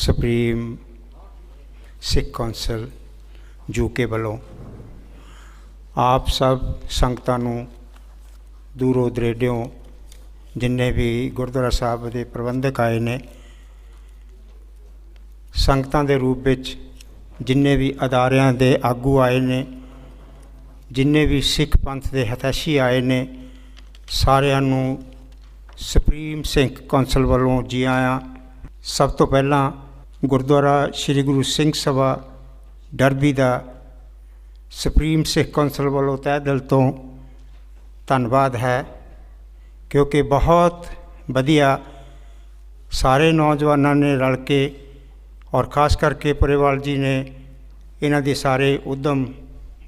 Supreme ਸਿੱਖ council UK ਵੱਲੋਂ ਆਪ ਸਭ ਸੰਗਤਾਂ ਨੂੰ ਦੂਰੋਂ ਦਰੇਡਿਓਂ ਜਿੰਨੇ ਵੀ ਗੁਰਦੁਆਰਾ ਸਾਹਿਬ ਦੇ ਪ੍ਰਬੰਧਕ ਆਏ ਨੇ, ਸੰਗਤਾਂ ਦੇ ਰੂਪ ਵਿੱਚ ਜਿੰਨੇ ਵੀ ਅਦਾਰਿਆਂ ਦੇ ਆਗੂ ਆਏ ਨੇ, ਜਿੰਨੇ ਵੀ ਸਿੱਖ ਪੰਥ ਦੇ ਹਿਤੈਸ਼ੀ ਆਏ ਨੇ, ਸਾਰਿਆਂ ਨੂੰ ਸੁਪਰੀਮ ਸਿੱਖ ਕੌਂਸਲ ਵੱਲੋਂ ਜੀ ਆਇਆਂ। ਸਭ ਤੋਂ ਪਹਿਲਾਂ ਗੁਰਦੁਆਰਾ ਸ਼੍ਰੀ ਗੁਰੂ ਸਿੰਘ ਸਭਾ ਡਰਬੀ ਦਾ ਸੁਪਰੀਮ ਸਿੱਖ ਕੌਂਸਲ ਵੱਲੋਂ ਤਹਿ ਦਿਲ ਤੋਂ ਧੰਨਵਾਦ ਹੈ, ਕਿਉਂਕਿ ਬਹੁਤ ਵਧੀਆ ਸਾਰੇ ਨੌਜਵਾਨਾਂ ਨੇ ਰਲ ਕੇ ਔਰ ख़ास ਕਰਕੇ ਪੁਰੇਵਾਲ ਜੀ ਨੇ ਇਹਨਾਂ ਦੇ ਸਾਰੇ ਉਦਮ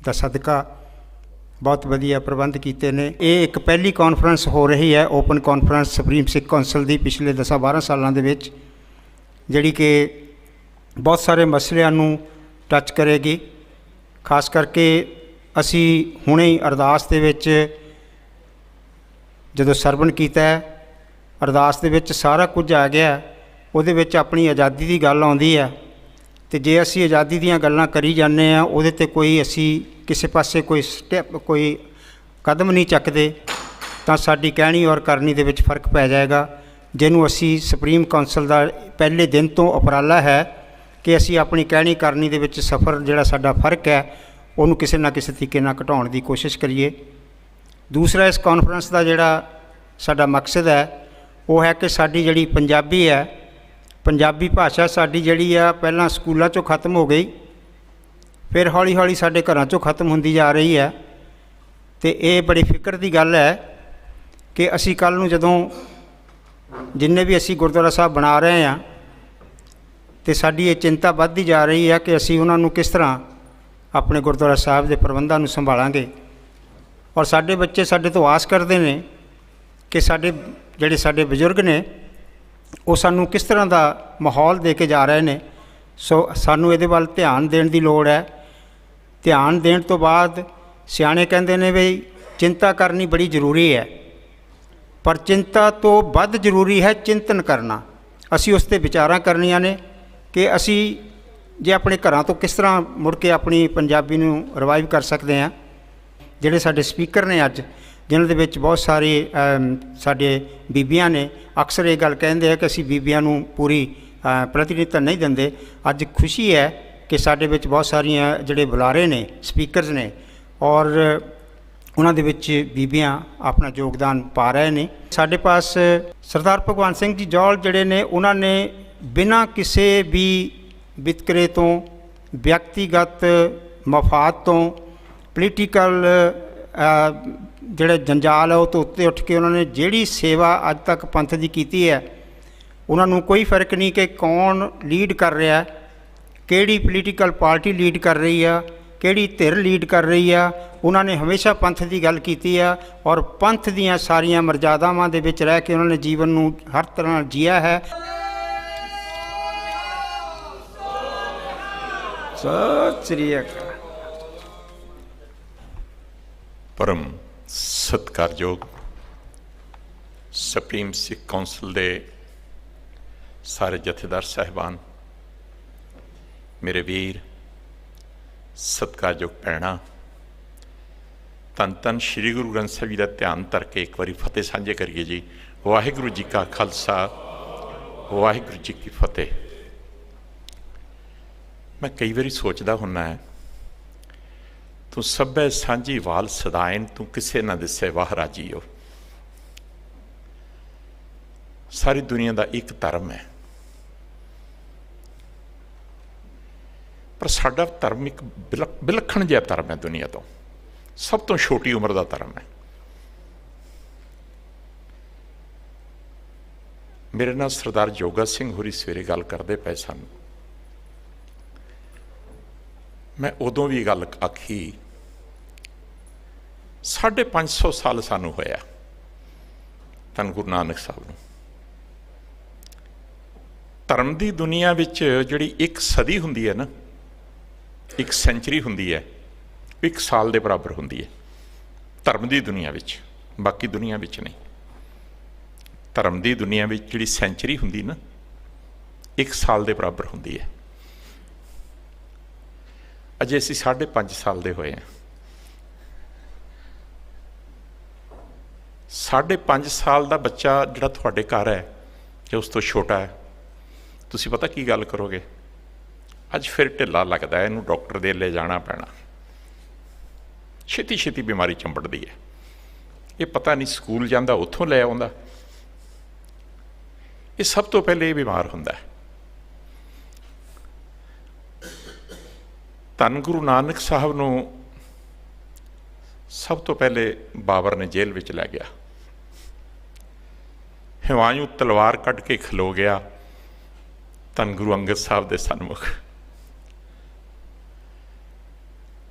ਦਾ ਸਦਕਾ ਬਹੁਤ ਵਧੀਆ ਪ੍ਰਬੰਧ ਕੀਤੇ ਨੇ। ਇਹ ਇੱਕ ਪਹਿਲੀ ਕਾਨਫਰੰਸ ਹੋ ਰਹੀ ਹੈ, ਓਪਨ ਕਾਨਫਰੰਸ ਸੁਪਰੀਮ ਸਿੱਖ ਕੌਂਸਲ ਦੀ ਪਿਛਲੇ 10-12 ਸਾਲਾਂ ਦੇ ਵਿੱਚ, ਜਿਹੜੀ ਕਿ ਬਹੁਤ ਸਾਰੇ ਮਸਲਿਆਂ ਨੂੰ ਟੱਚ ਕਰੇਗੀ। ਖਾਸ ਕਰਕੇ ਅਸੀਂ ਹੁਣੇ ਹੀ ਅਰਦਾਸ ਦੇ ਵਿੱਚ ਜਦੋਂ ਸਰਵਣ ਕੀਤਾ, ਅਰਦਾਸ ਦੇ ਵਿੱਚ ਸਾਰਾ ਕੁਝ ਆ ਗਿਆ। ਉਹਦੇ ਵਿੱਚ ਆਪਣੀ ਆਜ਼ਾਦੀ ਦੀ ਗੱਲ ਆਉਂਦੀ ਹੈ, ਅਤੇ ਜੇ ਅਸੀਂ ਆਜ਼ਾਦੀ ਦੀਆਂ ਗੱਲਾਂ ਕਰੀ ਜਾਂਦੇ ਹਾਂ, ਉਹਦੇ 'ਤੇ ਕੋਈ ਅਸੀਂ ਕਿਸੇ ਪਾਸੇ ਕੋਈ ਕੋਈ ਕਦਮ ਨਹੀਂ ਚੱਕਦੇ, ਤਾਂ ਸਾਡੀ ਕਹਿਣੀ ਔਰ ਕਰਨੀ ਦੇ ਵਿੱਚ ਫ਼ਰਕ ਪੈ ਜਾਏਗਾ। ਜਿਹਨੂੰ ਅਸੀਂ ਸੁਪਰੀਮ ਕੌਂਸਲ ਦਾ ਪਹਿਲੇ ਦਿਨ ਤੋਂ ਉਪਰਾਲਾ ਹੈ ਕਿ ਅਸੀਂ ਆਪਣੀ ਕਹਿਣੀ ਕਰਨੀ ਦੇ ਵਿੱਚ ਸਫ਼ਰ ਜਿਹੜਾ ਸਾਡਾ ਫ਼ਰਕ ਹੈ, ਉਹਨੂੰ ਕਿਸੇ ਨਾ ਕਿਸੇ ਤਰੀਕੇ ਨਾਲ ਘਟਾਉਣ ਦੀ ਕੋਸ਼ਿਸ਼ ਕਰੀਏ। ਦੂਸਰਾ, ਇਸ ਕਾਨਫਰੰਸ ਦਾ ਜਿਹੜਾ ਸਾਡਾ ਮਕਸਦ ਹੈ ਉਹ ਹੈ ਕਿ ਸਾਡੀ ਜਿਹੜੀ ਪੰਜਾਬੀ ਹੈ, ਪੰਜਾਬੀ ਭਾਸ਼ਾ ਸਾਡੀ ਜਿਹੜੀ ਆ ਪਹਿਲਾਂ ਸਕੂਲਾਂ 'ਚੋਂ ਖਤਮ ਹੋ ਗਈ, ਫਿਰ ਹੌਲੀ ਹੌਲੀ ਸਾਡੇ ਘਰਾਂ 'ਚੋਂ ਖਤਮ ਹੁੰਦੀ ਜਾ ਰਹੀ ਹੈ। ਅਤੇ ਇਹ ਬੜੀ ਫਿਕਰ ਦੀ ਗੱਲ ਹੈ ਕਿ ਅਸੀਂ ਕੱਲ੍ਹ ਨੂੰ ਜਦੋਂ ਜਿੰਨੇ ਵੀ ਅਸੀਂ ਗੁਰਦੁਆਰਾ ਸਾਹਿਬ ਬਣਾ ਰਹੇ ਹਾਂ, ਅਤੇ ਸਾਡੀ ਇਹ ਚਿੰਤਾ ਵੱਧਦੀ ਜਾ ਰਹੀ ਹੈ ਕਿ ਅਸੀਂ ਉਹਨਾਂ ਨੂੰ ਕਿਸ ਤਰ੍ਹਾਂ ਆਪਣੇ ਗੁਰਦੁਆਰਾ ਸਾਹਿਬ ਦੇ ਪ੍ਰਬੰਧਾਂ ਨੂੰ ਸੰਭਾਲਾਂਗੇ। ਔਰ ਸਾਡੇ ਬੱਚੇ ਸਾਡੇ ਤੋਂ ਆਸ ਕਰਦੇ ਨੇ ਕਿ ਸਾਡੇ ਬਜ਼ੁਰਗ ਨੇ ਉਹ ਸਾਨੂੰ ਕਿਸ ਤਰ੍ਹਾਂ ਦਾ ਮਾਹੌਲ ਦੇ ਕੇ ਜਾ ਰਹੇ ਨੇ। ਸੋ ਸਾਨੂੰ ਇਹਦੇ ਵੱਲ ਧਿਆਨ ਦੇਣ ਦੀ ਲੋੜ ਹੈ। ਧਿਆਨ ਦੇਣ ਤੋਂ ਬਾਅਦ ਸਿਆਣੇ ਕਹਿੰਦੇ ਨੇ ਵੀ ਚਿੰਤਾ ਕਰਨੀ ਬੜੀ ਜ਼ਰੂਰੀ ਹੈ, ਪਰ ਚਿੰਤਾ ਤੋਂ ਵੱਧ ਜ਼ਰੂਰੀ ਹੈ ਚਿੰਤਨ ਕਰਨਾ। ਅਸੀਂ ਉਸ 'ਤੇ ਵਿਚਾਰਾਂ ਕਰਨੀਆਂ ਨੇ ਕਿ ਅਸੀਂ ਜੇ ਆਪਣੇ ਘਰਾਂ ਤੋਂ ਕਿਸ ਤਰ੍ਹਾਂ ਮੁੜ ਕੇ ਆਪਣੀ ਪੰਜਾਬੀ ਨੂੰ ਰਿਵਾਈਵ ਕਰ ਸਕਦੇ ਹਾਂ। ਜਿਹੜੇ ਸਾਡੇ ਸਪੀਕਰ ਨੇ ਅੱਜ, ਜਿਨ੍ਹਾਂ ਦੇ ਵਿੱਚ ਬਹੁਤ ਸਾਰੇ ਸਾਡੇ ਬੀਬੀਆਂ ਨੇ, ਅਕਸਰ ਇਹ ਗੱਲ ਕਹਿੰਦੇ ਆ ਕਿ ਅਸੀਂ ਬੀਬੀਆਂ ਨੂੰ ਪੂਰੀ ਪ੍ਰਤੀਨਿਧਤਾ ਨਹੀਂ ਦਿੰਦੇ। ਅੱਜ ਖੁਸ਼ੀ ਹੈ ਕਿ ਸਾਡੇ ਵਿੱਚ ਬਹੁਤ ਸਾਰੀਆਂ ਜਿਹੜੇ ਬੁਲਾਰੇ ਨੇ, ਸਪੀਕਰਸ ਨੇ, ਔਰ ਉਹਨਾਂ ਦੇ ਵਿੱਚ ਬੀਬੀਆਂ ਆਪਣਾ ਯੋਗਦਾਨ ਪਾ ਰਹੇ ਨੇ। ਸਾਡੇ ਪਾਸ ਸਰਦਾਰ ਭਗਵੰਤ ਸਿੰਘ ਜੀ ਜੌਲ ਜਿਹੜੇ ਨੇ, ਉਹਨਾਂ ਨੇ ਬਿਨਾਂ ਕਿਸੇ ਵੀ ਵਿਤਕਰੇ ਤੋਂ, ਵਿਅਕਤੀਗਤ ਮਫਾਦ ਤੋਂ, ਪੋਲੀਟੀਕਲ ਜਿਹੜੇ ਜੰਜਾਲ ਹੈ ਉਹ ਤੋਂ ਉੱਤੇ ਉੱਠ ਕੇ ਉਹਨਾਂ ਨੇ ਜਿਹੜੀ ਸੇਵਾ ਅੱਜ ਤੱਕ ਪੰਥ ਦੀ ਕੀਤੀ ਹੈ, ਉਹਨਾਂ ਨੂੰ ਕੋਈ ਫਰਕ ਨਹੀਂ ਕਿ ਕੌਣ ਲੀਡ ਕਰ ਰਿਹਾ, ਕਿਹੜੀ ਪੋਲੀਟੀਕਲ ਪਾਰਟੀ ਲੀਡ ਕਰ ਰਹੀ ਆ, ਕਿਹੜੀ ਧਿਰ ਲੀਡ ਕਰ ਰਹੀ ਆ। ਉਹਨਾਂ ਨੇ ਹਮੇਸ਼ਾ ਪੰਥ ਦੀ ਗੱਲ ਕੀਤੀ ਆ ਔਰ ਪੰਥ ਦੀਆਂ ਸਾਰੀਆਂ ਮਰਜ਼ਾਦਾਵਾਂ ਦੇ ਵਿੱਚ ਰਹਿ ਕੇ ਉਹਨਾਂ ਨੇ ਜੀਵਨ ਨੂੰ ਹਰ ਤਰ੍ਹਾਂ ਨਾਲ ਜੀਆ ਹੈ। ਸਤਿ ਸ੍ਰੀ ਅਕਾਲ। ਪਰਮ ਸਤਿਕਾਰਯੋਗ ਸੁਪਰੀਮ ਸਿੱਖ ਕੌਂਸਲ ਦੇ ਸਾਰੇ ਜਥੇਦਾਰ ਸਾਹਿਬਾਨ, ਮੇਰੇ ਵੀਰ, ਸਤਿਕਾਰਯੋਗ ਭੈਣਾਂ, ਧੰਨ ਧੰਨ ਸ਼੍ਰੀ ਗੁਰੂ ਗ੍ਰੰਥ ਸਾਹਿਬ ਜੀ ਦਾ ਧਿਆਨ ਧਰ ਕੇ ਇੱਕ ਵਾਰੀ ਫਤਿਹ ਸਾਂਝੇ ਕਰੀਏ ਜੀ। ਵਾਹਿਗੁਰੂ ਜੀ ਕਾ ਖਾਲਸਾ, ਵਾਹਿਗੁਰੂ ਜੀ ਕੀ ਫਤਿਹ। ਮੈਂ ਕਈ ਵਾਰੀ ਸੋਚਦਾ ਹੁੰਦਾ ਹੈ, ਤੂੰ ਸਭੇ ਸਾਂਝੀ ਵਾਲ ਸਦਾਇਨ, ਤੂੰ ਕਿਸੇ ਨਾ ਦਿਸੇ ਵਾਹ ਰਾਜੀਓ। ਸਾਰੀ ਦੁਨੀਆ ਦਾ ਇੱਕ ਧਰਮ ਹੈ, ਪਰ ਸਾਡਾ ਧਰਮ ਇੱਕ ਵਿਲੱਖਣ ਜਿਹਾ ਧਰਮ ਹੈ, ਦੁਨੀਆ ਤੋਂ ਸਭ ਤੋਂ ਛੋਟੀ ਉਮਰ ਦਾ ਧਰਮ ਹੈ। ਮੇਰੇ ਨਾਲ ਸਰਦਾਰ ਜੋਗਾ ਸਿੰਘ ਹੋਰੀ ਸਵੇਰੇ ਗੱਲ ਕਰਦੇ ਪਏ ਸਨ। ਮੈਂ ਉਦੋਂ ਵੀ ਗੱਲ ਆਖੀ, 550 ਸਾਲ ਸਾਨੂੰ ਹੋਇਆ ਧੰਨ ਗੁਰੂ ਨਾਨਕ ਸਾਹਿਬ ਨੂੰ। ਧਰਮ ਦੀ ਦੁਨੀਆ ਵਿੱਚ ਜਿਹੜੀ ਇੱਕ ਸਦੀ ਹੁੰਦੀ ਹੈ ਨਾ, ਇੱਕ ਸੈਂਚਰੀ ਹੁੰਦੀ ਹੈ, ਇੱਕ ਸਾਲ ਦੇ ਬਰਾਬਰ ਹੁੰਦੀ ਹੈ ਧਰਮ ਦੀ ਦੁਨੀਆ ਵਿੱਚ, ਬਾਕੀ ਦੁਨੀਆ ਵਿੱਚ ਨਹੀਂ। ਧਰਮ ਦੀ ਦੁਨੀਆ ਵਿੱਚ ਜਿਹੜੀ ਸੈਂਚਰੀ ਹੁੰਦੀ ਨਾ, 1 ਸਾਲ ਦੇ ਬਰਾਬਰ ਹੁੰਦੀ ਹੈ। ਅਜੇ ਅਸੀਂ 5.5 ਸਾਲ ਦੇ ਹੋਏ ਹਾਂ। 5.5 ਸਾਲ ਦਾ ਬੱਚਾ ਜਿਹੜਾ ਤੁਹਾਡੇ ਘਰ ਹੈ ਜਾਂ ਉਸ ਤੋਂ ਛੋਟਾ ਹੈ, ਤੁਸੀਂ ਪਤਾ ਕੀ ਗੱਲ ਕਰੋਗੇ? ਅੱਜ ਫਿਰ ਢਿੱਲਾ ਲੱਗਦਾ, ਇਹਨੂੰ ਡਾਕਟਰ ਦੇ ਲੈ ਜਾਣਾ ਪੈਣਾ, ਛੇਤੀ ਛੇਤੀ ਬਿਮਾਰੀ ਚੰਬੜਦੀ ਹੈ, ਇਹ ਪਤਾ ਨਹੀਂ ਸਕੂਲ ਜਾਂਦਾ ਉੱਥੋਂ ਲੈ ਆਉਂਦਾ। ਇਹ ਸਭ ਤੋਂ ਪਹਿਲੇ ਇਹ ਬਿਮਾਰ ਹੁੰਦਾ ਹੈ। ਧੰਨ ਗੁਰੂ ਨਾਨਕ ਸਾਹਿਬ ਨੂੰ ਸਭ ਤੋਂ ਪਹਿਲੇ ਬਾਬਰ ਨੇ ਜੇਲ੍ਹ ਵਿੱਚ ਲੈ ਗਿਆ। ਹਿਮਾਯੂ ਤਲਵਾਰ ਕੱਢ ਕੇ ਖਲੋ ਗਿਆ ਧੰਨ ਗੁਰੂ ਅੰਗਦ ਸਾਹਿਬ ਦੇ ਸਨਮੁਖ।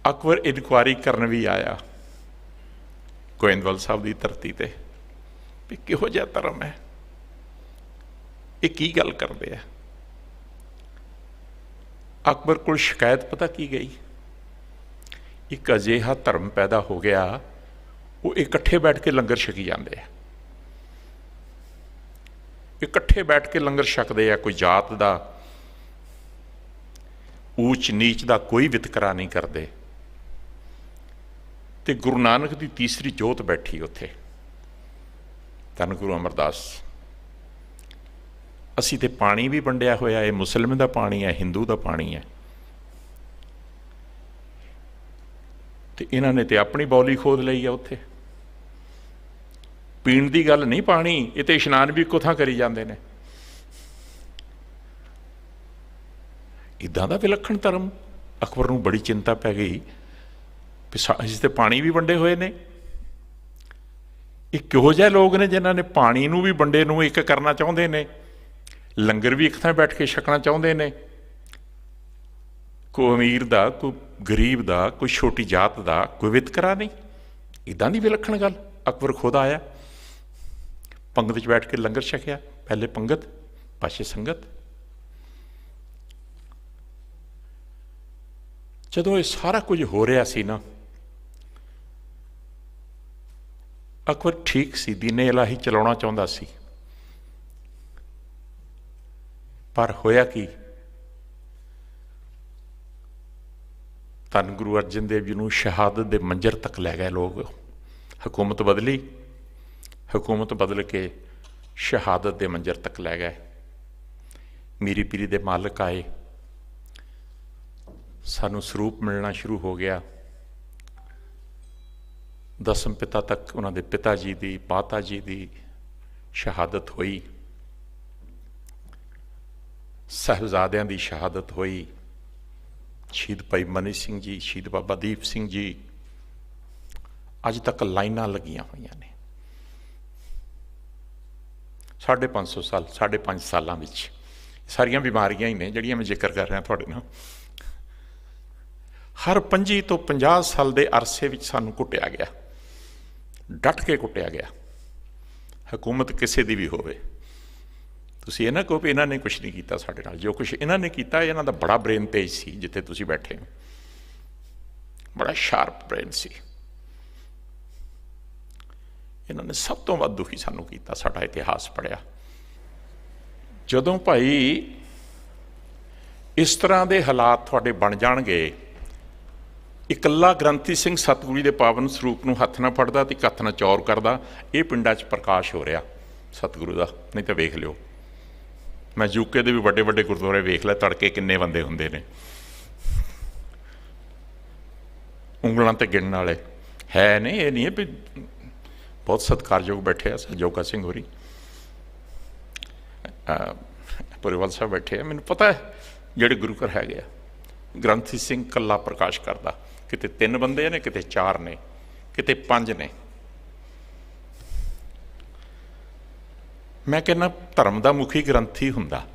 ਅਕਬਰ ਇਨਕੁਆਰੀ ਕਰਨ ਵੀ ਆਇਆ ਗੋਇੰਦਵਾਲ ਸਾਹਿਬ ਦੀ ਧਰਤੀ ਤੇ ਵੀ ਕਿਹੋ ਜਿਹਾ ਧਰਮ ਹੈ, ਇਹ ਕੀ ਗੱਲ ਕਰਦੇ ਆ। ਅਕਬਰ ਕੋਲ ਸ਼ਿਕਾਇਤ ਪਤਾ ਕੀ ਗਈ? ਇੱਕ ਅਜਿਹਾ ਧਰਮ ਪੈਦਾ ਹੋ ਗਿਆ, ਉਹ ਇਕੱਠੇ ਬੈਠ ਕੇ ਲੰਗਰ ਛਕੀ ਜਾਂਦੇ ਆ, ਇਕੱਠੇ ਬੈਠ ਕੇ ਲੰਗਰ ਛਕਦੇ ਆ, ਕੋਈ ਜਾਤ ਦਾ ਊਚ ਨੀਚ ਦਾ ਕੋਈ ਵਿਤਕਰਾ ਨਹੀਂ ਕਰਦੇ। ਤੇ ਗੁਰੂ ਨਾਨਕ ਦੀ ਤੀਸਰੀ ਜੋਤ ਬੈਠੀ ਉੱਥੇ, ਧੰਨ ਗੁਰੂ ਅਮਰਦਾਸ। ਅਸੀਂ ਤੇ ਪਾਣੀ ਵੀ ਵੰਡਿਆ ਹੋਇਆ, ਇਹ ਮੁਸਲਿਮ ਦਾ ਪਾਣੀ ਹੈ, ਹਿੰਦੂ ਦਾ ਪਾਣੀ ਹੈ, ਤੇ ਇਹਨਾਂ ਨੇ ਤੇ ਆਪਣੀ ਬੌਲੀ ਖੋਦ ਲਈ ਆ ਉੱਥੇ। ਪੀਣ ਦੀ ਗੱਲ ਨਹੀਂ ਪਾਣੀ, ਇਹ ਤੇ ਇਸ਼ਨਾਨ ਵੀ ਇੱਕੋ ਥਾਂ ਕਰੀ ਜਾਂਦੇ ਨੇ। ਇੱਦਾਂ ਦਾ ਵਿਲੱਖਣ ਧਰਮ। ਅਕਬਰ ਨੂੰ ਬੜੀ ਚਿੰਤਾ ਪੈ ਗਈ, ਅਸੀਂ ਤੇ ਪਾਣੀ ਵੀ ਵੰਡੇ ਹੋਏ ਨੇ, ਇਹ ਕਿਹੋ ਜਿਹੇ ਲੋਕ ਨੇ ਜਿਨ੍ਹਾਂ ਨੇ ਪਾਣੀ ਨੂੰ ਵੀ ਵੰਡੇ ਨੂੰ ਇੱਕ ਕਰਨਾ ਚਾਹੁੰਦੇ ਨੇ, ਲੰਗਰ ਵੀ ਇੱਕ ਥਾਂ ਬੈਠ ਕੇ ਛਕਣਾ ਚਾਹੁੰਦੇ ਨੇ। ਕੋਈ ਅਮੀਰ ਦਾ, ਕੋਈ ਗਰੀਬ ਦਾ, ਕੋਈ ਛੋਟੀ ਜਾਤ ਦਾ ਕੋਈ ਵਿਤਕਰਾ ਨਹੀਂ। ਇੱਦਾਂ ਦੀ ਵਿਲੱਖਣ ਗੱਲ। ਅਕਬਰ ਖੁਦ ਆਇਆ, ਪੰਗਤ 'ਚ ਬੈਠ ਕੇ ਲੰਗਰ ਛਕਿਆ, ਪਹਿਲੇ ਪੰਗਤ ਪਾਛੇ ਸੰਗਤ। ਜਦੋਂ ਇਹ ਸਾਰਾ ਕੁਝ ਹੋ ਰਿਹਾ ਸੀ ਨਾ, ਅਕਬਰ ਠੀਕ ਸੀ, ਦੀਨੇ ਇਲਾਹੀ ਚਲਾਉਣਾ ਚਾਹੁੰਦਾ ਸੀ, ਪਰ ਹੋਇਆ ਕੀ? ਧੰਨ ਗੁਰੂ ਅਰਜਨ ਦੇਵ ਜੀ ਨੂੰ ਸ਼ਹਾਦਤ ਦੇ ਮੰਜ਼ਰ ਤੱਕ ਲੈ ਗਏ ਲੋਕ। ਹਕੂਮਤ ਬਦਲੀ, ਹਕੂਮਤ ਬਦਲ ਕੇ ਸ਼ਹਾਦਤ ਦੇ ਮੰਜ਼ਰ ਤੱਕ ਲੈ ਗਏ। ਮੀਰੀ ਪੀਰੀ ਦੇ ਮਾਲਕ ਆਏ, ਸਾਨੂੰ ਸਰੂਪ ਮਿਲਣਾ ਸ਼ੁਰੂ ਹੋ ਗਿਆ। ਦਸਮ ਪਿਤਾ ਤੱਕ ਉਹਨਾਂ ਦੇ ਪਿਤਾ ਜੀ ਦੀ, ਮਾਤਾ ਜੀ ਦੀ ਸ਼ਹਾਦਤ ਹੋਈ, ਸਾਹਿਬਜ਼ਾਦਿਆਂ ਦੀ ਸ਼ਹਾਦਤ ਹੋਈ। ਸ਼ਹੀਦ ਭਾਈ ਮਨੀ ਸਿੰਘ ਜੀ, ਸ਼ਹੀਦ ਬਾਬਾ ਦੀਪ ਸਿੰਘ ਜੀ, ਅੱਜ ਤੱਕ ਲਾਈਨਾਂ ਲੱਗੀਆਂ ਹੋਈਆਂ ਨੇ। 550 ਸਾਲ, 5.5 ਸਾਲਾਂ ਵਿੱਚ ਸਾਰੀਆਂ ਬਿਮਾਰੀਆਂ ਹੀ ਨੇ ਜਿਹੜੀਆਂ ਮੈਂ ਜ਼ਿਕਰ ਕਰ ਰਿਹਾ ਤੁਹਾਡੇ ਨਾਲ। ਹਰ 25 ਤੋਂ 50 ਸਾਲ ਦੇ ਅਰਸੇ ਵਿੱਚ ਸਾਨੂੰ ਕੁੱਟਿਆ ਗਿਆ, ਡਟ ਕੇ ਕੁੱਟਿਆ ਗਿਆ। ਹਕੂਮਤ ਕਿਸੇ ਦੀ ਵੀ ਹੋਵੇ, ਤੁਸੀਂ ਇਹ ਨਾ ਕਹੋ ਵੀ ਇਹਨਾਂ ਨੇ ਕੁਛ ਨਹੀਂ ਕੀਤਾ ਸਾਡੇ ਨਾਲ। ਜੋ ਕੁਛ ਇਹਨਾਂ ਨੇ ਕੀਤਾ, ਇਹਨਾਂ ਦਾ ਬੜਾ ਬ੍ਰੇਨ ਤੇਜ ਸੀ। ਜਿੱਥੇ ਤੁਸੀਂ ਬੈਠੇ ਹੋ, ਬੜਾ ਸ਼ਾਰਪ ਬ੍ਰੇਨ ਸੀ। ਇਹਨਾਂ ਨੇ ਸਭ ਤੋਂ ਵੱਧ ਦੁਖੀ ਸਾਨੂੰ ਕੀਤਾ। ਸਾਡਾ ਇਤਿਹਾਸ ਪੜ੍ਹਿਆ, ਜਦੋਂ ਭਾਈ ਇਸ ਤਰ੍ਹਾਂ ਦੇ ਹਾਲਾਤ ਤੁਹਾਡੇ ਬਣ ਜਾਣਗੇ, ਇਕੱਲਾ ਗ੍ਰੰਥੀ ਸਿੰਘ ਸਤਿਗੁਰੂ ਦੇ ਪਾਵਨ ਸਰੂਪ ਨੂੰ ਹੱਥ ਨਾ ਫੜਦਾ ਤੇ ਹੱਥ ਨਾ ਚੌਰ ਕਰਦਾ, ਇਹ ਪਿੰਡਾਂ 'ਚ ਪ੍ਰਕਾਸ਼ ਹੋ ਰਿਹਾ ਸਤਿਗੁਰੂ ਦਾ। ਨਹੀਂ ਤਾਂ ਵੇਖ ਲਿਓ, ਮੈਂ ਯੂਕੇ ਦੇ ਵੀ ਵੱਡੇ ਵੱਡੇ ਗੁਰਦੁਆਰੇ ਵੇਖ ਲਿਆ, ਤੜਕੇ ਕਿੰਨੇ ਬੰਦੇ ਹੁੰਦੇ ਨੇ, ਉਂਗਲਾਂ ਤੇ ਗਿਣਨ ਵਾਲੇ ਹੈ ਨਹੀਂ। ਇਹ ਨਹੀਂ ਹੈ ਵੀ ਬਹੁਤ ਸਤਿਕਾਰਯੋਗ ਬੈਠੇ ਆ, ਜੋਗਾ ਸਿੰਘ ਹੋਰੀ, ਪੁਰੇਵਾਲ ਸਾਹਿਬ ਬੈਠੇ ਆ। ਮੈਨੂੰ ਪਤਾ ਹੈ ਜਿਹੜੇ ਗੁਰੂ ਘਰ ਹੈਗੇ ਆ, ਗ੍ਰੰਥੀ ਸਿੰਘ ਇਕੱਲਾ ਪ੍ਰਕਾਸ਼ ਕਰਦਾ। ਕਿਤੇ 3 ਬੰਦੇ ਨੇ, ਕਿਤੇ 4 ਨੇ, ਕਿਤੇ 5 ਨੇ। ਮੈਂ ਕਹਿੰਦਾ ਧਰਮ ਦਾ ਮੁਖੀ ਗ੍ਰੰਥੀ ਹੁੰਦਾ,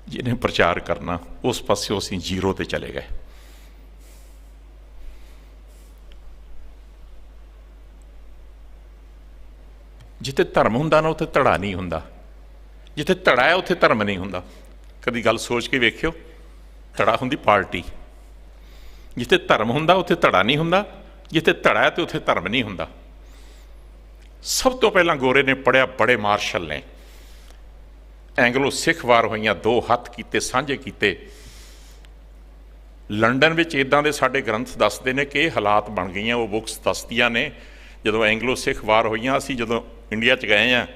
ਜਿਹਨੇ ਪ੍ਰਚਾਰ ਕਰਨਾ। ਉਸ ਪਾਸਿਓਂ ਅਸੀਂ 0 ਤੇ ਚਲੇ ਗਏ। ਜਿੱਥੇ ਧਰਮ ਹੁੰਦਾ ਨਾ, ਉੱਥੇ ਧੜਾ ਨਹੀਂ ਹੁੰਦਾ। ਜਿੱਥੇ ਧੜਾ ਹੈ, ਉੱਥੇ ਧਰਮ ਨਹੀਂ ਹੁੰਦਾ। ਕਦੀ ਗੱਲ ਸੋਚ ਕੇ ਵੇਖਿਓ, ਧੜਾ ਹੁੰਦੀ ਪਾਰਟੀ। ਜਿੱਥੇ ਧਰਮ ਹੁੰਦਾ, ਉੱਥੇ ਧੜਾ ਨਹੀਂ ਹੁੰਦਾ। ਜਿੱਥੇ ਧੜਾ ਹੈ, ਤੇ ਉੱਥੇ ਧਰਮ ਨਹੀਂ ਹੁੰਦਾ। ਸਭ ਤੋਂ ਪਹਿਲਾਂ ਗੋਰੇ ਨੇ ਪੜ੍ਹਿਆ, ਬੜੇ ਮਾਰਸ਼ਲ ਨੇ, ਐਂਗਲੋ ਸਿੱਖ ਵਾਰ ਹੋਈਆਂ, 2 ਹੱਥ ਕੀਤੇ, ਸਾਂਝੇ ਕੀਤੇ। ਲੰਡਨ ਵਿੱਚ ਇੱਦਾਂ ਦੇ ਸਾਡੇ ਗ੍ਰੰਥ ਦੱਸਦੇ ਨੇ ਕਿ ਇਹ ਹਾਲਾਤ ਬਣ ਗਈਆਂ। ਉਹ ਬੁੱਕਸ ਦੱਸਦੀਆਂ ਨੇ ਜਦੋਂ ਐਂਗਲੋ ਸਿੱਖ ਵਾਰ ਹੋਈਆਂ, ਅਸੀਂ ਜਦੋਂ ਇੰਡੀਆ 'ਚ ਗਏ ਹਾਂ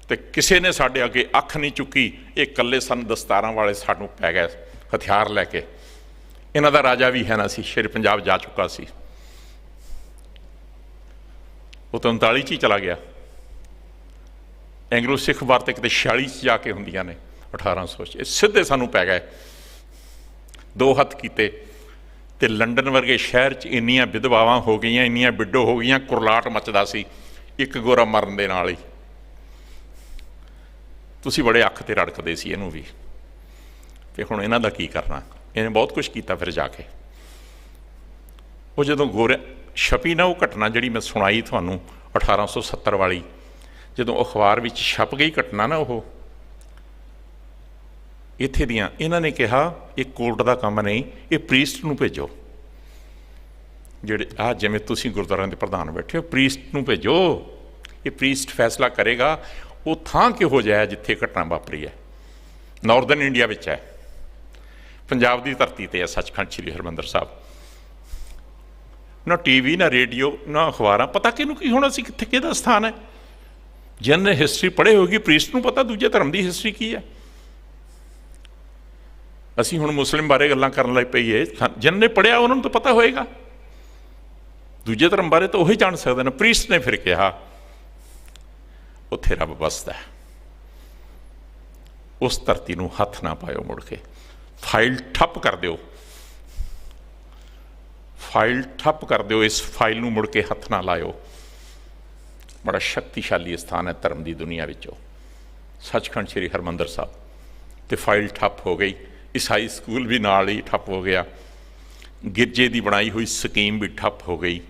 ਤੇ ਕਿਸੇ ਨੇ ਸਾਡੇ ਅੱਗੇ ਅੱਖ ਨਹੀਂ ਚੁੱਕੀ। ਇਹ ਇਕੱਲੇ ਸਨ ਦਸਤਾਰਾਂ ਵਾਲੇ, ਸਾਨੂੰ ਪੈ ਗਏ ਹਥਿਆਰ ਲੈ ਕੇ। ਇਹਨਾਂ ਦਾ ਰਾਜਾ ਵੀ ਹੈ ਨਾ ਸੀ, ਸ਼ੇਰ ਪੰਜਾਬ ਜਾ ਚੁੱਕਾ ਸੀ। ਉਹ 39 'ਚ ਹੀ ਚਲਾ ਗਿਆ। ਐਂਗਲੋ ਸਿੱਖ ਵਾਰ ਤੇ ਕਿਤੇ 46 'ਚ ਜਾ ਕੇ ਹੁੰਦੀਆਂ ਨੇ, 1800 'ਚ। ਇਹ ਸਿੱਧੇ ਸਾਨੂੰ ਪੈ ਗਏ, 2 ਹੱਥ ਕੀਤੇ। ਤੇ ਲੰਡਨ ਵਰਗੇ ਸ਼ਹਿਰ 'ਚ ਇੰਨੀਆਂ ਵਿਧਵਾਵਾਂ ਹੋ ਗਈਆਂ, ਇੰਨੀਆਂ ਵਿਡੋ ਹੋ ਗਈਆਂ, ਕੁਰਲਾਟ ਮੱਚਦਾ ਸੀ ਇੱਕ ਗੋਰਾ ਮਰਨ ਦੇ ਨਾਲ ਹੀ। ਤੁਸੀਂ ਬੜੇ ਅੱਖ 'ਤੇ ਰੜਕਦੇ ਸੀ ਇਹਨੂੰ ਵੀ। ਤੇ ਹੁਣ ਇਹਨਾਂ ਦਾ ਕੀ ਕਰਨਾ? ਇਹਨੇ ਬਹੁਤ ਕੁਛ ਕੀਤਾ ਫਿਰ ਜਾ ਕੇ। ਉਹ ਜਦੋਂ ਗੋਰੇ ਛਪੀ ਨਾ ਉਹ ਘਟਨਾ ਜਿਹੜੀ ਮੈਂ ਸੁਣਾਈ ਤੁਹਾਨੂੰ 1870 ਵਾਲੀ, ਜਦੋਂ ਅਖਬਾਰ ਵਿੱਚ ਛਪ ਗਈ ਘਟਨਾ ਨਾ, ਉਹ ਇੱਥੇ ਦੀਆਂ, ਇਹਨਾਂ ਨੇ ਕਿਹਾ ਇਹ ਕੋਰਟ ਦਾ ਕੰਮ ਨਹੀਂ, ਇਹ ਪ੍ਰੀਸਟ ਨੂੰ ਭੇਜੋ। ਜਿਹੜੇ ਆਹ ਜਿਵੇਂ ਤੁਸੀਂ ਗੁਰਦੁਆਰਿਆਂ ਦੇ ਪ੍ਰਧਾਨ ਬੈਠੇ ਹੋ, ਪ੍ਰੀਸਟ ਨੂੰ ਭੇਜੋ, ਇਹ ਪ੍ਰੀਸਟ ਫੈਸਲਾ ਕਰੇਗਾ ਉਹ ਥਾਂ ਕਿਹੋ ਜਿਹਾ ਹੈ ਜਿੱਥੇ ਘਟਨਾ ਵਾਪਰੀ ਹੈ। ਨਾਰਦਰਨ ਇੰਡੀਆ ਵਿੱਚ ਹੈ, ਪੰਜਾਬ ਦੀ ਧਰਤੀ 'ਤੇ ਹੈ ਸੱਚਖੰਡ ਸ੍ਰੀ ਹਰਿਮੰਦਰ ਸਾਹਿਬ। ਨਾ TV, ਨਾ ਰੇਡੀਓ, ਨਾ ਅਖਬਾਰਾਂ, ਪਤਾ ਕਿਹਨੂੰ ਕੀ ਹੋਣਾ ਸੀ, ਕਿੱਥੇ ਕਿਹਦਾ ਸਥਾਨ ਹੈ। ਜਿਹਨੇ ਹਿਸਟਰੀ ਪੜ੍ਹੇ ਹੋਗੀ, ਪ੍ਰੀਸਟ ਨੂੰ ਪਤਾ ਦੂਜੇ ਧਰਮ ਦੀ ਹਿਸਟਰੀ ਕੀ ਹੈ। ਅਸੀਂ ਹੁਣ ਮੁਸਲਿਮ ਬਾਰੇ ਗੱਲਾਂ ਕਰਨ ਲੱਗ ਪਈਏ, ਜਿਹਨੇ ਪੜ੍ਹਿਆ ਉਹਨਾਂ ਨੂੰ ਤਾਂ ਪਤਾ ਹੋਏਗਾ, ਦੂਜੇ ਧਰਮ ਬਾਰੇ ਤਾਂ ਉਹੀ ਜਾਣ ਸਕਦੇ ਨੇ। ਪ੍ਰੀਸਟ ਨੇ ਫਿਰ ਕਿਹਾ ਉੱਥੇ ਰੱਬ ਵਸਦਾ, ਉਸ ਧਰਤੀ ਨੂੰ ਹੱਥ ਨਾ ਪਾਇਓ, ਮੁੜ ਕੇ ਫਾਈਲ ਠੱਪ ਕਰ ਦਿਓ, ਫਾਈਲ ਠੱਪ ਕਰ ਦਿਓ, ਇਸ ਫਾਈਲ ਨੂੰ ਮੁੜ ਕੇ ਹੱਥ ਨਾ ਲਾਇਓ। ਬੜਾ ਸ਼ਕਤੀਸ਼ਾਲੀ ਸਥਾਨ ਹੈ ਧਰਮ ਦੀ ਦੁਨੀਆ ਵਿੱਚੋਂ ਸੱਚਖੰਡ ਸ੍ਰੀ ਹਰਿਮੰਦਰ ਸਾਹਿਬ। ਤੇ ਫਾਈਲ ਠੱਪ ਹੋ ਗਈ, ਈਸਾਈ ਸਕੂਲ ਵੀ ਨਾਲ ਹੀ ਠੱਪ ਹੋ ਗਿਆ, ਗਿਰਜੇ ਦੀ ਬਣਾਈ ਹੋਈ ਸਕੀਮ ਵੀ ਠੱਪ ਹੋ ਗਈ,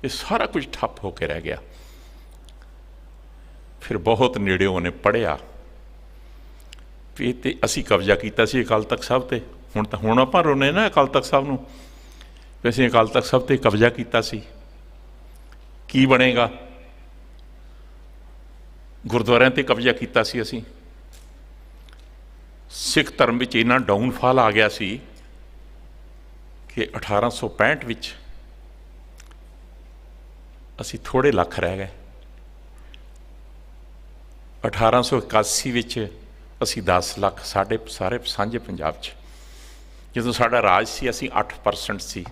ਇਹ ਸਾਰਾ ਕੁਝ ਠੱਪ ਹੋ ਕੇ ਰਹਿ ਗਿਆ। ਫਿਰ ਬਹੁਤ ਨੇੜੇ ਉਹਨੇ ਪੜ੍ਹਿਆ ਵੀ ਤੇ ਅਸੀਂ ਕਬਜ਼ਾ ਕੀਤਾ ਸੀ ਅਕਾਲ ਤਖਤ ਸਾਹਿਬ 'ਤੇ। ਹੁਣ ਆਪਾਂ ਰੋਨੇ ਨਾ ਅਕਾਲ ਤਖਤ ਸਾਹਿਬ ਨੂੰ, ਵੀ ਅਸੀਂ ਅਕਾਲ ਤਖਤ ਸਾਹਿਬ 'ਤੇ ਕਬਜ਼ਾ ਕੀਤਾ ਸੀ, ਕੀ ਬਣੇਗਾ? ਗੁਰਦੁਆਰਿਆਂ 'ਤੇ ਕਬਜ਼ਾ ਕੀਤਾ ਸੀ ਅਸੀਂ। ਸਿੱਖ ਧਰਮ ਵਿੱਚ ਇੰਨਾ ਡਾਊਨਫਾਲ ਆ ਗਿਆ ਸੀ ਕਿ 1865 ਵਿੱਚ ਅਸੀਂ ਥੋੜ੍ਹੇ ਲੱਖ ਰਹਿ ਗਏ। 1881 ਵਿੱਚ ਅਸੀਂ 10 ਲੱਖ, ਸਾਡੇ ਸਾਰੇ ਸਾਂਝੇ ਪੰਜਾਬ 'ਚ। ਜਦੋਂ ਸਾਡਾ ਰਾਜ ਸੀ ਅਸੀਂ 8% ਸੀ,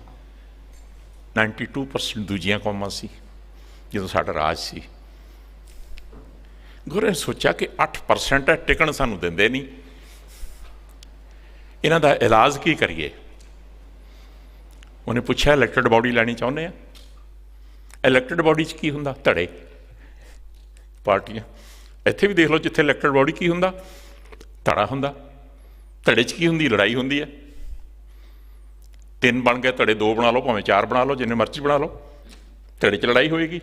92% ਦੂਜੀਆਂ ਕੌਮਾਂ ਸੀ ਜਦੋਂ ਸਾਡਾ ਰਾਜ ਸੀ। ਗੁਰੂ ਨੇ ਸੋਚਿਆ ਕਿ 8% ਹੈ, ਟਿਕਣ ਸਾਨੂੰ ਦਿੰਦੇ ਨਹੀਂ, ਇਹਨਾਂ ਦਾ ਇਲਾਜ ਕੀ ਕਰੀਏ। ਉਹਨੇ ਪੁੱਛਿਆ ਇਲੈਕਟਡ ਬਾਡੀ ਲੈਣੀ ਚਾਹੁੰਦੇ ਆ? ਇਲੈਕਟਡ ਬਾਡੀ 'ਚ ਕੀ ਹੁੰਦਾ? ਧੜੇ, ਪਾਰਟੀਆਂ। ਇੱਥੇ ਵੀ ਦੇਖ ਲਓ ਜਿੱਥੇ ਇਲੈਕਟਡ ਬਾਡੀ ਕੀ ਹੁੰਦਾ? ਧੜਾ ਹੁੰਦਾ। ਧੜੇ 'ਚ ਕੀ ਹੁੰਦੀ? ਲੜਾਈ ਹੁੰਦੀ ਹੈ। 3 ਬਣ ਗਏ ਧੜੇ, 2 ਬਣਾ ਲਓ, ਭਾਵੇਂ 4 ਬਣਾ ਲਓ, ਜਿੰਨੇ ਮਰਜ਼ੀ ਬਣਾ ਲਓ, ਧੜੇ 'ਚ ਲੜਾਈ ਹੋਏਗੀ।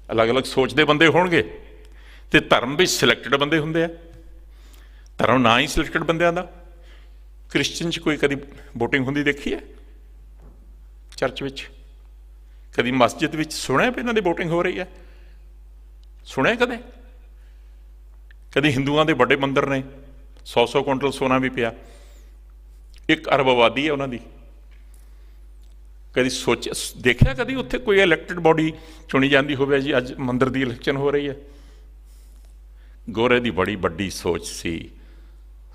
ਅਲੱਗ ਅਲੱਗ ਸੋਚ ਦੇ ਬੰਦੇ ਹੋਣਗੇ। ਤੇ ਧਰਮ ਵਿੱਚ ਸਿਲੈਕਟਡ ਬੰਦੇ ਹੁੰਦੇ ਆ, ਧਰਮ ਨਾ ਹੀ ਸਿਲੈਕਟਡ ਬੰਦਿਆਂ ਦਾ। ਕ੍ਰਿਸਚਨ 'ਚ ਕੋਈ ਕਦੀ ਵੋਟਿੰਗ ਹੁੰਦੀ ਦੇਖੀ ਹੈ? ਚਰਚ ਵਿੱਚ ਕਦੀ ਮਸਜਿਦ ਵਿੱਚ ਸੁਣਿਆ ਵੀ ਇਹਨਾਂ ਦੀ ਵੋਟਿੰਗ ਹੋ ਰਹੀ ਹੈ? ਸੁਣਿਆ ਕਦੇ? ਕਦੀ ਹਿੰਦੂਆਂ ਦੇ ਵੱਡੇ ਮੰਦਰ ਨੇ, 100 ਕੁਇੰਟਲ ਸੋਨਾ ਵੀ ਪਿਆ, 1 ਅਰਬ ਆਬਾਦੀ ਹੈ ਉਹਨਾਂ ਦੀ। ਕਦੀ ਦੇਖਿਆ ਕਦੀ ਉੱਥੇ ਕੋਈ ਇਲੈਕਟਡ ਬਾਡੀ ਚੁਣੀ ਜਾਂਦੀ ਹੋਵੇ ਜੀ ਅੱਜ ਮੰਦਰ ਦੀ ਇਲੈਕਸ਼ਨ ਹੋ ਰਹੀ ਹੈ? ਗੋਰੇ ਦੀ ਬੜੀ ਵੱਡੀ ਸੋਚ ਸੀ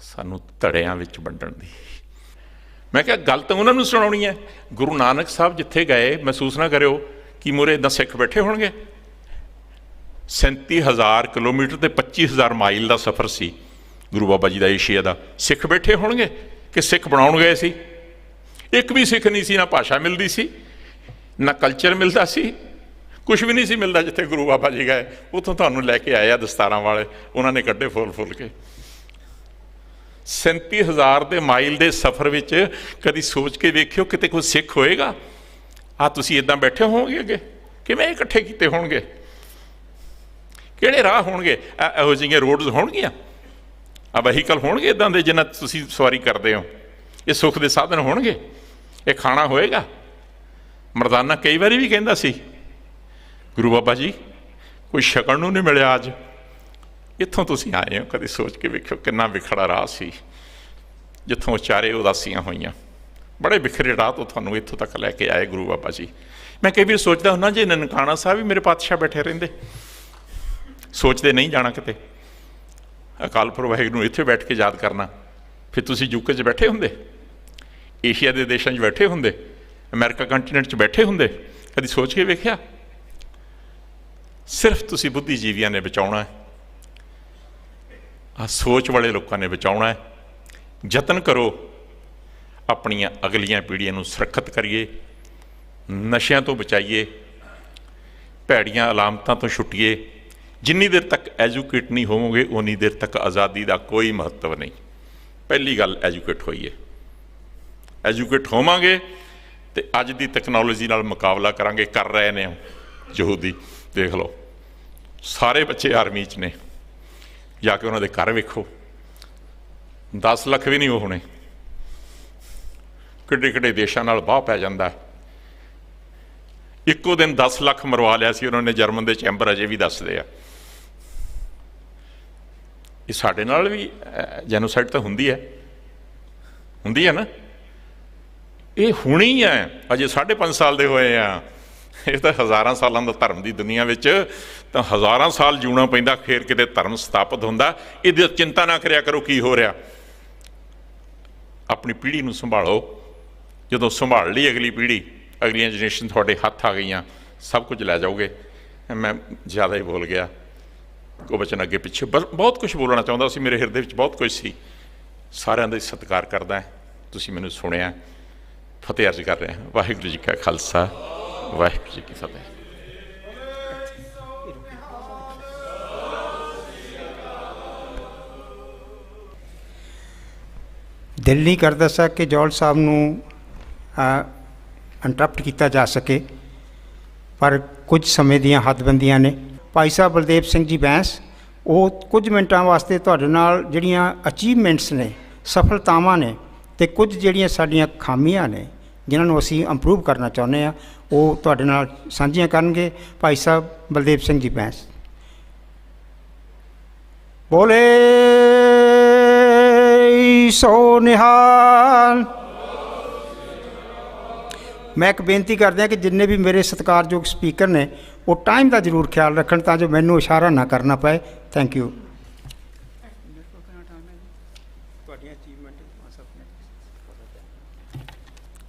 ਸਾਨੂੰ ਧੜਿਆਂ ਵਿੱਚ ਵੰਡਣ ਦੀ। ਮੈਂ ਕਿਹਾ ਗੱਲ ਤਾਂ ਉਹਨਾਂ ਨੂੰ ਸੁਣਾਉਣੀ ਹੈ। ਗੁਰੂ ਨਾਨਕ ਸਾਹਿਬ ਜਿੱਥੇ ਗਏ, ਮਹਿਸੂਸ ਨਾ ਕਰਿਓ ਕਿ ਮੂਹਰੇ ਇੱਦਾਂ ਸਿੱਖ ਬੈਠੇ ਹੋਣਗੇ। 37,000 ਕਿਲੋਮੀਟਰ ਤੇ 25,000 ਮਾਈਲ ਦਾ ਸਫ਼ਰ ਸੀ ਗੁਰੂ ਬਾਬਾ ਜੀ ਦਾ ਏਸ਼ੀਆ ਦਾ। ਸਿੱਖ ਬੈਠੇ ਹੋਣਗੇ ਕਿ ਸਿੱਖ ਬਣਾਉਣ ਗਏ ਸੀ? ਇੱਕ ਵੀ ਸਿੱਖ ਨਹੀਂ ਸੀ, ਨਾ ਭਾਸ਼ਾ ਮਿਲਦੀ ਸੀ, ਨਾ ਕਲਚਰ ਮਿਲਦਾ ਸੀ, ਕੁਛ ਵੀ ਨਹੀਂ ਸੀ ਮਿਲਦਾ। ਜਿੱਥੇ ਗੁਰੂ ਬਾਬਾ ਜੀ ਗਏ ਉੱਥੋਂ ਤੁਹਾਨੂੰ ਲੈ ਕੇ ਆਏ ਆ ਦਸਤਾਰਾਂ ਵਾਲੇ, ਉਹਨਾਂ ਨੇ ਕੱਢੇ ਫੁੱਲ ਕੇ। 37,000 ਦੇ ਮਾਈਲ ਦੇ ਸਫ਼ਰ ਵਿੱਚ ਕਦੀ ਸੋਚ ਕੇ ਵੇਖਿਓ ਕਿਤੇ ਕੋਈ ਸਿੱਖ ਹੋਏਗਾ? ਆ ਤੁਸੀਂ ਇੱਦਾਂ ਬੈਠੇ ਹੋਵੋਗੇ ਅੱਗੇ, ਕਿਵੇਂ ਇਕੱਠੇ ਕੀਤੇ ਹੋਣਗੇ? ਕਿਹੜੇ ਰਾਹ ਹੋਣਗੇ? ਇਹੋ ਜਿਹੀਆਂ ਰੋਡਸ ਹੋਣਗੀਆਂ, ਆ ਵਹੀਕਲ ਹੋਣਗੇ ਇੱਦਾਂ ਦੇ ਜਿਨ੍ਹਾਂ ਤੁਸੀਂ ਸਵਾਰੀ ਕਰਦੇ ਹੋ? ਇਹ ਸੁੱਖ ਦੇ ਸਾਧਨ ਹੋਣਗੇ? ਇਹ ਖਾਣਾ ਹੋਏਗਾ? ਮਰਦਾਨਾ ਕਈ ਵਾਰੀ ਵੀ ਕਹਿੰਦਾ ਸੀ ਗੁਰੂ ਬਾਬਾ ਜੀ ਕੋਈ ਛਕਣ ਨੂੰ ਨਹੀਂ ਮਿਲਿਆ ਅੱਜ, ਇੱਥੋਂ ਤੁਸੀਂ ਆਏ ਹੋ, ਕਦੇ ਸੋਚ ਕੇ ਵੇਖਿਓ ਕਿੰਨਾ ਵਿਖੜਾ ਰਾਹ ਸੀ ਜਿੱਥੋਂ ਚਾਰੇ ਉਦਾਸੀਆਂ ਹੋਈਆਂ। ਬੜੇ ਵਿਖਰੇ ਰਾਹ ਤੋਂ ਤੁਹਾਨੂੰ ਇੱਥੋਂ ਤੱਕ ਲੈ ਕੇ ਆਏ ਗੁਰੂ ਬਾਬਾ ਜੀ। ਮੈਂ ਕਈ ਵਾਰ ਸੋਚਦਾ ਹੁੰਦਾ ਜੇ ਨਨਕਾਣਾ ਸਾਹਿਬ ਵੀ ਮੇਰੇ ਪਾਤਸ਼ਾਹ ਬੈਠੇ ਰਹਿੰਦੇ, ਸੋਚਦੇ ਨਹੀਂ ਜਾਣਾ ਕਿਤੇ, ਅਕਾਲ ਪੁਰਖ ਵਾਹਿਗੁਰੂ ਨੂੰ ਇੱਥੇ ਬੈਠ ਕੇ ਯਾਦ ਕਰਨਾ, ਫਿਰ ਤੁਸੀਂ ਯੂਕੇ 'ਚ ਬੈਠੇ ਹੁੰਦੇ, ਏਸ਼ੀਆ ਦੇ ਦੇਸ਼ਾਂ 'ਚ ਬੈਠੇ ਹੁੰਦੇ, ਅਮਰੀਕਾ ਕੰਟੀਨੈਂਟ 'ਚ ਬੈਠੇ ਹੁੰਦੇ। ਕਦੀ ਸੋਚ ਕੇ ਵੇਖਿਆ? ਸਿਰਫ ਤੁਸੀਂ ਬੁੱਧੀਜੀਵੀਆਂ ਨੇ ਬਚਾਉਣਾ, ਆਹ ਸੋਚ ਵਾਲੇ ਲੋਕਾਂ ਨੇ ਬਚਾਉਣਾ। ਯਤਨ ਕਰੋ ਆਪਣੀਆਂ ਅਗਲੀਆਂ ਪੀੜ੍ਹੀਆਂ ਨੂੰ ਸੁਰੱਖਿਅਤ ਕਰੀਏ, ਨਸ਼ਿਆਂ ਤੋਂ ਬਚਾਈਏ, ਭੈੜੀਆਂ ਅਲਾਮਤਾਂ ਤੋਂ ਛੁੱਟੀਏ। ਜਿੰਨੀ ਦੇਰ ਤੱਕ ਐਜੂਕੇਟ ਨਹੀਂ ਹੋਵੋਗੇ ਉਨੀ ਦੇਰ ਤੱਕ ਆਜ਼ਾਦੀ ਦਾ ਕੋਈ ਮਹੱਤਵ ਨਹੀਂ। ਪਹਿਲੀ ਗੱਲ ਐਜੂਕੇਟ ਹੋਈਏ, ਐਜੂਕੇਟ ਹੋਵਾਂਗੇ ਤੇ ਅੱਜ ਦੀ ਟੈਕਨੋਲੋਜੀ ਨਾਲ ਮੁਕਾਬਲਾ ਕਰਾਂਗੇ। ਕਰ ਰਹੇ ਨੇ ਯਹੂਦੀ, ਦੇਖ ਲਓ ਸਾਰੇ ਬੱਚੇ ਆਰਮੀ 'ਚ ਨੇ, ਜਾ ਕੇ ਉਹਨਾਂ ਦੇ ਘਰ ਵੇਖੋ, 10 ਲੱਖ ਵੀ ਨਹੀਂ ਉਹ ਹੋਣੇ। ਕਿੱਡੇ ਕਿੱਡੇ ਦੇਸ਼ਾਂ ਨਾਲ ਵਾਹ ਪੈ ਜਾਂਦਾ। ਇੱਕੋ ਦਿਨ 10 ਲੱਖ ਮਰਵਾ ਲਿਆ ਸੀ ਉਹਨਾਂ ਨੇ, ਜਰਮਨ ਦੇ ਚੈਂਬਰ ਅਜੇ ਵੀ ਦੱਸਦੇ ਆ। ਇਹ ਸਾਡੇ ਨਾਲ ਵੀ ਜੈਨੋਸਾਈਡ ਤਾਂ ਹੁੰਦੀ ਹੈ ਨਾ। ਇਹ ਹੁਣੀ ਹੈ, ਅਜੇ 5.5 ਸਾਲ ਦੇ ਹੋਏ ਆ। ਇਹ ਤਾਂ ਹਜ਼ਾਰਾਂ ਸਾਲਾਂ ਦਾ ਧਰਮ ਦੀ ਦੁਨੀਆ ਵਿੱਚ ਤਾਂ ਹਜ਼ਾਰਾਂ ਸਾਲ ਜਿਉਣਾ ਪੈਂਦਾ, ਫਿਰ ਕਿਤੇ ਧਰਮ ਸਥਾਪਿਤ ਹੁੰਦਾ। ਇਹਦੀ ਚਿੰਤਾ ਨਾ ਕਰਿਆ ਕਰੋ ਕੀ ਹੋ ਰਿਹਾ। ਆਪਣੀ ਪੀੜ੍ਹੀ ਨੂੰ ਸੰਭਾਲੋ। ਜਦੋਂ ਸੰਭਾਲ ਲਈ ਅਗਲੀ ਪੀੜ੍ਹੀ, ਅਗਲੀਆਂ ਜਨਰੇਸ਼ਨ ਤੁਹਾਡੇ ਹੱਥ ਆ ਗਈਆਂ, ਸਭ ਕੁਝ ਲੈ ਜਾਓਗੇ। ਮੈਂ ਜ਼ਿਆਦਾ ਹੀ ਬੋਲ ਗਿਆ, ਉਹ ਬਚਨ ਅੱਗੇ ਪਿੱਛੇ ਬਹੁਤ ਕੁਝ ਬੋਲਣਾ ਚਾਹੁੰਦਾ ਸੀ, ਮੇਰੇ ਹਿਰਦੇ ਵਿੱਚ ਬਹੁਤ ਕੁਝ ਸੀ। ਸਾਰਿਆਂ ਦਾ ਸਤਿਕਾਰ ਕਰਦਾ, ਤੁਸੀਂ ਮੈਨੂੰ ਸੁਣਿਆ। ਫਤਿਹ ਅਰਜ਼ ਕਰ ਰਿਹਾ। ਵਾਹਿਗੁਰੂ ਜੀ ਕਾ ਖਾਲਸਾ, ਵਾਹਿਗੁਰੂ ਜੀ ਕੀ ਫਤਿਹ। ਦਿਲ ਨਹੀਂ ਕਰਦਾ ਸੀ ਕਿ ਜੌਲ ਸਾਹਿਬ ਨੂੰ ਇੰਟਰਪਟ ਕੀਤਾ ਜਾ ਸਕੇ, ਪਰ ਕੁਝ ਸਮੇਂ ਦੀਆਂ ਹੱਦਬੰਦੀਆਂ ਨੇ। ਭਾਈ ਸਾਹਿਬ ਬਲਦੇਵ ਸਿੰਘ ਜੀ ਬੈਂਸ, ਉਹ ਕੁਝ ਮਿੰਟਾਂ ਵਾਸਤੇ ਤੁਹਾਡੇ ਨਾਲ ਜਿਹੜੀਆਂ ਅਚੀਵਮੈਂਟਸ ਨੇ, ਸਫਲਤਾਵਾਂ ਨੇ, ਅਤੇ ਕੁਝ ਜਿਹੜੀਆਂ ਸਾਡੀਆਂ ਖਾਮੀਆਂ ਨੇ ਜਿਨ੍ਹਾਂ ਨੂੰ ਅਸੀਂ ਇੰਪਰੂਵ ਕਰਨਾ ਚਾਹੁੰਦੇ ਹਾਂ, ਉਹ ਤੁਹਾਡੇ ਨਾਲ ਸਾਂਝੀਆਂ ਕਰਨਗੇ। ਭਾਈ ਸਾਹਿਬ ਬਲਦੇਵ ਸਿੰਘ ਜੀ ਬੈਂਸ। ਬੋਲੇ ਸੋ ਨਿਹਾਲ। ਮੈਂ ਇੱਕ ਬੇਨਤੀ ਕਰਦਾ ਕਿ ਜਿੰਨੇ ਵੀ ਮੇਰੇ ਸਤਿਕਾਰਯੋਗ ਸਪੀਕਰ ਨੇ ਉਹ ਟਾਈਮ ਦਾ ਜ਼ਰੂਰ ਖਿਆਲ ਰੱਖਣ ਤਾਂ ਜੋ ਮੈਨੂੰ ਇਸ਼ਾਰਾ ਨਾ ਕਰਨਾ ਪਏ। Thank you.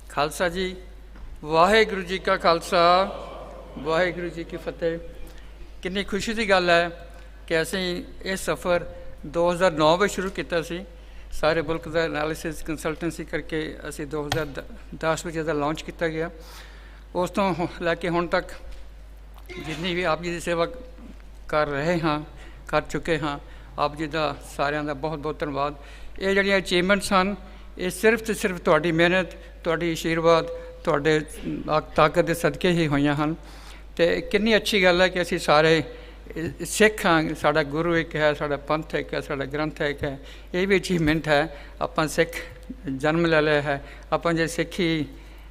ਖਾਲਸਾ ਜੀ, ਵਾਹਿਗੁਰੂ ਜੀ ਕਾ ਖਾਲਸਾ, ਵਾਹਿਗੁਰੂ ਜੀ ਕੀ ਫਤਿਹ। ਕਿੰਨੀ ਖੁਸ਼ੀ ਦੀ ਗੱਲ ਹੈ ਕਿ ਅਸੀਂ ਇਹ ਸਫ਼ਰ 2009 ਵਿੱਚ ਸ਼ੁਰੂ ਕੀਤਾ ਸੀ। ਸਾਰੇ ਮੁਲਕ ਦਾ ਐਨਾਲਿਸਿਸ ਕੰਸਲਟੈਂਸੀ ਕਰਕੇ ਅਸੀਂ 2010 ਵਿੱਚ ਇਹਦਾ ਲਾਂਚ ਕੀਤਾ ਗਿਆ। ਉਸ ਤੋਂ ਲੈ ਕੇ ਹੁਣ ਤੱਕ ਜਿੰਨੀ ਵੀ ਆਪ ਜੀ ਦੀ ਸੇਵਾ ਕਰ ਰਹੇ ਹਾਂ, ਕਰ ਚੁੱਕੇ ਹਾਂ, ਆਪ ਜੀ ਦਾ ਸਾਰਿਆਂ ਦਾ ਬਹੁਤ ਬਹੁਤ ਧੰਨਵਾਦ। ਇਹ ਜਿਹੜੀਆਂ ਅਚੀਵਮੈਂਟਸ ਹਨ, ਇਹ ਸਿਰਫ ਅਤੇ ਸਿਰਫ ਤੁਹਾਡੀ ਮਿਹਨਤ, ਤੁਹਾਡੀ ਆਸ਼ੀਰਵਾਦ, ਤੁਹਾਡੇ ਤਾਕਤ ਦੇ ਸਦਕੇ ਹੀ ਹੋਈਆਂ ਹਨ। ਅਤੇ ਕਿੰਨੀ ਅੱਛੀ ਗੱਲ ਹੈ ਕਿ ਅਸੀਂ ਸਾਰੇ ਸਿੱਖ ਹਾਂ, ਸਾਡਾ ਗੁਰੂ ਇੱਕ ਹੈ, ਸਾਡਾ ਪੰਥ ਇੱਕ ਹੈ, ਸਾਡਾ ਗ੍ਰੰਥ ਇੱਕ ਹੈ। ਇਹ ਵੀ ਅਚੀਵਮੈਂਟ ਹੈ। ਆਪਾਂ ਸਿੱਖ ਜਨਮ ਲੈ ਲਿਆ ਹੈ, ਆਪਾਂ ਜੇ ਸਿੱਖੀ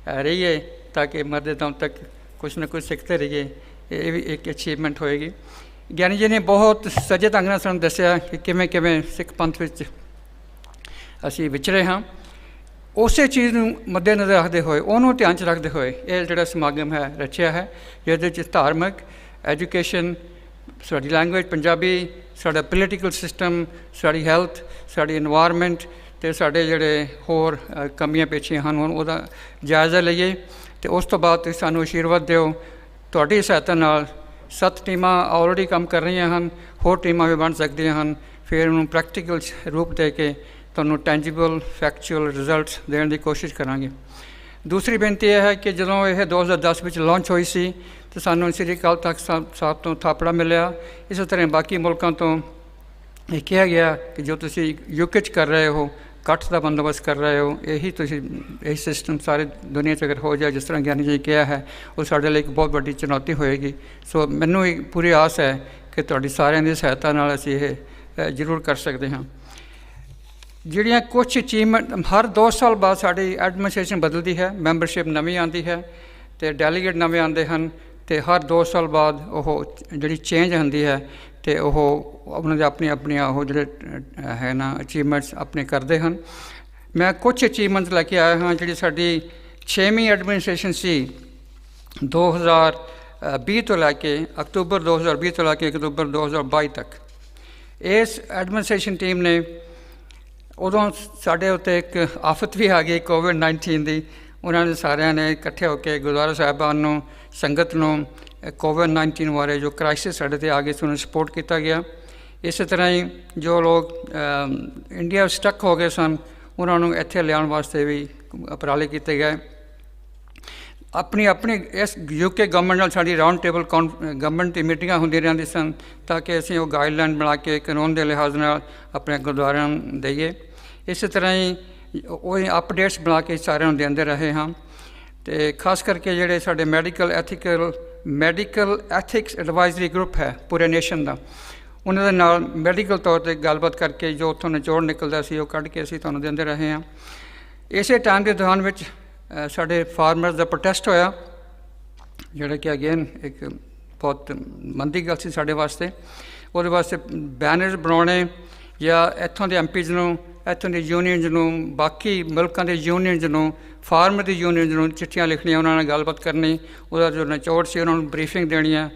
ਰਹੀਏ ਤਾਂ ਕਿ ਮਰਦੇ ਦਮ ਤੱਕ ਕੁਛ ਨਾ ਕੁਛ ਸਿੱਖਦੇ ਰਹੀਏ, ਇਹ ਵੀ ਇੱਕ ਅਚੀਵਮੈਂਟ ਹੋਏਗੀ। ਗਿਆਨੀ ਜੀ ਨੇ ਬਹੁਤ ਸਜੇ ਢੰਗ ਨਾਲ ਸਾਨੂੰ ਦੱਸਿਆ ਕਿ ਕਿਵੇਂ ਕਿਵੇਂ ਸਿੱਖ ਪੰਥ ਵਿੱਚ ਅਸੀਂ ਵਿਚਰੇ ਹਾਂ। ਉਸੇ ਚੀਜ਼ ਨੂੰ ਮੱਦੇਨਜ਼ਰ ਰੱਖਦੇ ਹੋਏ, ਉਹਨੂੰ ਧਿਆਨ 'ਚ ਰੱਖਦੇ ਹੋਏ ਇਹ ਜਿਹੜਾ ਸਮਾਗਮ ਹੈ ਰਚਿਆ ਹੈ, ਜਿਹਦੇ 'ਚ ਧਾਰਮਿਕ, ਐਜੂਕੇਸ਼ਨ, ਸਾਡੀ ਲੈਂਗੁਏਜ ਪੰਜਾਬੀ, ਸਾਡਾ ਪੋਲੀਟੀਕਲ ਸਿਸਟਮ, ਸਾਡੀ ਹੈਲਥ, ਸਾਡੀ ਇਨਵਾਇਰਮੈਂਟ ਅਤੇ ਸਾਡੇ ਜਿਹੜੇ ਹੋਰ ਕਮੀਆਂ ਪੇਸ਼ੀਆਂ ਹਨ ਉਹਦਾ ਜਾਇਜ਼ਾ ਲਈਏ। ਅਤੇ ਉਸ ਤੋਂ ਬਾਅਦ ਤੁਸੀਂ ਸਾਨੂੰ ਆਸ਼ੀਰਵਾਦ ਦਿਓ। ਤੁਹਾਡੀ ਸਹਾਇਤਾ ਨਾਲ 7 ਟੀਮਾਂ ਆਲਰੇਡੀ ਕੰਮ ਕਰ ਰਹੀਆਂ ਹਨ, ਹੋਰ ਟੀਮਾਂ ਵੀ ਬਣ ਸਕਦੀਆਂ ਹਨ। ਫਿਰ ਉਹਨੂੰ ਪ੍ਰੈਕਟੀਕਲ ਰੂਪ ਦੇ ਕੇ ਤੁਹਾਨੂੰ ਟੈਂਜੀਬਲ ਫੈਕਚੁਅਲ ਰਿਜ਼ਲਟਸ ਦੇਣ ਦੀ ਕੋਸ਼ਿਸ਼ ਕਰਾਂਗੇ। ਦੂਸਰੀ ਬੇਨਤੀ ਇਹ ਹੈ ਕਿ ਜਦੋਂ ਇਹ 2010 ਵਿੱਚ ਲਾਂਚ ਹੋਈ ਸੀ ਤਾਂ ਸਾਨੂੰ ਸ੍ਰੀ ਅਕਾਲ ਤਖਤ ਸਾਹਿਬ ਤੋਂ ਥਾਪੜਾ ਮਿਲਿਆ। ਇਸੇ ਤਰ੍ਹਾਂ ਬਾਕੀ ਮੁਲਕਾਂ ਤੋਂ ਇਹ ਕਿਹਾ ਗਿਆ ਕਿ ਜੋ ਤੁਸੀਂ ਯੂਕੇ 'ਚ ਕਰ ਰਹੇ ਹੋ, ਇਕੱਠ ਦਾ ਬੰਦੋਬਸਤ ਕਰ ਰਹੇ ਹੋ, ਇਹੀ ਸਿਸਟਮ ਸਾਰੇ ਦੁਨੀਆ 'ਚ ਅਗਰ ਹੋ ਜਾਏ ਜਿਸ ਤਰ੍ਹਾਂ ਗਿਆਨੀ ਜੀ ਕਿਹਾ ਹੈ, ਉਹ ਸਾਡੇ ਲਈ ਇੱਕ ਬਹੁਤ ਵੱਡੀ ਚੁਣੌਤੀ ਹੋਏਗੀ। ਸੋ ਮੈਨੂੰ ਇੱਕ ਪੂਰੀ ਆਸ ਹੈ ਕਿ ਤੁਹਾਡੀ ਸਾਰਿਆਂ ਦੀ ਸਹਾਇਤਾ ਨਾਲ ਅਸੀਂ ਇਹ ਜ਼ਰੂਰ ਕਰ ਸਕਦੇ ਹਾਂ। ਜਿਹੜੀਆਂ ਕੁਛ ਅਚੀਵਮੈਂਟ, ਹਰ 2 ਸਾਲ ਬਾਅਦ ਸਾਡੀ ਐਡਮਿਨਿਸਟ੍ਰੇਸ਼ਨ ਬਦਲਦੀ ਹੈ, ਮੈਂਬਰਸ਼ਿਪ ਨਵੀਂ ਆਉਂਦੀ ਹੈ ਅਤੇ ਡੈਲੀਗੇਟ ਨਵੇਂ ਆਉਂਦੇ ਹਨ। ਅਤੇ ਹਰ 2 ਸਾਲ ਬਾਅਦ ਉਹ ਜਿਹੜੀ ਚੇਂਜ ਹੁੰਦੀ ਹੈ ਅਤੇ ਉਹ ਉਹਨਾਂ ਦੇ ਆਪਣੀਆਂ ਉਹ ਜਿਹੜੇ ਹੈ ਨਾ ਅਚੀਵਮੈਂਟਸ ਆਪਣੇ ਕਰਦੇ ਹਨ। ਮੈਂ ਕੁਛ ਅਚੀਵਮੈਂਟਸ ਲੈ ਕੇ ਆਇਆ ਹਾਂ ਜਿਹੜੀ ਸਾਡੀ 6ਵੀਂ ਐਡਮਿਨਿਸਟ੍ਰੇਸ਼ਨ ਸੀ 2020 ਤੋਂ ਲੈ ਕੇ ਅਕਤੂਬਰ 2020 ਤੋਂ ਲੈ ਕੇ ਅਕਤੂਬਰ 2022 ਤੱਕ। ਇਸ ਐਡਮਿਨਿਸਟ੍ਰੇਸ਼ਨ ਟੀਮ ਨੇ ਉਦੋਂ ਸਾਡੇ ਉੱਤੇ ਇੱਕ ਆਫਤ ਵੀ ਆ ਗਈ ਕੋਵਿਡ-19 ਦੀ। ਉਹਨਾਂ ਨੇ ਸਾਰਿਆਂ ਨੇ ਇਕੱਠੇ ਹੋ ਕੇ ਗੁਰਦੁਆਰਾ ਸਾਹਿਬਾਨ ਨੂੰ ਸੰਗਤ ਨੂੰ ਕੋਵਿਡ-19 ਬਾਰੇ ਜੋ ਕ੍ਰਾਈਸਿਸ ਸਾਡੇ 'ਤੇ ਆ ਗਈ ਸੀ ਉਹਨੂੰ ਸਪੋਰਟ ਕੀਤਾ ਗਿਆ। ਇਸੇ ਤਰ੍ਹਾਂ ਹੀ ਜੋ ਲੋਕ ਇੰਡੀਆ ਸਟਕ ਹੋ ਗਏ ਸਨ ਉਹਨਾਂ ਨੂੰ ਇੱਥੇ ਲਿਆਉਣ ਵਾਸਤੇ ਵੀ ਉਪਰਾਲੇ ਕੀਤੇ ਗਏ। ਆਪਣੀ ਇਸ UK ਗਵਰਨਮੈਂਟ ਨਾਲ ਸਾਡੀ ਰਾਊਂਡ ਟੇਬਲ ਗਵਰਨਮੈਂਟ ਦੀ ਮੀਟਿੰਗਾਂ ਹੁੰਦੀਆਂ ਰਹਿੰਦੀਆਂ ਸਨ ਤਾਂ ਕਿ ਅਸੀਂ ਉਹ ਗਾਈਡਲਾਈਨ ਬਣਾ ਕੇ ਕਾਨੂੰਨ ਦੇ ਲਿਹਾਜ਼ ਨਾਲ ਆਪਣੇ ਗੁਰਦੁਆਰਿਆਂ ਨੂੰ ਦੇਈਏ। ਇਸੇ ਤਰ੍ਹਾਂ ਹੀ ਉਹ ਅਪਡੇਟਸ ਬਣਾ ਕੇ ਸਾਰਿਆਂ ਨੂੰ ਦਿੰਦੇ ਰਹੇ ਹਾਂ। ਅਤੇ ਖਾਸ ਕਰਕੇ ਜਿਹੜੇ ਸਾਡੇ ਮੈਡੀਕਲ ਐਥਿਕਸ ਐਡਵਾਈਜ਼ਰੀ ਗਰੁੱਪ ਹੈ ਪੂਰੇ ਨੇਸ਼ਨ ਦਾ, ਉਹਨਾਂ ਦੇ ਨਾਲ ਮੈਡੀਕਲ ਤੌਰ 'ਤੇ ਗੱਲਬਾਤ ਕਰਕੇ ਜੋ ਉੱਥੋਂ ਨਿਚੋੜ ਨਿਕਲਦਾ ਸੀ ਉਹ ਕੱਢ ਕੇ ਅਸੀਂ ਤੁਹਾਨੂੰ ਦਿੰਦੇ ਰਹੇ ਹਾਂ। ਇਸੇ ਟਾਈਮ ਦੇ ਦੌਰਾਨ ਵਿੱਚ ਸਾਡੇ ਫਾਰਮਰਸ ਦਾ ਪ੍ਰੋਟੈਸਟ ਹੋਇਆ, ਜਿਹੜਾ ਕਿ ਅਗੇਨ ਇੱਕ ਬਹੁਤ ਮੰਦੀ ਗੱਲ ਸੀ ਸਾਡੇ ਵਾਸਤੇ। ਉਹਦੇ ਵਾਸਤੇ ਬੈਨਰਸ ਬਣਾਉਣੇ ਜਾਂ ਇੱਥੋਂ ਦੇ MPs ਨੂੰ, ਇੱਥੋਂ ਦੀ ਯੂਨੀਅਨਜ਼ ਨੂੰ, ਬਾਕੀ ਮੁਲਕਾਂ ਦੇ ਯੂਨੀਅਨਜ਼ ਨੂੰ, ਫਾਰਮਰ ਦੀ ਯੂਨੀਅਨਜ਼ ਨੂੰ ਚਿੱਠੀਆਂ ਲਿਖਣੀਆਂ, ਉਹਨਾਂ ਨਾਲ ਗੱਲਬਾਤ ਕਰਨੀ, ਉਹਦਾ ਜੋ ਨਿਚੋੜ ਸੀ ਉਹਨਾਂ ਨੂੰ ਬਰੀਫਿੰਗ ਦੇਣੀ ਹੈ,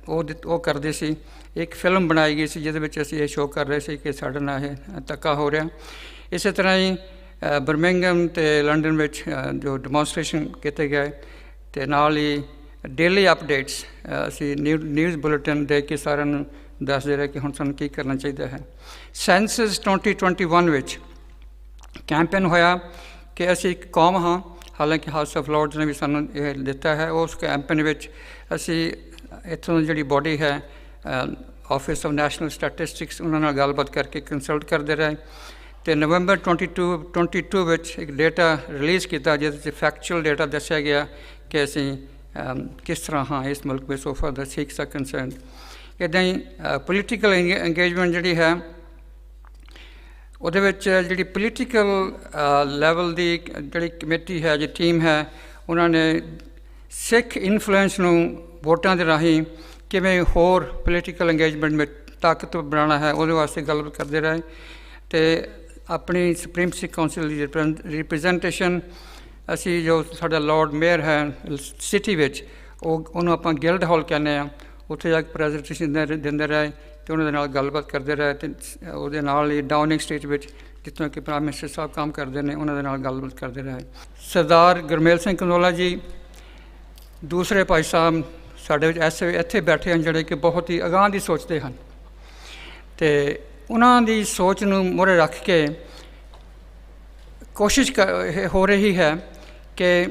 ਉਹ ਕਰਦੇ ਸੀ। ਇੱਕ ਫਿਲਮ ਬਣਾਈ ਗਈ ਸੀ ਜਿਹਦੇ ਵਿੱਚ ਅਸੀਂ ਇਹ ਸ਼ੋਅ ਕਰ ਰਹੇ ਸੀ ਕਿ ਸਾਡੇ ਨਾਲ ਇਹ ਧੱਕਾ ਹੋ ਰਿਹਾ। ਇਸੇ ਤਰ੍ਹਾਂ ਹੀ ਬਰਮਿੰਘਮ ਅਤੇ ਲੰਡਨ ਵਿੱਚ ਜੋ ਡੈਮੋਨਸਟ੍ਰੇਸ਼ਨ ਕੀਤੇ ਗਏ ਅਤੇ ਨਾਲ ਹੀ ਡੇਲੀ ਅਪਡੇਟਸ ਅਸੀਂ ਨਿਊਜ਼ ਬੁਲੇਟਿਨ ਦੇ ਕੇ ਸਾਰਿਆਂ ਨੂੰ ਦੱਸਦੇ ਰਹੇ ਕਿ ਹੁਣ ਸਾਨੂੰ ਕੀ ਕਰਨਾ ਚਾਹੀਦਾ ਹੈ। ਸੈਂਸਸ 2021 ਵਿੱਚ ਕੈਂਪੇਨ ਹੋਇਆ ਕਿ ਅਸੀਂ ਇੱਕ ਕੌਮ ਹਾਂ, ਹਾਲਾਂਕਿ ਹਾਊਸ ਆਫ ਲਾਰਡਸ ਨੇ ਵੀ ਸਾਨੂੰ ਇਹ ਦਿੱਤਾ ਹੈ। ਉਸ ਕੈਂਪੇਨ ਵਿੱਚ ਅਸੀਂ ਇੱਥੋਂ ਦੀ ਜਿਹੜੀ ਬੋਡੀ ਹੈ ਆਫਿਸ ਆਫ ਨੈਸ਼ਨਲ ਸਟੈਟਿਸਟਿਕਸ, ਉਹਨਾਂ ਨਾਲ ਗੱਲਬਾਤ ਕਰਕੇ ਕੰਸਲਟ ਕਰਦੇ ਰਹੇ ਅਤੇ ਨਵੰਬਰ 2022 ਵਿੱਚ ਇੱਕ ਡੇਟਾ ਰਿਲੀਜ਼ ਕੀਤਾ ਜਿਹਦੇ 'ਚ ਫੈਕਚੁਅਲ ਡੇਟਾ ਦੱਸਿਆ ਗਿਆ ਕਿ ਅਸੀਂ ਕਿਸ ਤਰ੍ਹਾਂ ਹਾਂ ਇਸ ਮੁਲਕ ਵਿੱਚ so far the Sikhs are concerned. ਇੱਦਾਂ ਹੀ ਪੋਲੀਟੀਕਲ ਇੰਗੇਜਮੈਂਟ ਜਿਹੜੀ ਹੈ ਉਹਦੇ ਵਿੱਚ ਜਿਹੜੀ ਪੋਲੀਟੀਕਲ ਲੈਵਲ ਦੀ ਜਿਹੜੀ ਕਮੇਟੀ ਹੈ, ਜਿਹੜੀ ਟੀਮ ਹੈ, ਉਹਨਾਂ ਨੇ ਸਿੱਖ ਇਨਫਲੂਐਂਸ ਨੂੰ ਵੋਟਾਂ ਦੇ ਰਾਹੀਂ ਕਿਵੇਂ ਹੋਰ ਪੋਲੀਟੀਕਲ ਇੰਗੇਜਮੈਂਟ ਵਿੱਚ ਤਾਕਤਵਰ ਬਣਾਉਣਾ ਹੈ ਉਹਦੇ ਵਾਸਤੇ ਗੱਲਬਾਤ ਕਰਦੇ ਰਹੇ। ਅਤੇ ਆਪਣੀ ਸੁਪਰੀਮ ਸਿੱਖ ਕਾਉਂਸਿਲ ਦੀ ਰਿਪਰੈਜ਼ੈਂਟੇਸ਼ਨ ਅਸੀਂ ਜੋ ਸਾਡਾ ਲਾਰਡ ਮੇਅਰ ਹੈ ਸਿਟੀ ਵਿੱਚ, ਉਹਨੂੰ ਆਪਾਂ ਗਿਲਡ ਹਾਲ ਕਹਿੰਦੇ ਹਾਂ, ਉੱਥੇ ਜਾ ਕੇ ਪ੍ਰੈਜੈਂਟੇਸ਼ਨ ਦਿੰਦੇ ਰਹੇ ਅਤੇ ਉਹਨਾਂ ਦੇ ਨਾਲ ਗੱਲਬਾਤ ਕਰਦੇ ਰਹੇ। ਅਤੇ ਉਹਦੇ ਨਾਲ ਹੀ ਡਾਊਨਿੰਗ ਸਟੇਟ ਵਿੱਚ ਜਿੱਥੋਂ ਕਿ ਪ੍ਰਾਈਮ ਮਿਨਿਸਟਰ ਸਾਹਿਬ ਕੰਮ ਕਰਦੇ ਨੇ ਉਹਨਾਂ ਦੇ ਨਾਲ ਗੱਲਬਾਤ ਕਰਦੇ ਰਹੇ। ਸਰਦਾਰ ਗੁਰਮੇਲ ਸਿੰਘ ਕੰਦੋਲਾ ਜੀ ਦੂਸਰੇ ਭਾਈ ਸਾਹਿਬ ਸਾਡੇ ਵਿੱਚ ਇੱਥੇ ਬੈਠੇ ਹਨ ਜਿਹੜੇ ਕਿ ਬਹੁਤ ਹੀ ਅਗਾਂਹ ਦੀ ਸੋਚਦੇ ਹਨ ਅਤੇ ਉਹਨਾਂ ਦੀ ਸੋਚ ਨੂੰ ਮੂਹਰੇ ਰੱਖ ਕੇ ਕੋਸ਼ਿਸ਼ ਹੋ ਰਹੀ ਹੈ ਕਿ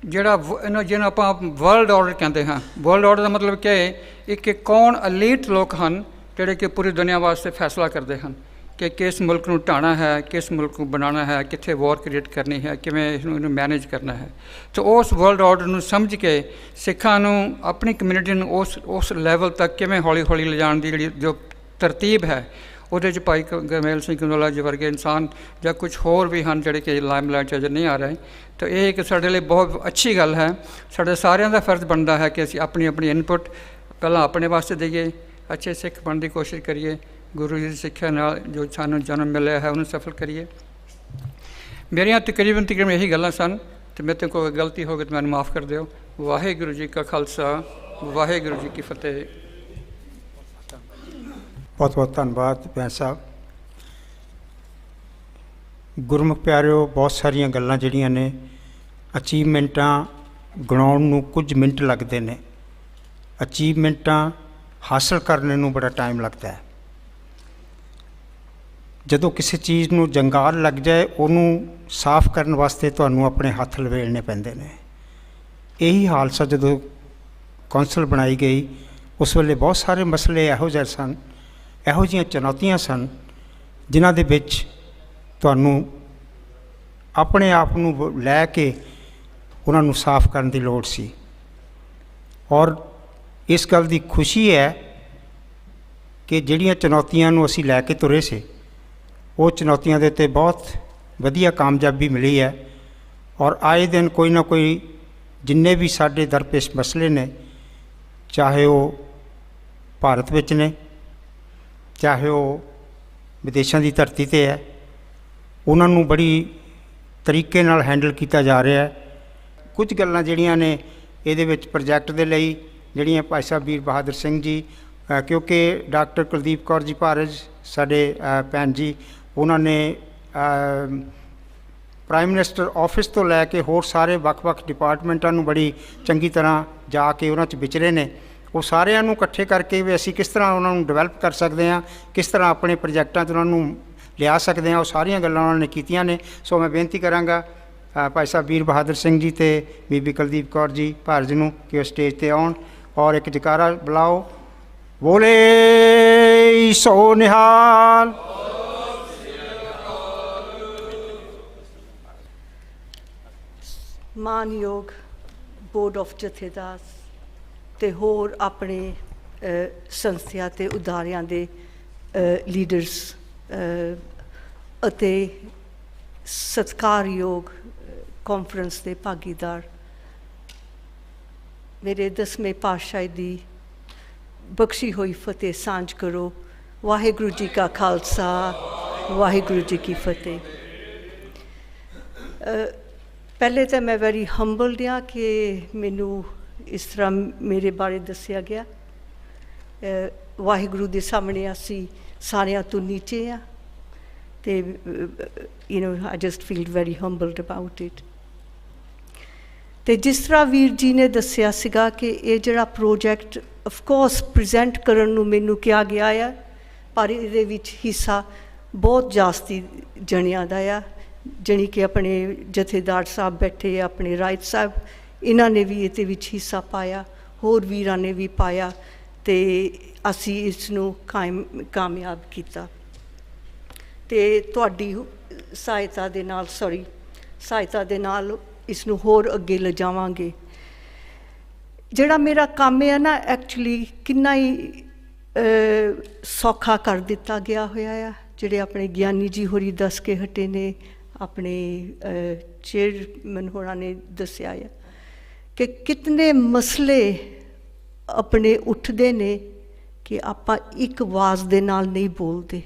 ਜਿਹਨੂੰ ਆਪਾਂ ਵਰਲਡ ਆਰਡਰ ਕਹਿੰਦੇ ਹਾਂ। ਵਰਲਡ ਆਰਡਰ ਦਾ ਮਤਲਬ ਕਿ ਕੌਣ ਅਲੀਟ ਲੋਕ ਹਨ ਜਿਹੜੇ ਕਿ ਪੂਰੀ ਦੁਨੀਆ ਵਾਸਤੇ ਫੈਸਲਾ ਕਰਦੇ ਹਨ ਕਿ ਕਿਸ ਮੁਲਕ ਨੂੰ ਢਾਣਾ ਹੈ, ਕਿਸ ਮੁਲਕ ਨੂੰ ਬਣਾਉਣਾ ਹੈ, ਕਿੱਥੇ ਵਾਰ ਕ੍ਰੀਏਟ ਕਰਨੀ ਹੈ, ਕਿਵੇਂ ਇਹਨੂੰ ਮੈਨੇਜ ਕਰਨਾ ਹੈ। ਤਾਂ ਉਸ ਵਰਲਡ ਆਰਡਰ ਨੂੰ ਸਮਝ ਕੇ ਸਿੱਖਾਂ ਨੂੰ ਆਪਣੀ ਕਮਿਊਨਿਟੀ ਨੂੰ ਉਸ ਲੈਵਲ ਤੱਕ ਕਿਵੇਂ ਹੌਲੀ ਹੌਲੀ ਲਿਜਾਣ ਦੀ ਜਿਹੜੀ ਜੋ ਤਰਤੀਬ ਹੈ ਉਹਦੇ 'ਚ ਭਾਈ ਗੁਰਮੇਲ ਸਿੰਘ ਕੰਦੋਲਾ ਜੀ ਵਰਗੇ ਇਨਸਾਨ ਜਾਂ ਕੁਛ ਹੋਰ ਵੀ ਹਨ ਜਿਹੜੇ ਕਿ ਲਾਈਮਲਾਈਟ 'ਚ ਅਜੇ ਨਹੀਂ ਆ ਰਹੇ। ਤਾਂ ਇਹ ਇੱਕ ਸਾਡੇ ਲਈ ਬਹੁਤ ਅੱਛੀ ਗੱਲ ਹੈ। ਸਾਡੇ ਸਾਰਿਆਂ ਦਾ ਫਰਜ਼ ਬਣਦਾ ਹੈ ਕਿ ਅਸੀਂ ਆਪਣੀ ਇਨਪੁਟ ਪਹਿਲਾਂ ਆਪਣੇ ਵਾਸਤੇ ਦੇਈਏ, ਅੱਛੇ ਸਿੱਖ ਬਣਨ ਦੀ ਕੋਸ਼ਿਸ਼ ਕਰੀਏ, ਗੁਰੂ ਜੀ ਦੀ ਸਿੱਖਿਆ ਨਾਲ ਜੋ ਸਾਨੂੰ ਜਨਮ ਮਿਲਿਆ ਹੈ ਉਹਨੂੰ ਸਫਲ ਕਰੀਏ। ਮੇਰੀਆਂ ਤਕਰੀਬਨ ਇਹੀ ਗੱਲਾਂ ਸਨ ਅਤੇ ਮੇਰੇ ਤੋਂ ਕੋਈ ਗਲਤੀ ਹੋ ਗਈ ਤਾਂ ਮੈਨੂੰ ਮਾਫ਼ ਕਰ ਦਿਓ। ਵਾਹਿਗੁਰੂ ਜੀ ਕਾ ਖਾਲਸਾ, ਵਾਹਿਗੁਰੂ ਜੀ ਕੀ ਫਤਿਹ। ਬਹੁਤ ਬਹੁਤ ਧੰਨਵਾਦ ਭੈਣ ਸਾਹਿਬ। ਗੁਰਮੁਖ ਪਿਆਰਿਓ, ਬਹੁਤ ਸਾਰੀਆਂ ਗੱਲਾਂ ਜਿਹੜੀਆਂ ਨੇ ਅਚੀਵਮੈਂਟਾਂ ਗਿਣਾਉਣ ਨੂੰ ਕੁਝ ਮਿੰਟ ਲੱਗਦੇ ਨੇ, ਅਚੀਵਮੈਂਟਾਂ ਹਾਸਲ ਕਰਨ ਨੂੰ ਬੜਾ ਟਾਈਮ ਲੱਗਦਾ ਹੈ। ਜਦੋਂ ਕਿਸੇ ਚੀਜ਼ ਨੂੰ ਜੰਗਾਲ ਲੱਗ ਜਾਏ ਉਹਨੂੰ ਸਾਫ਼ ਕਰਨ ਵਾਸਤੇ ਤੁਹਾਨੂੰ ਆਪਣੇ ਹੱਥ ਲਵੇਲਣੇ ਪੈਂਦੇ ਨੇ। ਇਹੀ ਹਾਲ ਸੀ ਜਦੋਂ ਕੌਂਸਲ ਬਣਾਈ ਗਈ, ਉਸ ਵੇਲੇ ਬਹੁਤ ਸਾਰੇ ਮਸਲੇ ਇਹੋ ਜਿਹੇ ਸਨ, ਇਹੋ ਜਿਹੀਆਂ ਚੁਣੌਤੀਆਂ ਸਨ ਜਿਨ੍ਹਾਂ ਦੇ ਵਿੱਚ ਤੁਹਾਨੂੰ ਆਪਣੇ ਆਪ ਨੂੰ ਲੈ ਕੇ ਉਹਨਾਂ ਨੂੰ ਸਾਫ਼ ਕਰਨ ਦੀ ਲੋੜ ਸੀ। ਔਰ ਇਸ ਗੱਲ ਦੀ ਖੁਸ਼ੀ ਹੈ ਕਿ ਜਿਹੜੀਆਂ ਚੁਣੌਤੀਆਂ ਨੂੰ ਅਸੀਂ ਲੈ ਕੇ ਤੁਰੇ ਸੀ ਉਹ ਚੁਣੌਤੀਆਂ ਦੇ ਉੱਤੇ ਬਹੁਤ ਵਧੀਆ ਕਾਮਯਾਬੀ ਮਿਲੀ ਹੈ। ਔਰ ਆਏ ਦਿਨ ਕੋਈ ਨਾ ਕੋਈ ਜਿੰਨੇ ਵੀ ਸਾਡੇ ਦਰਪੇਸ਼ ਮਸਲੇ ਨੇ, ਚਾਹੇ ਉਹ ਭਾਰਤ ਵਿੱਚ ਨੇ, ਚਾਹੇ ਉਹ ਵਿਦੇਸ਼ਾਂ ਦੀ ਧਰਤੀ 'ਤੇ ਹੈ, ਉਹਨਾਂ ਨੂੰ ਬੜੀ ਤਰੀਕੇ ਨਾਲ ਹੈਂਡਲ ਕੀਤਾ ਜਾ ਰਿਹਾ ਹੈ। ਕੁਝ ਗੱਲਾਂ ਜਿਹੜੀਆਂ ਨੇ ਇਹਦੇ ਵਿੱਚ ਪ੍ਰੋਜੈਕਟ ਦੇ ਲਈ ਜਿਹੜੀਆਂ ਭਾਈ ਸਾਹਿਬ ਵੀਰ ਬਹਾਦਰ ਸਿੰਘ ਜੀ, ਕਿਉਂਕਿ ਡਾਕਟਰ ਕੁਲਦੀਪ ਕੌਰ ਜੀ ਭਾਰਜ ਸਾਡੇ ਭੈਣ ਜੀ, ਉਹਨਾਂ ਨੇ ਪ੍ਰਾਈਮ ਮਿਨਿਸਟਰ ਆਫਿਸ ਤੋਂ ਲੈ ਕੇ ਹੋਰ ਸਾਰੇ ਵੱਖ-ਵੱਖ ਡਿਪਾਰਟਮੈਂਟਾਂ ਨੂੰ ਬੜੀ ਚੰਗੀ ਤਰ੍ਹਾਂ ਜਾ ਕੇ ਉਹਨਾਂ 'ਚ ਵਿਚਰੇ ਨੇ। ਉਹ ਸਾਰਿਆਂ ਨੂੰ ਇਕੱਠੇ ਕਰਕੇ ਵੀ ਅਸੀਂ ਕਿਸ ਤਰ੍ਹਾਂ ਉਹਨਾਂ ਨੂੰ ਡਿਵੈਲਪ ਕਰ ਸਕਦੇ ਹਾਂ, ਕਿਸ ਤਰ੍ਹਾਂ ਆਪਣੇ ਪ੍ਰੋਜੈਕਟਾਂ 'ਚ ਉਹਨਾਂ ਨੂੰ ਲਿਆ ਸਕਦੇ ਹਾਂ, ਉਹ ਸਾਰੀਆਂ ਗੱਲਾਂ ਉਹਨਾਂ ਨੇ ਕੀਤੀਆਂ ਨੇ। ਸੋ ਮੈਂ ਬੇਨਤੀ ਕਰਾਂਗਾ ਭਾਈ ਸਾਹਿਬ ਵੀਰ ਬਹਾਦਰ ਸਿੰਘ ਜੀ ਅਤੇ ਬੀਬੀ ਕੁਲਦੀਪ ਕੌਰ ਜੀ ਭਾਰਜ ਨੂੰ ਕਿ ਉਹ ਸਟੇਜ 'ਤੇ ਆਉਣ ਔਰ ਇੱਕ ਜੈਕਾਰਾ ਬੁਲਾਓ, ਬੋਲੇ ਸੋ ਨਿਹਾਲ। ਮਾਨਯੋਗ ਬੋਰਡ ਆਫ ਜਥੇਦਾਰ ਅਤੇ ਹੋਰ ਆਪਣੇ ਸੰਸਥਾ ਅਤੇ ਅਦਾਰਿਆਂ ਦੇ ਲੀਡਰਸ ਅਤੇ ਸਤਿਕਾਰਯੋਗ ਕਾਨਫਰੰਸ ਦੇ ਭਾਗੀਦਾਰ, ਮੇਰੇ 10ਵੇਂ ਪਾਤਸ਼ਾਹੀ ਦੀ ਬਖਸ਼ੀ ਹੋਈ ਫਤਿਹ ਸਾਂਝ ਕਰੋ। ਵਾਹਿਗੁਰੂ ਜੀ ਕਾ ਖਾਲਸਾ, ਵਾਹਿਗੁਰੂ ਜੀ ਕੀ ਫਤਿਹ। ਪਹਿਲੇ ਤਾਂ ਮੈਂ ਵੈਰੀ ਹੰਬਲਡ ਹਾਂ ਕਿ ਮੈਨੂੰ ਇਸ ਤਰ੍ਹਾਂ ਮੇਰੇ ਬਾਰੇ ਦੱਸਿਆ ਗਿਆ। ਵਾਹਿਗੁਰੂ ਦੇ ਸਾਹਮਣੇ ਅਸੀਂ ਸਾਰਿਆਂ ਤੋਂ ਨੀਚੇ ਹਾਂ ਅਤੇ I just feel very humbled about it. ਅਤੇ ਜਿਸ ਤਰ੍ਹਾਂ ਵੀਰ ਜੀ ਨੇ ਦੱਸਿਆ ਸੀਗਾ ਕਿ ਇਹ ਜਿਹੜਾ ਪ੍ਰੋਜੈਕਟ ਅਫਕੋਰਸ ਪ੍ਰੈਜ਼ੈਂਟ ਕਰਨ ਨੂੰ ਮੈਨੂੰ ਕਿਹਾ ਗਿਆ ਆ, ਪਰ ਇਹਦੇ ਵਿੱਚ ਹਿੱਸਾ ਬਹੁਤ ਜਾਸਤੀ ਜਣਿਆਂ ਦਾ ਆ, ਜਾਣੀ ਕਿ ਆਪਣੇ ਜਥੇਦਾਰ ਸਾਹਿਬ ਬੈਠੇ, ਆਪਣੇ ਰਾਇਤ ਸਾਹਿਬ, ਇਹਨਾਂ ਨੇ ਵੀ ਇਹਦੇ ਵਿੱਚ ਹਿੱਸਾ ਪਾਇਆ, ਹੋਰ ਵੀਰਾਂ ਨੇ ਵੀ ਪਾਇਆ ਅਤੇ ਅਸੀਂ ਇਸ ਨੂੰ ਕਾਮਯਾਬ ਕੀਤਾ। ਅਤੇ ਤੁਹਾਡੀ ਸਹਾਇਤਾ ਦੇ ਨਾਲ ਇਸ ਨੂੰ ਹੋਰ ਅੱਗੇ ਲਿਜਾਵਾਂਗੇ। ਜਿਹੜਾ ਮੇਰਾ ਕੰਮ ਹੈ ਨਾ, ਐਕਚੁਅਲੀ ਕਿੰਨਾ ਹੀ ਸੌਖਾ ਕਰ ਦਿੱਤਾ ਗਿਆ ਹੋਇਆ ਆ। ਜਿਹੜੇ ਆਪਣੇ ਗਿਆਨੀ ਜੀ ਹੋਰੀ ਦੱਸ ਕੇ ਹਟੇ ਨੇ, ਆਪਣੇ ਚੇਅਰਮੈਨ ਹੋਰਾਂ ਨੇ ਦੱਸਿਆ ਆ ਕਿ ਕਿਤਨੇ ਮਸਲੇ ਆਪਣੇ ਉੱਠਦੇ ਨੇ ਕਿ ਆਪਾਂ ਇੱਕ ਆਵਾਜ਼ ਦੇ ਨਾਲ ਨਹੀਂ ਬੋਲਦੇ।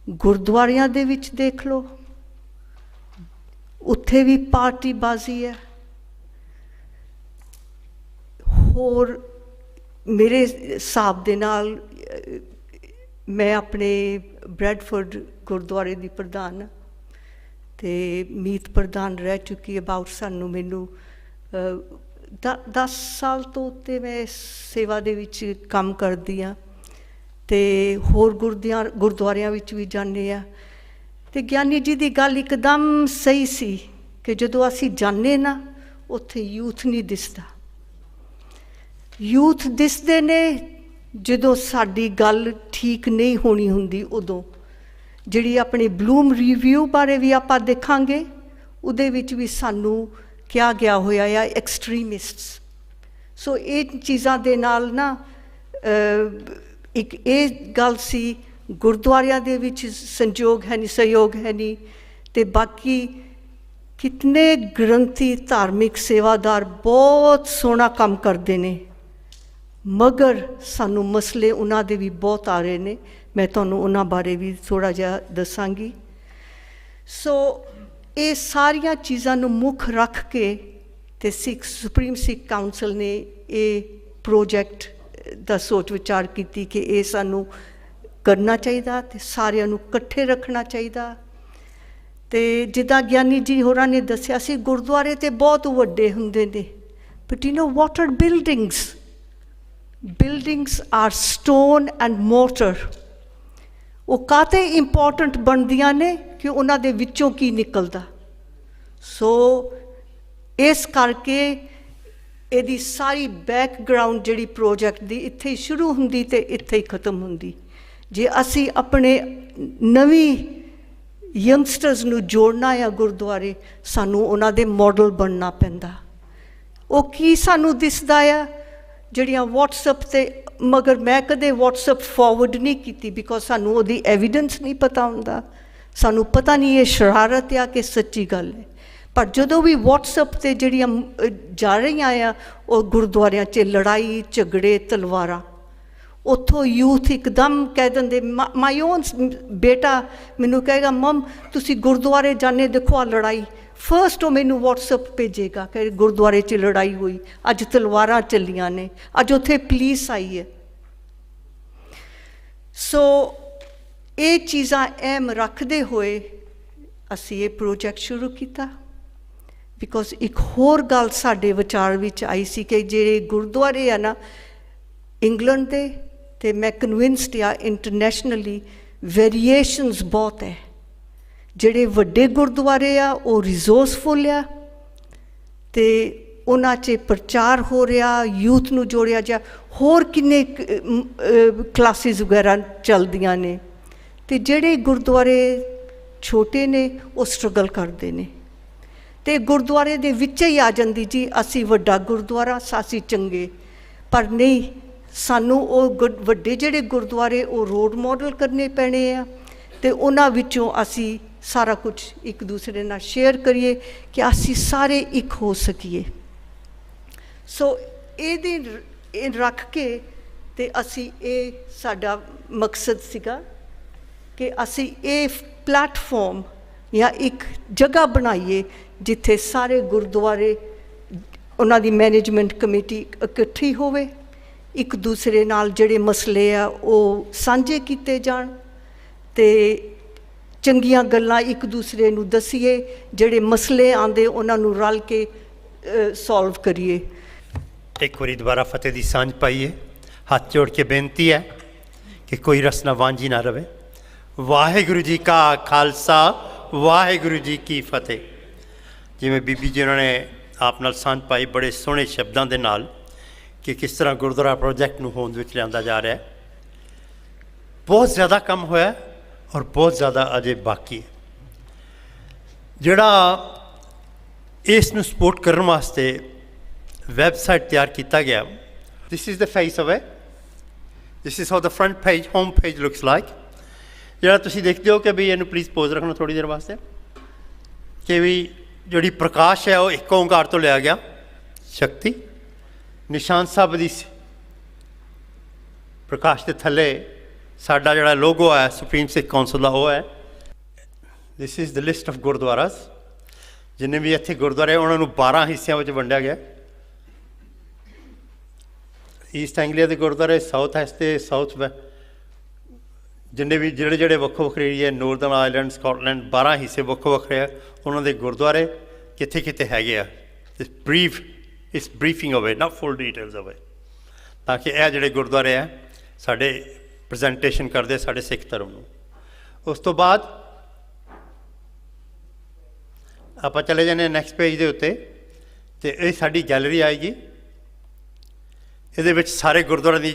ਗੁਰਦੁਆਰਿਆਂ ਦੇ ਵਿੱਚ ਦੇਖ ਲਓ, ਉੱਥੇ ਵੀ ਪਾਰਟੀਬਾਜ਼ੀ ਹੈ। ਹੋਰ ਮੇਰੇ ਹਿਸਾਬ ਦੇ ਨਾਲ ਮੈਂ ਆਪਣੇ ਬਰੈਡਫੋਰਡ ਗੁਰਦੁਆਰੇ ਦੀ ਪ੍ਰਧਾਨ ਅਤੇ ਮੀਤ ਪ੍ਰਧਾਨ ਰਹਿ ਚੁੱਕੀ ਅਬਾਊਟ ਮੈਨੂੰ 10 ਸਾਲ ਤੋਂ ਉੱਤੇ ਮੈਂ ਸੇਵਾ ਦੇ ਵਿੱਚ ਕੰਮ ਕਰਦੀ ਹਾਂ ਅਤੇ ਹੋਰ ਗੁਰਦੁਆਰਿਆਂ ਵਿੱਚ ਵੀ ਜਾਂਦੇ ਹਾਂ। ਅਤੇ ਗਿਆਨੀ ਜੀ ਦੀ ਗੱਲ ਇੱਕਦਮ ਸਹੀ ਸੀ ਕਿ ਜਦੋਂ ਅਸੀਂ ਜਾਂਦੇ ਨਾ, ਉੱਥੇ ਯੂਥ ਨਹੀਂ ਦਿਸਦਾ। ਯੂਥ ਦਿਸਦੇ ਨੇ ਜਦੋਂ ਸਾਡੀ ਗੱਲ ਠੀਕ ਨਹੀਂ ਹੋਣੀ ਹੁੰਦੀ। ਉਦੋਂ ਜਿਹੜੀ ਆਪਣੀ ਬਲੂਮ ਰਿਵਿਊ ਬਾਰੇ ਵੀ ਆਪਾਂ ਦੇਖਾਂਗੇ, ਉਹਦੇ ਵਿੱਚ ਵੀ ਸਾਨੂੰ ਕਿਹਾ ਗਿਆ ਹੋਇਆ ਆ ਐਕਸਟਰੀਮਿਸਟਸ। ਸੋ ਇਹ ਚੀਜ਼ਾਂ ਦੇ ਨਾਲ ਨਾ ਇੱਕ ਇਹ ਗੱਲ ਸੀ, ਗੁਰਦੁਆਰਿਆਂ ਦੇ ਵਿੱਚ ਸੰਯੋਗ ਹੈ ਨਹੀਂ, ਸਹਿਯੋਗ ਹੈ ਨਹੀਂ। ਅਤੇ ਬਾਕੀ ਕਿਤਨੇ ਗ੍ਰੰਥੀ ਧਾਰਮਿਕ ਸੇਵਾਦਾਰ ਬਹੁਤ ਸੋਹਣਾ ਕੰਮ ਕਰਦੇ ਨੇ, ਮਗਰ ਸਾਨੂੰ ਮਸਲੇ ਉਹਨਾਂ ਦੇ ਵੀ ਬਹੁਤ ਆ ਰਹੇ ਨੇ। ਮੈਂ ਤੁਹਾਨੂੰ ਉਹਨਾਂ ਬਾਰੇ ਵੀ ਥੋੜ੍ਹਾ ਜਿਹਾ ਦੱਸਾਂਗੀ। ਸੋ ਇਹ ਸਾਰੀਆਂ ਚੀਜ਼ਾਂ ਨੂੰ ਮੁੱਖ ਰੱਖ ਕੇ ਅਤੇ ਸੁਪਰੀਮ ਸਿੱਖ ਕਾਊਂਸਲ ਨੇ ਇਹ ਪ੍ਰੋਜੈਕਟ ਦਾ ਸੋਚ ਵਿਚਾਰ ਕੀਤੀ ਕਿ ਇਹ ਸਾਨੂੰ ਕਰਨਾ ਚਾਹੀਦਾ ਅਤੇ ਸਾਰਿਆਂ ਨੂੰ ਇਕੱਠੇ ਰੱਖਣਾ ਚਾਹੀਦਾ। ਅਤੇ ਜਿੱਦਾਂ ਗਿਆਨੀ ਜੀ ਹੋਰਾਂ ਨੇ ਦੱਸਿਆ ਸੀ, ਗੁਰਦੁਆਰੇ ਤਾਂ ਬਹੁਤ ਵੱਡੇ ਹੁੰਦੇ ਨੇ, but what are buildings are stone and mortar. ਉਹ ਕਾਹਤੇ ਇੰਪੋਰਟੈਂਟ ਬਣਦੀਆਂ ਨੇ ਕਿ ਉਹਨਾਂ ਦੇ ਵਿੱਚੋਂ ਕੀ ਨਿਕਲਦਾ। ਸੋ ਇਸ ਕਰਕੇ ਇਹਦੀ ਸਾਰੀ ਬੈਕਗਰਾਊਂਡ ਜਿਹੜੀ ਪ੍ਰੋਜੈਕਟ ਦੀ ਇੱਥੇ ਹੀ ਸ਼ੁਰੂ ਹੁੰਦੀ ਅਤੇ ਇੱਥੇ ਹੀ ਖ਼ਤਮ ਹੁੰਦੀ। ਜੇ ਅਸੀਂ ਆਪਣੇ ਨਵੀਂ ਯੰਗਸਟਰਸ ਨੂੰ ਜੋੜਨਾ ਆ ਗੁਰਦੁਆਰੇ, ਸਾਨੂੰ ਉਹਨਾਂ ਦੇ ਮਾਡਲ ਬਣਨਾ ਪੈਂਦਾ। ਉਹ ਕੀ ਸਾਨੂੰ ਦਿਸਦਾ ਆ ਜਿਹੜੀਆਂ ਵਟਸਐਪ 'ਤੇ, ਮਗਰ ਮੈਂ ਕਦੇ ਵਟਸਐਪ ਫਾਰਵਰਡ ਨਹੀਂ ਕੀਤੀ, ਬਿਕੋਜ਼ ਸਾਨੂੰ ਉਹਦੀ ਐਵੀਡੈਂਸ ਨਹੀਂ ਪਤਾ ਹੁੰਦਾ। ਸਾਨੂੰ ਪਤਾ ਨਹੀਂ ਇਹ ਸ਼ਰਾਰਤ ਆ ਕਿ ਸੱਚੀ ਗੱਲ ਹੈ। ਪਰ ਜਦੋਂ ਵੀ WhatsApp 'ਤੇ ਜਿਹੜੀਆਂ ਜਾ ਰਹੀਆਂ ਆ ਉਹ ਗੁਰਦੁਆਰਿਆਂ 'ਚ ਲੜਾਈ ਝਗੜੇ ਤਲਵਾਰਾਂ, ਉੱਥੋਂ ਯੂਥ ਇੱਕਦਮ ਕਹਿ ਦਿੰਦੇ, ਮਾਈ ਓਨ ਬੇਟਾ ਮੈਨੂੰ ਕਹੇਗਾ ਮਮ ਤੁਸੀਂ ਗੁਰਦੁਆਰੇ ਜਾਂਦੇ ਦੇਖੋ ਆ ਲੜਾਈ, ਫਸਟ ਉਹ ਮੈਨੂੰ WhatsApp ਭੇਜੇਗਾ ਕਿ ਗੁਰਦੁਆਰੇ 'ਚ ਲੜਾਈ ਹੋਈ, ਅੱਜ ਤਲਵਾਰਾਂ ਚੱਲੀਆਂ ਨੇ, ਅੱਜ ਉੱਥੇ ਪੁਲਿਸ ਆਈ ਹੈ। ਸੋ ਇਹ ਚੀਜ਼ਾਂ ਅਹਿਮ ਰੱਖਦੇ ਹੋਏ ਅਸੀਂ ਇਹ ਪ੍ਰੋਜੈਕਟ ਸ਼ੁਰੂ ਕੀਤਾ। ਬਿਕੋਜ਼ ਇੱਕ ਹੋਰ ਗੱਲ ਸਾਡੇ ਵਿਚਾਰ ਵਿੱਚ ਆਈ ਸੀ ਕਿ ਜਿਹੜੇ ਗੁਰਦੁਆਰੇ ਆ ਨਾ ਇੰਗਲੈਂਡ ਦੇ, ਅਤੇ ਮੈਂ ਕਨਵਿੰਸਡ ਆ ਇੰਟਰਨੈਸ਼ਨਲੀ ਵੇਰੀਏਸ਼ਨਸ ਬਹੁਤ ਹੈ। ਜਿਹੜੇ ਵੱਡੇ ਗੁਰਦੁਆਰੇ ਆ ਉਹ ਰਿਸੋਰਸਫੁੱਲ ਆ ਅਤੇ ਉਹਨਾਂ 'ਚ ਪ੍ਰਚਾਰ ਹੋ ਰਿਹਾ, ਯੂਥ ਨੂੰ ਜੋੜਿਆ ਜਾ, ਹੋਰ ਕਿੰਨੇ ਕਲਾਸਿਸ ਵਗੈਰਾ ਚੱਲਦੀਆਂ ਨੇ, ਅਤੇ ਜਿਹੜੇ ਗੁਰਦੁਆਰੇ ਛੋਟੇ ਨੇ ਉਹ ਸਟਰਗਲ ਕਰਦੇ ਨੇ, ਅਤੇ ਗੁਰਦੁਆਰੇ ਦੇ ਵਿੱਚ ਹੀ ਆ ਜਾਂਦੀ ਜੀ ਅਸੀਂ ਵੱਡਾ ਗੁਰਦੁਆਰਾ ਅਸੀਂ ਚੰਗੇ, ਪਰ ਨਹੀਂ, ਸਾਨੂੰ ਉਹ ਵੱਡੇ ਜਿਹੜੇ ਗੁਰਦੁਆਰੇ ਉਹ ਰੋਲ ਮਾਡਲ ਕਰਨੇ ਪੈਣੇ ਆ, ਅਤੇ ਉਹਨਾਂ ਵਿੱਚੋਂ ਅਸੀਂ ਸਾਰਾ ਕੁਝ ਇੱਕ ਦੂਸਰੇ ਨਾਲ ਸ਼ੇਅਰ ਕਰੀਏ ਕਿ ਅਸੀਂ ਸਾਰੇ ਇੱਕ ਹੋ ਸਕੀਏ। ਸੋ ਇਹ ਰੱਖ ਕੇ ਅਤੇ ਅਸੀਂ ਇਹ ਸਾਡਾ ਮਕਸਦ ਸੀਗਾ ਕਿ ਅਸੀਂ ਇਹ ਪਲੈਟਫਾਰਮ ਜਾਂ ਇੱਕ ਜਗ੍ਹਾ ਬਣਾਈਏ ਜਿੱਥੇ ਸਾਰੇ ਗੁਰਦੁਆਰੇ, ਉਹਨਾਂ ਦੀ ਮੈਨੇਜਮੈਂਟ ਕਮੇਟੀ ਇਕੱਠੀ ਹੋਵੇ, ਇੱਕ ਦੂਸਰੇ ਨਾਲ ਜਿਹੜੇ ਮਸਲੇ ਆ ਉਹ ਸਾਂਝੇ ਕੀਤੇ ਜਾਣ, ਅਤੇ ਚੰਗੀਆਂ ਗੱਲਾਂ ਇੱਕ ਦੂਸਰੇ ਨੂੰ ਦਸੀਏ, ਜਿਹੜੇ ਮਸਲੇ ਆਉਂਦੇ ਉਹਨਾਂ ਨੂੰ ਰਲ ਕੇ ਸੋਲਵ ਕਰੀਏ। ਇੱਕ ਵਾਰੀ ਦੁਬਾਰਾ ਫਤਿਹ ਦੀ ਸਾਂਝ ਪਾਈਏ। ਹੱਥ ਜੋੜ ਕੇ ਬੇਨਤੀ ਹੈ ਕਿ ਕੋਈ ਰਸਨਾ ਵਾਂਝੀ ਨਾ ਰਵੇ। ਵਾਹਿਗੁਰੂ ਜੀ ਕਾ ਖਾਲਸਾ, ਵਾਹਿਗੁਰੂ ਜੀ ਕੀ ਫਤਿਹ। ਜਿਵੇਂ ਬੀਬੀ ਜੀ ਉਹਨਾਂ ਨੇ ਆਪ ਨਾਲ ਸਾਂਝ ਪਾਈ ਬੜੇ ਸੋਹਣੇ ਸ਼ਬਦਾਂ ਦੇ ਨਾਲ ਕਿ ਕਿਸ ਤਰ੍ਹਾਂ ਗੁਰਦੁਆਰਾ ਪ੍ਰੋਜੈਕਟ ਨੂੰ ਹੋਂਦ ਵਿੱਚ ਲਿਆਂਦਾ ਜਾ ਰਿਹਾ। ਬਹੁਤ ਜ਼ਿਆਦਾ ਕੰਮ ਹੋਇਆ ਔਰ ਬਹੁਤ ਜ਼ਿਆਦਾ ਅਜੇ ਬਾਕੀ ਹੈ। ਜਿਹੜਾ ਇਸ ਨੂੰ ਸਪੋਰਟ ਕਰਨ ਵਾਸਤੇ ਵੈਬਸਾਈਟ ਤਿਆਰ ਕੀਤਾ ਗਿਆ, this is the face of it, this is how the front page, home page looks like. ਜਿਹੜਾ ਤੁਸੀਂ ਦੇਖਦੇ ਹੋ ਕਿ ਵੀ ਇਹਨੂੰ ਪਲੀਜ਼ ਪੋਜ਼ ਰੱਖਣਾ ਥੋੜ੍ਹੀ ਦੇਰ ਵਾਸਤੇ, ਕਿ ਵੀ ਜਿਹੜੀ ਪ੍ਰਕਾਸ਼ ਹੈ ਉਹ ਇੱਕ ਓਂਕਾਰ ਤੋਂ ਲਿਆ ਗਿਆ, ਸ਼ਕਤੀ। ਨਿਸ਼ਾਨ ਸਾਹਿਬ ਦੀ ਪ੍ਰਕਾਸ਼ ਦੇ ਥੱਲੇ ਸਾਡਾ ਜਿਹੜਾ ਲੋਗੋ ਹੈ ਸੁਪਰੀਮ ਸਿੱਖ ਕੌਂਸਲ ਦਾ ਉਹ ਹੈ। This is the list of gurdwaras. ਜਿੰਨੇ ਵੀ ਇੱਥੇ ਗੁਰਦੁਆਰੇ ਉਹਨਾਂ ਨੂੰ 12 ਹਿੱਸਿਆਂ ਵਿੱਚ ਵੰਡਿਆ ਗਿਆ। ਈਸਟ ਐਂਗਲੀਆ ਦੇ ਗੁਰਦੁਆਰੇ, ਸਾਊਥ ਐਸਟ ਦੇ ਸਾਊਥ ਜਿੰਨੇ ਵੀ ਜਿਹੜੇ ਵੱਖੋ ਵੱਖਰੇ ਏਰੀਏ, ਨੋਰਦਰਨ ਆਇਰਲੈਂਡ, ਸਕਾਟਲੈਂਡ, 12 ਹਿੱਸੇ ਵੱਖੋ ਵੱਖਰੇ ਆ, ਉਹਨਾਂ ਦੇ ਗੁਰਦੁਆਰੇ ਕਿੱਥੇ ਕਿੱਥੇ ਹੈਗੇ ਆ। ਇਸ ਬਰੀਫਿੰਗ ਹੋਵੇ, ਨਾ ਫੁੱਲ ਡਿਟੇਲਸ ਹੋਵੇ, ਤਾਂ ਕਿ ਇਹ ਜਿਹੜੇ ਗੁਰਦੁਆਰੇ ਆ ਸਾਡੇ ਪ੍ਰੈਜੈਂਟੇਸ਼ਨ ਕਰਦੇ ਸਾਡੇ ਸਿੱਖ ਧਰਮ ਨੂੰ। ਉਸ ਤੋਂ ਬਾਅਦ ਆਪਾਂ ਚਲੇ ਜਾਂਦੇ ਹਾਂ ਨੈਕਸਟ ਪੇਜ ਦੇ ਉੱਤੇ, ਅਤੇ ਇਹ ਸਾਡੀ ਗੈਲਰੀ ਆਏਗੀ। ਇਹਦੇ ਵਿੱਚ ਸਾਰੇ ਗੁਰਦੁਆਰਿਆਂ ਦੀ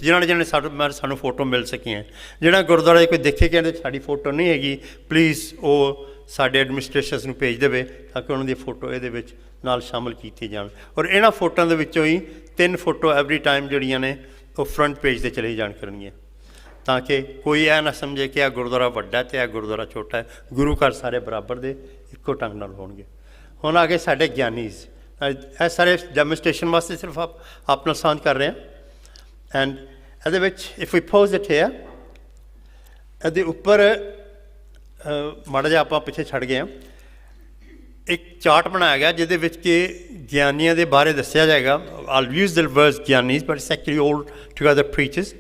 ਜਿਹਨਾਂ ਸਾਨੂੰ ਫੋਟੋ ਮਿਲ ਸਕੀਆਂ। ਜਿਹੜਾ ਗੁਰਦੁਆਰਾ ਕੋਈ ਦੇਖੇ ਕਿ ਇਹਦੇ ਸਾਡੀ ਫੋਟੋ ਨਹੀਂ ਹੈਗੀ, ਪਲੀਜ਼ ਉਹ ਸਾਡੇ ਐਡਮਿਨਿਸਟ੍ਰੇਸ਼ਨ ਨੂੰ ਭੇਜ ਦੇਵੇ ਤਾਂ ਕਿ ਉਹਨਾਂ ਦੀ ਫੋਟੋ ਇਹਦੇ ਵਿੱਚ ਨਾਲ ਸ਼ਾਮਲ ਕੀਤੀ ਜਾਣ। ਔਰ ਇਹਨਾਂ ਫੋਟੋਆਂ ਦੇ ਵਿੱਚੋਂ ਹੀ 3 ਫੋਟੋ ਐਵਰੀ ਟਾਈਮ ਜਿਹੜੀਆਂ ਨੇ ਉਹ ਫਰੰਟ ਪੇਜ 'ਤੇ ਚਲੀ ਜਾਣ ਕਰਨਗੀਆਂ, ਤਾਂ ਕਿ ਕੋਈ ਇਹ ਨਾ ਸਮਝੇ ਕਿ ਇਹ ਗੁਰਦੁਆਰਾ ਵੱਡਾ ਅਤੇ ਇਹ ਗੁਰਦੁਆਰਾ ਛੋਟਾ ਹੈ। ਗੁਰੂ ਘਰ ਸਾਰੇ ਬਰਾਬਰ ਦੇ ਇੱਕੋ ਢੰਗ ਨਾਲ ਹੋਣਗੇ। ਹੁਣ ਆ ਗਏ ਸਾਡੇ ਗਿਆਨੀਜ਼। ਇਹ ਸਾਰੇ ਡੈਮੋਨਸਟ੍ਰੇਸ਼ਨ ਵਾਸਤੇ ਸਿਰਫ ਆਪ ਨਾਲ ਸਾਂਝ ਕਰ ਰਹੇ ਹਾਂ। ਐਂਡ ਇਹਦੇ ਵਿੱਚ if we pose it here, ਇਹਦੇ ਉੱਪਰ ਮਾੜਾ ਜਿਹਾ ਆਪਾਂ ਪਿੱਛੇ ਛੱਡ ਗਏ ਹਾਂ, ਇੱਕ ਚਾਰਟ ਬਣਾਇਆ ਗਿਆ ਜਿਹਦੇ ਵਿੱਚ ਕਿ ਗਿਆਨੀਆਂ ਦੇ ਬਾਰੇ ਦੱਸਿਆ ਜਾਏਗਾ। All use the words gyanis but it's actually altogether preachers,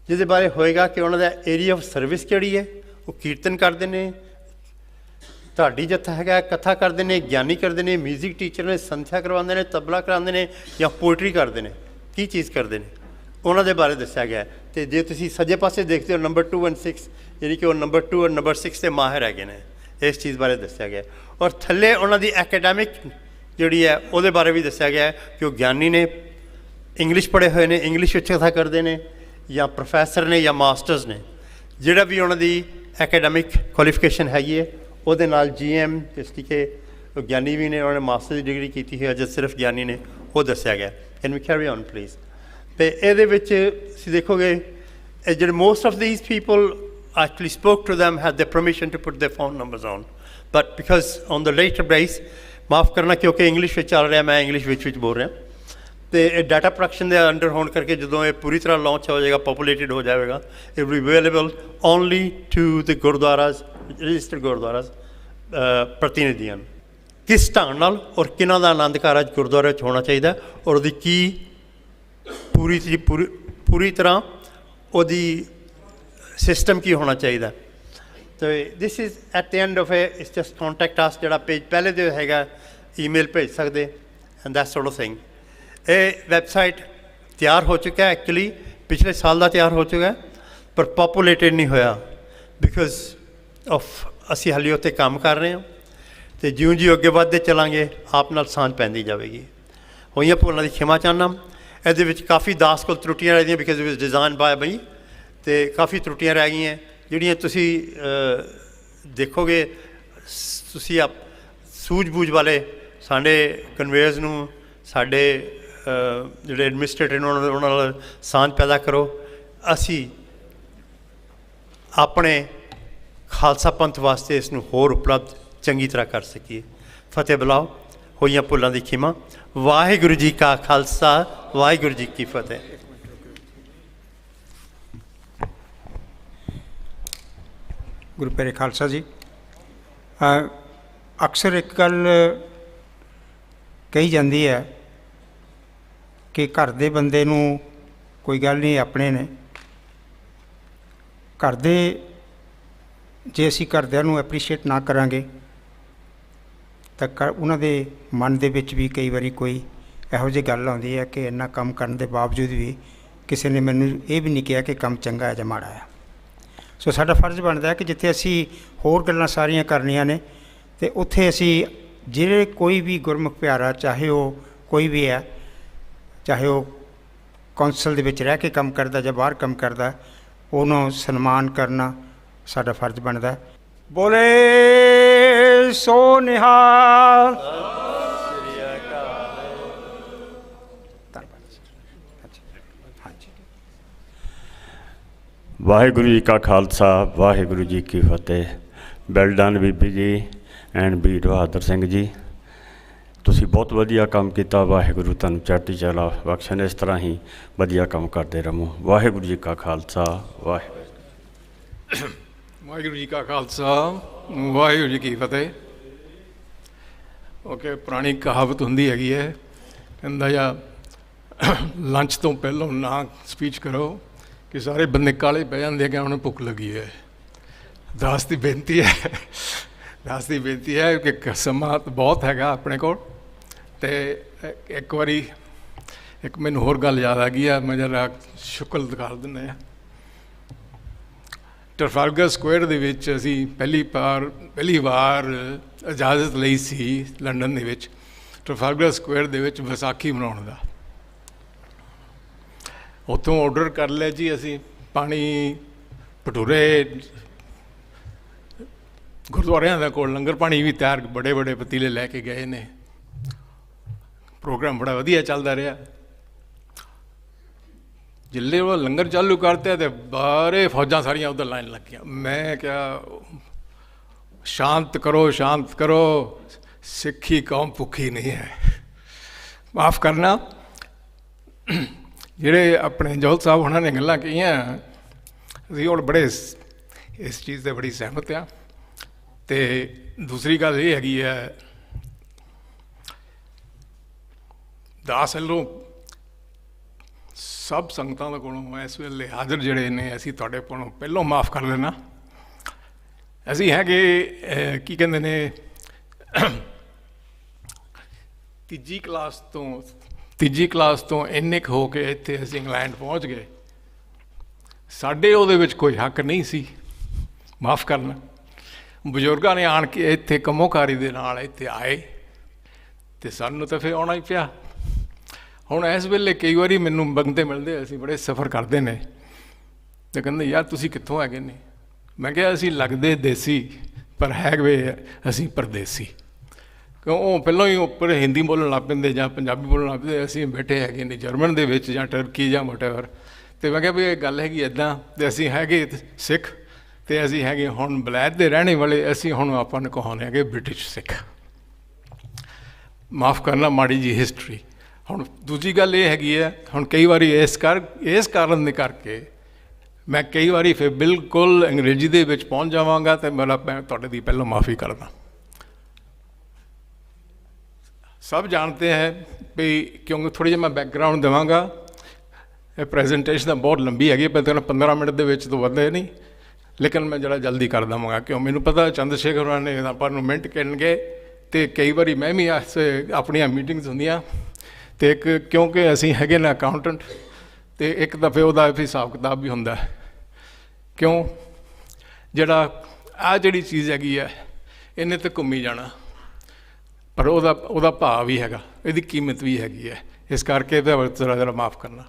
ਜਿਹਦੇ ਬਾਰੇ ਹੋਏਗਾ ਕਿ ਉਹਨਾਂ ਦਾ ਏਰੀਆ ਆਫ ਸਰਵਿਸ ਕਿਹੜੀ ਹੈ। ਉਹ ਕੀਰਤਨ ਕਰਦੇ ਨੇ, ਢਾਡੀ ਜੱਥਾ ਹੈਗਾ, ਕਥਾ ਕਰਦੇ ਨੇ, ਗਿਆਨੀ ਕਰਦੇ ਨੇ, ਮਿਊਜ਼ਿਕ ਟੀਚਰ ਨੇ, ਸੰਥਿਆ ਕਰਵਾਉਂਦੇ ਨੇ, ਤਬਲਾ ਕਰਾਉਂਦੇ ਨੇ ਜਾਂ ਪੋਇਟਰੀ ਕਰਦੇ ਨੇ, ਕੀ ਚੀਜ਼ ਕਰਦੇ ਨੇ, ਉਹਨਾਂ ਦੇ ਬਾਰੇ ਦੱਸਿਆ ਗਿਆ। ਅਤੇ ਜੇ ਤੁਸੀਂ ਸੱਜੇ ਪਾਸੇ ਦੇਖਦੇ ਹੋ ਨੰਬਰ 2 and 6, ਯਾਨੀ ਕਿ ਉਹ ਨੰਬਰ 2 ਔਰ ਨੰਬਰ 6 ਦੇ ਮਾਹਿਰ ਹੈਗੇ ਨੇ, ਇਸ ਚੀਜ਼ ਬਾਰੇ ਦੱਸਿਆ ਗਿਆ। ਔਰ ਥੱਲੇ ਉਹਨਾਂ ਦੀ ਐਕੈਡੈਮਿਕ ਜਿਹੜੀ ਹੈ ਉਹਦੇ ਬਾਰੇ ਵੀ ਦੱਸਿਆ ਗਿਆ ਕਿ ਉਹ ਗਿਆਨੀ ਨੇ, ਇੰਗਲਿਸ਼ ਪੜ੍ਹੇ ਹੋਏ ਨੇ, ਇੰਗਲਿਸ਼ ਵਿੱਚ ਕਥਾ ਕਰਦੇ ਨੇ, ਜਾਂ ਪ੍ਰੋਫੈਸਰ ਨੇ ਜਾਂ ਮਾਸਟਰਸ ਨੇ। ਜਿਹੜਾ ਵੀ ਉਹਨਾਂ ਦੀ ਐਕੈਡੈਮਿਕ ਕੁਆਲੀਫਿਕੇਸ਼ਨ ਹੈਗੀ ਹੈ ਉਹਦੇ ਨਾਲ GM, ਜਿਸ ਕਿ ਉਹ ਗਿਆਨੀ ਵੀ ਨੇ, ਉਹਨਾਂ ਨੇ ਮਾਸਟਰ ਦੀ ਡਿਗਰੀ ਕੀਤੀ ਹੈ ਜਾਂ ਸਿਰਫ ਗਿਆਨੀ ਨੇ, ਉਹ ਦੱਸਿਆ ਗਿਆ। Can we carry on please. ਅਤੇ ਇਹਦੇ ਵਿੱਚ ਤੁਸੀਂ ਦੇਖੋਗੇ ਜਿਹੜੇ most of these people actually spoke to them, had their permission to put their phone numbers on, but because on the later base ਮਾਫ਼ ਕਰਨਾ ਕਿਉਂਕਿ ਇੰਗਲਿਸ਼ ਵਿੱਚ ਚੱਲ ਰਿਹਾ, ਮੈਂ ਇੰਗਲਿਸ਼ ਵਿੱਚ ਬੋਲ ਰਿਹਾ। ਅਤੇ ਇਹ ਡਾਟਾ ਪ੍ਰੋਟੈਕਸ਼ਨ ਦੇ ਅੰਡਰ ਹੋਣ ਕਰਕੇ ਜਦੋਂ ਇਹ ਪੂਰੀ ਤਰ੍ਹਾਂ ਲਾਂਚ ਹੋ ਜਾਏਗਾ, ਪੋਪੂਲੇਟਿਡ ਹੋ ਜਾਵੇਗਾ, it will be available only to the gurdwaras, registered gurdwaras ਪ੍ਰਤੀਨਿਧੀਆਂ ਨੂੰ। ਕਿਸ ਢੰਗ ਨਾਲ ਔਰ ਕਿਹਨਾਂ ਦਾ ਆਨੰਦ ਕਾਰਜ ਗੁਰਦੁਆਰੇ ਵਿੱਚ ਹੋਣਾ ਚਾਹੀਦਾ ਔਰ ਉਹਦੀ ਕੀ ਪੂਰੀ ਤਰ੍ਹਾਂ ਉਹਦੀ ਸਿਸਟਮ ਕੀ ਹੋਣਾ ਚਾਹੀਦਾ। ਅਤੇ this is at the end of its just contact us, ਜਿਹੜਾ ਪੇਜ ਪਹਿਲੇ ਦੇ ਹੈਗਾ, ਈਮੇਲ ਭੇਜ ਸਕਦੇ and that sort of thing. ਇਹ ਵੈਬਸਾਈਟ ਤਿਆਰ ਹੋ ਚੁੱਕਾ, ਐਕਚੁਅਲੀ ਪਿਛਲੇ ਸਾਲ ਦਾ ਤਿਆਰ ਹੋ ਚੁੱਕਾ, ਪਰ ਪੋਪੂਲੇਟਡ ਨਹੀਂ ਹੋਇਆ ਬਿਕੋਜ਼ ਆਫ ਅਸੀਂ ਹਾਲੇ ਉੱਤੇ ਕੰਮ ਕਰ ਰਹੇ ਹਾਂ। ਅਤੇ ਜਿਉਂ ਅੱਗੇ ਵੱਧਦੇ ਚੱਲਾਂਗੇ ਆਪ ਨਾਲ ਸਾਂਝ ਪੈਂਦੀ ਜਾਵੇਗੀ। ਹੋਈਆਂ ਭੁੱਲਾਂ ਦੀ ਖਿਮਾ ਚਾਹੁੰਦਾ। ਇਹਦੇ ਵਿੱਚ ਕਾਫੀ ਦਾਸ ਕੋਲ ਤਰੁੱਟੀਆਂ ਰਹਿ ਗਈਆਂ because it was design by ਬਈ, ਅਤੇ ਕਾਫੀ ਤਰੁੱਟੀਆਂ ਰਹਿ ਗਈਆਂ ਜਿਹੜੀਆਂ ਤੁਸੀਂ ਦੇਖੋਗੇ। ਤੁਸੀਂ ਸੂਝ ਬੂਝ ਵਾਲੇ ਸਾਡੇ ਕਨਵੇਅਰਸ ਨੂੰ, ਸਾਡੇ ਜਿਹੜੇ ਐਡਮਿਨਿਸਟ੍ਰੇਟਰ ਨੇ ਉਹਨਾਂ ਨਾਲ ਸਾਂਝ ਪੈਦਾ ਕਰੋ। ਅਸੀਂ ਆਪਣੇ ਖਾਲਸਾ ਪੰਥ ਵਾਸਤੇ ਇਸ ਨੂੰ ਹੋਰ ਉਪਲਬਧ ਚੰਗੀ ਤਰ੍ਹਾਂ ਕਰ ਸਕੀਏ। ਫਤਿਹ ਬੁਲਾਓ, ਹੋਈਆਂ ਭੁੱਲਾਂ ਦੀ ਖਿਮਾ। ਵਾਹਿਗੁਰੂ ਜੀ ਕਾ ਖਾਲਸਾ, ਵਾਹਿਗੁਰੂ ਜੀ ਕੀ ਫਤਿਹ। ਗੁਰੂ ਪਿਆਰੇ ਖਾਲਸਾ ਜੀ, ਅਕਸਰ ਇੱਕ ਗੱਲ ਕਹੀ ਜਾਂਦੀ ਹੈ ਕਿ ਘਰ ਦੇ ਬੰਦੇ ਨੂੰ ਕੋਈ ਗੱਲ ਨਹੀਂ, ਆਪਣੇ ਨੇ। ਘਰ ਦੇ ਜੇ ਅਸੀਂ ਘਰਦਿਆਂ ਨੂੰ ਐਪਰੀਸ਼ੀਏਟ ਨਾ ਕਰਾਂਗੇ ਤਾਂ ਉਹਨਾਂ ਦੇ ਮਨ ਦੇ ਵਿੱਚ ਵੀ ਕਈ ਵਾਰੀ ਕੋਈ ਇਹੋ ਜਿਹੀ ਗੱਲ ਆਉਂਦੀ ਹੈ ਕਿ ਇੰਨਾ ਕੰਮ ਕਰਨ ਦੇ ਬਾਵਜੂਦ ਵੀ ਕਿਸੇ ਨੇ ਮੈਨੂੰ ਇਹ ਵੀ ਨਹੀਂ ਕਿਹਾ ਕਿ ਕੰਮ ਚੰਗਾ ਹੈ ਜਾਂ ਮਾੜਾ ਹੈ। ਸੋ ਸਾਡਾ ਫਰਜ਼ ਬਣਦਾ ਹੈ ਕਿ ਜਿੱਥੇ ਅਸੀਂ ਹੋਰ ਗੱਲਾਂ ਸਾਰੀਆਂ ਕਰਨੀਆਂ ਨੇ ਅਤੇ ਉੱਥੇ ਅਸੀਂ ਜਿਹੜੇ ਕੋਈ ਵੀ ਗੁਰਮੁਖ ਪਿਆਰਾ, ਚਾਹੇ ਉਹ ਕੋਈ ਵੀ ਹੈ, ਚਾਹੇ ਉਹ ਕੌਂਸਲ ਦੇ ਵਿੱਚ ਰਹਿ ਕੇ ਕੰਮ ਕਰਦਾ ਜਾਂ ਬਾਹਰ ਕੰਮ ਕਰਦਾ, ਉਹਨੂੰ ਸਨਮਾਨ ਕਰਨਾ ਸਾਡਾ ਫਰਜ਼ ਬਣਦਾ। ਬੋਲੇ ਸੋ ਨਿਹਾਲ। ਵਾਹਿਗੁਰੂ ਜੀ ਕਾ ਖਾਲਸਾ, ਵਾਹਿਗੁਰੂ ਜੀ ਕੀ ਫਤਿਹ। ਵੈਲ ਡਨ ਬੀਬੀ ਜੀ ਐਂਡ ਵੀਰ ਬਹਾਦਰ ਸਿੰਘ ਜੀ, ਤੁਸੀਂ ਬਹੁਤ ਵਧੀਆ ਕੰਮ ਕੀਤਾ। ਵਾਹਿਗੁਰੂ ਤੁਹਾਨੂੰ ਚੜ੍ਹਦੀ ਕਲਾ ਬਖਸ਼ਣ, ਇਸ ਤਰ੍ਹਾਂ ਹੀ ਵਧੀਆ ਕੰਮ ਕਰਦੇ ਰਹੋ। ਵਾਹਿਗੁਰੂ ਜੀ ਕਾ ਖਾਲਸਾ, ਵਾਹਿਗੁਰੂ ਜੀ ਕਾ ਖਾਲਸਾ, ਵਾਹਿਗੁਰੂ ਜੀ ਕੀ ਫਤਿਹ। ਓਕੇ, ਪੁਰਾਣੀ ਕਹਾਵਤ ਹੁੰਦੀ ਹੈਗੀ ਹੈ, ਕਹਿੰਦਾ ਜਾਂ ਲੰਚ ਤੋਂ ਪਹਿਲਾਂ ਨਾ ਸਪੀਚ ਕਰੋ ਕਿ ਸਾਰੇ ਬੰਦੇ ਕਾਲੇ ਪੈ ਜਾਂਦੇ ਕਿ ਉਹਨਾਂ ਨੂੰ ਭੁੱਖ ਲੱਗੀ ਹੈ। ਦਾਸ ਦੀ ਬੇਨਤੀ ਹੈ ਕਿ ਸਮਾਂ ਬਹੁਤ ਹੈਗਾ ਆਪਣੇ ਕੋਲ। ਅਤੇ ਇੱਕ ਵਾਰੀ ਇੱਕ ਮੈਨੂੰ ਹੋਰ ਗੱਲ ਯਾਦ ਆ ਗਈ ਆ, ਮੈਂ ਜਰਾ ਸ਼ੁਕਰ ਦਿਖਾ ਦਿੰਦੇ ਹਾਂ। ਟਰਫਾਲਗਰ ਸਕੁਏਅਰ ਦੇ ਵਿੱਚ ਅਸੀਂ ਪਹਿਲੀ ਵਾਰ ਇਜਾਜ਼ਤ ਲਈ ਸੀ ਲੰਡਨ ਦੇ ਵਿੱਚ, ਟਰਫਾਲਗਰ ਸਕੁਏਅਰ ਦੇ ਵਿੱਚ ਵਿਸਾਖੀ ਮਨਾਉਣ ਦਾ। ਉੱਥੋਂ ਔਡਰ ਕਰ ਲਿਆ ਜੀ ਅਸੀਂ ਪਾਣੀ, ਭਟੂਰੇ, ਗੁਰਦੁਆਰਿਆਂ ਦੇ ਕੋਲ ਲੰਗਰ ਪਾਣੀ ਵੀ ਤਿਆਰ, ਬੜੇ ਬੜੇ ਪਤੀਲੇ ਲੈ ਕੇ ਗਏ ਨੇ। ਪ੍ਰੋਗਰਾਮ ਬੜਾ ਵਧੀਆ ਚੱਲਦਾ ਰਿਹਾ। ਜਿੱਲੇ ਉਹ ਲੰਗਰ ਚਾਲੂ ਕਰਤੇ ਅਤੇ ਬਾਹਰੇ ਫੌਜਾਂ ਸਾਰੀਆਂ ਉੱਧਰ ਲਾਈਨ ਲੱਗੀਆਂ। ਮੈਂ ਕਿਹਾ ਸ਼ਾਂਤ ਕਰੋ, ਸਿੱਖੀ ਕੌਮ ਭੁੱਖੀ ਨਹੀਂ ਹੈ। ਮਾਫ਼ ਕਰਨਾ, ਜਿਹੜੇ ਆਪਣੇ ਜੋਹਲ ਸਾਹਿਬ ਉਹਨਾਂ ਨੇ ਗੱਲਾਂ ਕਹੀਆਂ, ਅਸੀਂ ਹੁਣ ਬੜੇ ਇਸ ਚੀਜ਼ 'ਤੇ ਬੜੀ ਸਹਿਮਤ ਹਾਂ। ਅਤੇ ਦੂਸਰੀ ਗੱਲ ਇਹ ਹੈਗੀ ਹੈ, ਦਾਸ ਵੱਲੋਂ ਸਭ ਸੰਗਤਾਂ ਦੇ ਕੋਲੋਂ ਇਸ ਵੇਲੇ ਹਾਜ਼ਰ ਜਿਹੜੇ ਨੇ, ਅਸੀਂ ਤੁਹਾਡੇ ਕੋਲੋਂ ਪਹਿਲੋਂ ਮਾਫ਼ ਕਰ ਲੈਣਾ। ਅਸੀਂ ਹੈਗੇ ਕੀ ਕਹਿੰਦੇ ਨੇ, ਤੀਜੀ ਕਲਾਸ ਤੋਂ ਇੰਨੇ ਕੁ ਹੋ ਕੇ ਇੱਥੇ ਅਸੀਂ ਇੰਗਲੈਂਡ ਪਹੁੰਚ ਗਏ। ਸਾਡੇ ਉਹਦੇ ਵਿੱਚ ਕੋਈ ਹੱਕ ਨਹੀਂ ਸੀ, ਮਾਫ਼ ਕਰਨਾ। ਬਜ਼ੁਰਗਾਂ ਨੇ ਆਣ ਕੇ ਇੱਥੇ ਕੰਮੋਕਾਰੀ ਦੇ ਨਾਲ ਇੱਥੇ ਆਏ ਅਤੇ ਸਾਨੂੰ ਤਾਂ ਫਿਰ ਆਉਣਾ ਹੀ ਪਿਆ। ਹੁਣ ਇਸ ਵੇਲੇ ਕਈ ਵਾਰੀ ਮੈਨੂੰ ਬੰਦੇ ਮਿਲਦੇ, ਅਸੀਂ ਬੜੇ ਸਫ਼ਰ ਕਰਦੇ ਨੇ, ਅਤੇ ਕਹਿੰਦੇ ਯਾਰ ਤੁਸੀਂ ਕਿੱਥੋਂ ਹੈਗੇ ਨੇ? ਮੈਂ ਕਿਹਾ ਅਸੀਂ ਲੱਗਦੇ ਦੇਸੀ ਪਰ ਹੈਗੇ ਅਸੀਂ ਪਰਦੇਸੀ। ਕਿਉਂ ਉਹ ਪਹਿਲਾਂ ਹੀ ਉੱਪਰ ਹਿੰਦੀ ਬੋਲਣ ਲੱਗ ਪੈਂਦੇ ਜਾਂ ਪੰਜਾਬੀ ਬੋਲਣ ਲੱਗ ਪੈਂਦੇ, ਅਸੀਂ ਬੈਠੇ ਹੈਗੇ ਨੇ ਜਰਮਨ ਦੇ ਵਿੱਚ ਜਾਂ ਟਰਕੀ ਜਾਂ ਵਟਐਵਰ। ਅਤੇ ਮੈਂ ਕਿਹਾ ਵੀ ਇਹ ਗੱਲ ਹੈਗੀ ਇੱਦਾਂ, ਅਤੇ ਅਸੀਂ ਹੈਗੇ ਸਿੱਖ, ਅਤੇ ਅਸੀਂ ਹੈਗੇ ਹੁਣ ਵਲਾਇਤ ਦੇ ਰਹਿਣੇ ਵਾਲੇ, ਅਸੀਂ ਹੁਣ ਆਪਾਂ ਨੂੰ ਕਹਾਉਂਦੇ ਹੈਗੇ ਬ੍ਰਿਟਿਸ਼ ਸਿੱਖ। ਮਾफ़ ਕਰਨਾ ਮਾੜੀ ਜੀ ਹਿਸਟਰੀ। ਹੁਣ ਦੂਜੀ ਗੱਲ ਇਹ ਹੈਗੀ ਹੈ, ਹੁਣ ਕਈ ਵਾਰੀ ਇਸ ਕਾਰਨ ਦੇ ਕਰਕੇ ਮੈਂ ਕਈ ਵਾਰੀ ਫਿਰ ਬਿਲਕੁਲ ਅੰਗਰੇਜ਼ੀ ਦੇ ਵਿੱਚ ਪਹੁੰਚ ਜਾਵਾਂਗਾ, ਅਤੇ ਮੈਂ ਤੁਹਾਡੇ ਦੀ ਪਹਿਲਾਂ ਮਾफ़ੀ ਕਰਦਾ। सब जानते हैं भी, क्योंकि थोड़ी जी मैं बैकग्राउंड देवांगा, ये प्रेजेंटेशन तो बहुत लंबी हैगी, पर 15 मिनट के तो वधे नहीं, लेकिन मैं जरा जल्दी कर देवांगा। क्यों मैनू पता चंद्रशेखर होरां ने आपां नूं मिंट कहणगे, तो कई बारी मैं भी अपनी मीटिंग्स होंदियां, तो एक क्योंकि असीं हैगे ने अकाउंटेंट, तो एक दफ़े उहदा हिसाब किताब भी हुंदा है। क्यों जिहड़ा आ जिहड़ी चीज़ हैगी है इन्हें तो घूमी जाना, पर ਉਹਦਾ ਭਾਅ ਵੀ ਹੈਗਾ, ਇਹਦੀ ਕੀਮਤ ਵੀ ਹੈਗੀ ਹੈ। ਇਸ ਕਰਕੇ ਜ਼ਰਾ ਮਾफ़ ਕਰਨਾ।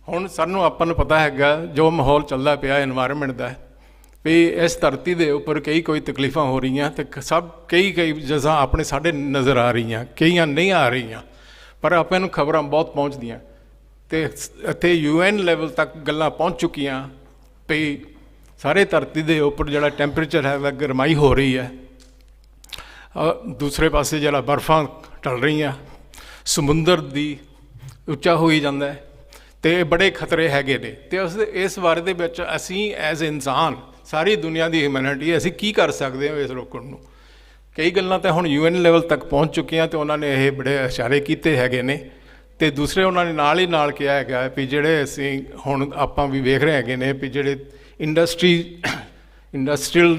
ਹੁਣ ਸਾਨੂੰ ਆਪਾਂ ਨੂੰ ਪਤਾ ਹੈਗਾ ਜੋ ਮਾਹੌਲ ਚੱਲਦਾ ਪਿਆ ਇਨਵਾਇਰਮੈਂਟ ਦਾ, ਵੀ ਇਸ ਧਰਤੀ ਦੇ ਉੱਪਰ ਕੋਈ ਤਕਲੀਫਾਂ ਹੋ ਰਹੀਆਂ, ਅਤੇ ਕਈ ਜਗ੍ਹਾ ਆਪਣੇ ਸਾਡੇ ਨਜ਼ਰ ਆ ਰਹੀਆਂ, ਕਈਆਂ ਨਹੀਂ ਆ ਰਹੀਆਂ, ਪਰ ਆਪਾਂ ਨੂੰ ਖਬਰਾਂ ਬਹੁਤ ਪਹੁੰਚਦੀਆਂ, ਅਤੇ ਇੱਥੇ UN ਲੈਵਲ ਤੱਕ ਗੱਲਾਂ ਪਹੁੰਚ ਚੁੱਕੀਆਂ ਵੀ ਸਾਰੇ ਧਰਤੀ ਦੇ ਉੱਪਰ ਜਿਹੜਾ ਟੈਂਪਰੇਚਰ ਹੈ ਗਰਮਾਈ ਹੋ ਰਹੀ ਹੈ। दूसरे पासे जरा बर्फां टल रही, समुंदर दी उच्चा होई जांदा है, तो बड़े खतरे हैगे ने। तो इस बारे दे विच असीं एज इंसान सारी दुनिया की ह्यूमैनिटी असीं की कर सकते हो इस रोकण नूं। कई गल्लां तो हुण UN लेवल तक पहुँच चुकियां, तो उन्होंने ये बड़े इशारे किए हैगे ने, तो दूसरे उन्होंने नाल ही नाल कहा है भी जिहड़े असीं हुण आपां भी वेख रहे हैगे ने भी जिहड़े इंडस्ट्रीयल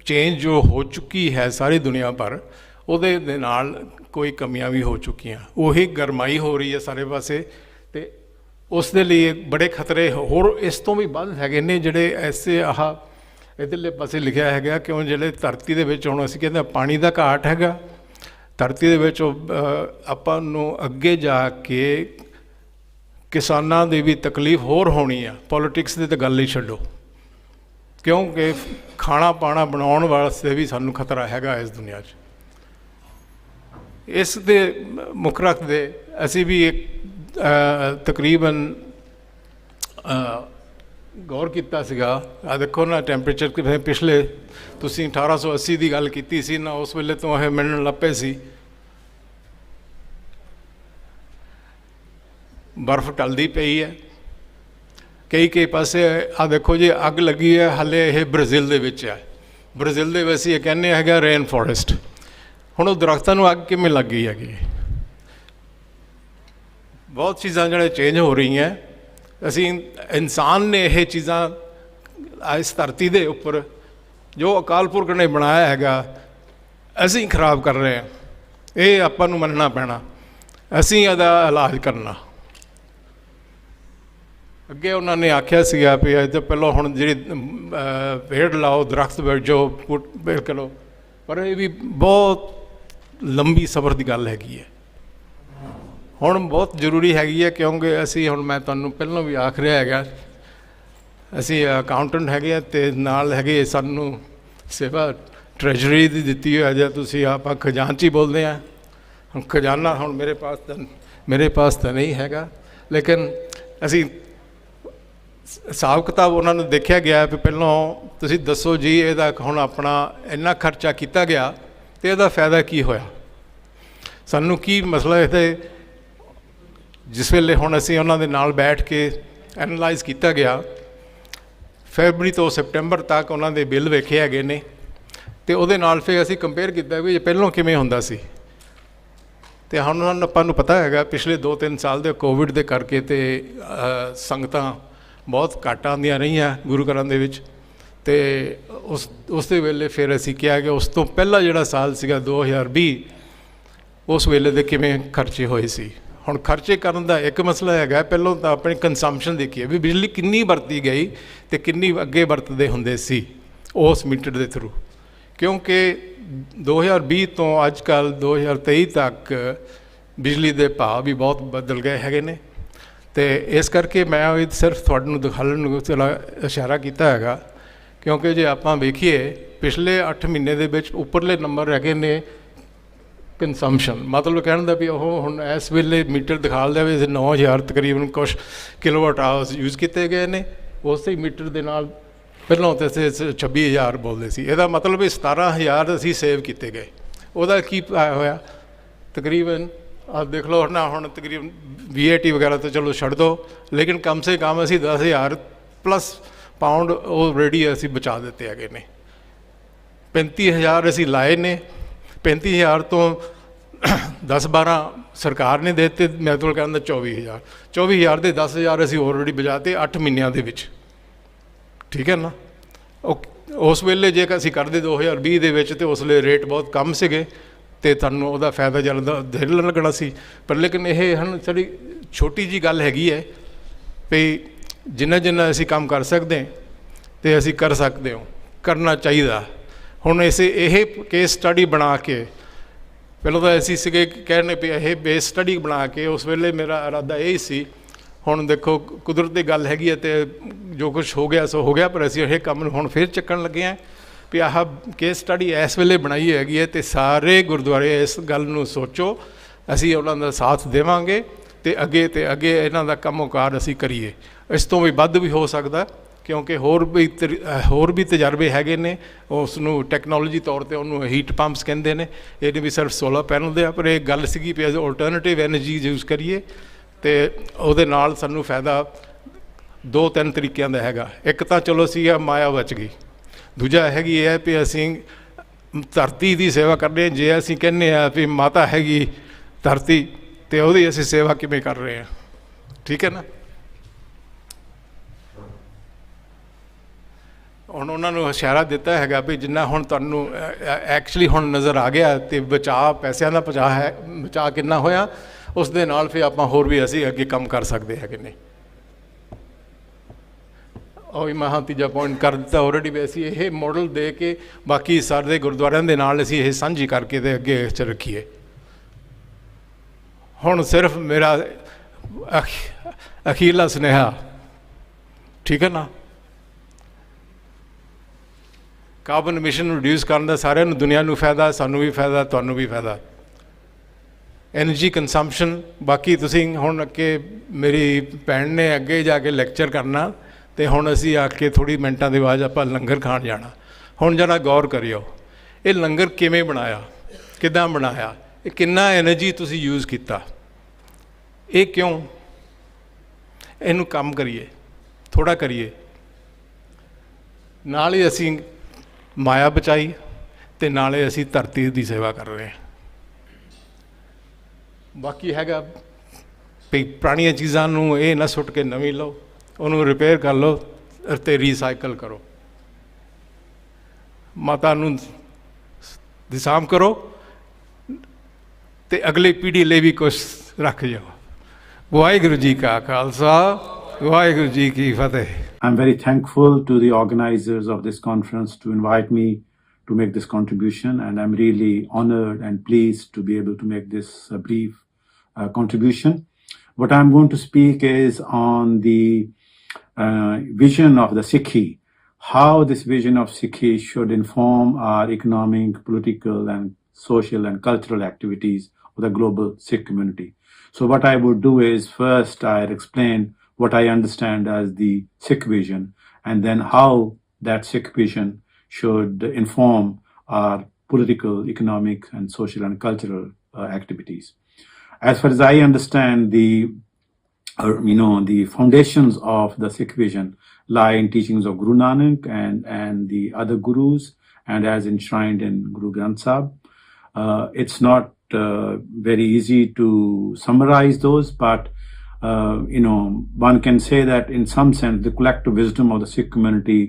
चेंज जो हो चुकी है सारी दुनिया पर, ਉਹਦੇ ਨਾਲ कोई कमियां भी हो चुकियां, वही गरमाई हो रही है सारे पासे, तो उस दे लिए बड़े खतरे होर इस तो भी वध हैगे ने जिहड़े ऐसे आह इधरले पासे लिखिया हैगा। क्यों जिहड़े धरती दे विच हुण असीं कहंदे पानी दा घाट हैगा, धरती दे विच आपां नूं अगे जाके किसानां दी भी तकलीफ होर होनी आ। पॉलिटिक्स दी तां गल ही छड्डो, क्योंकि खाना पाना बनाउण वास्ते भी सानूं खतरा हैगा इस दुनिया 'ਚ। इस दे मुख रखदे असीं भी एक तकरीबन गौर किया सीगा। आ देखो ना टैंपरेचर पिछले तुसीं 1880 की गल कीती सी ना, उस वेले तो यह मिलण लग पे सी, बर्फ टलदी पई है कई पासे। आ देखो जी अग लगी है, हाले ये ब्राज़ील दे विच है, ब्राज़ील दे वैसे ये कहने है रेन फॉरेस्ट। हुण दरख्तां नूं अग किवें लग गई हैगी? बहुत चीज़ां जिहड़े चेंज हो रही हैं, असीं इंसान ने यह चीज़ां इस धरती दे उपर जो अकाल पुरख ने बनाया हैगा असीं खराब कर रहे हैं। ये आपां नूं मनना पैना, असीं इहदा इलाज करना। अगे उन्होंने आख्या सीगा भी तो पहलों हुण जिहड़ी पेड़ लाओ, दरख्त बेचो, पेड़ करो, पर यह भी बहुत लंबी सफ़र की गल हैगी है। हुण बहुत जरूरी हैगी है, क्योंकि असी हुण मैं तुहानूं पहलों भी आख रहा हैगा, असी अकाउंटेंट हैगे ते नाल हैगे सानूं सेवा ट्रैजरी दी दित्ती है, जे तुसीं आपां खजानची बोलदे आ। हुण खजाना हुण मेरे पास तो नहीं हैगा, लेकिन असी हिसाब किताब उन्होंने देखा गया भी पहलों तुसीं दसो जी इहदा हुण अपना इन्ना खर्चा किया गया तो इहदा फायदा की होया, सानूं की मसला इत्थे। जिस वेले हुण असीं उन्हां दे नाल बैठ के एनालाइज किया गया, फरवरी तो सितंबर तक उन्हां दे बिल वेखे हैगे ने, तो उहदे नाल फिर असीं कंपेयर किया भी पहलों किवें हुंदा सी। तो हुण आपां नूं पता हैगा पिछले 2-3 साल दे कोविड दे करके तो संगतां बहुत घट आंदियां रहियां गुरु घरां दे विच, ते उस दे वेले फिर असीं किहा कि उस तो पहला जिहड़ा साल सीगा 2020 उस वेले दे किवें खर्चे होए सी। हुण खर्चे करन दा एक मसला हैगा, पहलों तो अपनी कंजम्पशन देखिए भी बिजली किन्नी वरती गई ते किन्नी अगे वरतदे हुंदे सी उस मीटर दे थ्रू, क्योंकि 2020 तो अजकल 2023 तक बिजली दे भाव भी बहुत बदल गए हैगे ने। तो इस करके मैं सिर्फ तुहानूं दिखाउण चला इशारा किया हैगा, क्योंकि जे आपां वेखीए पिछले 8 महीने दे विच उपरले नंबर हैगे ने कंजम्पशन, मतलब कहण दा भी हुण इस वेले मीटर दिखा दिया भी 9000 तकरीबन कुछ किलोवाट आवर्स यूज़ किए गए ने। उस मीटर दे नाल पहलों तो 26,000 बोलते सी, इहदा मतलब भी 17,000 असीं सेव किए गए। उहदा की होया ਤਕਰੀਬਨ ਆ ਦੇਖ ਲਓ ਨਾ, ਹੁਣ ਤਕਰੀਬਨ VAT ਵਗੈਰਾ ਤਾਂ ਚਲੋ ਛੱਡ ਦਿਓ, ਲੇਕਿਨ ਕਮ ਸੇ ਕਮ ਅਸੀਂ 10,000 ਪਲੱਸ ਪਾਉਂਡ ਆਲਰੇਡੀ ਅਸੀਂ ਬਚਾ ਦਿੱਤੇ ਹੈਗੇ ਨੇ। 35,000 ਅਸੀਂ ਲਾਏ ਨੇ, 35,000 ਤੋਂ 10-12 ਸਰਕਾਰ ਨੇ ਦੇ ਦਿੱਤੇ, ਮੇਰੇ ਕੋਲ ਕਹਿੰਦਾ 24,000, 24,000 ਦੇ 10,000 ਅਸੀਂ ਆਲਰੇਡੀ ਬਚਾਤੇ 8 ਮਹੀਨਿਆਂ ਦੇ ਵਿੱਚ, ਠੀਕ ਹੈ ਨਾ। ਉਸ ਵੇਲੇ ਜੇ ਅਸੀਂ ਕਰਦੇ 2020 ਦੇ ਵਿੱਚ, ਤਾਂ ਉਸ ਵੇਲੇ ਰੇਟ ਬਹੁਤ ਕਮ ਸੀਗੇ ਅਤੇ ਤੁਹਾਨੂੰ ਉਹਦਾ ਫਾਇਦਾ ਜਲਦਾ ਦਿਲ ਲੱਗਣਾ ਸੀ। ਪਰ ਲੇਕਿਨ ਇਹ ਹੁਣ ਸਾਡੀ ਛੋਟੀ ਜਿਹੀ ਗੱਲ ਹੈਗੀ ਹੈ ਵੀ ਜਿੰਨਾ ਜਿੰਨਾ ਅਸੀਂ ਕੰਮ ਕਰ ਸਕਦੇ ਅਤੇ ਅਸੀਂ ਕਰ ਸਕਦੇ ਹੋ, ਕਰਨਾ ਚਾਹੀਦਾ। ਹੁਣ ਇਹ ਕੇਸ ਸਟੱਡੀ ਬਣਾ ਕੇ, ਪਹਿਲਾਂ ਤਾਂ ਅਸੀਂ ਸੀਗੇ ਕਹਿੰਦੇ ਵੀ ਇਹ ਬੇਸ ਸਟੱਡੀ ਬਣਾ ਕੇ, ਉਸ ਵੇਲੇ ਮੇਰਾ ਇਰਾਦਾ ਇਹ ਸੀ। ਹੁਣ ਦੇਖੋ ਕੁਦਰਤ ਦੀ ਗੱਲ ਹੈਗੀ ਹੈ ਅਤੇ ਜੋ ਕੁਛ ਹੋ ਗਿਆ ਸੋ ਹੋ ਗਿਆ, ਪਰ ਅਸੀਂ ਇਹ ਕੰਮ ਨੂੰ ਹੁਣ ਫਿਰ ਚੱਕਣ ਲੱਗੇ ਹਾਂ ਵੀ ਆਹ ਕੇਸ ਸਟੱਡੀ ਇਸ ਵੇਲੇ ਬਣਾਈ ਹੈਗੀ ਹੈ ਅਤੇ ਸਾਰੇ ਗੁਰਦੁਆਰੇ ਇਸ ਗੱਲ ਨੂੰ ਸੋਚੋ, ਅਸੀਂ ਉਹਨਾਂ ਦਾ ਸਾਥ ਦੇਵਾਂਗੇ ਅਤੇ ਅੱਗੇ ਇਹਨਾਂ ਦਾ ਕੰਮਕਾਰ ਅਸੀਂ ਕਰੀਏ। ਇਸ ਤੋਂ ਵੀ ਵੱਧ ਵੀ ਹੋ ਸਕਦਾ, ਕਿਉਂਕਿ ਹੋਰ ਵੀ ਤਜਰਬੇ ਹੈਗੇ ਨੇ। ਉਸ ਨੂੰ ਟੈਕਨੋਲੋਜੀ ਤੌਰ 'ਤੇ ਉਹਨੂੰ ਹੀਟ ਪੰਪਸ ਕਹਿੰਦੇ ਨੇ, ਇਹ ਨਹੀਂ ਵੀ ਸਿਰਫ ਸੋਲਰ ਪੈਨਲ ਦੇ ਆ, ਪਰ ਇਹ ਗੱਲ ਸੀਗੀ ਵੀ ਆਲਟਰਨੇਟਿਵ ਐਨਰਜੀ ਯੂਜ਼ ਕਰੀਏ ਅਤੇ ਉਹਦੇ ਨਾਲ ਸਾਨੂੰ ਫਾਇਦਾ 2-3 ਤਰੀਕਿਆਂ ਦਾ ਹੈਗਾ। ਇੱਕ ਤਾਂ ਚਲੋ ਸੀਗਾ ਮਾਇਆ ਬਚ ਗਈ, ਦੂਜਾ ਹੈਗੀ ਇਹ ਹੈ ਵੀ ਅਸੀਂ ਧਰਤੀ ਦੀ ਸੇਵਾ ਕਰਦੇ ਹਾਂ। ਜੇ ਅਸੀਂ ਕਹਿੰਦੇ ਹਾਂ ਵੀ ਮਾਤਾ ਹੈਗੀ ਧਰਤੀ, ਅਤੇ ਉਹਦੀ ਅਸੀਂ ਸੇਵਾ ਕਿਵੇਂ ਕਰ ਰਹੇ ਹਾਂ, ਠੀਕ ਹੈ ਨਾ। ਹੁਣ ਉਹਨਾਂ ਨੂੰ ਇਸ਼ਾਰਾ ਦਿੱਤਾ ਹੈਗਾ ਵੀ ਜਿੰਨਾ ਹੁਣ ਤੁਹਾਨੂੰ ਐਕਚੁਅਲੀ ਹੁਣ ਨਜ਼ਰ ਆ ਗਿਆ ਅਤੇ ਬਚਾਅ, ਪੈਸਿਆਂ ਦਾ ਬਚਾਅ ਕਿੰਨਾ ਹੋਇਆ, ਉਸ ਦੇ ਨਾਲ ਫਿਰ ਆਪਾਂ ਹੋਰ ਵੀ ਅਸੀਂ ਅੱਗੇ ਕੰਮ ਕਰ ਸਕਦੇ ਹੈਗੇ ਨੇ। ਉਹ ਮੈਂ ਤੀਜਾ ਪੁਆਇੰਟ ਕਰ ਦਿੱਤਾ ਆਲਰੇਡੀ ਵੀ ਅਸੀਂ ਇਹ ਮਾਡਲ ਦੇ ਕੇ ਬਾਕੀ ਸਾਰੇ ਗੁਰਦੁਆਰਿਆਂ ਦੇ ਨਾਲ ਅਸੀਂ ਇਹ ਸਾਂਝੀ ਕਰਕੇ ਅਤੇ ਅੱਗੇ 'ਚ ਰੱਖੀਏ। ਹੁਣ ਸਿਰਫ ਮੇਰਾ ਅਖੀਰਲਾ ਸੁਨੇਹਾ, ਠੀਕ ਹੈ ਨਾ, ਕਾਰਬਨ ਐਮਿਸ਼ਨ ਨੂੰ ਰਿਡਿਊਸ ਕਰਨ ਦਾ ਸਾਰਿਆਂ ਨੂੰ, ਦੁਨੀਆ ਨੂੰ ਫਾਇਦਾ, ਸਾਨੂੰ ਵੀ ਫਾਇਦਾ, ਤੁਹਾਨੂੰ ਵੀ ਫਾਇਦਾ। ਐਨਰਜੀ ਕੰਜ਼ੰਪਸ਼ਨ, ਬਾਕੀ ਤੁਸੀਂ ਹੁਣ ਅੱਗੇ ਮੇਰੀ ਭੈਣ ਨੇ ਅੱਗੇ ਜਾ ਕੇ ਲੈਕਚਰ ਕਰਨਾ, ਅਤੇ ਹੁਣ ਅਸੀਂ ਆ ਕੇ ਥੋੜ੍ਹੀ ਮਿੰਟਾਂ ਦੇ ਬਾਅਦ ਆਪਾਂ ਲੰਗਰ ਖਾਣ ਜਾਣਾ। ਹੁਣ ਜਰਾ ਗੌਰ ਕਰਿਓ, ਇਹ ਲੰਗਰ ਕਿਵੇਂ ਬਣਾਇਆ, ਕਿੱਦਾਂ ਬਣਾਇਆ, ਇਹ ਕਿੰਨਾ ਐਨਰਜੀ ਤੁਸੀਂ ਯੂਜ਼ ਕੀਤਾ, ਇਹ ਕਿਉਂ। ਇਹਨੂੰ ਕੰਮ ਕਰੀਏ, ਥੋੜ੍ਹਾ ਕਰੀਏ, ਨਾਲ ਹੀ ਅਸੀਂ ਮਾਇਆ ਬਚਾਈ ਅਤੇ ਨਾਲੇ ਅਸੀਂ ਧਰਤੀ ਦੀ ਸੇਵਾ ਕਰ ਰਹੇ ਹਾਂ। ਬਾਕੀ ਹੈਗਾ ਵੀ ਪੁਰਾਣੀਆਂ ਚੀਜ਼ਾਂ ਨੂੰ ਇਹ ਨਾ ਸੁੱਟ ਕੇ ਨਵੀਂ ਲਓ, ਉਹਨੂੰ ਰਿਪੇਅਰ ਕਰ ਲਓ ਅਤੇ ਰੀਸਾਈਕਲ ਕਰੋ। ਮਾਤਾ ਨੂੰ ਦੀ ਸਾਂਭ ਕਰੋ ਅਤੇ ਅਗਲੀ ਪੀੜ੍ਹੀ ਲਈ ਵੀ ਕੁਛ ਰੱਖ ਜਾਓ। ਵਾਹਿਗੁਰੂ ਜੀ ਕਾ ਖਾਲਸਾ, ਵਾਹਿਗੁਰੂ ਜੀ ਕੀ ਫਤਿਹ। I'm very thankful to the organizers of this conference to invite me to make this contribution, and I'm really honored and pleased to be able to make this brief contribution. What I'm going to speak is on the vision of the Sikhi, how this vision of Sikhi should inform our economic, political, and social and cultural activities of the global Sikh community. So what I would do is first I'll explain what I understand as the Sikh vision, and then how that Sikh vision should inform our political, economic, and social and cultural activities. As far as I understand, the foundations of the Sikh vision lie in teachings of Guru Nanak and the other gurus, and as enshrined in Guru Granth Sahib. It's not very easy to summarize those, but one can say that in some sense the collective wisdom of the Sikh community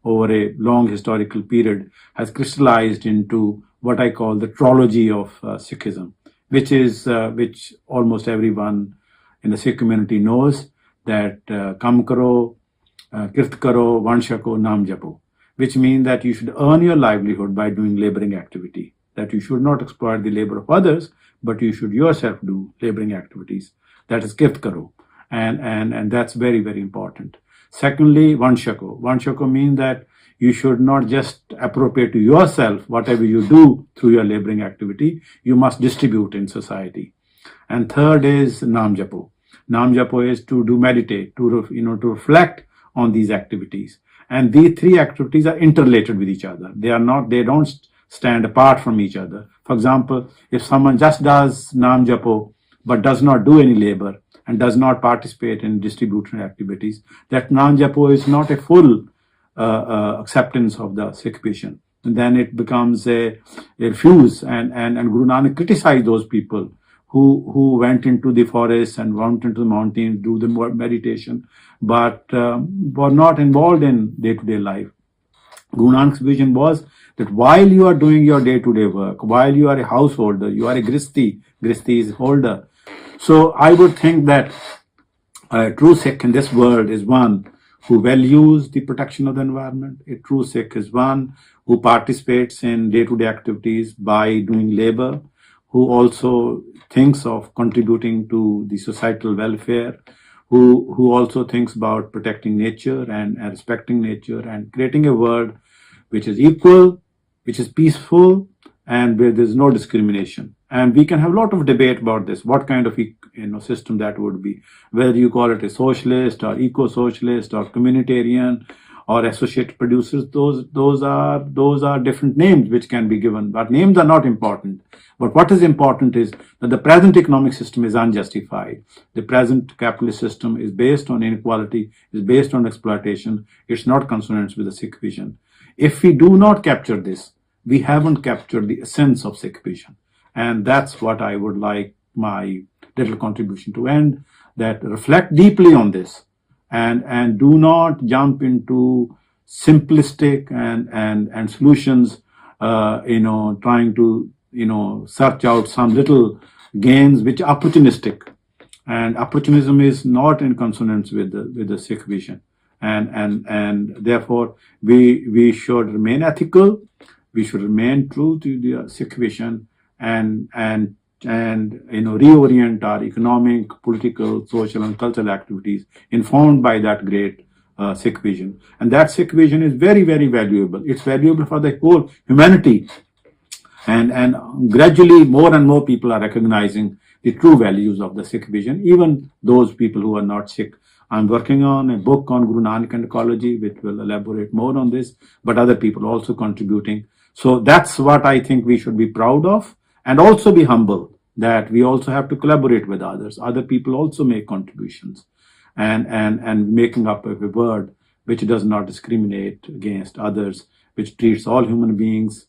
over a long historical period has crystallized into what I call the trilogy of Sikhism, which almost everyone in the Sikh community knows, that kam karo, kirt karo, van shako, naam japo, which means that you should earn your livelihood by doing laboring activity, that you should not exploit the labor of others, but you should yourself do laboring activities. That is kirt karo, and that's very, very important. Secondly, vanshako. Vanshako means that you should not just appropriate to yourself whatever you do through your laboring activity. You must distribute in society. And third is naam japo. Naam japo is to do meditate, to reflect on these activities. And these three activities are interrelated with each other. They don't stand apart from each other. For example, if someone just does Naam Japo but does not do any labor and does not participate in distribution activities, that Naam Japo is not a full acceptance of the Sikh vision. And then it becomes a refuse, and Guru Nanak criticized those people who went into the forest and went into the mountains, do the meditation, but were not involved in day-to-day life. Guru Nanak's vision was that while you are doing your day-to-day work, while you are a householder, you are a Gristi is holder. So I would think that a true Sikh in this world is one who values the protection of the environment. A true Sikh is one who participates in day-to-day activities by doing labor, who also thinks of contributing to the societal welfare, who also thinks about protecting nature and respecting nature and creating a world which is equal, which is peaceful, and where there's no discrimination. And we can have a lot of debate about this, what kind of system that would be, whether you call it a socialist or eco-socialist or communitarian or associated producers. Those are different names which can be given, but names are not important. But what is important is that the present economic system is unjustified. The present capitalist system is based on inequality, is based on exploitation. It's not consonant with the Sikh vision. If we do not capture this, we haven't captured the essence of Sikh vision. And that's what I would like my little contribution to end, that reflect deeply on this and do not jump into simplistic and solutions, trying to, search out some little gains which are opportunistic. And opportunism is not in consonance with the Sikh vision. And therefore we should remain ethical, we should remain true to the Sikh vision and reorient our economic, political, social and cultural activities informed by that great Sikh vision. And that Sikh vision is very, very valuable. It's valuable for the whole humanity. And gradually more and more people are recognizing the true values of the Sikh vision, even those people who are not Sikh. I'm working on a book on Guru Nanak and ecology, which will elaborate more on this, but other people also contributing. So that's what I think we should be proud of, and also be humble that we also have to collaborate with others. Other people also make contributions and making up a word which does not discriminate against others, which treats all human beings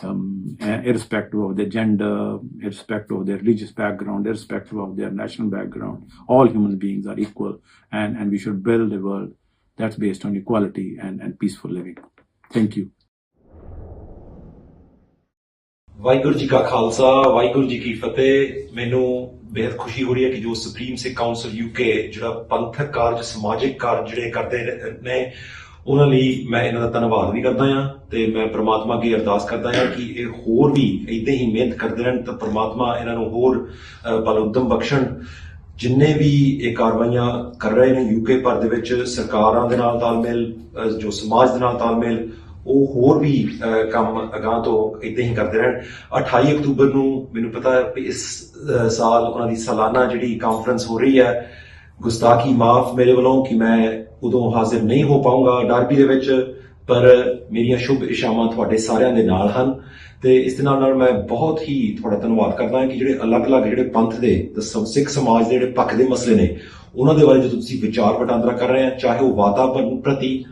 irrespective of their gender, irrespective of their religious background, irrespective of their national background. All human beings are equal, and we should build a world that's based on equality and peaceful living. Thank you. Waheguru ji ਕਾ ਖਾਲਸਾ ਵਾਹਿਗੁਰੂ ਜੀ ਕੀ ਫਤਿਹ। ਮੈਨੂੰ ਬੇहद ਖੁਸ਼ੀ ਹੋ ਰਹੀ ਹੈ ਕਿ ਜੋ supreme ਸਿੱਖ council UK ਜਿਹੜਾ ਪੰਥਕ ਕਾਰਜ ਸਮਾਜਿਕ ਕਾਰਜ ਜਿਹੜੇ ਕਰਦੇ ਨੇ ਉਹਨਾਂ ਲਈ ਮੈਂ ਇਹਨਾਂ ਦਾ ਧੰਨਵਾਦ ਵੀ ਕਰਦਾ ਹਾਂ ਤੇ ਮੈਂ ਪ੍ਰਮਾਤਮਾ ਅੱਗੇ ਅਰਦਾਸ ਕਰਦਾ ਹਾਂ ਕਿ ਇਹ ਹੋਰ ਵੀ ਇਦਾਂ ਹੀ ਮਿਹਨਤ ਕਰਦੇ ਰਹਿਣ ਤਾਂ ਪ੍ਰਮਾਤਮਾ ਇਹਨਾਂ ਨੂੰ ਹੋਰ ਬਲ ਉਦਮ ਬਖਸ਼ਣ। ਜਿੰਨੇ ਵੀ ਇਹ ਕਾਰਵਾਈਆਂ ਕਰ ਰਹੇ ਨੇ ਯੂਕੇ ਭਰ ਦੇ ਵਿੱਚ ਸਰਕਾਰਾਂ ਦੇ ਨਾਲ ਤਾਲਮੇਲ, ਜੋ ਸਮਾਜ ਦੇ ਨਾਲ ਤਾਲਮੇਲ, ਉਹ ਹੋਰ ਵੀ ਕੰਮ ਅਗਾਂਹ ਤੋਂ ਇਦਾਂ ਹੀ ਕਰਦੇ ਰਹਿਣ। 28 ਅਕਤੂਬਰ ਨੂੰ ਮੈਨੂੰ ਪਤਾ ਹੈ ਕਿ ਇਸ ਸਾਲ ਉਹਨਾਂ ਦੀ ਸਾਲਾਨਾ ਜਿਹੜੀ ਕਾਨਫਰੰਸ ਹੋ ਰਹੀ ਹੈ, ਗੁਸਤਾਖੀ ਮਾਫ ਮੇਰੇ ਵੱਲੋਂ ਕਿ ਮੈਂ ਉਦੋਂ ਹਾਜ਼ਰ ਨਹੀਂ ਹੋ ਪਾਊਂਗਾ ਡਾਰਬੀ ਦੇ ਵਿੱਚ, ਪਰ ਮੇਰੀਆਂ ਸ਼ੁਭ ਇਸ਼ਾਵਾਂ ਤੁਹਾਡੇ ਸਾਰਿਆਂ ਦੇ ਨਾਲ ਹਨ। ਤੇ ਇਸ ਦੇ ਨਾਲ ਮੈਂ ਬਹੁਤ ਹੀ ਤੁਹਾਡਾ ਧੰਨਵਾਦ ਕਰਦਾ ਹਾਂ ਕਿ ਜਿਹੜੇ ਅਲੱਗ-ਅਲੱਗ ਜਿਹੜੇ ਪੰਥ ਦੇ ਸਿੱਖ ਸਮਾਜ ਦੇ ਜਿਹੜੇ ਪੱਖ ਦੇ ਮਸਲੇ ਨੇ ਉਹਨਾਂ ਦੇ ਬਾਰੇ ਜਦੋਂ ਤੁਸੀਂ ਵਿਚਾਰ ਵਟਾਂਦਰਾ ਕਰ ਰਹੇ ਆ, ਚਾਹੇ ਉਹ ਵਾਤਾਵਰਨ ਪ੍ਰਤੀ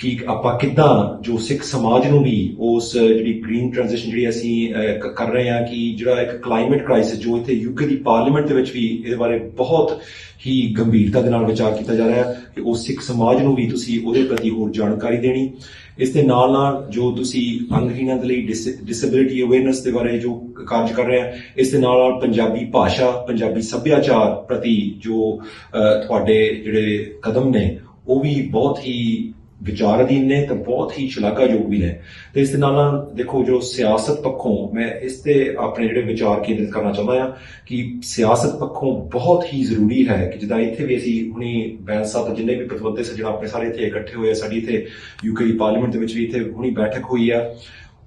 ਕਿ ਆਪਾਂ ਕਿੱਦਾਂ ਜੋ ਸਿੱਖ ਸਮਾਜ ਨੂੰ ਵੀ ਉਸ ਜਿਹੜੀ ਗ੍ਰੀਨ ਟ੍ਰਾਂਜੀਸ਼ਨ ਜਿਹੜੀ ਅਸੀਂ ਕਰ ਰਹੇ ਹਾਂ, ਕਿ ਜਿਹੜਾ ਇੱਕ ਕਲਾਈਮੇਟ ਕ੍ਰਾਈਸਿਸ ਜੋ ਇੱਥੇ ਯੂਕੇ ਦੀ ਪਾਰਲੀਮੈਂਟ ਦੇ ਵਿੱਚ ਵੀ ਇਹਦੇ ਬਾਰੇ ਬਹੁਤ ਹੀ ਗੰਭੀਰਤਾ ਦੇ ਨਾਲ ਵਿਚਾਰ ਕੀਤਾ ਜਾ ਰਿਹਾ ਹੈ ਕਿ ਉਸ ਸਿੱਖ ਸਮਾਜ ਨੂੰ ਵੀ ਤੁਸੀਂ ਉਹਦੇ ਪ੍ਰਤੀ ਹੋਰ ਜਾਣਕਾਰੀ ਦੇਣੀ। ਇਸ ਦੇ ਨਾਲ ਨਾਲ ਜੋ ਤੁਸੀਂ ਅੰਗਹੀਣਾਂ ਦੇ ਲਈ ਡਿਸੇਬਿਲਿਟੀ ਅਵੇਅਰਨੈਸ ਦੇ ਬਾਰੇ ਜੋ ਕਾਰਜ ਕਰ ਰਹੇ ਆ, ਇਸ ਦੇ ਨਾਲ ਨਾਲ ਪੰਜਾਬੀ ਭਾਸ਼ਾ, ਪੰਜਾਬੀ ਸੱਭਿਆਚਾਰ ਪ੍ਰਤੀ ਜੋ ਤੁਹਾਡੇ ਜਿਹੜੇ ਕਦਮ ਨੇ ਉਹ ਵੀ ਬਹੁਤ ਹੀ ਵਿਚਾਰ ਅਧੀਨ ਨੇ ਤੇ ਬਹੁਤ ਹੀ ਸ਼ਲਾਘਾਯੋਗ ਵੀ ਨੇ। ਤੇ ਇਸ ਦੇ ਨਾਲ ਨਾਲ ਦੇਖੋ ਜੋ ਸਿਆਸਤ ਪੱਖੋਂ ਮੈਂ ਇਸ ਤੇ ਆਪਣੇ ਜਿਹੜੇ ਵਿਚਾਰ ਕੇਂਦਰਿਤ ਕਰਨਾ ਚਾਹੁੰਦਾ ਹਾਂ ਕਿ ਸਿਆਸਤ ਪੱਖੋਂ ਬਹੁਤ ਹੀ ਜ਼ਰੂਰੀ ਹੈ ਕਿ ਜਿੱਦਾਂ ਇੱਥੇ ਵੀ ਅਸੀਂ ਹੁਣੀ ਬੈਂਸ ਸਾਹਿਬ ਜਿੰਨੇ ਵੀ ਪ੍ਰਤੀਬੱਧ ਸੱਜਣ ਆਪਣੇ ਸਾਰੇ ਇੱਥੇ ਇਕੱਠੇ ਹੋਏ ਆ, ਸਾਡੀ ਇੱਥੇ ਯੂਕੇ ਦੀ ਪਾਰਲੀਮੈਂਟ ਦੇ ਵਿੱਚ ਵੀ ਇੱਥੇ ਹੁਣੀ ਬੈਠਕ ਹੋਈ ਆ,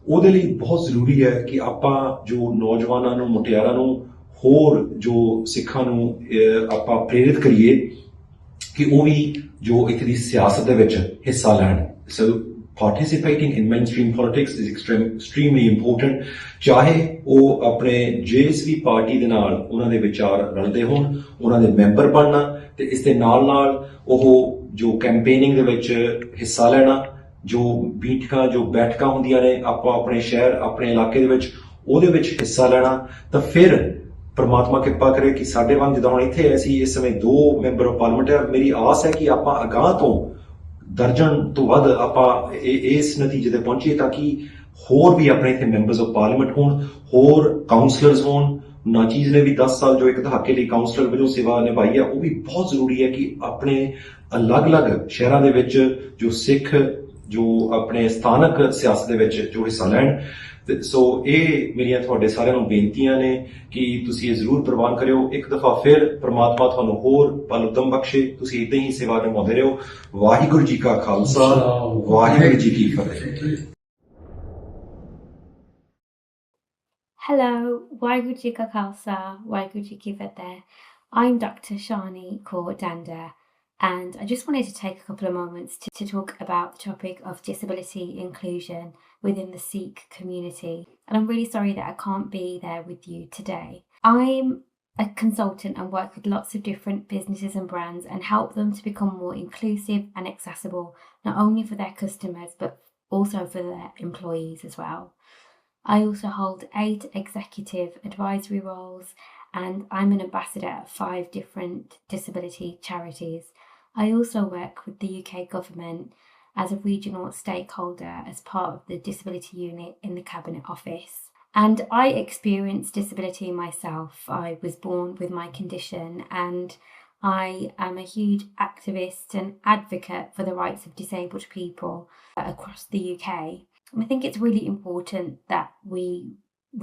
ਉਹਦੇ ਲਈ ਬਹੁਤ ਜ਼ਰੂਰੀ ਹੈ ਕਿ ਆਪਾਂ ਜੋ ਨੌਜਵਾਨਾਂ ਨੂੰ, ਮੁਟਿਆਰਾਂ ਨੂੰ, ਹੋਰ ਜੋ ਸਿੱਖਾਂ ਨੂੰ ਆਪਾਂ ਪ੍ਰੇਰਿਤ ਕਰੀਏ ਕਿ ਉਹ ਵੀ ਜੋ ਇੱਥੇ ਦੀ ਸਿਆਸਤ ਦੇ ਵਿੱਚ ਹਿੱਸਾ ਲੈਣ। ਸੋ participating in mainstream politics is extremely important, ਚਾਹੇ ਉਹ ਆਪਣੇ ਜਿਸ ਵੀ ਪਾਰਟੀ ਦੇ ਨਾਲ ਉਹਨਾਂ ਦੇ ਵਿਚਾਰ ਰਲਦੇ ਹੋਣ, ਉਹਨਾਂ ਦੇ ਮੈਂਬਰ ਬਣਨਾ ਤੇ ਇਸ ਦੇ ਨਾਲ ਉਹ ਜੋ ਕੈਂਪੇਨਿੰਗ ਦੇ ਵਿੱਚ ਹਿੱਸਾ ਲੈਣਾ, ਜੋ ਮੀਟਿੰਗਾਂ ਜੋ ਬੈਠਕਾਂ ਹੁੰਦੀਆਂ ਨੇ ਆਪਾਂ ਆਪਣੇ ਸ਼ਹਿਰ ਆਪਣੇ ਇਲਾਕੇ ਦੇ ਵਿੱਚ ਉਹਦੇ ਵਿੱਚ ਹਿੱਸਾ ਲੈਣਾ। ਤਾਂ ਫਿਰ ਪਰਮਾਤਮਾ ਕਿਰਪਾ ਕਰੇ ਕਿ ਸਾਡੇ ਵਾਂਗ ਜਿੱਦਾਂ ਹੁਣ ਇੱਥੇ ਅਸੀਂ ਇਸ ਸਮੇਂ 2 ਮੈਂਬਰ ਆਫ ਪਾਰਲੀਮੈਂਟ ਹੈ, ਮੇਰੀ ਆਸ ਹੈ ਕਿ ਆਪਾਂ ਅਗਾਂਹ ਤੋਂ ਦਰਜਨ ਤੋਂ ਵੱਧ ਆਪਾਂ ਇਸ ਨਤੀਜੇ ਤੇ ਪਹੁੰਚੀਏ ਤਾਂ ਕਿ ਹੋਰ ਵੀ ਆਪਣੇ ਇੱਥੇ ਮੈਂਬਰਸ ਆਫ ਪਾਰਲੀਮੈਂਟ ਹੋਣ, ਹੋਰ ਕਾਉਂਸਲਰਸ ਹੋਣ। ਨਾਚੀਜ਼ ਨੇ ਵੀ 10 ਸਾਲ ਜੋ ਇੱਕ ਦਹਾਕੇ ਲਈ ਕਾਉਂਸਲਰ ਵਜੋਂ ਸੇਵਾ ਨਿਭਾਈ ਹੈ, ਉਹ ਵੀ ਬਹੁਤ ਜ਼ਰੂਰੀ ਹੈ ਕਿ ਆਪਣੇ ਅਲੱਗ-ਅਲੱਗ ਸ਼ਹਿਰਾਂ ਦੇ ਵਿੱਚ ਜੋ ਸਿੱਖ ਜੋ ਆਪਣੇ ਸਥਾਨਕ ਸਿਆਸਤ ਦੇ ਵਿੱਚ ਜੋ ਹਿੱਸਾ ਲੈਣ। ਸੋ ਇਹ ਮੇਰੀਆਂ ਤੁਹਾਡੇ ਸਾਰਿਆਂ ਨੂੰ ਬੇਨਤੀਆਂ ਨੇ ਕਿ ਤੁਸੀਂ ਇਹ ਜ਼ਰੂਰ ਪ੍ਰਵਾਨ ਕਰਿਓ। ਇੱਕ ਦਫਾ ਫਿਰ ਪ੍ਰਮਾਤਮਾ ਤੁਹਾਨੂੰ ਹੋਰ ਬਲ ਉਦਮ ਬਖਸ਼ੇ, ਤੁਸੀਂ ਇਦਾਂ ਹੀ ਸੇਵਾ ਨਿਭਾਉਂਦੇ ਰਹੋ। ਵਾਹਿਗੁਰੂ ਜੀ ਕਾ ਖਾਲਸਾ, ਵਾਹਿਗੁਰੂ ਜੀ ਕੀ ਫਤਿਹ। Hello, Waheguru Ji Ka Khalsa, Waheguru Ji Ki Fateh. I'm Dr. Shani Kaur Danda, and I just wanted to take a couple of moments to talk about the topic of disability inclusion within the Sikh community. And I'm really sorry that I can't be there with you today. I'm a consultant and work with lots of different businesses and brands and help them to become more inclusive and accessible, not only for their customers, but also for their employees as well. I also hold 8 executive advisory roles, and I'm an ambassador at 5 different disability charities. I also work with the UK government as a regional stakeholder as part of the disability unit in the Cabinet Office. And I experienced disability myself. I was born with my condition, and I am a huge activist and advocate for the rights of disabled people across the UK. I think it's really important that we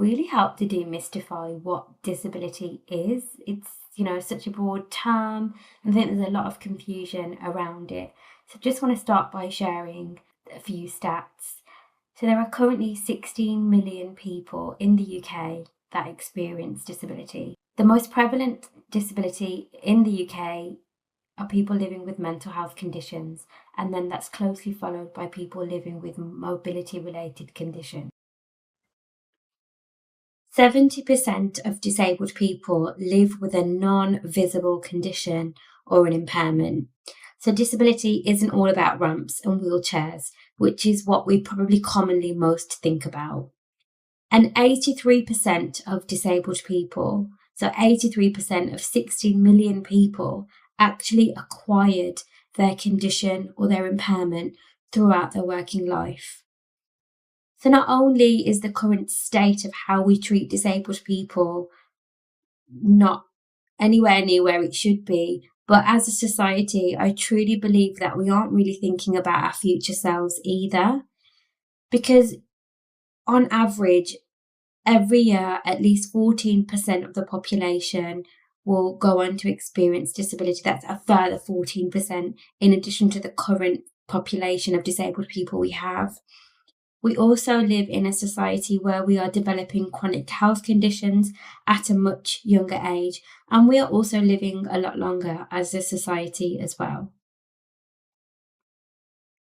really help to demystify what disability is. It's, such a broad term, and I think there's a lot of confusion around it. So I just want to start by sharing a few stats. So there are currently 16 million people in the UK that experience disability. The most prevalent disability in the UK are people living with mental health conditions, and then that's closely followed by people living with mobility related conditions. 70% of disabled people live with a non-visible condition or an impairment. So disability isn't all about ramps and wheelchairs, which is what we probably commonly most think about. And 83% of disabled people, so 83% of 16 million people, actually acquired their condition or their impairment throughout their working life. So not only is the current state of how we treat disabled people not anywhere near where it should be, but as a society, I truly believe that we aren't really thinking about our future selves either. Because on average, every year, at least 14% of the population will go on to experience disability. That's a further 14% in addition to the current population of disabled people we have. We also live in a society where we are developing chronic health conditions at a much younger age, and we are also living a lot longer as a society as well.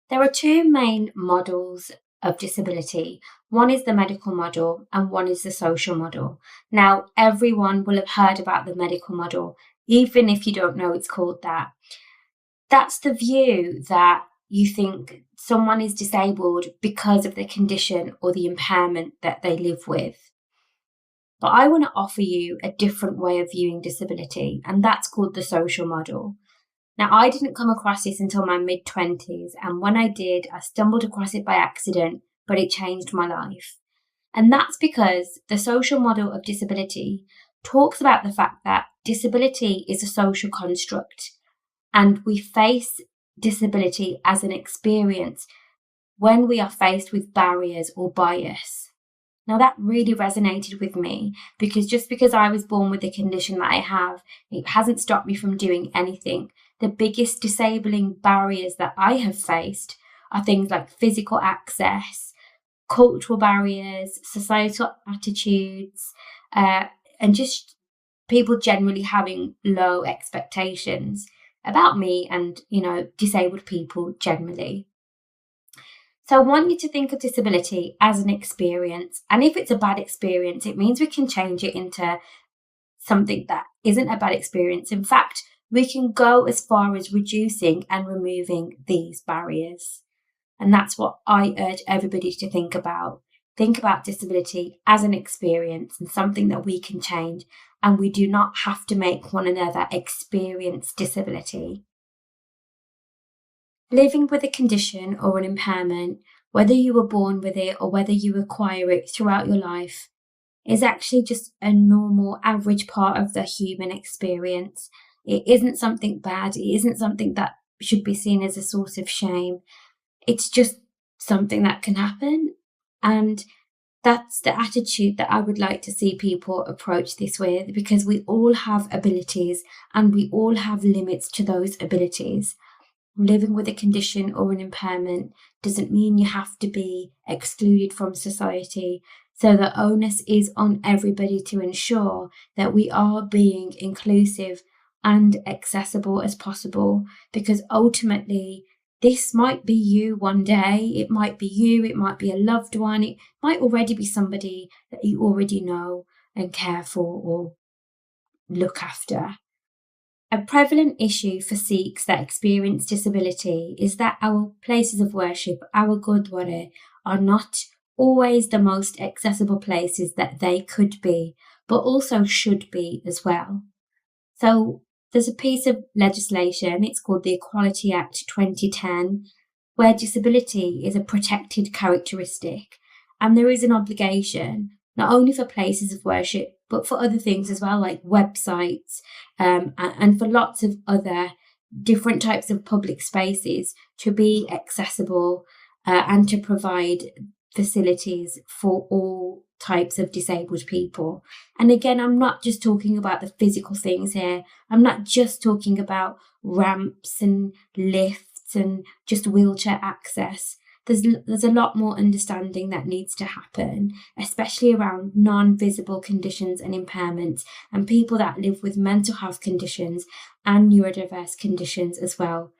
There are 2 main models of disability. One is the medical model and one is the social model. Now, everyone will have heard about the medical model, even if you don't know it's called that. That's the view that you think someone is disabled because of the condition or the impairment that they live with. But I want to offer you a different way of viewing disability, and that's called the social model. Now, I didn't come across this until my mid-20s, and when I did, I stumbled across it by accident, but it changed my life. And that's because the social model of disability talks about the fact that disability is a social construct, and we face disability as an experience when we are faced with barriers or bias. Now, that really resonated with me, because just because I was born with the condition that I have, it hasn't stopped me from doing anything. The biggest disabling barriers that I have faced are things like physical access, cultural barriers, societal attitudes, and just people generally having low expectations about me and, disabled people generally. So I want you to think of disability as an experience. And if it's a bad experience, it means we can change it into something that isn't a bad experience. In fact, we can go as far as reducing and removing these barriers. And that's what I urge everybody to think about. Think about disability as an experience and something that we can change. And we do not have to make one another experience disability. Living with a condition or an impairment, whether you were born with it or whether you acquire it throughout your life, is actually just a normal, average part of the human experience. It isn't something bad. It isn't something that should be seen as a source of shame. It's just something that can happen. And that's the attitude that I would like to see people approach this with, because we all have abilities and we all have limits to those abilities. Living with a condition or an impairment doesn't mean you have to be excluded from society. So the onus is on everybody to ensure that we are being inclusive and accessible as possible, because ultimately this might be you one day, it might be you, it might be a loved one, it might already be somebody that you already know and care for or look after. A prevalent issue for Sikhs that experience disability is that our places of worship, our Gurdwara, are not always the most accessible places that they could be, but also should be as well. So there's a piece of legislation, it's called the Equality Act 2010, where disability is a protected characteristic. And there is an obligation, not only for places of worship, but for other things as well, like websites, and for lots of other different types of public spaces to be accessible and to provide facilities for all types of disabled people. And again, I'm not just talking about the physical things here. I'm not just talking about ramps and lifts and just wheelchair access. There's a lot more understanding that needs to happen, especially around non-visible conditions and impairments and people that live with mental health conditions and neurodiverse conditions as well.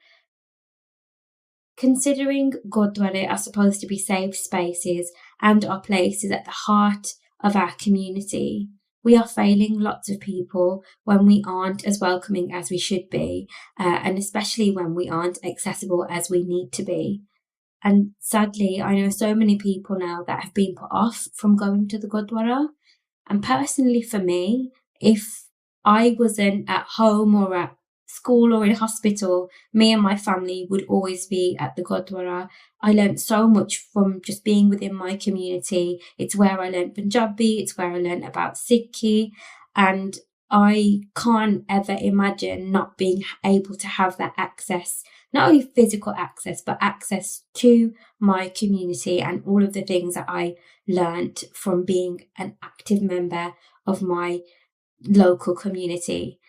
Considering Gurdwara are supposed to be safe spaces and are places at the heart of our community, we are failing lots of people when we aren't as welcoming as we should be, and especially when we aren't accessible as we need to be. And sadly, I know so many people now that have been put off from going to the Gurdwara. And personally for me, if I wasn't at home or at school or in hospital, me and my family would always be at the Gurdwara. I learned so much from just being within my community. It's where I learned Punjabi, it's where I learned about Sikhi, and I can't ever imagine not being able to have that access, not only physical access, but access to my community and all of the things that I learnt from being an active member of my local community.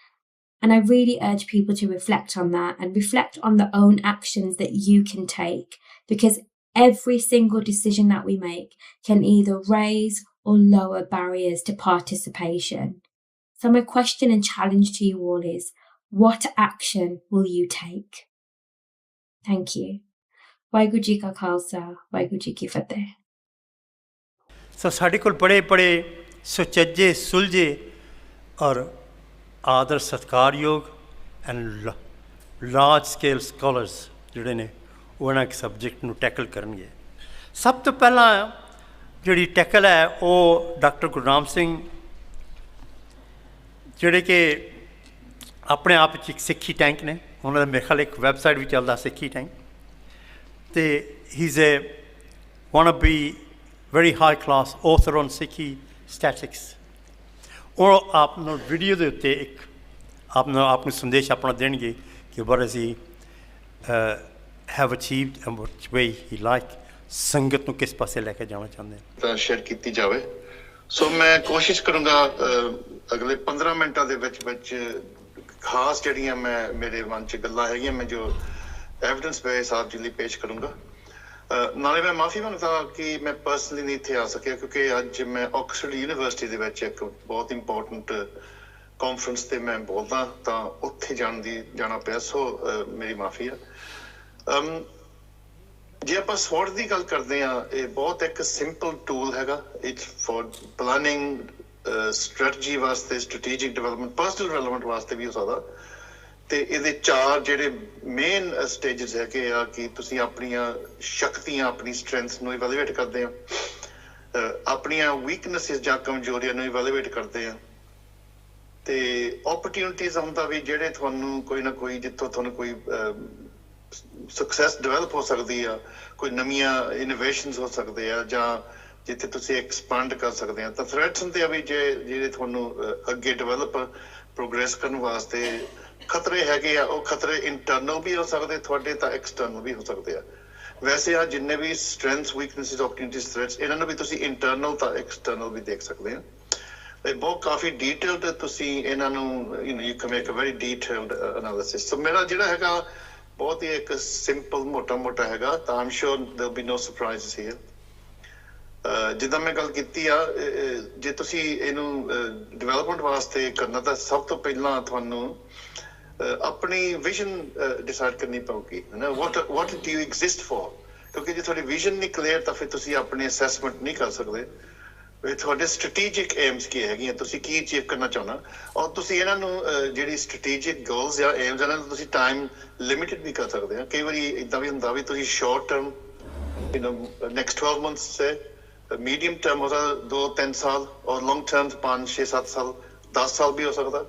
And I really urge people to reflect on that and reflect on the own actions that you can take, because every single decision that we make can either raise or lower barriers to participation. So my question and challenge to you all is, what action will you take? Thank you. Waheguru Ji Ka Khalsa, Waheguru Ji Ki Fateh. So ਸਾਡੇ ਕੋਲ ਬੜੇ ਸੁਚੱਜੇ ਸੁਲਝੇ ਔਰ ਆਦਰ ਸਤਿਕਾਰਯੋਗ and large scale scholars ਜਿਹੜੇ ਨੇ ਉਹ ਇਹਨਾਂ ਸਬਜੈਕਟ ਨੂੰ ਟੈਕਲ ਕਰਨਗੇ। ਸਭ ਤੋਂ ਪਹਿਲਾਂ ਜਿਹੜੀ ਟੈਕਲ ਹੈ ਉਹ ਡਾਕਟਰ ਗੁਰਨਾਮ ਸਿੰਘ, ਜਿਹੜੇ ਕਿ ਆਪਣੇ ਆਪ 'ਚ ਇੱਕ ਸਿੱਖੀ ਟੈਂਕ ਨੇ। ਉਹਨਾਂ ਦਾ ਮੇਰੇ ਖਿਆਲ ਇੱਕ ਵੈਬਸਾਈਟ ਵੀ ਚੱਲਦਾ ਸਿੱਖੀ ਟੈਂਕ, ਅਤੇ ਹੀ is a one of B very high class author on Sikhi statics. ਉਹ ਆਪ ਨੂੰ ਵੀਡੀਓ ਦੇ ਉੱਤੇ ਇੱਕ ਆਪਣਾ ਸੰਦੇਸ਼ ਆਪਣਾ ਦੇਣਗੇ ਕਿ what has he have achieved and what way he like ਸੰਗਤ ਨੂੰ ਕਿਸ ਪਾਸੇ ਲੈ ਕੇ ਜਾਣਾ ਚਾਹੁੰਦੇ ਨੇ ਤਾਂ ਸ਼ੇਅਰ ਕੀਤੀ ਜਾਵੇ। ਸੋ ਮੈਂ ਕੋਸ਼ਿਸ਼ ਕਰੂੰਗਾ ਅਗਲੇ 15 ਮਿੰਟਾਂ ਦੇ ਵਿੱਚ ਖਾਸ ਜਿਹੜੀਆਂ ਮੇਰੇ ਮਨ 'ਚ ਗੱਲਾਂ ਹੈਗੀਆਂ ਮੈਂ ਜੋ ਐਵੀਡੈਂਸ ਬੇਸ ਆਪ ਜੀ ਲਈ ਪੇਸ਼ ਕਰੂੰਗਾ। ਨਾਲੇ ਮੈਂ ਮਾਫੀ ਮੰਗਦਾ ਕਿ ਮੈਂ ਪਰਸਨਲੀ ਨਹੀਂ ਇੱਥੇ ਆ ਸਕਿਆ ਕਿਉਂਕਿ ਅੱਜ ਮੈਂ ਆਕਸਫੋਰਡ ਯੂਨੀਵਰਸਿਟੀ ਦੇ ਵਿੱਚ ਇੱਕ ਬਹੁਤ ਇੰਪੋਰਟੈਂਟ ਕਾਨਫਰੰਸ 'ਤੇ ਮੈਂ ਬੋਲਦਾ ਤਾਂ ਉੱਥੇ ਜਾਣਾ ਪਿਆ, ਸੋ ਮੇਰੀ ਮਾਫੀ ਆ। ਜੇ ਆਪਾਂ ਸਪੋਰਟ ਦੀ ਗੱਲ ਕਰਦੇ ਹਾਂ, ਇਹ ਬਹੁਤ ਇੱਕ ਸਿੰਪਲ ਟੂਲ ਹੈਗਾ। ਇਟਸ ਫॉर ਪਲਾਨਿੰਗ, ਸਟ੍ਰੈਟਜੀ ਵਾਸਤੇ, ਸਟ੍ਰੈਟੇਜਿਕ ਡਿਵੈਲਪਮੈਂਟ, ਪਰਸਨਲ ਡਿਵੈਲਪਮੈਂਟ ਵਾਸਤੇ ਵੀ ਹੋ ਸਕਦਾ। ਤੇ ਇਹਦੇ 4 ਜਿਹੜੇ ਮੇਨ ਸਟੇਜਸ ਹੈਗੇ ਆ ਕਿ ਤੁਸੀਂ ਆਪਣੀਆਂ ਸ਼ਕਤੀਆਂ, ਆਪਣੀ ਸਟਰੈਂਥ ਨੂੰ ਇਵੈਲੂਏਟ ਕਰਦੇ ਆ, ਆਪਣੀਆਂ ਵੀਕਨੈਸਿਸ ਜਾਂ ਕਮਜ਼ੋਰੀਆਂ ਨੂੰ ਇਵੈਲੂਏਟ ਕਰਦੇ ਆ, ਤੇ ਓਪਰਚੁਨਿਟੀਜ਼ ਹੁੰਦਾ ਵੀ ਜਿਹੜੇ ਤੁਹਾਨੂੰ ਕੋਈ ਨਾ ਕੋਈ, ਜਿੱਥੋਂ ਤੁਹਾਨੂੰ ਕੋਈ ਸਕਸੈਸ ਡਿਵੈਲਪ ਹੋ ਸਕਦੀ ਆ, ਕੋਈ ਨਵੀਆਂ ਇਨੋਵੇਸ਼ਨਸ ਹੋ ਸਕਦੇ ਆ, ਜਾਂ ਜਿੱਥੇ ਤੁਸੀਂ ਐਕਸਪੈਂਡ ਕਰ ਸਕਦੇ ਆ। ਤਾਂ ਥ੍ਰੈਟਸ ਹੁੰਦੇ ਆ ਵੀ ਜਿਹੜੇ ਤੁਹਾਨੂੰ ਅੱਗੇ ਡਿਵੈਲਪ, ਪ੍ਰੋਗਰੈਸ ਕਰਨ ਵਾਸਤੇ ਖਤਰੇ ਹੈਗੇ ਆ। ਉਹ ਖਤਰੇ ਇੰਟਰਨਲ ਵੀ ਹੋ ਸਕਦੇ ਤੁਹਾਡੇ, ਤਾਂ ਐਕਸਟਰਨਲ ਵੀ ਹੋ ਸਕਦੇ ਆ। ਵੈਸੇ ਆ ਜਿੰਨੇ ਵੀ ਸਟਰੈਂਥਸ, ਵੀਕਨੈਸਿਸ, ਓਪਰਚੁਨਿਟੀਜ਼, ਥ੍ਰੈਟਸ, ਇਹਨਾਂ ਨੂੰ ਵੀ ਤੁਸੀਂ ਇੰਟਰਨਲ ਤਾਂ ਐਕਸਟਰਨਲ ਵੀ ਦੇਖ ਸਕਦੇ ਆ। ਇਹ ਬਹੁਤ ਕਾਫੀ ਡੀਟੇਲਡ ਤੁਸੀਂ ਇਹਨਾਂ ਨੂੰ you can make a very detailed analysis. So ਮੇਰਾ ਜਿਹੜਾ ਹੈਗਾ ਬਹੁਤ ਹੀ ਇੱਕ ਸਿੰਪਲ ਮੋਟਾ ਹੈਗਾ, ਤਾਂ ਆਮ ਸ਼ੋਰ ਦੇਰ ਬੀ ਨੋ ਸਰਪ੍ਰਾਈਜ਼ਸ ਹੀਅਰ। ਜਿੱਦਾਂ ਮੈਂ ਗੱਲ ਕੀਤੀ ਆ, ਜੇ ਤੁਸੀਂ ਇਹਨੂੰ ਡਿਵੈਲਪਮੈਂਟ ਵਾਸਤੇ ਕਰਨਾ, ਤਾਂ ਸਭ ਤੋਂ ਪਹਿਲਾਂ ਤੁਹਾਨੂੰ ਆਪਣੀ ਵਿਜ਼ਨ ਡਿਸਾਈਡ ਕਰਨੀ ਪਊਗੀ, ਹੈ ਨਾ। What do you exist for? ਕਿਉਂਕਿ ਜੇ ਤੁਹਾਡੀ ਵਿਜ਼ਨ ਨਹੀਂ ਕਲੀਅਰ, ਤਾਂ ਫਿਰ ਤੁਸੀਂ ਆਪਣੀ ਅਸੈਸਮੈਂਟ ਨਹੀਂ ਕਰ ਸਕਦੇ ਵੀ ਤੁਹਾਡੇ ਸਟ੍ਰੈਟੇਜਿਕ ਏਮਸ ਕੀ ਹੈਗੀਆਂ, ਤੁਸੀਂ ਕੀ ਅਚੀਵ ਕਰਨਾ ਚਾਹੁੰਦਾ। ਔਰ ਤੁਸੀਂ ਇਹਨਾਂ ਨੂੰ ਜਿਹੜੀ ਸਟ੍ਰੈਟੇਜਿਕ ਗੋਲਸ ਜਾਂ ਏਮਸ, ਇਹਨਾਂ ਨੂੰ ਤੁਸੀਂ ਟਾਈਮ ਲਿਮਿਟਡ ਵੀ ਕਰ ਸਕਦੇ ਆ। ਕਈ ਵਾਰੀ ਇੱਦਾਂ ਵੀ ਹੁੰਦਾ ਵੀ ਤੁਸੀਂ ਸ਼ਾਰਟ ਟਰਮ, ਨੈਕਸਟ 12 ਮੰਥਸ ਸੇ, ਮੀਡੀਅਮ ਟਰਮ ਹੋ ਸਕਦਾ 2-3 ਸਾਲ, ਔਰ ਲੌਂਗ ਟਰਮ 5-6-7 ਸਾਲ, 10 ਸਾਲ ਵੀ ਹੋ ਸਕਦਾ।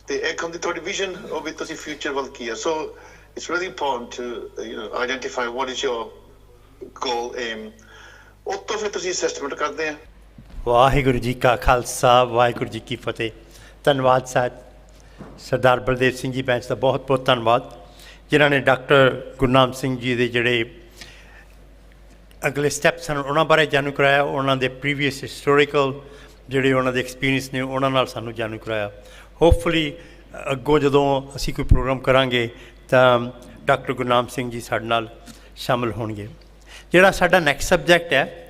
ਤੇ ਇੱਕ ਹੁੰਦੀ ਤੁਹਾਡੀ ਵਿਜ਼ਨ, ਉਹ ਵੀ ਤੁਸੀਂ ਫਿਊਚਰ ਵੱਲ ਕੀ ਆ। So it's really important to identify what is your goal, aim. ਉਸ ਤੋਂ ਫਿਰ ਤੁਸੀਂ ਅਸੈਸਮੈਂਟ ਕਰਦੇ ਆ। ਵਾਹਿਗੁਰੂ ਜੀ ਕਾ ਖਾਲਸਾ, ਵਾਹਿਗੁਰੂ ਜੀ ਕੀ ਫਤਿਹ। ਧੰਨਵਾਦ ਸਾਹਿਬ ਸਰਦਾਰ ਬਲਦੇਵ ਸਿੰਘ ਜੀ ਬੈਂਸ ਦਾ ਬਹੁਤ ਬਹੁਤ ਧੰਨਵਾਦ, ਜਿਨ੍ਹਾਂ ਨੇ ਡਾਕਟਰ ਗੁਰਨਾਮ ਸਿੰਘ ਜੀ ਦੇ ਜਿਹੜੇ ਅਗਲੇ ਸਟੈਪਸ ਹਨ ਉਹਨਾਂ ਬਾਰੇ ਜਾਣੂ ਕਰਾਇਆ, ਉਹਨਾਂ ਦੇ ਪ੍ਰੀਵੀਅਸ ਹਿਸਟੋਰੀਕਲ ਜਿਹੜੇ ਉਹਨਾਂ ਦੇ ਐਕਸਪੀਰੀਅੰਸ ਨੇ ਉਹਨਾਂ ਨਾਲ ਸਾਨੂੰ ਜਾਣੂ ਕਰਾਇਆ। ਹੋਪਫੁਲੀ ਅੱਗੋਂ ਜਦੋਂ ਅਸੀਂ ਕੋਈ ਪ੍ਰੋਗਰਾਮ ਕਰਾਂਗੇ ਤਾਂ ਡਾਕਟਰ ਗੁਰਨਾਮ ਸਿੰਘ ਜੀ ਸਾਡੇ ਨਾਲ ਸ਼ਾਮਿਲ ਹੋਣਗੇ। ਜਿਹੜਾ ਸਾਡਾ ਨੈਕਸਟ ਸਬਜੈਕਟ ਹੈ,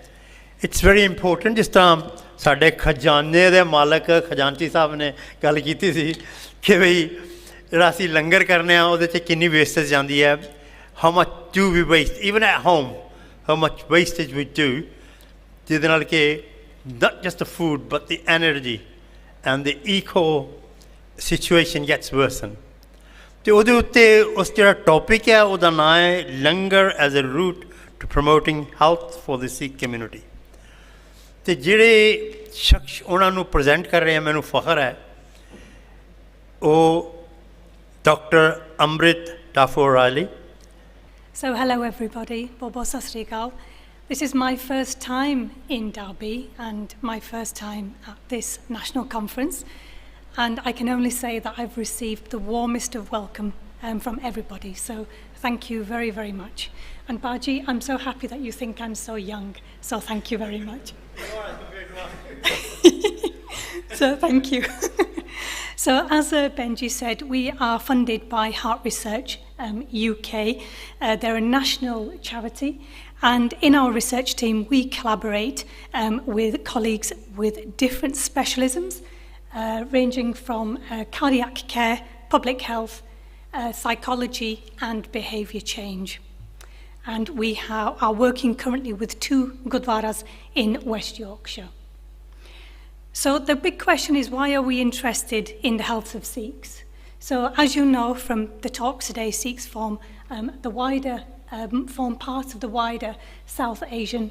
ਇਟਸ ਵੈਰੀ ਇੰਪੋਰਟੈਂਟ। ਜਿਸ ਤਰ੍ਹਾਂ ਸਾਡੇ ਖਜ਼ਾਨੇ ਦੇ ਮਾਲਕ ਖਜ਼ਾਨਚੀ ਸਾਹਿਬ ਨੇ ਗੱਲ ਕੀਤੀ ਸੀ ਕਿ ਬਈ ਜਿਹੜਾ ਅਸੀਂ ਲੰਗਰ ਕਰਨੇ ਆ ਉਹਦੇ 'ਚ ਕਿੰਨੀ ਵੇਸਟੇਜ ਜਾਂਦੀ ਹੈ, how much do we waste even at home, how much wastage we do, ਜਿਹਦੇ ਨਾਲ ਕਿ not just the food but the energy and the eco situation gets worsen। ਅਤੇ ਉਹਦੇ ਉੱਤੇ ਉਸ ਜਿਹੜਾ ਟੋਪਿਕ ਹੈ ਉਹਦਾ ਨਾਂ ਹੈ langar as a route to promoting health for the Sikh community. ਅਤੇ ਜਿਹੜੇ ਸ਼ਖਸ ਉਹਨਾਂ ਨੂੰ ਪ੍ਰੈਜ਼ੈਂਟ ਕਰ ਰਹੇ ਆ, ਮੈਨੂੰ ਫਖਰ ਹੈ, ਉਹ doctor Amrit ਟਾਫੋਰ ਰਾਇਲੀ। So hello everybody, Bobo Sasrikal. This is my first time in Derby and my first time at this national conference, and I can only say that I've received the warmest of welcome from everybody, so thank you very, very much. And Baji, I'm so happy that you think I'm so young, so thank you very much. So thank you. So as Benji said, we are funded by Heart Research UK. They're a national charity, and in our research team we collaborate with colleagues with different specialisms, ranging from cardiac care, public health, psychology and behaviour change. And we are working currently with 2 gurdwaras in West Yorkshire. So the big question is, why are we interested in the health of Sikhs? So as you know from the talks today, Sikhs form part of the wider South Asian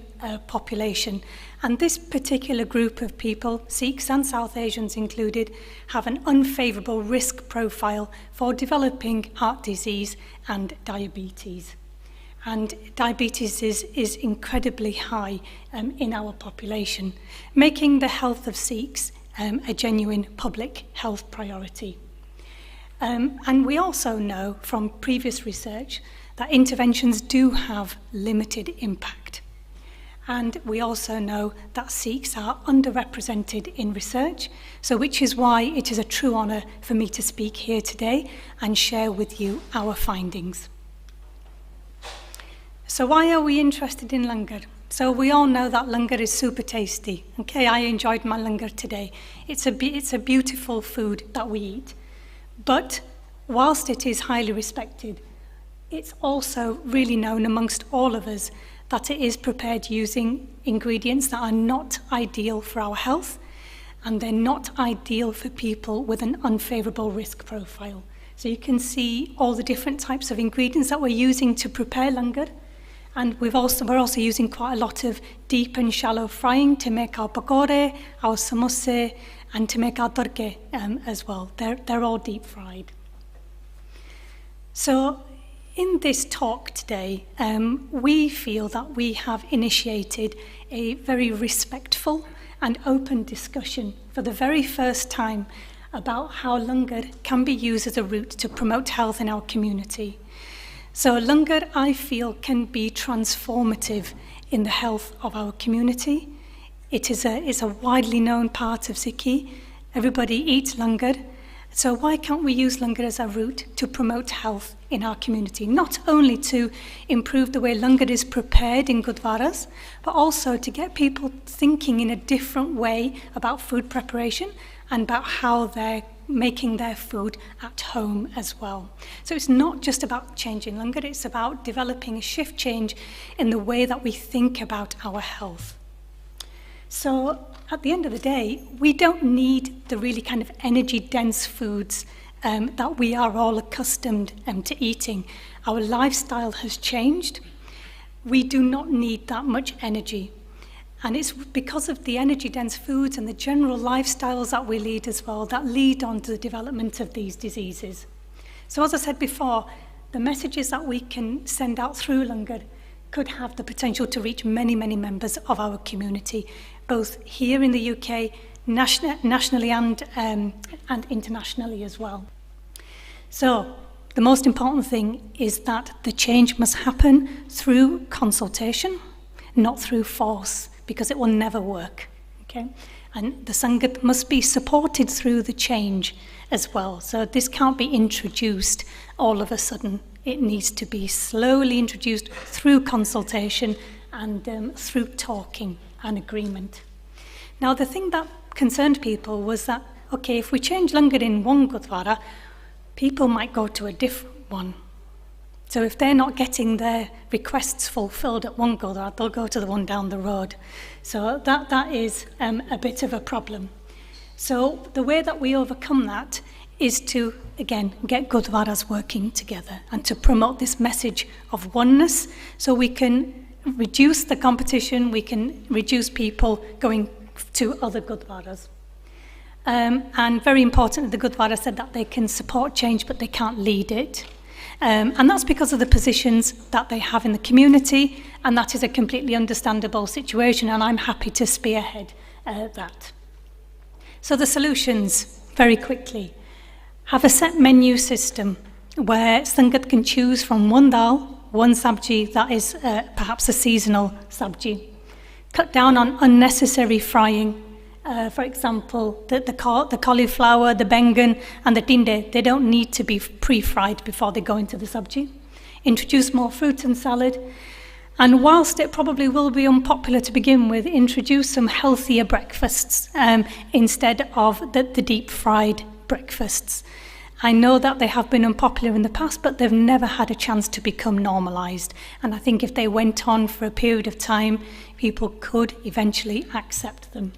population. And this particular group of people, Sikhs and South Asians included, have an unfavourable risk profile for developing heart disease and diabetes. And diabetes is incredibly high in our population, making the health of Sikhs a genuine public health priority. And we also know from previous research that interventions do have limited impact. And we also know that Sikhs are underrepresented in research, so which is why it is a true honour for me to speak here today and share with you our findings. So why are we interested in langar? So we all know that langar is super tasty. Okay, I enjoyed my langar today. It's a beautiful food that we eat. But whilst it is highly respected, it's also really known amongst all of us that it is prepared using ingredients that are not ideal for our health, and they're not ideal for people with an unfavourable risk profile. So you can see all the different types of ingredients that we're using to prepare langar. And we're also using quite a lot of deep and shallow frying to make our pakore, our samosa, and to make our turke as well. They're all deep fried. So in this talk today, we feel that we have initiated a very respectful and open discussion for the very first time about how langar can be used as a route to promote health in our community. So langar, I feel, can be transformative in the health of our community. It is a widely known part of Sikhi. Everybody eats langar. So why can't we use langar as a route to promote health in our community? Not only to improve the way langar is prepared in gurdwaras, but also to get people thinking in a different way about food preparation and about how they're making their food at home as well. So it's not just about changing langar, it's about developing a shift change in the way that we think about our health. So at the end of the day, we don't need the really kind of energy-dense foods that we are all accustomed to eating. Our lifestyle has changed. We do not need that much energy. And it's because of the energy-dense foods and the general lifestyles that we lead as well that lead on to the development of these diseases. So as I said before, the messages that we can send out through langar could have the potential to reach many, many members of our community, both here in the UK, nationally and internationally as well. So the most important thing is that the change must happen through consultation, not through force, because it will never work, okay? And the Sangat must be supported through the change as well. So this can't be introduced all of a sudden. It needs to be slowly introduced through consultation and through talking and agreement. Now, the thing that concerned people was that, okay, if we change langar in one gurdwara, people might go to a different one. So if they're not getting their requests fulfilled at one gurdwara, they'll go to the one down the road. So that is a bit of a problem. So the way that we overcome that is to, again, get gurdwaras working together and to promote this message of oneness so we can reduce the competition, we can reduce people going to other gurdwaras. And very important, the gurdwara said that they can support change, but they can't lead it. And that's because of the positions that they have in the community, and that is a completely understandable situation, and I'm happy to spearhead that. So the solutions, very quickly. Have a set menu system where Sangat can choose from one dal, one sabji that is perhaps a seasonal sabji. Cut down on unnecessary frying. For example, the cauliflower, the bengan and the tinde, they don't need to be pre-fried before they go into the sabji. Introduce more fruit and salad. And whilst it probably will be unpopular to begin with, introduce some healthier breakfasts instead of the deep fried breakfasts. I know that they have been unpopular in the past, but they've never had a chance to become normalised. And I think if they went on for a period of time, people could eventually accept them.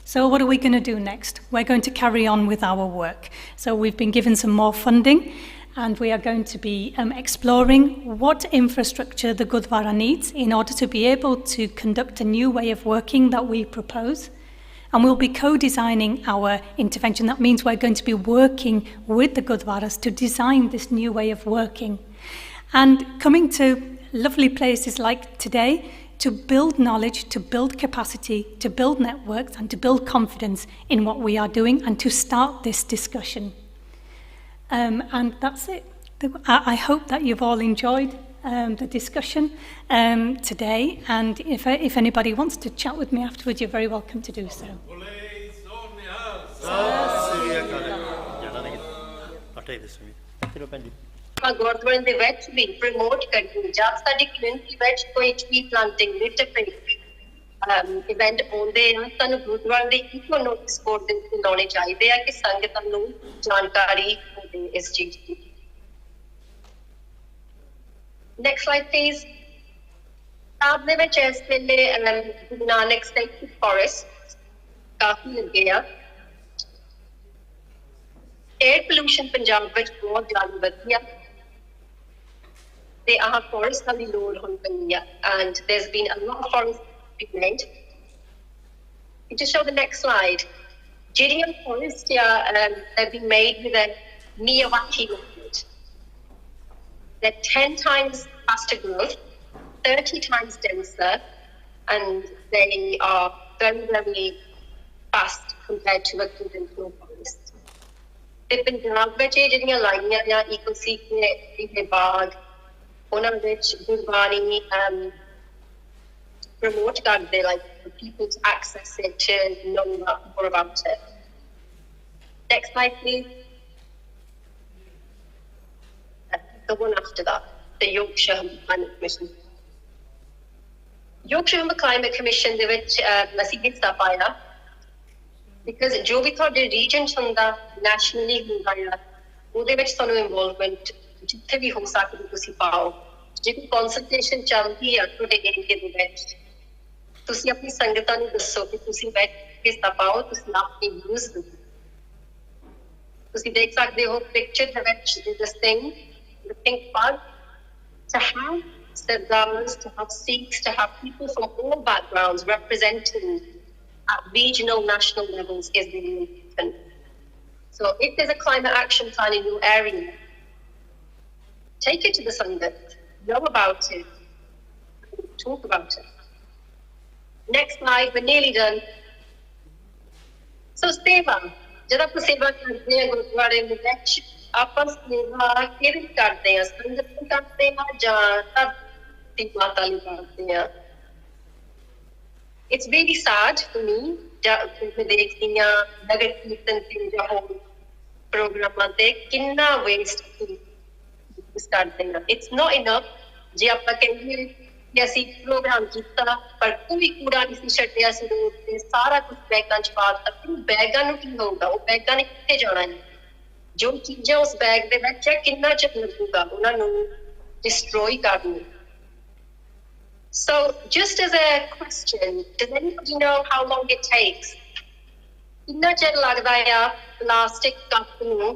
So what are we going to do next? We're going to carry on with our work. So we've been given some more funding, and we are going to be exploring what infrastructure the Gurdwara needs in order to be able to conduct a new way of working that we propose. And we'll be co-designing our intervention. That means we're going to be working with the Gurdwaras to design this new way of working. And coming to lovely places like today to build knowledge, to build capacity, to build networks, and to build confidence in what we are doing, and to start this discussion. And that's it. I hope that you've all enjoyed the discussion today, and if anybody wants to chat with me afterwards, you're very welcome to do so. ਗੁਰਦੁਆਰੇ ਦੇ ਵਿੱਚ ਵੀ promote ਕਰਨੀ ਜਾਂ ਸਾਡੀ community ਵਿੱਚ ਕੋਈ tree planting literary event ਹੁੰਦੇ ਆ ਸਾਨੂੰ ਗੁਰਦੁਆਰੇ ਦੇ ਇਕੋ ਨੋਟਿਸ ਬੋਰਡ ਦੇ ਉੱਤੇ ਲਾਉਣੇ ਚਾਹੀਦੇ ਆ ਕਿ ਸੰਗਤਾਂ ਨੂੰ ਜਾਣਕਾਰੀ ਹੋਵੇ ਇਸ ਚੀਜ਼ ਦੀ। Next slide, please. ਪੰਜਾਬ ਦੇ ਵਿੱਚ ਇਸ ਵੇਲੇ ਗੁਰੂ ਨਾਨਕ ਸਟੇਟ ਫੋਰੈਸਟ ਕਾਫੀ ਲੱਗੇ ਆ। 에ਅਰ ਪੋਲੂਸ਼ਨ ਪੰਜਾਬ ਵਿੱਚ ਬਹੁਤ ਜ਼ਿਆਦਾ ਵਧੀਆ ਤੇ ਆਹ ਫੋਰੈਸਟ ਦੀ ਲੋੜ ਹੁਣ ਪਈ ਆ and there's been a lot of forest being made. You just show the next slide. ਜਿਹੜੀਆਂ forests have been made with a Miyawaki method. They're 10 times faster growth, 30 times denser, and they are very, very fast compared to a conventional forest. ਤੇ ਪੰਜਾਬ ਵਿੱਚ ਜਿਹੜੀਆਂ ਲਾਈਆਂ ਜਾਂ ਈਕੋਸਿਕ ਦੇ ਬਾਗ ਉਹਨਾਂ ਵਿੱਚ Gurbani promote ਕਰਦੇ like for people to access it, to know more about it. Next slide, please. The one after that, the Yorkshire Climate Commission. Yorkshire Climate Commission ਦੇ ਵਿੱਚ ਅਸੀਂ ਹਿੱਸਾ ਪਾਇਆ because ਜੋ ਵੀ ਤੁਹਾਡੇ region ਹੁੰਦਾ nationally ਹੁੰਦਾ ਆ ਉਹਦੇ ਵਿੱਚ ਤੁਹਾਨੂੰ involvement ਜਿੱਥੇ ਵੀ ਹੋ ਸਕਦੀ ਤੁਸੀਂ ਪਾਓ। ਜੇ ਕੋਈ consultation ਚੱਲਦੀ ਆ ਤੁਹਾਡੇ ਏਰੀਏ ਦੇ ਵਿੱਚ ਤੁਸੀਂ ਆਪਣੀ ਸੰਗਤਾਂ ਨੂੰ ਦੱਸੋ ਕਿ ਤੁਸੀਂ ਹਿੱਸਾ ਪਾਓ, ਤੁਸੀਂ ਆਪਣੀ views ਦਿਓ। ਤੁਸੀਂ ਦੇਖ ਸਕਦੇ ਹੋ picture ਦੇ ਵਿੱਚ this thing, the pink bug, to have Sardars, to have Sikhs, to have people from all backgrounds representing at regional, national levels is really important. So if there's a climate action plan in your area, take it to the Sangat, know about it, talk about it. Next slide, we're nearly done. So seva, jada aap seva karte hain gurudware de vich, ਆਪਾਂ ਸੇਵਾ ਕਿਹੜੀ ਕਰਦੇ ਆ, ਸੰਗਤ ਲਈ ਕਰਦੇ ਆ ਜਾਂ ਧਰਤੀ ਮਾਤਾ ਲਈ ਕਰਦੇ ਆ। It's really sad for me ਜਦ ਮੈਂ ਦੇਖਦੀ ਆ ਨਗਰ ਕੀਰਤਨ ਤੇ ਜਾਂ ਹੋਰ ਪ੍ਰੋਗਰਾਮਾਂ ਤੇ ਕਿੰਨਾ ਵੇਸਟ ਕਰਦੇ ਆ। It's not enough ਜੇ ਆਪਾਂ ਕਹੀਏ ਕਿ ਅਸੀਂ ਪ੍ਰੋਗਰਾਮ ਕੀਤਾ ਪਰ ਕੋਈ ਕੂੜਾ ਨਹੀਂ ਸੀ ਛੱਡਿਆ ਸੀ ਰੋਡ ਤੇ, ਸਾਰਾ ਕੁਝ ਬੈਗਾਂ ਚ ਪਾ ਦਿੱਤਾ। ਬੈਗਾਂ ਨੂੰ ਕੀ ਹੋਊਗਾ, ਉਹ ਬੈਗਾਂ ਨੇ ਕਿੱਥੇ ਜਾਣਾ ਹੈ? ਜੋ ਚੀਜ਼ਾਂ ਉਸ ਬੈਗ ਦੇ ਵਿੱਚ ਹੈ ਕਿੰਨਾ ਚਿਰ ਲੱਗੂਗਾ ਉਹਨਾਂ ਨੂੰ ਡਿਸਟਰੋਏ ਕਰਨ ਨੂੰ। So just as a question, does anybody know how long it takes? ਕਿੰਨਾ ਚਿਰ ਲੱਗਦਾ ਆ ਪਲਾਸਟਿਕ ਕੱਪ ਨੂੰ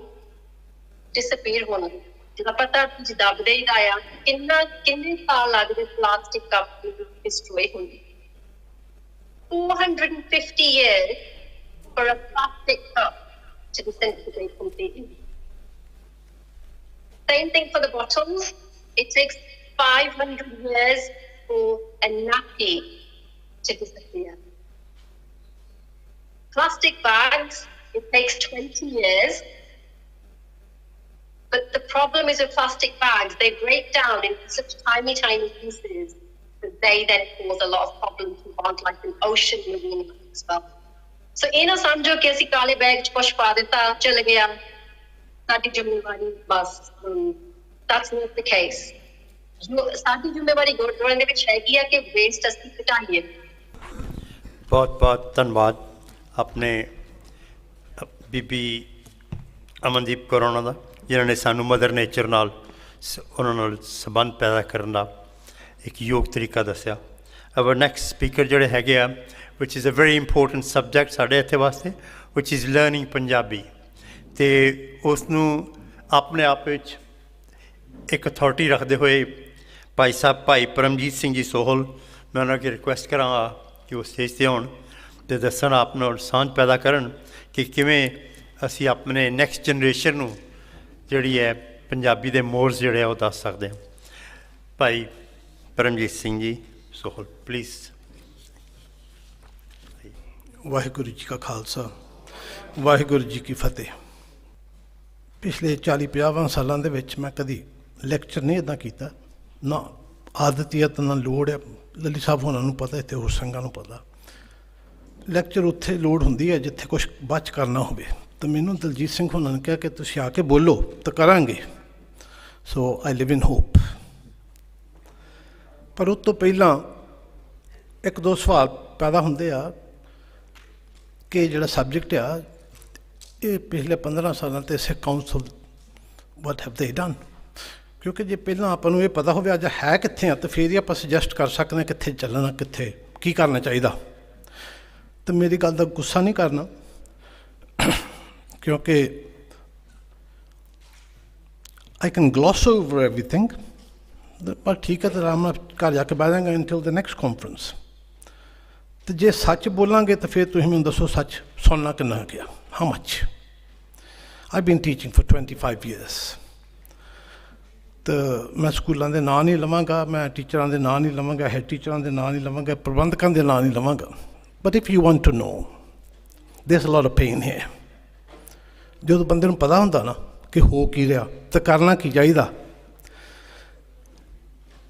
ਡਿਸਅਪੀਅਰ ਹੋਣ ਨੂੰ? ਜਦੋਂ ਪਤਾ ਕਿ ਦੱਬਦੇ ਹੀ ਆ ਕਿੰਨੇ ਸਾਲ ਲੱਗਦੇ ਪਲਾਸਟਿਕ ਕੱਪ ਨੂੰ ਡਿਸਟਰੋਏ ਹੋਣ ਨੂੰ? 450 years for a plastic cup to disintegrate completely. Same thing for the bottles. It takes 500 years for a nappy to disappear. Plastic bags, it takes 20 years. But the problem is with plastic bags, they break down into such tiny, tiny pieces that they then cause a lot of problems to wildlife and ocean marine as well. So ਇਹ ਨਾ ਸਮਝੋ ਕਿ ਅਸੀਂ ਕਾਲੇ bag ਚ ਕੁਛ ਪਾ ਦਿੱਤਾ ਚਲ ਗਿਆ ਸਾਡੀ ਜ਼ਿੰਮੇਵਾਰੀ ਬਸ। That's not the case. ਸਾਡੀ ਜ਼ਿੰਮੇਵਾਰੀ ਗੁਰਦੁਆਰਿਆਂ ਦੇ ਵਿੱਚ ਹੈਗੀ ਆ ਕਿ ਵੇਸਟ ਅਸੀਂ ਘਟਾਈਏ। ਬਹੁਤ ਬਹੁਤ ਧੰਨਵਾਦ ਆਪਣੇ ਬੀਬੀ ਅਮਨਦੀਪ ਕੌਰ ਉਹਨਾਂ ਦਾ ਜਿਨ੍ਹਾਂ ਨੇ ਸਾਨੂੰ ਮਦਰ ਨੇਚਰ ਨਾਲ ਉਹਨਾਂ ਨਾਲ ਸੰਬੰਧ ਪੈਦਾ ਕਰਨ ਦਾ ਇੱਕ ਯੋਗ ਤਰੀਕਾ ਦੱਸਿਆ। our next speaker ਜਿਹੜੇ ਹੈਗੇ ਆ which is a very important subject ਸਾਡੇ ਇੱਥੇ ਵਾਸਤੇ which is learning ਪੰਜਾਬੀ ਅਤੇ ਉਸ ਨੂੰ ਆਪਣੇ ਆਪ ਵਿੱਚ ਇੱਕ ਅਥਾਰਟੀ ਰੱਖਦੇ ਹੋਏ ਭਾਈ ਪਰਮਜੀਤ ਸਿੰਘ ਜੀ ਸੋਹਲ ਮੈਂ ਉਹਨਾਂ ਅੱਗੇ ਰਿਕੁਐਸਟ ਕਰਾਂਗਾ ਕਿ ਉਹ ਸਟੇਜ 'ਤੇ ਆਉਣ ਅਤੇ ਦੱਸਣ ਆਪ ਨਾਲ ਸਾਂਝ ਪੈਦਾ ਕਰਨ ਕਿ ਕਿਵੇਂ ਅਸੀਂ ਆਪਣੇ ਨੈਕਸਟ ਜਨਰੇਸ਼ਨ ਨੂੰ ਜਿਹੜੀ ਹੈ ਪੰਜਾਬੀ ਦੇ ਮੋਰਸ ਜਿਹੜੇ ਆ ਉਹ ਦੱਸ ਸਕਦੇ ਹਾਂ। ਭਾਈ ਪਰਮਜੀਤ ਸਿੰਘ ਜੀ ਸੋਹਲ ਪਲੀਜ਼। ਵਾਹਿਗੁਰੂ ਜੀ ਕਾ ਖਾਲਸਾ ਵਾਹਿਗੁਰੂ ਜੀ ਕੀ ਫਤਿਹ। ਪਿਛਲੇ 40-50 ਸਾਲਾਂ ਦੇ ਵਿੱਚ ਮੈਂ ਕਦੀ ਲੈਕਚਰ ਨਹੀਂ ਇੱਦਾਂ ਕੀਤਾ, ਨਾ ਆਦਤੀਅਤ ਨਾ ਲੋੜ ਹੈ। ਲੱਲੀ ਸਾਹਿਬ ਹੋਣਾ ਨੂੰ ਪਤਾ, ਇੱਥੇ ਹੋਰ ਸੰਗਾਂ ਨੂੰ ਪਤਾ। ਲੈਕਚਰ ਉੱਥੇ ਲੋੜ ਹੁੰਦੀ ਹੈ ਜਿੱਥੇ ਕੁਛ ਬਚ ਕਰਨਾ ਹੋਵੇ। ਤਾਂ ਮੈਨੂੰ ਦਲਜੀਤ ਸਿੰਘ ਹੋਣਾ ਨੇ ਕਿਹਾ ਕਿ ਤੁਸੀਂ ਆ ਕੇ ਬੋਲੋ ਤਾਂ ਕਰਾਂਗੇ। ਸੋ ਆਈ ਲਿਵ ਇਨ ਹੋਪ। ਪਰ ਉਸ ਤੋਂ ਪਹਿਲਾਂ 1-2 ਸਵਾਲ ਪੈਦਾ ਹੁੰਦੇ ਆ ਕਿ ਜਿਹੜਾ ਸਬਜੈਕਟ ਆ ਇਹ ਪਿਛਲੇ 15 ਸਾਲਾਂ 'ਤੇ ਸਿੱਖ council what have they done? ਕਿਉਂਕਿ ਜੇ ਪਹਿਲਾਂ ਆਪਾਂ ਨੂੰ ਇਹ ਪਤਾ ਹੋਵੇ ਅੱਜ ਹੈ ਕਿੱਥੇ ਆ, ਤਾਂ ਫਿਰ ਹੀ ਆਪਾਂ ਸੁਜੈਸਟ ਕਰ ਸਕਦੇ ਹਾਂ ਕਿੱਥੇ ਚੱਲਣਾ, ਕਿੱਥੇ ਕੀ ਕਰਨਾ ਚਾਹੀਦਾ। ਤਾਂ ਮੇਰੀ ਗੱਲ ਦਾ ਗੁੱਸਾ ਨਹੀਂ ਕਰਨਾ, ਕਿਉਂਕਿ I can gloss over everything, ਪਰ ਠੀਕ ਹੈ, ਤਾਂ ਆਰਾਮ ਨਾਲ ਘਰ ਜਾ ਕੇ ਬਹਿ ਜਾਵਾਂਗਾ until the next conference। ਤੇ ਜੇ ਸੱਚ ਬੋਲਾਂਗੇ ਤਾਂ ਫਿਰ ਤੁਸੀਂ ਮੈਨੂੰ ਦੱਸੋ ਸੱਚ ਸੁਣਨਾ ਕਿੰਨਾ ਗਿਆ, how much? I've been teaching for 25 years। ਤਾਂ ਮੈਂ ਸਕੂਲਾਂ ਦੇ ਨਾਂ ਨਹੀਂ ਲਵਾਂਗਾ, ਮੈਂ ਟੀਚਰਾਂ ਦੇ ਨਾਂ ਨਹੀਂ ਲਵਾਂਗਾ, ਹੈਡ ਟੀਚਰਾਂ ਦੇ ਨਾਂ ਨਹੀਂ ਲਵਾਂਗਾ, ਪ੍ਰਬੰਧਕਾਂ ਦੇ ਨਾਂ ਨਹੀਂ ਲਵਾਂਗਾ। But if you want to know, there's a lot of pain here। ਜਦੋਂ ਬੰਦੇ ਨੂੰ ਪਤਾ ਹੁੰਦਾ ਨਾ ਕਿ ਹੋ ਕੀ ਰਿਹਾ ਤਾਂ ਕਰਨਾ ਕੀ ਚਾਹੀਦਾ।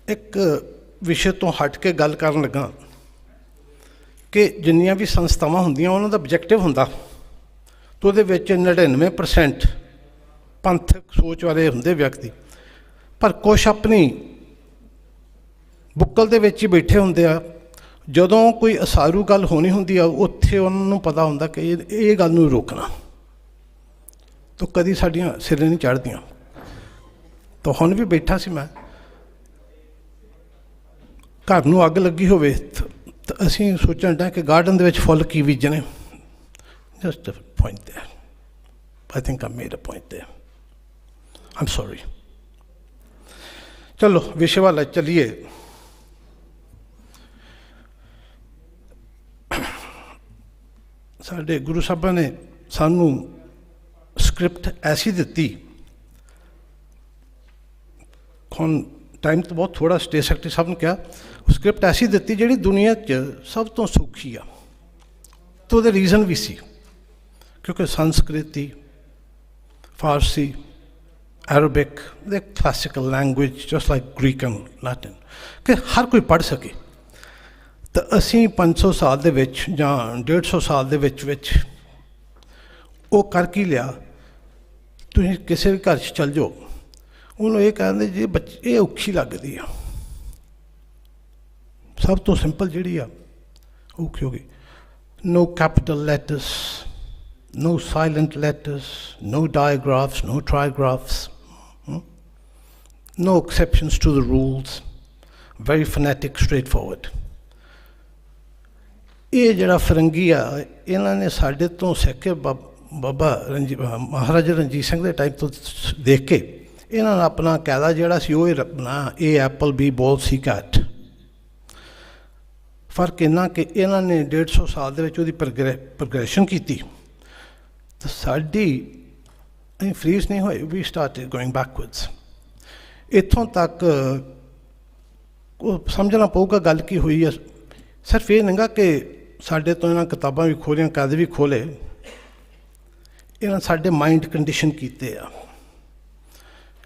ਇੱਕ ਵਿਸ਼ੇ ਤੋਂ ਹਟ ਕੇ ਗੱਲ ਕਰਨ ਲੱਗਾ ਕਿ ਜਿੰਨੀਆਂ ਵੀ ਸੰਸਥਾਵਾਂ ਹੁੰਦੀਆਂ ਉਹਨਾਂ ਦਾ ਆਬਜੈਕਟਿਵ ਹੁੰਦਾ, ਤਾਂ ਉਹਦੇ ਵਿੱਚ 99% ਪੰਥਕ ਸੋਚ ਵਾਲੇ ਹੁੰਦੇ ਵਿਅਕਤੀ, ਪਰ ਕੁਛ ਆਪਣੀ ਬੁੱਕਲ ਦੇ ਵਿੱਚ ਹੀ ਬੈਠੇ ਹੁੰਦੇ ਆ। ਜਦੋਂ ਕੋਈ ਅਸਾਰੂ ਗੱਲ ਹੋਣੀ ਹੁੰਦੀ ਆ ਉੱਥੇ ਉਹਨਾਂ ਨੂੰ ਪਤਾ ਹੁੰਦਾ ਕਿ ਇਹ ਗੱਲ ਨੂੰ ਰੋਕਣਾ, ਤਾਂ ਕਦੀ ਸਾਡੀਆਂ ਸਿਰੇ ਨਹੀਂ ਚੜ੍ਹਦੀਆਂ। ਤਾਂ ਹੁਣ ਵੀ ਬੈਠਾ ਸੀ ਮੈਂ, ਘਰ ਨੂੰ ਅੱਗ ਲੱਗੀ ਹੋਵੇ ਤਾਂ ਅਸੀਂ ਸੋਚਣ ਡਾਂ ਕਿ ਗਾਰਡਨ ਦੇ ਵਿੱਚ ਫੁੱਲ ਕੀ ਬੀਜਣੇ। Just a point there, I think I made a point there, I am sorry. ਚਲੋ ਵਿਸ਼ੇ ਵੱਲ ਚੱਲੀਏ। ਸਾਡੇ ਗੁਰੂ ਸਾਹਿਬਾਂ ਨੇ ਸਾਨੂੰ ਸਕ੍ਰਿਪਟ ਐਸੀ ਦਿੱਤੀ, ਹੁਣ ਟਾਈਮ ਤਾਂ ਬਹੁਤ ਥੋੜ੍ਹਾ, ਸਟੇਟ ਸੈਕਟਰੀ ਸਾਹਿਬ ਨੇ ਕਿਹਾ ਸਕ੍ਰਿਪਟ ਐਸੀ ਦਿੱਤੀ ਜਿਹੜੀ ਦੁਨੀਆ 'ਚ ਸਭ ਤੋਂ ਸੌਖੀ ਆ। ਤਾਂ ਉਹਦੇ ਰੀਜ਼ਨ ਵੀ ਸੀ, ਕਿਉਂਕਿ ਸੰਸਕ੍ਰਿਤੀ, ਫਾਰਸੀ, Arabic, they're classical language, just like Greek and Latin, ਕਿ ਹਰ ਕੋਈ ਪੜ੍ਹ ਸਕੇ। ਤਾਂ ਅਸੀਂ 500 ਸਾਲ ਦੇ ਵਿੱਚ ਜਾਂ 150 ਸਾਲ ਦੇ ਵਿੱਚ ਉਹ ਕਰ ਕੀ ਲਿਆ। ਤੁਸੀਂ ਕਿਸੇ ਵੀ ਘਰ 'ਚ ਚੱਲ ਜਾਓ, ਉਹਨੂੰ ਇਹ ਕਹਿੰਦੇ ਜੀ ਬੱਚੇ ਇਹ ਔਖੀ ਲੱਗਦੀ ਆ, ਸਭ ਤੋਂ ਸਿੰਪਲ ਜਿਹੜੀ ਆ ਔਖੀ ਹੋ ਗਈ। No capital letters, no silent letters, no digraphs, no trigraphs, no exceptions to the rules, very phonetic, straightforward। ਇਹ ਜਿਹੜਾ ਫਰੰਗੀ ਆ ਇਹਨਾਂ ਨੇ ਸਾਡੇ ਤੋਂ ਸਿੱਖ ਕੇ ਬਾਬਾ ਮਹਾਰਾਜਾ ਰਣਜੀਤ ਸਿੰਘ ਦੇ ਟਾਈਮ ਤੋਂ ਦੇਖ ਕੇ ਇਹਨਾਂ ਨੇ ਆਪਣਾ ਕਾਇਦਾ ਜਿਹੜਾ ਸੀ ਉਹ ਰੱਖਣਾ, ਇਹ ਐਪਲ ਬੀ ਬੋਲ ਸੀ ਕੈਟ। ਫਰਕ ਇੰਨਾ ਕਿ ਇਹਨਾਂ ਨੇ 150 ਸਾਲ ਦੇ ਵਿੱਚ ਉਹਦੀ ਪ੍ਰੋਗਰੈਸ਼ਨ ਕੀਤੀ, ਤਾਂ ਸਾਡੀ ਅਸੀਂ ਫਰੀਜ਼ ਨਹੀਂ ਹੋਏ, ਵੀ ਸਟਾਰਟਡ ਗੋਇੰਗ ਬੈਕਵਰਡਸ। ਇੱਥੋਂ ਤੱਕ ਉਹ ਸਮਝਣਾ ਪਊਗਾ ਗੱਲ ਕੀ ਹੋਈ ਹੈ। ਸਿਰਫ ਇਹ ਨਹੀਂਗਾ ਕਿ ਸਾਡੇ ਤੋਂ ਇਹਨਾਂ ਕਿਤਾਬਾਂ ਵੀ ਖੋਲ੍ਹੀਆਂ, ਕਾਇਦੇ ਵੀ ਖੋਲ੍ਹੇ, ਇਹਨਾਂ ਸਾਡੇ ਮਾਈਂਡ ਕੰਡੀਸ਼ਨ ਕੀਤੇ ਆ।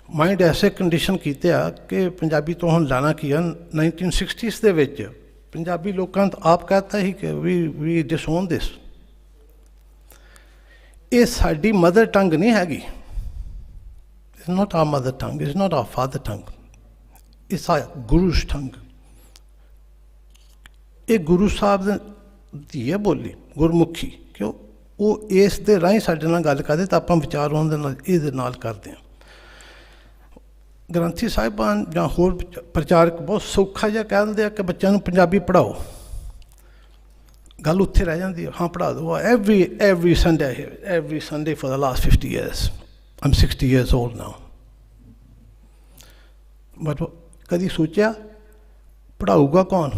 ਮਾਈਂਡ ਐਸੇ ਕੰਡੀਸ਼ਨ ਕੀਤੇ ਆ ਕਿ ਪੰਜਾਬੀ ਤੋਂ ਹੁਣ ਲਾਣਾ ਕੀ ਆ। 1960s ਦੇ ਵਿੱਚ ਪੰਜਾਬੀ ਲੋਕਾਂ ਨੇ ਆਪ ਕਹਿਤਾ ਸੀ ਕਿ ਵੀ ਡਿਸਓਨ ਦਿਸ। ਇਹ ਸਾਡੀ ਮਦਰ ਟੰਗ ਨਹੀਂ ਹੈਗੀ। It's not our mother tongue, it's not our father tongue, it's our Guru's tongue। ਇਹ ਗੁਰੂ ਸਾਹਿਬ ਦੀ ਹੈ ਬੋਲੀ, ਗੁਰਮੁਖੀ, ਕਿਉਂ ਉਹ ਇਸ ਦੇ ਰਾਹੀਂ ਸਾਡੇ ਨਾਲ ਗੱਲ ਕਰਦੇ ਤਾਂ ਆਪਾਂ ਵਿਚਾਰ ਉਹਨਾਂ ਦੇ ਨਾਲ ਇਹਦੇ ਨਾਲ ਕਰਦੇ ਹਾਂ। ਗ੍ਰੰਥੀ ਸਾਹਿਬਾਨ ਜਾਂ ਹੋਰ ਪ੍ਰਚਾਰਕ ਬਹੁਤ ਸੌਖਾ ਜਿਹਾ ਕਹਿ ਦਿੰਦੇ ਆ ਕਿ ਬੱਚਿਆਂ ਨੂੰ ਪੰਜਾਬੀ ਪੜ੍ਹਾਓ, ਗੱਲ ਉੱਥੇ ਰਹਿ ਜਾਂਦੀ ਹੈ। ਹਾਂ ਪੜ੍ਹਾ ਦਿਓ, every Sunday for the last 50 years। I'm 60 years old now। But ਕਦੀ ਸੋਚਿਆ ਪੜ੍ਹਾਊਗਾ ਕੌਣ?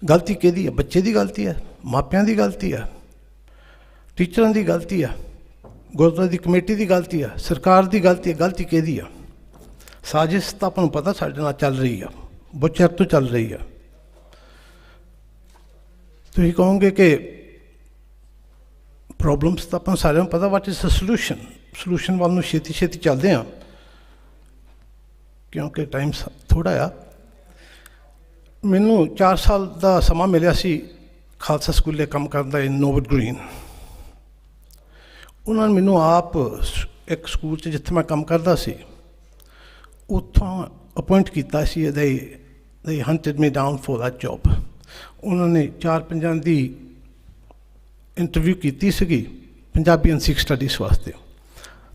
ਗਲਤੀ ਕਿਹਦੀ ਹੈ? ਬੱਚੇ ਦੀ ਗਲਤੀ ਹੈ, ਮਾਪਿਆਂ ਦੀ ਗਲਤੀ ਹੈ, ਟੀਚਰਾਂ ਦੀ ਗਲਤੀ ਹੈ, ਗੁਰਦੁਆਰੇ ਦੀ ਕਮੇਟੀ ਦੀ ਗਲਤੀ ਹੈ, ਸਰਕਾਰ ਦੀ ਗਲਤੀ ਹੈ? ਗਲਤੀ ਕਿਹਦੀ ਆ? ਸਾਜ਼ਿਸ਼ ਤਾਂ ਆਪਾਂ ਨੂੰ ਪਤਾ ਸਾਡੇ ਨਾਲ ਚੱਲ ਰਹੀ ਆ, ਬਹੁਤ ਚਿਰ ਤੋਂ ਚੱਲ ਰਹੀ ਆ। ਤੁਸੀਂ ਕਹੋਗੇ ਕਿ ਪ੍ਰੋਬਲਮਸ ਤਾਂ ਆਪਾਂ ਸਾਰਿਆਂ ਨੂੰ ਪਤਾ, ਵਾਟ ਇਜ਼ ਦ ਸਲਿਊਸ਼ਨ ਵੱਲ ਨੂੰ ਛੇਤੀ ਚੱਲਦੇ ਹਾਂ ਕਿਉਂਕਿ ਟਾਈਮ ਥੋੜ੍ਹਾ ਆ। ਮੈਨੂੰ 4 ਸਾਲ ਦਾ ਸਮਾਂ ਮਿਲਿਆ ਸੀ ਖਾਲਸਾ ਸਕੂਲੇ ਕੰਮ ਕਰਨ ਦਾ, ਨੋਵਟ ਗ੍ਰੀਨ। ਉਹਨਾਂ ਨੇ ਮੈਨੂੰ ਆਪ ਇੱਕ ਸਕੂਲ 'ਚ ਜਿੱਥੇ ਮੈਂ ਕੰਮ ਕਰਦਾ ਸੀ ਉੱਥੋਂ ਅਪੋਇੰਟ ਕੀਤਾ ਸੀ। they hunted me down for that job। ਉਹਨਾਂ ਨੇ 4-5 ਦੀ ਇੰਟਰਵਿਊ ਕੀਤੀ ਸੀਗੀ ਪੰਜਾਬੀ ਐਂਡ ਸਿੱਖ ਸਟੱਡੀਜ਼ ਵਾਸਤੇ।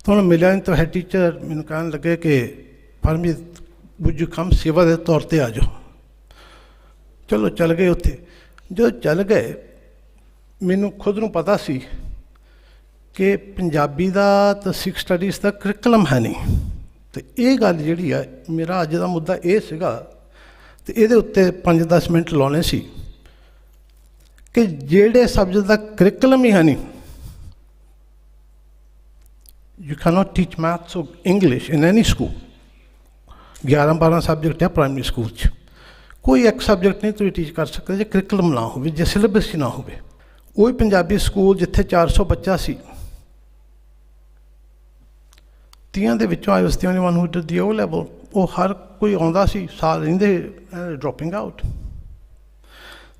ਤੁਹਾਨੂੰ ਮਿਲਿਆ ਨਹੀਂ ਤਾਂ ਹੈਡ ਟੀਚਰ ਮੈਨੂੰ ਕਹਿਣ ਲੱਗੇ ਕਿ ਪਰਮਜੀਤ ਵੁੱਡ ਯੂ ਕਮ, ਸੇਵਾ ਦੇ ਤੌਰ 'ਤੇ ਆ ਜਾਓ। ਚਲੋ ਚੱਲ ਗਏ ਉੱਥੇ। ਜਦੋਂ ਚੱਲ ਗਏ ਮੈਨੂੰ ਖੁਦ ਨੂੰ ਪਤਾ ਸੀ ਕਿ ਪੰਜਾਬੀ ਦਾ ਤਾਂ ਸਿੱਖ ਸਟੱਡੀਜ਼ ਦਾ ਕਰਿਕੂਲਮ ਹੈ ਨਹੀਂ, ਅਤੇ ਇਹ ਗੱਲ ਜਿਹੜੀ ਆ ਮੇਰਾ ਅੱਜ ਦਾ ਮੁੱਦਾ ਇਹ ਸੀਗਾ, ਅਤੇ ਇਹਦੇ ਉੱਤੇ 5-10 ਮਿੰਟ ਲਾਉਣੇ ਸੀ ਕਿ ਜਿਹੜੇ ਸਬਜੈਕਟ ਦਾ ਕਰਿਕੂਲਮ ਹੀ ਹੈ ਨਹੀਂ, ਯੂ ਕੈਨੋਟ ਟੀਚ ਮੈਥਸ ਔਰ ਇੰਗਲਿਸ਼ ਇਨ ਐਨੀ ਸਕੂਲ। 11-12 ਸਬਜੈਕਟ ਹੈ ਪ੍ਰਾਇਮਰੀ ਸਕੂਲ 'ਚ, ਕੋਈ ਇੱਕ ਸਬਜੈਕਟ ਨਹੀਂ ਤੁਸੀਂ ਟੀਚ ਕਰ ਸਕਦੇ ਜੇ ਕਰਿਕੂਲਮ ਨਾ ਹੋਵੇ, ਜੇ ਸਿਲੇਬਸ ਹੀ ਨਾ ਹੋਵੇ। ਉਹੀ ਪੰਜਾਬੀ ਸਕੂਲ ਜਿੱਥੇ 400 ਬੱਚਾ ਸੀ, 30 ਦੇ ਵਿੱਚੋਂ ਆਈ ਵਾਸ ਦੀ only one who did the O level. ਉਹ ਹਰ ਕੋਈ ਆਉਂਦਾ ਸੀ, ਸਾਲ ਰਹਿੰਦੇ ਡਰੋਪਿੰਗ ਆਊਟ।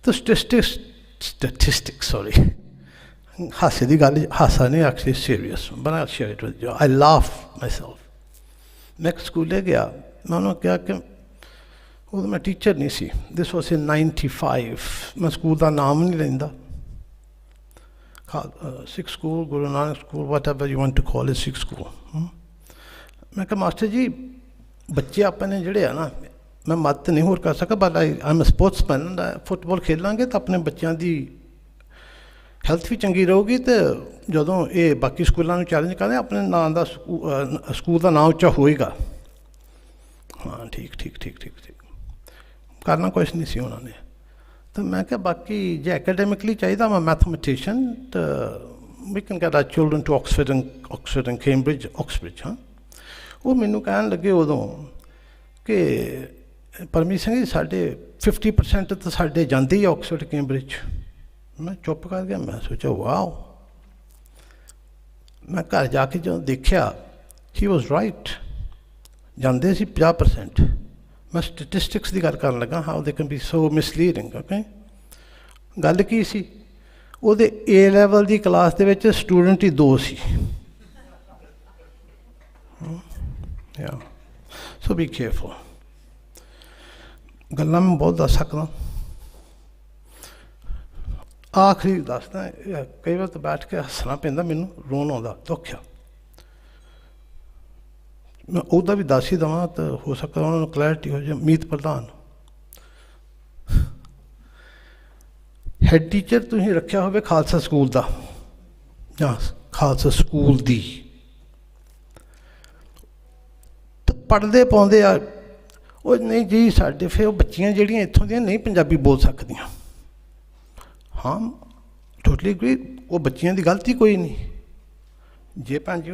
ਤਾਂ ਸਟੈਟਿਸਟਿਕਸ ਸੌਰੀ, ਹਾਸੇ ਦੀ ਗੱਲ, ਹਾਸਾ ਨਹੀਂ actually serious, but I share it with you, I laugh myself. ਮੈਂ ਇੱਕ ਸਕੂਲੇ ਗਿਆ, ਮੈਂ ਉਹਨੂੰ ਕਿਹਾ ਕਿ ਉਦੋਂ ਮੈਂ ਟੀਚਰ ਨਹੀਂ ਸੀ, ਦਿਸ ਵਾਸ ਇਨ 95, ਮੈਂ ਸਕੂਲ ਦਾ ਨਾਮ ਨਹੀਂ ਲੈਂਦਾ, Sikh school, Guru Nanak school, whatever you want to call it, Sikh school. ਮੈਂ ਕਿਹਾ ਮਾਸਟਰ ਜੀ ਬੱਚੇ ਆਪਣੇ ਜਿਹੜੇ ਆ ਨਾ, ਮੈਂ ਮਦਦ ਨਹੀਂ ਹੋਰ ਕਰ ਸਕਦਾ, but I am sportsman, football ਖੇਲਾਂਗੇ ਤਾਂ ਆਪਣੇ ਬੱਚਿਆਂ ਦੀ ਹੈਲਥ ਵੀ ਚੰਗੀ ਰਹੂਗੀ, ਅਤੇ ਜਦੋਂ ਇਹ ਬਾਕੀ ਸਕੂਲਾਂ ਨੂੰ ਚੈਲੰਜ ਕਰਦੇ ਆਪਣੇ ਨਾਂ ਦਾ ਸਕੂਲ ਦਾ ਨਾਂ ਉੱਚਾ ਹੋਏਗਾ। ਹਾਂ ਠੀਕ ਠੀਕ ਠੀਕ ਠੀਕ ਠੀਕ, ਕਰਨਾ ਕੁਛ ਨਹੀਂ ਸੀ ਉਹਨਾਂ ਨੇ। ਤਾਂ ਮੈਂ ਕਿਹਾ ਬਾਕੀ ਜੇ ਐਕੈਡੈਮਿਕਲੀ ਚਾਹੀਦਾ, ਮੈਂ ਮੈਥਮੈਟੀਸ਼ੀਅਨ, ਤਾਂ we can get our children to Oxford and Cambridge, Oxford. ਹਾਂ, ਉਹ ਮੈਨੂੰ ਕਹਿਣ ਲੱਗੇ ਉਦੋਂ ਕਿ ਪਰਮਜੀਤ ਸਿੰਘ ਜੀ ਸਾਡੇ 50% ਤਾਂ ਸਾਡੇ ਜਾਂਦੇ ਹੀ ਆਕਸਫੋਰਡ ਕੈਂਬਰਿਜ। ਮੈਂ ਚੁੱਪ ਕਰ ਗਿਆ, ਮੈਂ ਸੋਚਿਆ ਵਾਓ। ਮੈਂ ਘਰ ਜਾ ਕੇ ਜਦੋਂ ਦੇਖਿਆ ਹੀ ਵਾਜ਼ ਰਾਈਟ, ਜਾਂਦੇ ਸੀ 50%। ਮੈਂ ਸਟੈਟਿਸਟਿਕਸ ਦੀ ਗੱਲ ਕਰਨ ਲੱਗਾ, how they can be so misleading. Okay, ਗੱਲ ਕੀ ਸੀ, ਉਹਦੇ ਏ ਲੈਵਲ ਦੀ ਕਲਾਸ ਦੇ ਵਿੱਚ ਸਟੂਡੈਂਟ ਹੀ 2 ਸੀ। ਸੋ ਬੀ ਕੇਅਰਫੁਲ। ਗੱਲਾਂ ਮੈਂ ਬਹੁਤ ਦੱਸ ਸਕਦਾ, ਆਖਰੀ ਦੱਸਦਾ, ਕਈ ਵਾਰ ਤਾਂ ਬੈਠ ਕੇ ਹੱਸਣਾ ਪੈਂਦਾ, ਮੈਨੂੰ ਰੋਣ ਆਉਂਦਾ, ਦੁੱਖ ਆ। ਮੈਂ ਉਹਦਾ ਵੀ ਦੱਸ ਹੀ ਦੇਵਾਂ ਤਾਂ ਹੋ ਸਕਦਾ ਉਹਨਾਂ ਨੂੰ ਕਲੈਰਿਟੀ ਹੋ ਜਾਏ। ਮੀਤ ਪ੍ਰਧਾਨ ਹੈਡ ਟੀਚਰ ਤੁਸੀਂ ਰੱਖਿਆ ਹੋਵੇ ਖਾਲਸਾ ਸਕੂਲ ਦਾ ਜਾਂ ਖਾਲਸਾ ਸਕੂਲ ਦੀ, ਤਾਂ ਪੜ੍ਹਦੇ ਪਾਉਂਦੇ ਆ ਉਹ ਨਹੀਂ ਜੀ ਸਾਡੇ, ਫਿਰ ਉਹ ਬੱਚੀਆਂ ਜਿਹੜੀਆਂ ਇੱਥੋਂ ਦੀਆਂ ਨਹੀਂ ਪੰਜਾਬੀ ਬੋਲ ਸਕਦੀਆਂ। ਹਾਂ ਟੋਟਲੀ ਐਗਰੀ, ਉਹ ਬੱਚਿਆਂ ਦੀ ਗਲਤੀ ਕੋਈ ਨਹੀਂ। ਜੇ ਭੈਣ ਜੀ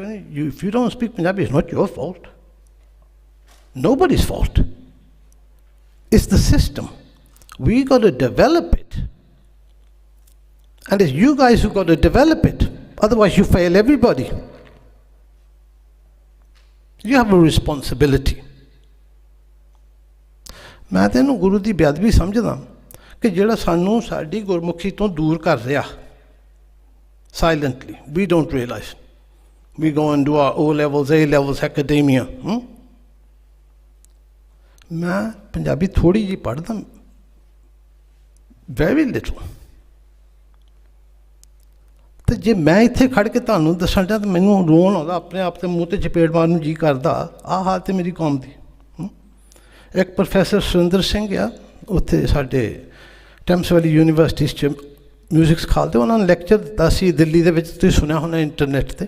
if you don't speak Punjabi, it's not your fault, nobody's fault, it's the system. We got to develop it, and it's you guys who got to develop it, otherwise you fail everybody. You have a responsibility. ਮੈਂ ਤਾਂ ਇਹਨੂੰ ਗੁਰੂ ਦੀ ਬੇਅਦਬੀ ਸਮਝਦਾ ਕਿ ਜਿਹੜਾ ਸਾਨੂੰ ਸਾਡੀ ਗੁਰਮੁਖੀ ਤੋਂ ਦੂਰ ਕਰ ਰਿਹਾ silently, we don't realize. We go and do our O levels, A levels, academia. ਮੈਂ ਪੰਜਾਬੀ ਥੋੜ੍ਹੀ ਜਿਹੀ ਪੜ੍ਹਦਾ, ਵੈਰੀ ਲਿਟਲ, ਅਤੇ ਜੇ ਮੈਂ ਇੱਥੇ ਖੜ੍ਹ ਕੇ ਤੁਹਾਨੂੰ ਦੱਸਣ ਚਾਹਾਂ ਤਾਂ ਮੈਨੂੰ ਰੋਣ ਆਉਂਦਾ, ਆਪਣੇ ਆਪ 'ਤੇ ਮੂੰਹ 'ਤੇ ਚਪੇੜ ਮਾਰਨ ਨੂੰ ਜੀ ਕਰਦਾ। ਆਹ ਹਾਲ ਤੇ ਮੇਰੀ ਕੌਮ ਦੀ। ਇੱਕ ਪ੍ਰੋਫੈਸਰ ਸੁਰਿੰਦਰ ਸਿੰਘ ਆ, ਉੱਥੇ ਸਾਡੇ ਟੈਮਸ ਵਾਲੀ ਯੂਨੀਵਰਸਿਟੀ 'ਚ ਮਿਊਜ਼ਿਕ ਸਿਖਾਉਂਦੇ, ਉਹਨਾਂ ਨੇ ਲੈਕਚਰ ਦਿੱਤਾ ਸੀ ਦਿੱਲੀ ਦੇ ਵਿੱਚ, ਤੁਸੀਂ ਸੁਣਿਆ ਹੋਣਾ ਇੰਟਰਨੈਟ 'ਤੇ।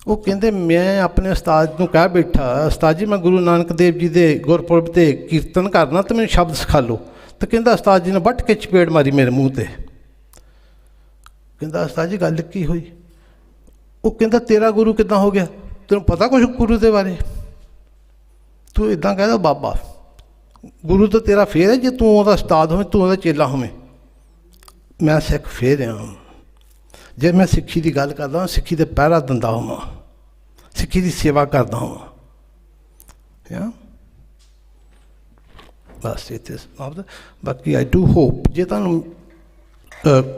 ਉਹ ਕਹਿੰਦੇ ਮੈਂ ਆਪਣੇ ਉਸਤਾਦ ਨੂੰ ਕਹਿ ਬੈਠਾ, ਉਸਤਾਦ ਜੀ ਮੈਂ ਗੁਰੂ ਨਾਨਕ ਦੇਵ ਜੀ ਦੇ ਗੁਰਪੁਰਬ 'ਤੇ ਕੀਰਤਨ ਕਰਨਾ ਅਤੇ ਮੈਨੂੰ ਸ਼ਬਦ ਸਿਖਾ ਲਓ। ਤਾਂ ਕਹਿੰਦਾ ਉਸਤਾਦ ਜੀ ਨੇ ਵੱਟ ਕੇ ਚਪੇੜ ਮਾਰੀ ਮੇਰੇ ਮੂੰਹ 'ਤੇ। ਕਹਿੰਦਾ ਉਸਤਾਦ ਜੀ ਗੱਲ ਕੀ ਹੋਈ? ਉਹ ਕਹਿੰਦਾ ਤੇਰਾ ਗੁਰੂ ਕਿੱਦਾਂ ਹੋ ਗਿਆ, ਤੈਨੂੰ ਪਤਾ ਕੁਛ ਗੁਰੂ ਦੇ ਬਾਰੇ? ਤੂੰ ਇੱਦਾਂ ਕਹਿਦਾ ਬਾਬਾ, ਗੁਰੂ ਤਾਂ ਤੇਰਾ ਫੇਰ ਹੈ ਜੇ ਤੂੰ ਉਹਦਾ ਉਸਤਾਦ ਹੋਵੇਂ, ਤੂੰ ਉਹਦਾ ਚੇਲਾ ਹੋਵੇਂ। ਮੈਂ ਸਿੱਖ ਫੇਰ ਹਾਂ, ਜੇ ਮੈਂ ਸਿੱਖੀ ਦੀ ਗੱਲ ਕਰਦਾ, ਸਿੱਖੀ ਦੇ ਪਹਿਰਾ ਦਿੰਦਾ ਹੋਵਾਂ, ਸਿੱਖੀ ਦੀ ਸੇਵਾ ਕਰਦਾ ਹੋਵਾਂ। ਬਸ ਇੱਥੇ ਬਾਕੀ ਆਈ ਡੂ ਹੋਪ ਜੇ ਤੁਹਾਨੂੰ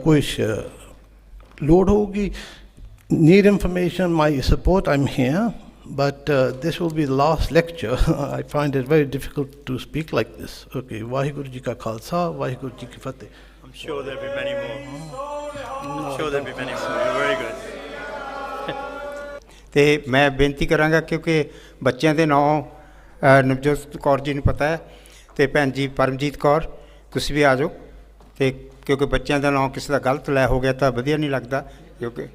ਕੁਛ ਲੋੜ ਹੋਊਗੀ, need information, my support, I am here, but this will be the last lecture. I find it very difficult to speak like this. Okay, Vaheguru Ji Ka Khalsa, Vaheguru Ji Ki Fateh. I'm sure there'll be many more. I'm sure there'll be many more. You're very good. ਤੇ ਮੈਂ ਬੇਨਤੀ ਕਰਾਂਗਾ ਕਿਉਂਕਿ ਬੱਚਿਆਂ ਦੇ ਨਾਂ ਨਵਜੋਤ ਕੌਰ ਜੀ ਨੂੰ ਪਤਾ ਹੈ ਤੇ ਭੈਣ ਜੀ ਪਰਮਜੀਤ ਕੌਰ, ਤੁਸੀਂ ਵੀ ਆ ਜਾਓ। ਤੇ ਕਿਉਂਕਿ ਬੱਚਿਆਂ ਦਾ ਨਾਂ ਕਿਸੇ ਦਾ ਗਲਤ ਲੈ ਹੋ ਗਿਆ ਤਾਂ ਵਧੀਆ ਨਹੀਂ ਲੱਗਦਾ, ਕਿਉਂਕਿ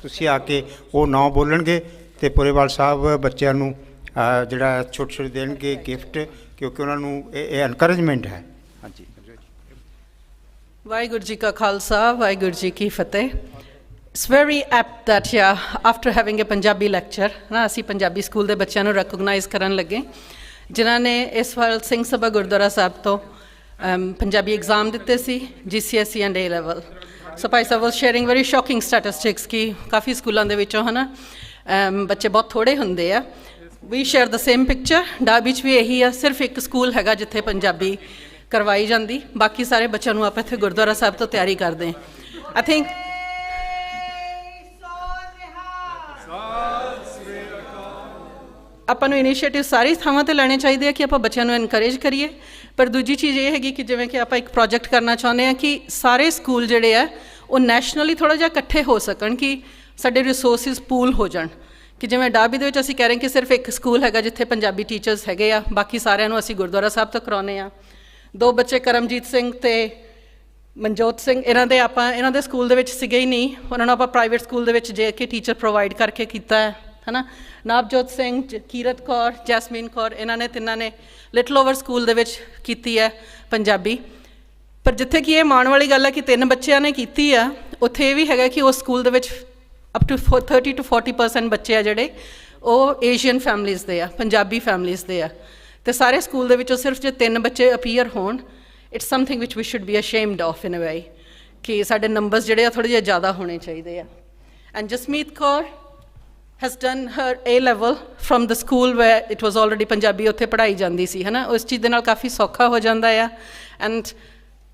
ਤੁਸੀਂ ਆ ਕੇ ਉਹ ਨਾਂ ਬੋਲਣਗੇ ਤੇ ਪੁਰੇਵਾਲ ਸਾਹਿਬ ਬੱਚਿਆਂ ਨੂੰ ਜਿਹੜਾ ਛੋਟੇ ਦੇਣਗੇ ਗਿਫਟ, ਕਿਉਂਕਿ ਉਹਨਾਂ ਨੂੰ ਇਹ ਐਨਕਰੇਜਮੈਂਟ ਹੈ। ਹਾਂਜੀ। ਵਾਹਿਗੁਰੂ ਜੀ ਕਾ ਖਾਲਸਾ, ਵਾਹਿਗੁਰੂ ਜੀ ਕੀ ਫਤਿਹ। It's very apt that after having a Punjabi lecture, ਨਾ ਅਸੀਂ ਪੰਜਾਬੀ ਸਕੂਲ ਦੇ ਬੱਚਿਆਂ ਨੂੰ ਰੈਕੋਗਨਾਈਜ਼ ਕਰਨ ਲੱਗੇ ਜਿਨ੍ਹਾਂ ਨੇ ਇਸ ਵਾਰ ਸਿੰਘ ਸਭਾ ਗੁਰਦੁਆਰਾ ਸਾਹਿਬ ਤੋਂ ਪੰਜਾਬੀ ਐਗਜ਼ਾਮ ਦਿੱਤੇ ਸੀ, GCSE and A level। So Bhai Sahib was sharing very shocking statistics ਕਿ ਕਾਫੀ ਸਕੂਲਾਂ ਦੇ ਵਿੱਚੋਂ ਹੈ ਨਾ ਬੱਚੇ ਬਹੁਤ ਥੋੜ੍ਹੇ ਹੁੰਦੇ ਆ। ਵੀ ਸ਼ੇਅਰ ਦ ਸੇਮ ਪਿਕਚਰ। ਡਾਬੀ 'ਚ ਵੀ ਇਹੀ ਆ, ਸਿਰਫ ਇੱਕ ਸਕੂਲ ਹੈਗਾ ਜਿੱਥੇ ਪੰਜਾਬੀ ਕਰਵਾਈ ਜਾਂਦੀ, ਬਾਕੀ ਸਾਰੇ ਬੱਚਿਆਂ ਨੂੰ ਆਪਾਂ ਇੱਥੇ ਗੁਰਦੁਆਰਾ ਸਾਹਿਬ ਤੋਂ ਤਿਆਰੀ ਕਰਦੇ ਹਾਂ। ਆਈ ਥਿੰਕ ਆਪਾਂ ਨੂੰ ਇਨੀਸ਼ੀਏਟਿਵ ਸਾਰੀ ਥਾਵਾਂ 'ਤੇ ਲੈਣੇ ਚਾਹੀਦੇ ਆ ਕਿ ਆਪਾਂ ਬੱਚਿਆਂ ਨੂੰ ਐਨਕਰੇਜ ਕਰੀਏ। ਪਰ ਦੂਜੀ ਚੀਜ਼ ਇਹ ਹੈਗੀ ਕਿ ਜਿਵੇਂ ਕਿ ਆਪਾਂ ਇੱਕ ਪ੍ਰੋਜੈਕਟ ਕਰਨਾ ਚਾਹੁੰਦੇ ਹਾਂ ਕਿ ਸਾਰੇ ਸਕੂਲ ਜਿਹੜੇ ਆ ਉਹ ਨੈਸ਼ਨਲੀ ਥੋੜ੍ਹਾ ਜਿਹਾ ਇਕੱਠੇ ਹੋ ਸਕਣ, ਕਿ ਸਾਡੇ ਰਿਸੋਰਸਿਸ ਪੂਲ ਹੋ ਜਾਣ। ਕਿ ਜਿਵੇਂ ਡਾਬੀ ਦੇ ਵਿੱਚ ਅਸੀਂ ਕਹਿ ਰਹੇ ਕਿ ਸਿਰਫ ਇੱਕ ਸਕੂਲ ਹੈਗਾ ਜਿੱਥੇ ਪੰਜਾਬੀ ਟੀਚਰਸ ਹੈਗੇ ਆ, ਬਾਕੀ ਸਾਰਿਆਂ ਨੂੰ ਅਸੀਂ ਗੁਰਦੁਆਰਾ ਸਾਹਿਬ ਤੋਂ ਕਰਾਉਂਦੇ ਹਾਂ। 2 ਬੱਚੇ ਕਰਮਜੀਤ ਸਿੰਘ ਅਤੇ ਮਨਜੋਤ ਸਿੰਘ, ਇਹਨਾਂ ਦੇ ਸਕੂਲ ਦੇ ਵਿੱਚ ਸੀਗੇ ਹੀ ਨਹੀਂ, ਉਹਨਾਂ ਨੂੰ ਆਪਾਂ ਪ੍ਰਾਈਵੇਟ ਸਕੂਲ ਦੇ ਵਿੱਚ ਜੇ ਕੇ ਟੀਚਰ ਪ੍ਰੋਵਾਈਡ ਕਰਕੇ ਕੀਤਾ ਹੈ ਨਾ। ਨਵਜੋਤ ਸਿੰਘ, ਕੀਰਤ ਕੌਰ, ਜੈਸਮੀਨ ਕੌਰ, ਇਹਨਾਂ ਨੇ ਤਿੰਨਾਂ ਨੇ ਲਿਟਲ ਓਵਰ ਸਕੂਲ ਦੇ ਵਿੱਚ ਕੀਤੀ ਹੈ ਪੰਜਾਬੀ। ਪਰ ਜਿੱਥੇ ਕਿ ਇਹ ਮਾਣ ਵਾਲੀ ਗੱਲ ਹੈ ਕਿ 3 ਬੱਚਿਆਂ ਨੇ ਕੀਤੀ ਆ, ਉੱਥੇ ਇਹ ਵੀ ਹੈਗਾ ਕਿ ਉਸ ਸਕੂਲ ਦੇ ਵਿੱਚ ਅਪ ਟੂ 30 to 40% ਬੱਚੇ ਆ ਜਿਹੜੇ ਉਹ ਏਸ਼ੀਅਨ ਫੈਮਲੀਜ਼ ਦੇ ਆ, ਪੰਜਾਬੀ ਫੈਮਲੀਜ਼ ਦੇ ਆ। ਅਤੇ ਸਾਰੇ ਸਕੂਲ ਦੇ ਵਿੱਚੋਂ ਸਿਰਫ ਜੇ 3 ਬੱਚੇ ਅਪੀਅਰ ਹੋਣ, it's something which we should be ashamed of in a way, ਕਿ ਸਾਡੇ ਨੰਬਰਸ ਜਿਹੜੇ ਆ ਥੋੜ੍ਹੇ ਜਿਹੇ ਜ਼ਿਆਦਾ ਹੋਣੇ ਚਾਹੀਦੇ ਆ। And Jasmeet Kaur has done her A level from the school where it was already Punjabi ਉੱਥੇ ਪੜ੍ਹਾਈ ਜਾਂਦੀ ਸੀ, ਹੈ ਨਾ। ਉਸ ਚੀਜ਼ ਦੇ ਨਾਲ ਕਾਫੀ ਸੌਖਾ ਹੋ ਜਾਂਦਾ ਆ। ਐਂਡ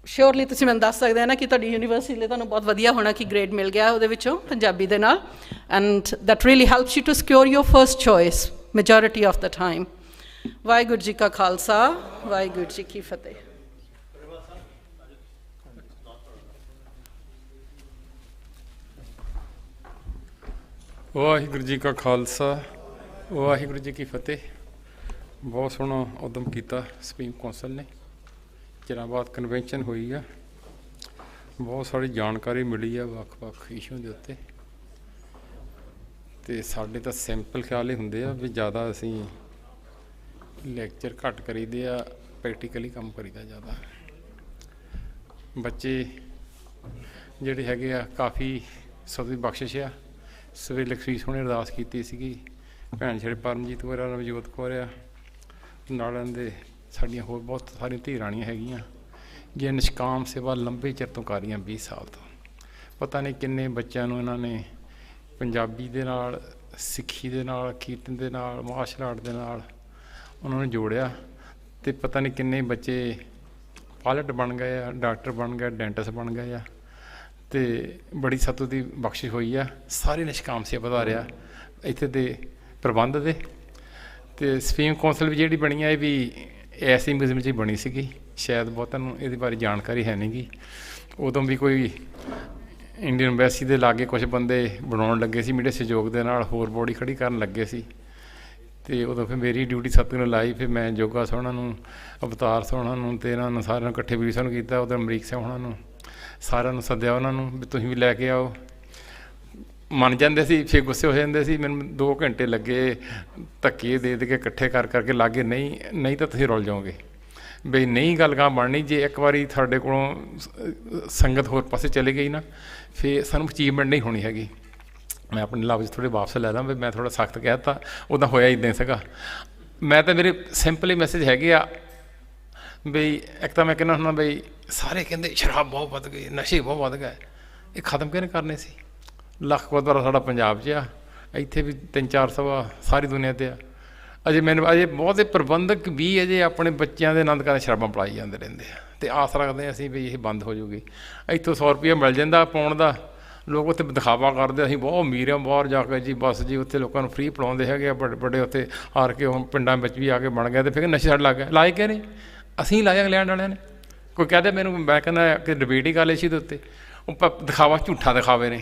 ਸ਼ੋਰਲੀ ਤੁਸੀਂ ਮੈਨੂੰ ਦੱਸ ਸਕਦੇ ਹੋ ਨਾ ਕਿ ਤੁਹਾਡੀ ਯੂਨੀਵਰਸਿਟੀ ਲਈ ਤੁਹਾਨੂੰ ਬਹੁਤ ਵਧੀਆ ਹੋਣਾ ਕਿ ਗ੍ਰੇਡ ਮਿਲ ਗਿਆ ਉਹਦੇ ਵਿੱਚੋਂ ਪੰਜਾਬੀ ਦੇ ਨਾਲ। And that really helps you to secure your first choice majority of the time. Waheguru ji ਕਾ ਖਾਲਸਾ, ਵਾਹਿਗੁਰੂ ਜੀ ਕੀ ਫਤਿਹ। ਵਾਹਿਗੁਰੂ ਜੀ ਕਾ ਖਾਲਸਾ, ਵਾਹਿਗੁਰੂ ਜੀ ਕੀ ਫਤਿਹ। ਬਹੁਤ ਸੋਹਣਾ ਉਦਮ ਕੀਤਾ ਸੁਪਰੀਮ ਕੌਂਸਲ ਨੇ, ਚਿਰਾਂ ਬਾਅਦ ਕਨਵੈਨਸ਼ਨ ਹੋਈ ਆ, ਬਹੁਤ ਸਾਰੀ ਜਾਣਕਾਰੀ ਮਿਲੀ ਆ ਵੱਖ-ਵੱਖ ਇਸ਼ੂ ਦੇ ਉੱਤੇ। ਅਤੇ ਸਾਡੇ ਤਾਂ ਸਿੰਪਲ ਖਿਆਲ ਹੀ ਹੁੰਦੇ ਆ ਵੀ ਜ਼ਿਆਦਾ ਅਸੀਂ ਲੈਕਚਰ ਘੱਟ ਕਰੀਦੇ ਆ, ਪ੍ਰੈਕਟੀਕਲੀ ਕੰਮ ਕਰੀਦਾ ਜ਼ਿਆਦਾ। ਬੱਚੇ ਜਿਹੜੇ ਹੈਗੇ ਆ ਕਾਫੀ ਸਭ ਦੀ ਬਖਸ਼ਿਸ਼ ਆ। ਸਵੇਰੇ ਲਖਵੀਰ ਸੋਹਣੇ ਅਰਦਾਸ ਕੀਤੀ ਸੀਗੀ, ਭੈਣ ਜਿਹੜੇ ਪਰਮਜੀਤ ਕੌਰ ਆ, ਨਵਜੋਤ ਕੌਰ ਆ, ਨਾਲ ਦੇ ਸਾਡੀਆਂ ਹੋਰ ਬਹੁਤ ਸਾਰੀਆਂ ਧੀ ਰਾਣੀਆਂ ਹੈਗੀਆਂ ਜੇ ਨਿਸ਼ਕਾਮ ਸੇਵਾ ਲੰਬੇ ਚਿਰ ਤੋਂ ਕਰ ਰਹੀਆਂ, 20 ਸਾਲ ਤੋਂ। ਪਤਾ ਨਹੀਂ ਕਿੰਨੇ ਬੱਚਿਆਂ ਨੂੰ ਇਹਨਾਂ ਨੇ ਪੰਜਾਬੀ ਦੇ ਨਾਲ, ਸਿੱਖੀ ਦੇ ਨਾਲ, ਕੀਰਤਨ ਦੇ ਨਾਲ, ਮਾਰਸ਼ਲ ਆਰਟ ਦੇ ਨਾਲ ਉਹਨਾਂ ਨੂੰ ਜੋੜਿਆ। ਅਤੇ ਪਤਾ ਨਹੀਂ ਕਿੰਨੇ ਬੱਚੇ ਪਾਇਲਟ ਬਣ ਗਏ ਆ, ਡਾਕਟਰ ਬਣ ਗਏ, ਡੈਂਟਿਸਟ ਬਣ ਗਏ ਆ। ਅਤੇ ਬੜੀ ਸਤਿ ਦੀ ਬਖਸ਼ਿਸ਼ ਹੋਈ ਆ। ਸਾਰੇ ਨਿਸ਼ਕਾਮ ਸੇਵਾ ਦਾ ਰਿਹਾ ਇੱਥੇ ਦੇ ਪ੍ਰਬੰਧ ਦੇ। ਅਤੇ ਸੁਪਰੀਮ ਕੌਂਸਲ ਵੀ ਜਿਹੜੀ ਬਣੀ ਆ ਇਹ ਵੀ ਐਸੀ ਮਿਊਜ਼ੀਅਮ 'ਚ ਹੀ ਬਣੀ ਸੀਗੀ, ਸ਼ਾਇਦ ਬਹੁਤਾਂ ਨੂੰ ਇਹਦੇ ਬਾਰੇ ਜਾਣਕਾਰੀ ਹੈ ਨਹੀਂ ਗੀ। ਉਦੋਂ ਵੀ ਕੋਈ ਇੰਡੀਅਨ ਐਮਬੈਸੀ ਦੇ ਲਾਗੇ ਕੁਛ ਬੰਦੇ ਬਣਾਉਣ ਲੱਗੇ ਸੀ, ਮੀਡੀਆ ਸਹਿਯੋਗ ਦੇ ਨਾਲ ਹੋਰ ਬੋਡੀ ਖੜੀ ਕਰਨ ਲੱਗੇ ਸੀ। ਅਤੇ ਉਦੋਂ ਫਿਰ ਮੇਰੀ ਡਿਊਟੀ ਸੱਤ ਨੂੰ ਲਾਈ, ਫਿਰ ਮੈਂ ਜੋਗਾ ਸੋਹਣਾ ਨੂੰ, ਅਵਤਾਰ ਸੋਹਣਾ ਨੂੰ ਅਤੇ ਇਹਨਾਂ ਨੂੰ ਸਾਰਿਆਂ ਨੂੰ ਇਕੱਠੇ ਵੀਡੀਓ ਨੂੰ ਕੀਤਾ। ਉਦੋਂ ਅਮਰੀਕ ਸਿੰਘ ਹੋਣਾ ਨੂੰ ਸਾਰਿਆਂ ਨੂੰ ਸੱਦਿਆ, ਉਹਨਾਂ ਨੂੰ ਵੀ ਤੁਸੀਂ ਵੀ ਲੈ ਕੇ ਆਓ। ਮੰਨ ਜਾਂਦੇ ਸੀ, ਫਿਰ ਗੁੱਸੇ ਹੋ ਜਾਂਦੇ ਸੀ। ਮੈਨੂੰ 2 ਘੰਟੇ ਲੱਗੇ ਧੱਕੇ ਦੇ ਕੇ ਇਕੱਠੇ ਕਰ ਕਰਕੇ ਲਾਗੇ, ਨਹੀਂ ਤਾਂ ਤੁਸੀਂ ਰੁਲ ਜਾਓਗੇ ਬਈ ਨਹੀਂ ਗੱਲ ਗਾਂ ਬਣਨੀ। ਜੇ ਇੱਕ ਵਾਰੀ ਤੁਹਾਡੇ ਕੋਲੋਂ ਸੰਗਤ ਹੋਰ ਪਾਸੇ ਚਲੀ ਗਈ ਨਾ, ਫਿਰ ਸਾਨੂੰ ਅਚੀਵਮੈਂਟ ਨਹੀਂ ਹੋਣੀ ਹੈਗੀ। ਮੈਂ ਆਪਣੇ ਲਫ਼ਜ਼ ਥੋੜ੍ਹੇ ਵਾਪਸ ਲੈ ਲਾਂ ਵੀ ਮੈਂ ਥੋੜ੍ਹਾ ਸਖਤ ਕਹਿ ਦਿੱਤਾ, ਉੱਦਾਂ ਹੋਇਆ ਇੱਦਾਂ ਸੀਗਾ। ਮੈਂ ਤਾਂ ਮੇਰੇ ਸਿੰਪਲ ਹੀ ਮੈਸੇਜ ਹੈਗੇ ਆ ਬਈ ਇੱਕ ਤਾਂ ਮੈਂ ਕਹਿੰਦਾ ਹੁੰਦਾ ਬਈ ਸਾਰੇ ਕਹਿੰਦੇ ਸ਼ਰਾਬ ਬਹੁਤ ਵੱਧ ਗਈ, ਨਸ਼ੇ ਬਹੁਤ ਵੱਧ ਗਏ, ਇਹ ਖਤਮ ਕਿਹਨੇ ਕਰਨੇ ਸੀ? ਲੱਖ ਗੁਰਦੁਆਰਾ ਸਾਡਾ ਪੰਜਾਬ 'ਚ ਆ, ਇੱਥੇ ਵੀ 300-400 ਆ, ਸਾਰੀ ਦੁਨੀਆ 'ਤੇ ਆ। ਅਜੇ ਬਹੁਤੇ ਪ੍ਰਬੰਧਕ ਵੀ ਅਜੇ ਆਪਣੇ ਬੱਚਿਆਂ ਦੇ ਆਨੰਦ ਕਾਰਨ ਸ਼ਰਾਬਾਂ ਪਿਲਾਈ ਜਾਂਦੇ ਰਹਿੰਦੇ ਆ, ਅਤੇ ਆਸ ਰੱਖਦੇ ਹਾਂ ਅਸੀਂ ਵੀ ਇਹ ਬੰਦ ਹੋ ਜਾਊਗੀ। ਇੱਥੋਂ 100 ਰੁਪਈਆ ਮਿਲ ਜਾਂਦਾ ਪਾਉਣ ਦਾ, ਲੋਕ ਉੱਥੇ ਦਿਖਾਵਾ ਕਰਦੇ ਅਸੀਂ ਬਹੁਤ ਅਮੀਰ ਹਾਂ, ਬਾਹਰ ਜਾ ਕੇ ਜੀ ਬਸ ਜੀ ਉੱਥੇ ਲੋਕਾਂ ਨੂੰ ਫ੍ਰੀ ਪਿਲਾਉਂਦੇ ਹੈਗੇ ਆ, ਵੱਡੇ ਉੱਥੇ ਹਾਰ ਕੇ ਹੁਣ ਪਿੰਡਾਂ ਵਿੱਚ ਵੀ ਆ ਕੇ ਬਣ ਗਏ। ਅਤੇ ਫਿਰ ਨਸ਼ੇ ਸਾਡੇ ਲੱਗ ਗਏ, ਲਾਏ ਕਿ ਨਹੀਂ? ਅਸੀਂ ਲਾਇਆ ਇੰਗਲੈਂਡ ਵਾਲਿਆਂ ਨੇ। ਕੋਈ ਕਹਦੇ ਮੈਨੂੰ, ਮੈਂ ਕਹਿੰਦਾ ਕਿ ਡਿਬੇਟ ਹੀ ਕਰ ਲਈ ਸੀ ਉਹਦੇ ਉੱਤੇ, ਉਹ ਦਿਖਾਵਾ ਝੂਠਾ ਦਿਖਾਵੇ ਨੇ।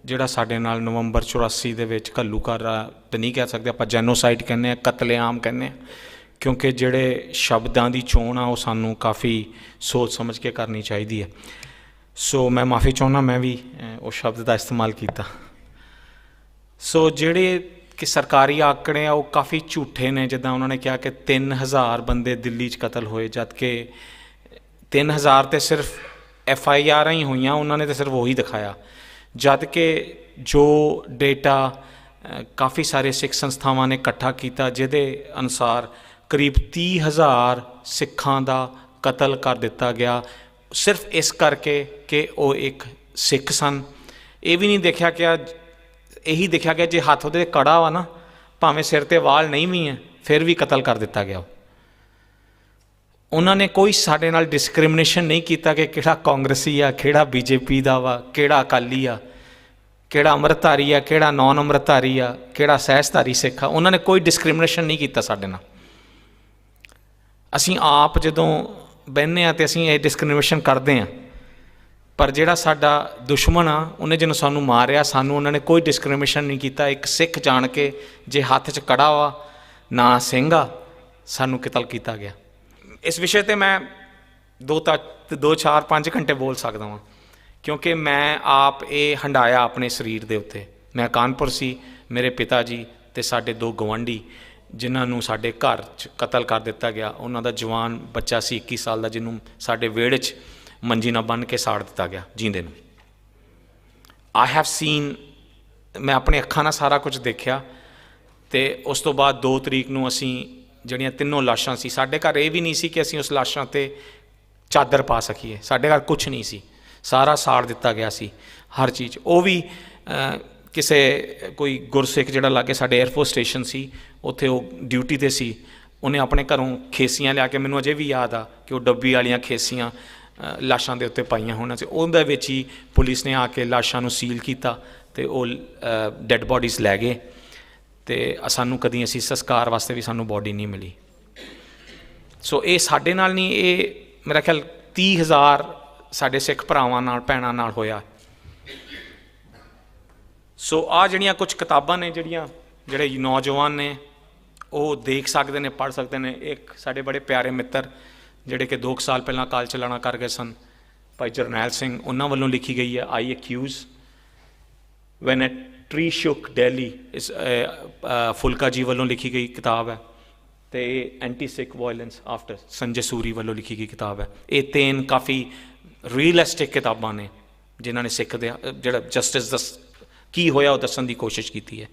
ਜਿਹੜਾ ਸਾਡੇ ਨਾਲ ਨਵੰਬਰ 84 ਦੇ ਵਿੱਚ ਘੱਲੂਘਾਰਾ ਤਾਂ ਨਹੀਂ ਕਹਿ ਸਕਦੇ ਆਪਾਂ, ਜੈਨੋਸਾਈਡ ਕਹਿੰਦੇ ਹਾਂ, ਕਤਲੇਆਮ ਕਹਿੰਦੇ ਹਾਂ, ਕਿਉਂਕਿ ਜਿਹੜੇ ਸ਼ਬਦਾਂ ਦੀ ਚੋਣ ਆ ਉਹ ਸਾਨੂੰ ਕਾਫੀ ਸੋਚ ਸਮਝ ਕੇ ਕਰਨੀ ਚਾਹੀਦੀ ਹੈ। ਸੋ ਮੈਂ ਮਾਫੀ ਚਾਹੁੰਦਾ, ਮੈਂ ਵੀ ਉਹ ਸ਼ਬਦ ਦਾ ਇਸਤੇਮਾਲ ਕੀਤਾ। ਸੋ ਜਿਹੜੇ ਕਿ ਸਰਕਾਰੀ ਆંકੜੇ ਆ ਉਹ ਕਾਫੀ ਝੂਠੇ ਨੇ। ਜਿੱਦਾਂ ਉਹਨਾਂ ਨੇ ਕਿਹਾ ਕਿ 3000 ਬੰਦੇ ਦਿੱਲੀ 'ਚ ਕਤਲ ਹੋਏ, ਜਦ ਕਿ 3000 ਤੇ ਸਿਰਫ FIR ਹੀ ਹੋਈਆਂ, ਉਹਨਾਂ ਨੇ ਤਾਂ ਸਿਰਫ ਉਹੀ ਦਿਖਾਇਆ, ਜਦ ਕਿ ਜੋ ਡੇਟਾ ਕਾਫੀ ਸਾਰੇ ਸਿੱਖ ਸੰਸਥਾਵਾਂ ਨੇ ਇਕੱਠਾ ਕੀਤਾ, ਜਿਹਦੇ ਅਨੁਸਾਰ ਕਰੀਬ 30,000 ਸਿੱਖਾਂ ਦਾ ਕਤਲ ਕਰ ਦਿੱਤਾ ਗਿਆ, ਸਿਰਫ ਇਸ ਕਰਕੇ ਕਿ ਉਹ ਇੱਕ ਸਿੱਖ ਸਨ। ਇਹ ਵੀ ਨਹੀਂ ਦੇਖਿਆ ਗਿਆ, ਇਹੀ ਦੇਖਿਆ ਗਿਆ ਜੇ ਹੱਥ ਉਹਦੇ ਕੜਾ ਵਾ ਨਾ, ਭਾਵੇਂ ਸਿਰ 'ਤੇ ਵਾਲ ਨਹੀਂ ਵੀ ਹੈ, ਫਿਰ ਵੀ ਕਤਲ ਕਰ ਦਿੱਤਾ ਗਿਆ। ਉਹਨਾਂ ਨੇ ਕੋਈ ਸਾਡੇ ਨਾਲ ਡਿਸਕ੍ਰਿਮੀਨੇਸ਼ਨ ਨਹੀਂ ਕੀਤਾ ਕਿ ਕਿਹੜਾ ਕਾਂਗਰਸੀ ਆ, ਕਿਹੜਾ BJP ਦਾ ਵਾ, ਕਿਹੜਾ ਅਕਾਲੀ ਆ, ਕਿਹੜਾ ਅੰਮ੍ਰਿਤਧਾਰੀ ਆ, ਕਿਹੜਾ ਨੌਨ ਅੰਮ੍ਰਿਤਧਾਰੀ ਆ, ਕਿਹੜਾ ਸਹਿਜਧਾਰੀ ਸਿੱਖ ਆ। ਉਹਨਾਂ ਨੇ ਕੋਈ ਡਿਸਕ੍ਰਿਮੀਨੇਸ਼ਨ ਨਹੀਂ ਕੀਤਾ ਸਾਡੇ ਨਾਲ। ਅਸੀਂ ਆਪ ਜਦੋਂ ਬਹਿੰਦੇ ਹਾਂ ਤਾਂ ਅਸੀਂ ਇਹ ਡਿਸਕ੍ਰਿਮੀਨੇਸ਼ਨ ਕਰਦੇ ਹਾਂ, ਪਰ ਜਿਹੜਾ ਸਾਡਾ ਦੁਸ਼ਮਣ ਆ ਉਹਨੇ ਜਿਹਨੂੰ ਸਾਨੂੰ ਮਾਰਿਆ, ਸਾਨੂੰ ਉਹਨਾਂ ਨੇ ਕੋਈ ਡਿਸਕ੍ਰਿਮੀਨੇਸ਼ਨ ਨਹੀਂ ਕੀਤਾ। ਇੱਕ ਸਿੱਖ ਜਾਣ ਕੇ ਜੇ ਹੱਥ 'ਚ ਕੜਾ ਵਾ, ਨਾ ਸਿੰਘ ਆ, ਸਾਨੂੰ ਕਤਲ ਕੀਤਾ ਗਿਆ। ਇਸ ਵਿਸ਼ੇ 'ਤੇ ਮੈਂ 2-4-5 ਘੰਟੇ ਬੋਲ ਸਕਦਾ ਵਾਂ, ਕਿਉਂਕਿ ਮੈਂ ਆਪ ਇਹ ਹੰਡਾਇਆ ਆਪਣੇ ਸਰੀਰ ਦੇ ਉੱਤੇ। ਮੈਂ ਕਾਨਪੁਰ ਸੀ, ਮੇਰੇ ਪਿਤਾ ਜੀ ਅਤੇ ਸਾਡੇ 2 ਗਵਾਂਢੀ ਜਿਨ੍ਹਾਂ ਨੂੰ ਸਾਡੇ ਘਰ 'ਚ ਕਤਲ ਕਰ ਦਿੱਤਾ ਗਿਆ। ਉਹਨਾਂ ਦਾ ਜਵਾਨ ਬੱਚਾ ਸੀ 21 ਸਾਲ ਦਾ, ਜਿਹਨੂੰ ਸਾਡੇ ਵਿਹੜੇ 'ਚ ਮੰਜੀ ਨਾਲ ਬੰਨ੍ਹ ਕੇ ਸਾੜ ਦਿੱਤਾ ਗਿਆ ਜੀਂਦੇ ਨੂੰ। ਆਈ ਹੈਵ ਸੀਨ, ਮੈਂ ਆਪਣੇ ਅੱਖਾਂ ਨਾਲ ਸਾਰਾ ਕੁਝ ਦੇਖਿਆ। ਅਤੇ ਉਸ ਤੋਂ ਬਾਅਦ 2 ਤਰੀਕ ਨੂੰ ਅਸੀਂ ਜਿਹੜੀਆਂ 3 ਲਾਸ਼ਾਂ ਸੀ, ਸਾਡੇ ਘਰ ਇਹ ਵੀ ਨਹੀਂ ਸੀ ਕਿ ਅਸੀਂ ਉਸ ਲਾਸ਼ਾਂ 'ਤੇ ਚਾਦਰ ਪਾ ਸਕੀਏ। ਸਾਡੇ ਘਰ ਕੁਛ ਨਹੀਂ ਸੀ, ਸਾਰਾ ਸਾੜ ਦਿੱਤਾ ਗਿਆ ਸੀ, ਹਰ ਚੀਜ਼। ਉਹ ਵੀ ਕਿਸੇ ਕੋਈ ਗੁਰਸਿੱਖ ਜਿਹੜਾ ਲਾਗੇ ਸਾਡੇ ਏਅਰਫੋਰਸ ਸਟੇਸ਼ਨ ਸੀ, ਉੱਥੇ ਉਹ ਡਿਊਟੀ 'ਤੇ ਸੀ, ਉਹਨੇ ਆਪਣੇ ਘਰੋਂ ਖੇਸੀਆਂ ਲਿਆ ਕੇ, ਮੈਨੂੰ ਅਜੇ ਵੀ ਯਾਦ ਆ ਕਿ ਉਹ ਡੱਬੀ ਵਾਲੀਆਂ ਖੇਸੀਆਂ ਲਾਸ਼ਾਂ ਦੇ ਉੱਤੇ ਪਾਈਆਂ ਹੋਣਾ ਸੀ। ਉਹਦੇ ਵਿੱਚ ਹੀ ਪੁਲਿਸ ਨੇ ਆ ਕੇ ਲਾਸ਼ਾਂ ਨੂੰ ਸੀਲ ਕੀਤਾ ਅਤੇ ਉਹ ਡੈੱਡ ਬੋਡੀਜ਼ ਲੈ ਗਏ, ਅਤੇ ਸਾਨੂੰ ਕਦੀ ਅਸੀਂ ਸੰਸਕਾਰ ਵਾਸਤੇ ਵੀ ਸਾਨੂੰ ਬੋਡੀ ਨਹੀਂ ਮਿਲੀ। ਸੋ ਇਹ ਸਾਡੇ ਨਾਲ ਨਹੀਂ, ਇਹ ਮੇਰਾ ਖਿਆਲ 30,000 ਸਾਡੇ ਸਿੱਖ ਭਰਾਵਾਂ ਨਾਲ, ਭੈਣਾਂ ਨਾਲ ਹੋਇਆ। ਸੋ ਆਹ ਜਿਹੜੀਆਂ ਕੁਝ ਕਿਤਾਬਾਂ ਨੇ, ਜਿਹੜੇ ਨੌਜਵਾਨ ਨੇ ਉਹ ਦੇਖ ਸਕਦੇ ਨੇ, ਪੜ੍ਹ ਸਕਦੇ ਨੇ। ਇੱਕ ਸਾਡੇ ਬੜੇ ਪਿਆਰੇ ਮਿੱਤਰ ਜਿਹੜੇ ਕਿ 2 ਸਾਲ ਪਹਿਲਾਂ ਅਕਾਲ ਚਲਾਣਾ ਕਰ ਗਏ ਸਨ, ਭਾਈ ਜਰਨੈਲ ਸਿੰਘ, ਉਹਨਾਂ ਵੱਲੋਂ ਲਿਖੀ ਗਈ ਹੈ I accuse when a tree shook Delhi, ਇਸ ਫੁਲਕਾ ਜੀ ਵੱਲੋਂ ਲਿਖੀ ਗਈ ਕਿਤਾਬ ਹੈ। ਅਤੇ ਐਂਟੀ ਸਿੱਖ ਵਾਇਲੈਂਸ ਆਫਟਰ ਸੰਜੇ ਸੂਰੀ ਵੱਲੋਂ ਲਿਖੀ ਗਈ ਕਿਤਾਬ ਹੈ। ਇਹ 3 ਕਾਫੀ ਰੀਅਲਿਸਟਿਕ ਕਿਤਾਬਾਂ ਨੇ ਜਿਨ੍ਹਾਂ ਨੇ ਸਿੱਖ ਦੇ ਜਿਹੜਾ ਜਸਟਿਸ ਕੀ ਹੋਇਆ ਉਹ ਦੱਸਣ ਦੀ ਕੋਸ਼ਿਸ਼ ਕੀਤੀ ਹੈ।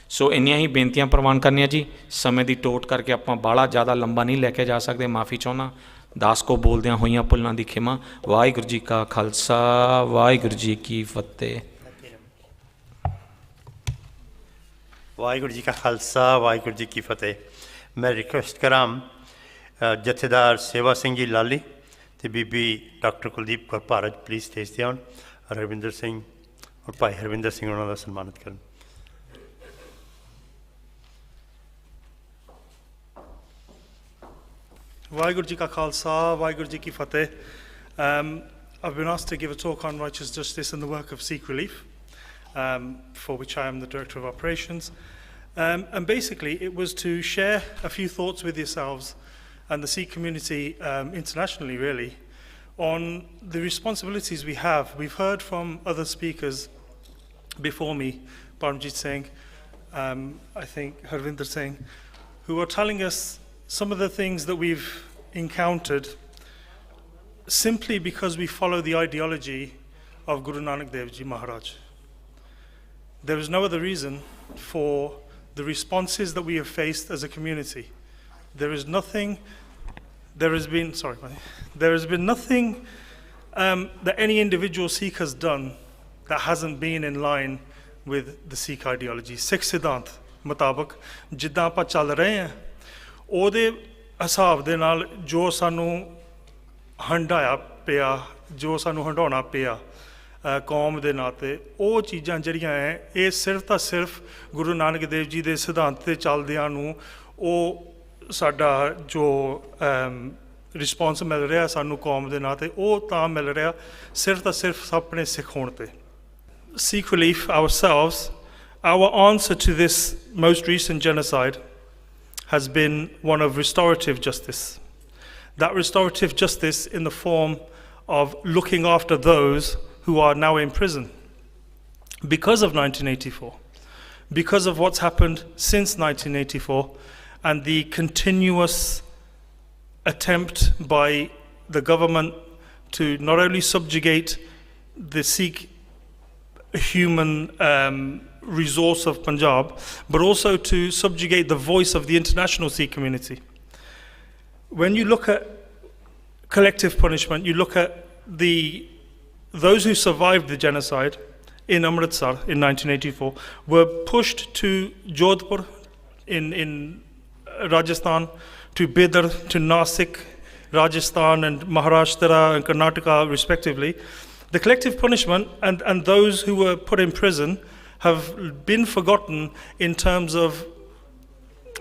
ਸੋ ਇੰਨੀਆਂ ਹੀ ਬੇਨਤੀਆਂ ਪ੍ਰਵਾਨ ਕਰਨੀਆਂ ਜੀ। ਸਮੇਂ ਦੀ ਟੋਟ ਕਰਕੇ ਆਪਾਂ ਬਾਹਲਾ ਜ਼ਿਆਦਾ ਲੰਬਾ ਨਹੀਂ ਲੈ ਕੇ ਜਾ ਸਕਦੇ, ਮਾਫੀ ਚਾਹੁੰਦਾ। ਦਾਸ ਕੋ ਬੋਲਦਿਆਂ ਹੋਈਆਂ ਭੁੱਲਾਂ ਦੀ ਖਿਮਾ। ਵਾਹਿਗੁਰੂ ਜੀ ਕਾ ਖਾਲਸਾ, ਵਾਹਿਗੁਰੂ ਜੀ ਕੀ ਫਤਿਹ। ਵਾਹਿਗੁਰੂ ਜੀ ਕਾ ਖਾਲਸਾ, ਵਾਹਿਗੁਰੂ ਜੀ ਕੀ ਫਤਿਹ। ਮੈਂ ਰਿਕੁਐਸਟ ਕਰਾਂ ਜਥੇਦਾਰ ਸੇਵਾ ਸਿੰਘ ਜੀ ਲਾਲੀ ਅਤੇ ਬੀਬੀ doctor Kuldeep Kaur Bharat please stage 'ਤੇ ਆਉਣ। ਹਰਵਿੰਦਰ ਸਿੰਘ ਔਰ ਭਾਈ ਹਰਵਿੰਦਰ ਸਿੰਘ ਉਹਨਾਂ ਦਾ ਸਨਮਾਨਿਤ ਕਰਨ। Vaiguru Ji Ka Khalsa, Vaiguru Ji Ki Fateh. I've been asked to give a talk on righteous justice and the work of Sikh Relief, for which I am the Director of Operations. And basically it was to share a few thoughts with yourselves and the Sikh community internationally really on the responsibilities we have. We've heard from other speakers before me, Paramjit Singh, I think Harvinder Singh, who are telling us some of the things that we've encountered simply because we follow the ideology of Guru Nanak Dev Ji Maharaj. There is no other reason for the responses that we have faced as a community. There has been nothing that any individual Sikh has done that hasn't been in line with the Sikh ideology. Sikh Siddhant mutabak ਜਿੱਦਾਂ ਆਪਾਂ ਚੱਲ ਰਹੇ ਹਾਂ ਉਹਦੇ ਹਿਸਾਬ ਦੇ ਨਾਲ ਜੋ ਸਾਨੂੰ ਹੰਢਾਇਆ ਪਿਆ, ਜੋ ਸਾਨੂੰ ਹੰਢਾਉਣਾ ਪਿਆ ਕੌਮ ਦੇ ਨਾਂ 'ਤੇ, ਉਹ ਚੀਜ਼ਾਂ ਜਿਹੜੀਆਂ ਹੈ ਇਹ ਸਿਰਫ ਤਾਂ ਸਿਰਫ ਗੁਰੂ ਨਾਨਕ ਦੇਵ ਜੀ ਦੇ ਸਿਧਾਂਤ 'ਤੇ ਚੱਲਦਿਆਂ ਨੂੰ ਉਹ ਸਾਡਾ ਜੋ ਰਿਸਪੌਂਸ ਮਿਲ ਰਿਹਾ ਸਾਨੂੰ ਕੌਮ ਦੇ ਨਾਂ 'ਤੇ, ਉਹ ਤਾਂ ਮਿਲ ਰਿਹਾ ਸਿਰਫ ਤਾਂ ਸਿਰਫ ਆਪਣੇ ਸਿੱਖ ਹੋਣ 'ਤੇ। Sikh Relief ourselves, our answer to this most recent genocide has been one of restorative justice. That restorative justice in the form of looking after those who are now in prison because of 1984, because of what's happened since 1984, and the continuous attempt by the government to not only subjugate the Sikh human resource of Punjab, but also to subjugate the voice of the international Sikh community. When you look at collective punishment, you look at those who survived the genocide in Amritsar in 1984 were pushed to Jodhpur in Rajasthan, to Bidar, to Nasik, Rajasthan, and Maharashtra and Karnataka respectively. The collective punishment and those who were put in prison have been forgotten in terms of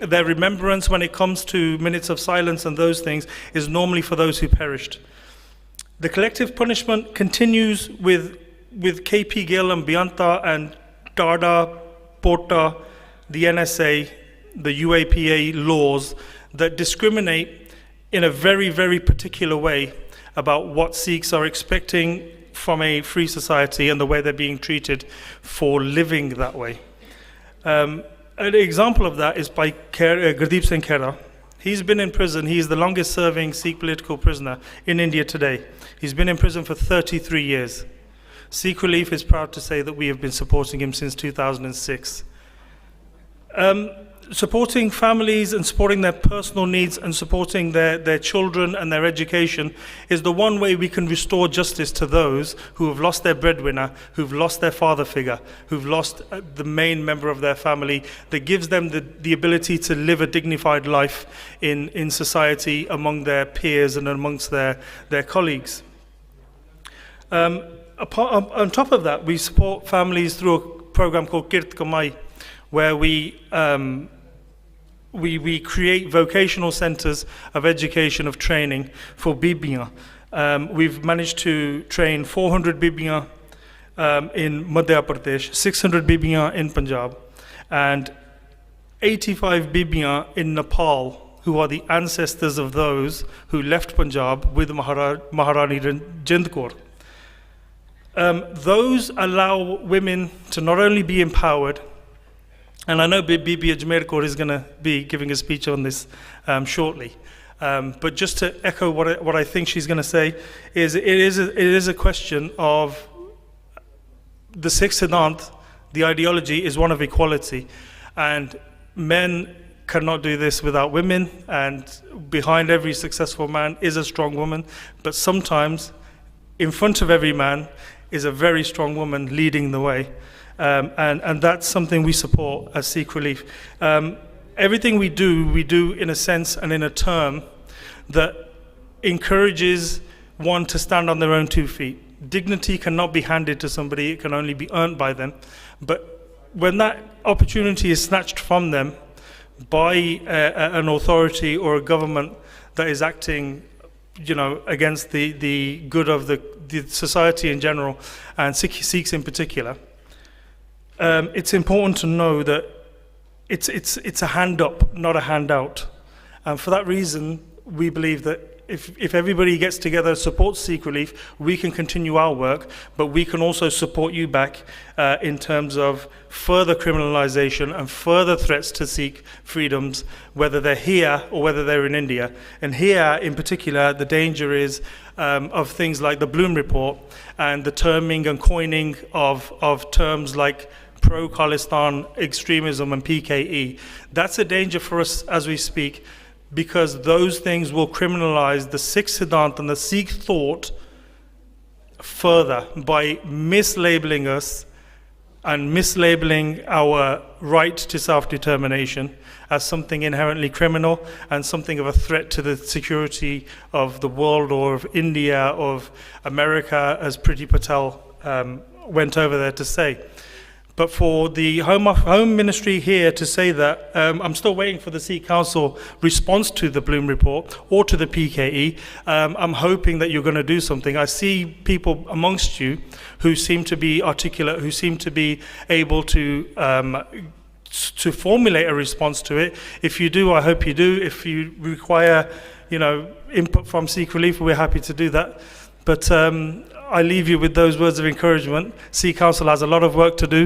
their remembrance when it comes to minutes of silence and those things is normally for those who perished. The collective punishment continues with KP Gill and Bianta and Tada, Pota, the NSA, the UAPA laws that discriminate in a very, very particular way about what Sikhs are expecting from a free society and the way they're being treated for living that way. An example of that is by Gurdeep Singh Khera. He's been in prison. He's the longest serving Sikh political prisoner in India today. He's been in prison for 33 years. Sikh Relief is proud to say that we have been supporting him since 2006. Supporting families and supporting their personal needs and supporting their children and their education is the one way we can restore justice to those who have lost their breadwinner, who've lost their father figure, who've lost the main member of their family, that gives them the ability to live a dignified life in society among their peers and amongst their colleagues. On top of that, we support families through a program called Kirt Kamai, where we create vocational centers of education, of training for Bibiyan. We've managed to train 400 Bibiyan in Madhya Pradesh, 600 Bibiyan in Punjab, and 85 Bibiyan in Nepal, who are the ancestors of those who left Punjab with Maharani Jind Kaur. Those allow women to not only be empowered, and I know Bibi Ajmer Kaur is going to be giving a speech on this shortly. But just to echo what I think she's going to say, is it is a question of the Sikh Siddhant. The ideology is one of equality, and men cannot do this without women, and behind every successful man is a strong woman, but sometimes in front of every man is a very strong woman leading the way. And that's something we support as Sikh Relief. Everything we do in a sense and in a term that encourages one to stand on their own 2 feet. Dignity cannot be handed to somebody, it can only be earned by them. But when that opportunity is snatched from them by an authority or a government that is acting, against the good of the society in general, and Sikhs in particular, it's important to know that it's a hand up, not a handout. And for that reason, we believe that if everybody gets together, supports Sikh Relief, we can continue our work, but we can also support you back in terms of further criminalization and further threats to Sikh freedoms, whether they're here or whether they're in India. And here, in particular, the danger is of things like the Bloom Report and the terming and coining of terms like pro-Khalistan extremism and PKE. That's a danger for us as we speak, because those things will criminalize the Sikh Siddhant and the Sikh thought further by mislabeling us and mislabeling our right to self-determination as something inherently criminal and something of a threat to the security of the world or of India, of America, as Priti Patel went over there to say. But for the Home Ministry here to say that, I'm still waiting for the Sikh Council response to the Bloom report or to the PKE. I'm hoping that you're going to do something. I see people amongst you who seem to be articulate, who seem to be able to formulate a response to it. If you do, I hope you do. If you require, input from Sikh Relief, we're happy to do that. But I leave you with those words of encouragement. Sikh Council has a lot of work to do.